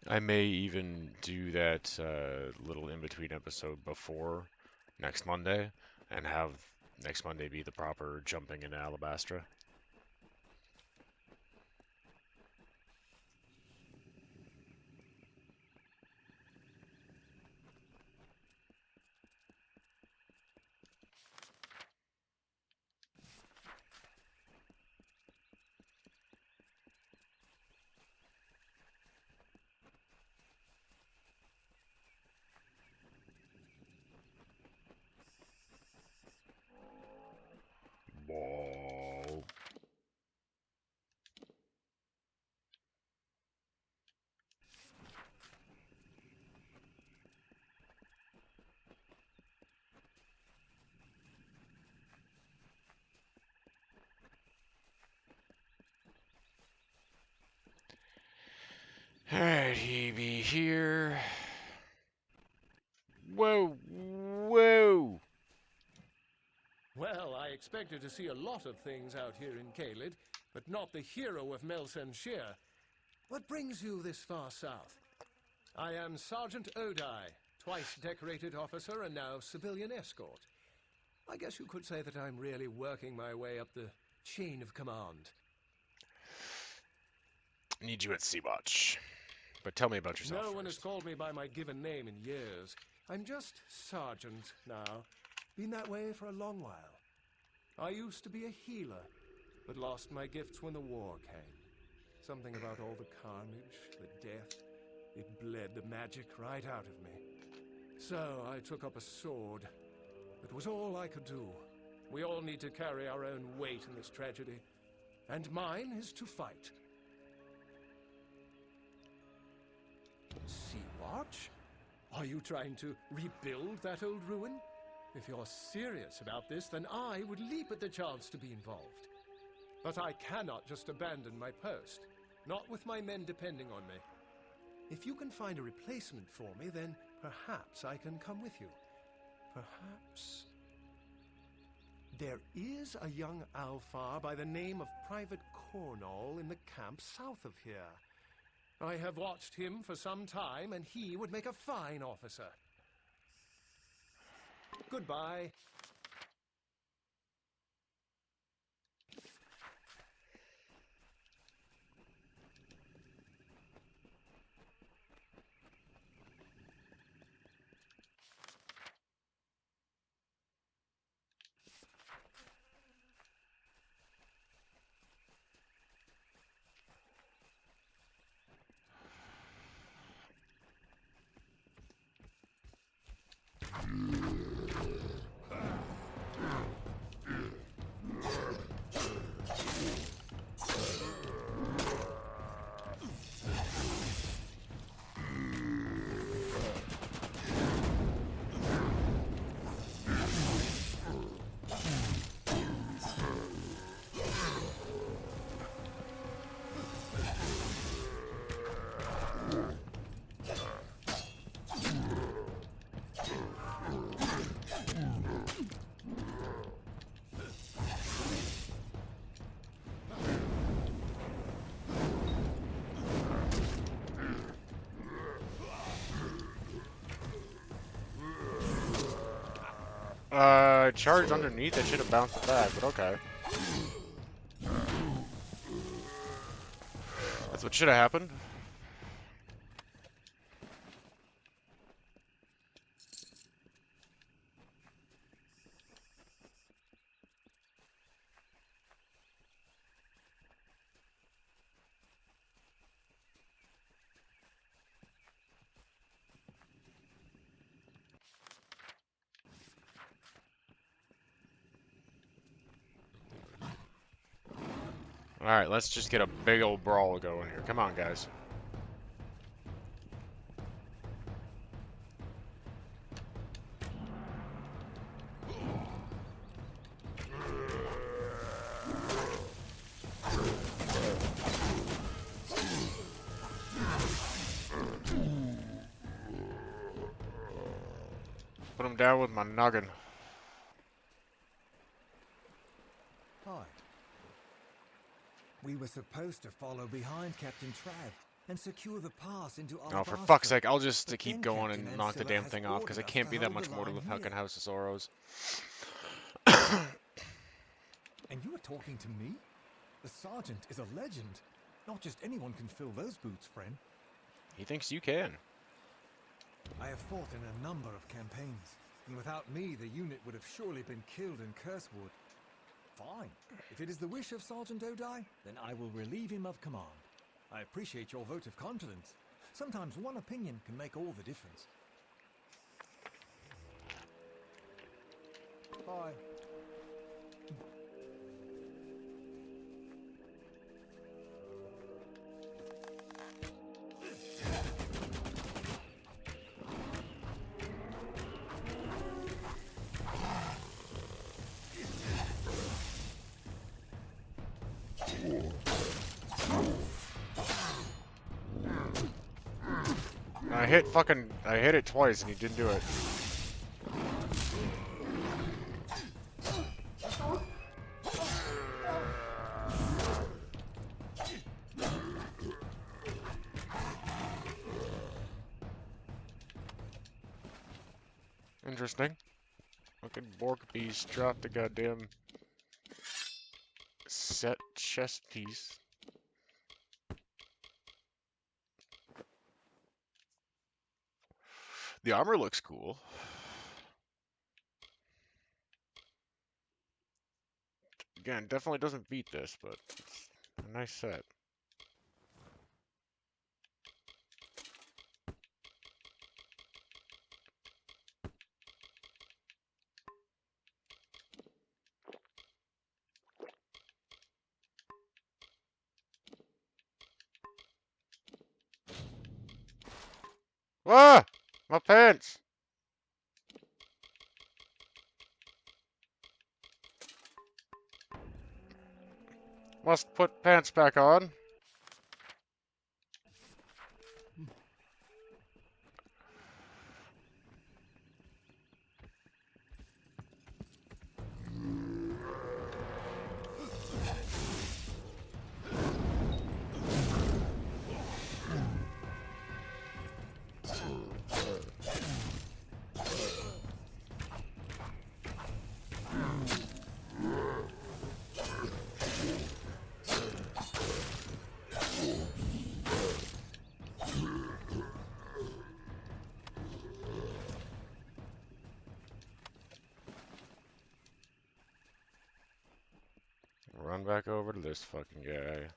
I may even do that little in-between episode before next Monday, and have next Monday be the proper jumping into Alabastra. Ball. Alright, he be here. Whoa, whoa! Well, I expected to see a lot of things out here in Caelid, but not the hero of Melsen Shear. What brings you this far south? I am Sergeant Odai, twice decorated officer and now civilian escort. I guess you could say that I'm really working my way up the chain of command. I need you at Sea-Watch. But tell me about yourself No one first. has called me by my given name in years. I'm just Sergeant now. Been that way for a long while. I used to be a healer, but lost my gifts when the war came. Something about all the carnage, the death, it bled the magic right out of me. So I took up a sword. It was all I could do. We all need to carry our own weight in this tragedy, and mine is to fight. Sea-Watch? Are you trying to rebuild that old ruin? If you're serious about this, then I would leap at the chance to be involved. But I cannot just abandon my post, not with my men depending on me. If you can find a replacement for me, then perhaps I can come with you. Perhaps. There is a young Alfar by the name of Private Cornall in the camp south of here. I have watched him for some time, and he would make a fine officer. Goodbye. Charged underneath, I should have bounced it back, but okay. That's what should have happened. Alright, let's just get a big old brawl going here. Come on, guys. Put him down with my noggin. Hi. We were supposed to follow behind Captain Trav and secure the pass into Alabastra. Oh, for fuck's sake, I'll just keep going and knock the damn thing off, because I can't be that much more to the fucking House of Sorrows. And you are talking to me? The Sergeant is a legend. Not just anyone can fill those boots, friend. He thinks you can. I have fought in a number of campaigns, and without me, the unit would have surely been killed in Cursewood. Fine. If it is the wish of Sergeant Odai, then I will relieve him of command. I appreciate your vote of confidence. Sometimes one opinion can make all the difference. Bye. I hit it twice and he didn't do it. Interesting. Fucking Bork Beast dropped the goddamn set chest piece. The armor looks cool. Again, definitely doesn't beat this, but it's a nice set. Ah! My pants! Must put pants back on. Run back over to this fucking guy.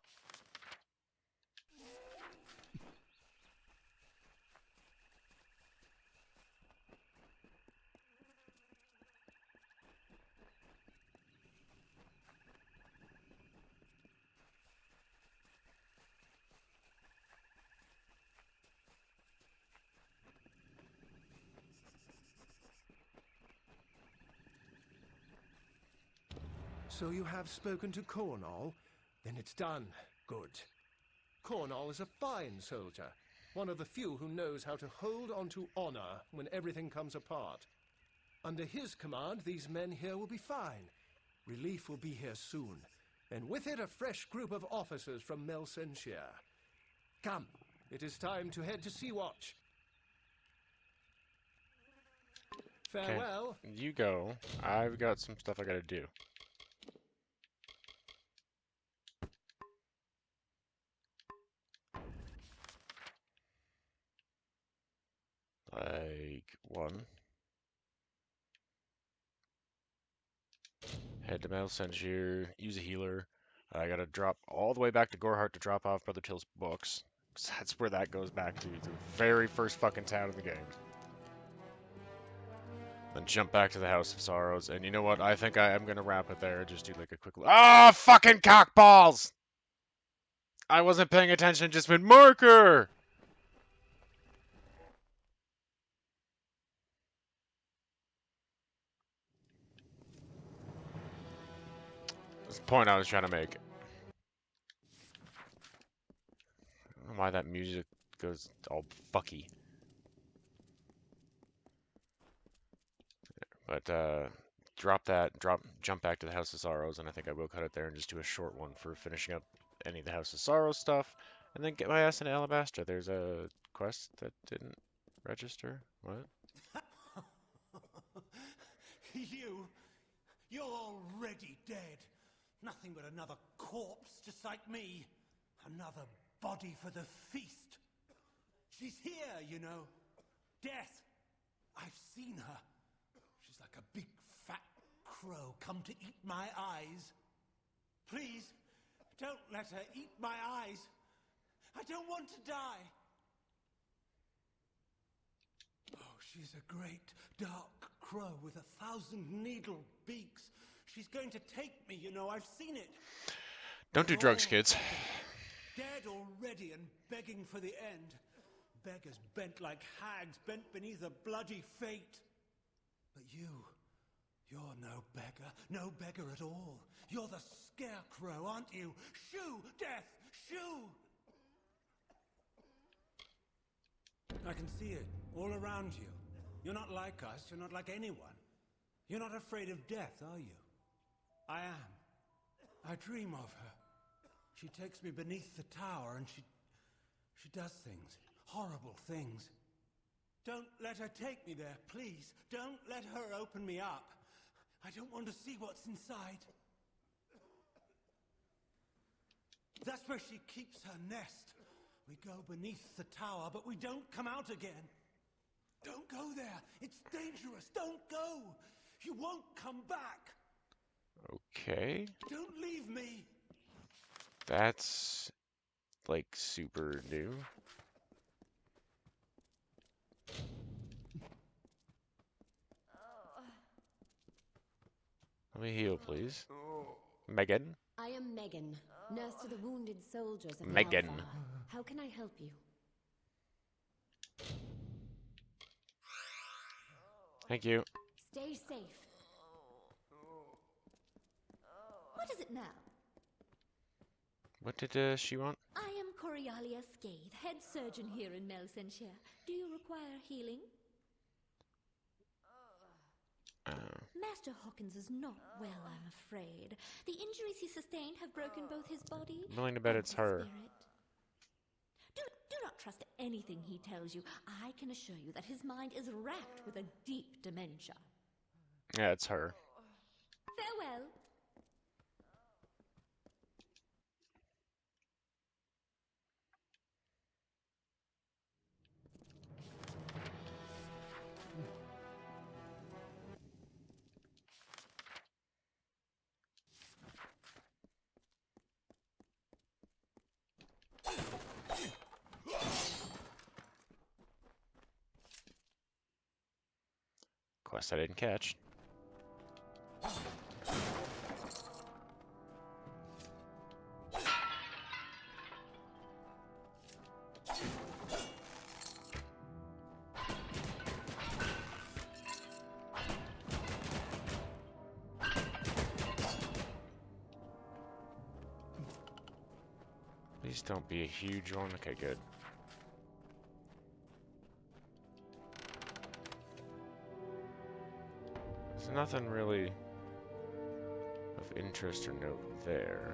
So you have spoken to Cornall? Then it's done. Good. Cornall is a fine soldier, one of the few who knows how to hold on to honor when everything comes apart. Under his command, these men here will be fine. Relief will be here soon, and with it a fresh group of officers from Melsenshire. Come, it is time to head to Sea-Watch. Farewell. Okay, you go. I've got some stuff I gotta do. Like, one. Head to Melsenshire, use a healer. I gotta drop all the way back to Gorehart to drop off Brother Till's books. 'Cause that's where that goes back to, the very first fucking town in the game. Then jump back to the House of Sorrows, and you know what? I think I am gonna wrap it there. Just do like a quick. Ah, fucking cockballs! I wasn't paying attention. Just went marker. That's the point I was trying to make. I don't know why that music goes all fucky. But jump back to the House of Sorrows, and I think I will cut it there and just do a short one for finishing up any of the House of Sorrows stuff, and then get my ass into Alabastra. There's a quest that didn't register. What? You're already dead. Nothing but another corpse, just like me. Another body for the feast. She's here, you know. Death. I've seen her. She's like a big fat crow come to eat my eyes. Please, don't let her eat my eyes. I don't want to die. Oh, she's a great dark crow with 1,000 needle beaks. She's going to take me, you know. I've seen it. Don't do drugs, kids. Dead already and begging for the end. Beggars bent like hags, bent beneath a bloody fate. But you're no beggar at all. You're the scarecrow, aren't you? Shoo, death, shoo! I can see it all around you. You're not like us. You're not like anyone. You're not afraid of death, are you? I am. I dream of her. She takes me beneath the tower and she does things. Horrible things. Don't let her take me there, please. Don't let her open me up. I don't want to see what's inside. That's where she keeps her nest. We go beneath the tower, but we don't come out again. Don't go there. It's dangerous. Don't go. You won't come back. Okay. Don't leave me. That's like super new. Let me heal, please. Megan? I am Megan, nurse to the wounded soldiers of Megan. the Alpha. How can I help you? Thank you. Stay safe. What is it now? What did she want? I am Corialia Scathe, head surgeon here in Melsenshire. Do you require healing? Master Hawkins is not well, I'm afraid. The injuries he sustained have broken both his body I'm willing to bet and it's his her. spirit. Do not trust anything he tells you. I can assure you that his mind is racked with a deep dementia. Yeah, it's her. Farewell. Quest I didn't catch. Please don't be a huge one. Okay, good. There's nothing really of interest or note there.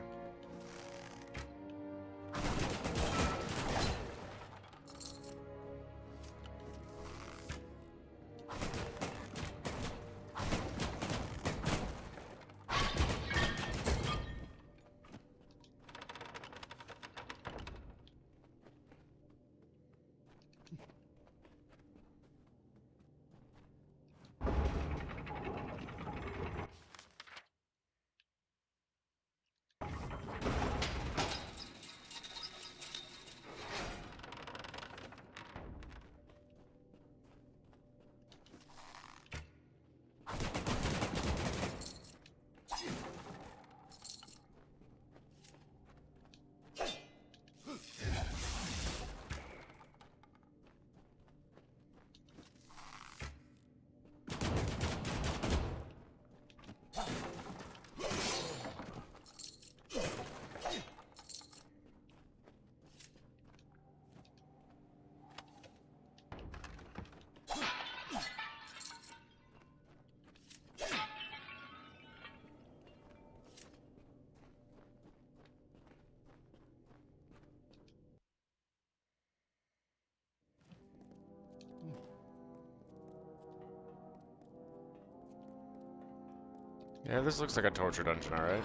Yeah, this looks like a torture dungeon, alright.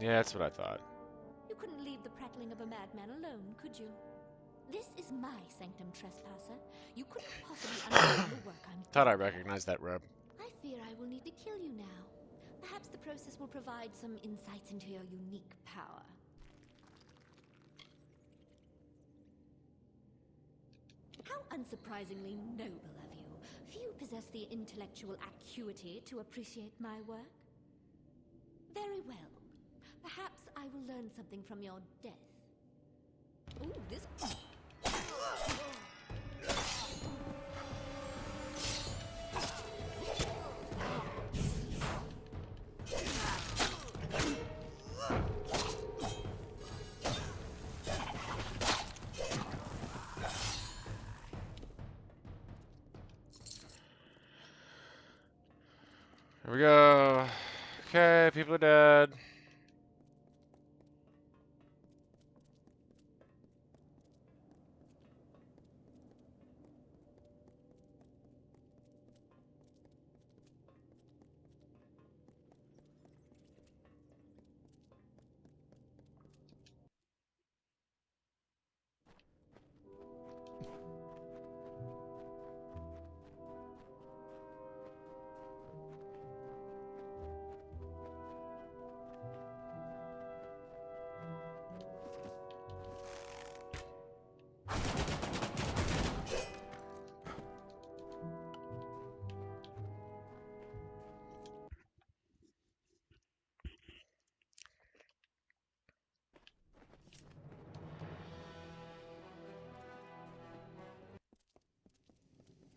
Yeah, that's what I thought. You couldn't leave the prattling of a madman alone, could you? This is my sanctum, trespasser. You couldn't possibly understand the work I'm doing. Thought I recognized that rub. I fear I will need to kill you now. Perhaps the process will provide some insights into your unique power. How Unsurprisingly noble of you. Few possess the intellectual acuity to appreciate my work. Very well. Perhaps I will learn something from your death. Ooh, this... Here we go. Okay, people are dead.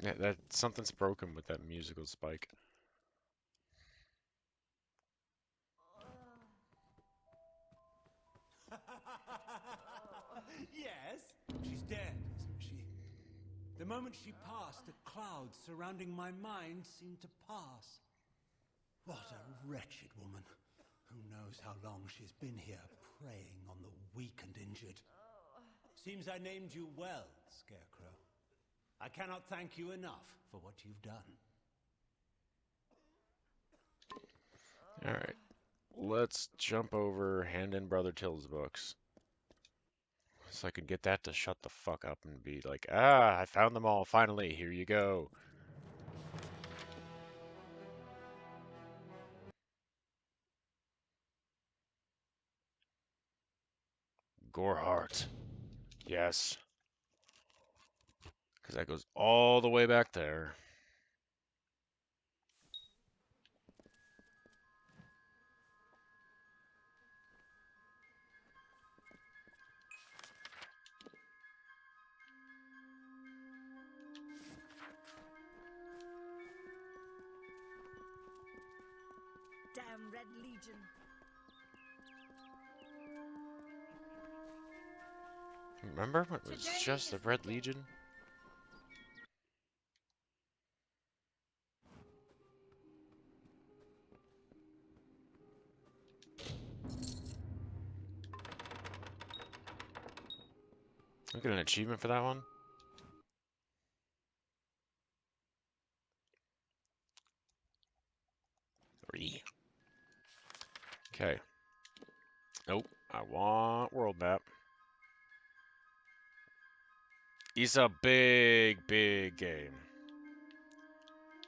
Yeah, that something's broken with that musical spike. Yes? She's dead, isn't she? The moment she passed, the clouds surrounding my mind seemed to pass. What a wretched woman. Who knows how long she's been here, preying on the weak and injured. Seems I named you well, Scarecrow. I cannot thank you enough for what you've done. Alright. Let's jump over, hand in Brother Till's books. So I could get that to shut the fuck up and be like, I found them all, finally, here you go. Goreheart. Yes. Because that goes all the way back there. Damn Red Legion. Remember when it was just the Red Legion? I get an achievement for that one? 3. Okay. Nope. I want world map. It's a big, big game.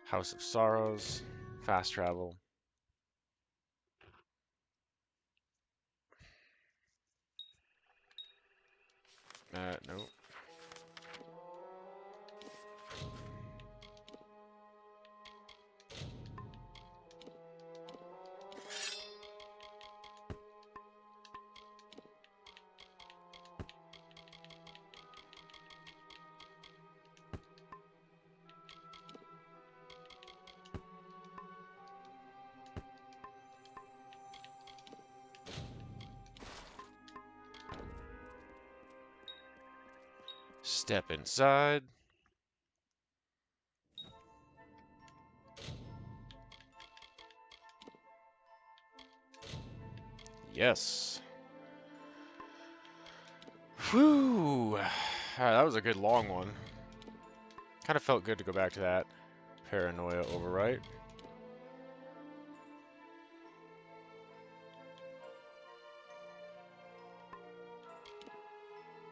House of Sorrows. Fast travel. Nope. Step inside. Yes. Whew. That was a good long one. Kind of felt good to go back to that. Paranoia overwrite.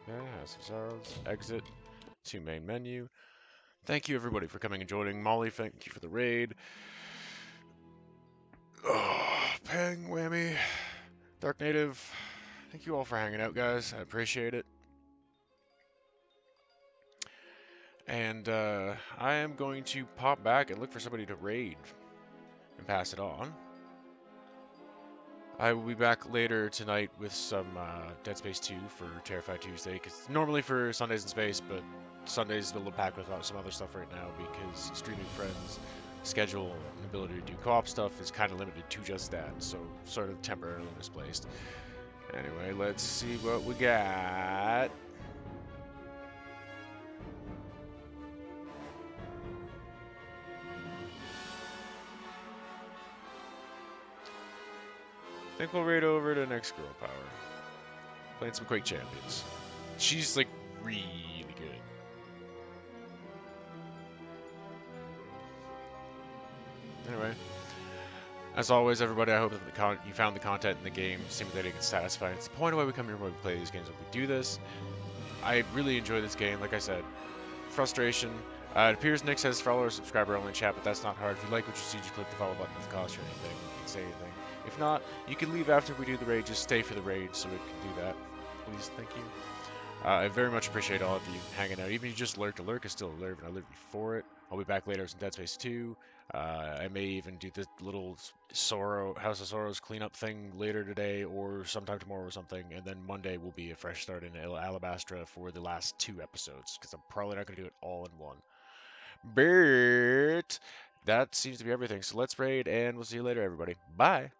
Yeah, House of Sorrows. Exit to main menu. Thank you everybody for coming and joining. Molly, thank you for the raid. Oh, Peng, Whammy, Dark Native. Thank you all for hanging out, guys. I appreciate it. And I am going to pop back and look for somebody to raid and pass it on. I will be back later tonight with some Dead Space 2 for Terrified Tuesday, because normally for Sundays in Space, but Sundays is a little packed with some other stuff right now because Streaming Friends' schedule and ability to do co-op stuff is kind of limited to just that, so sort of temporarily misplaced. Anyway, let's see what we got. I think we'll raid over to next Girl Power. Playing some Quake Champions. She's like really good. Anyway, as always, everybody, I hope that you found the content in the game stimulating and satisfying. It's the point of why we come here when we play these games, when we do this. I really enjoy this game, like I said. Frustration. It appears Nick says follow or subscriber only chat, but that's not hard. If you like what you see, just click the follow button. If it costs you anything, you can say anything. If not, you can leave after we do the raid. Just stay for the raid so we can do that. Please, thank you. I very much appreciate all of you hanging out. Even if you just lurked, a lurk is still a lurk, and I lived before it. I'll be back later with some Dead Space 2. I may even do this little House of Sorrows cleanup thing later today or sometime tomorrow or something. And then Monday will be a fresh start in Alabastra for the last 2 episodes, because I'm probably not going to do it all in one. But that seems to be everything. So let's raid, and we'll see you later, everybody. Bye.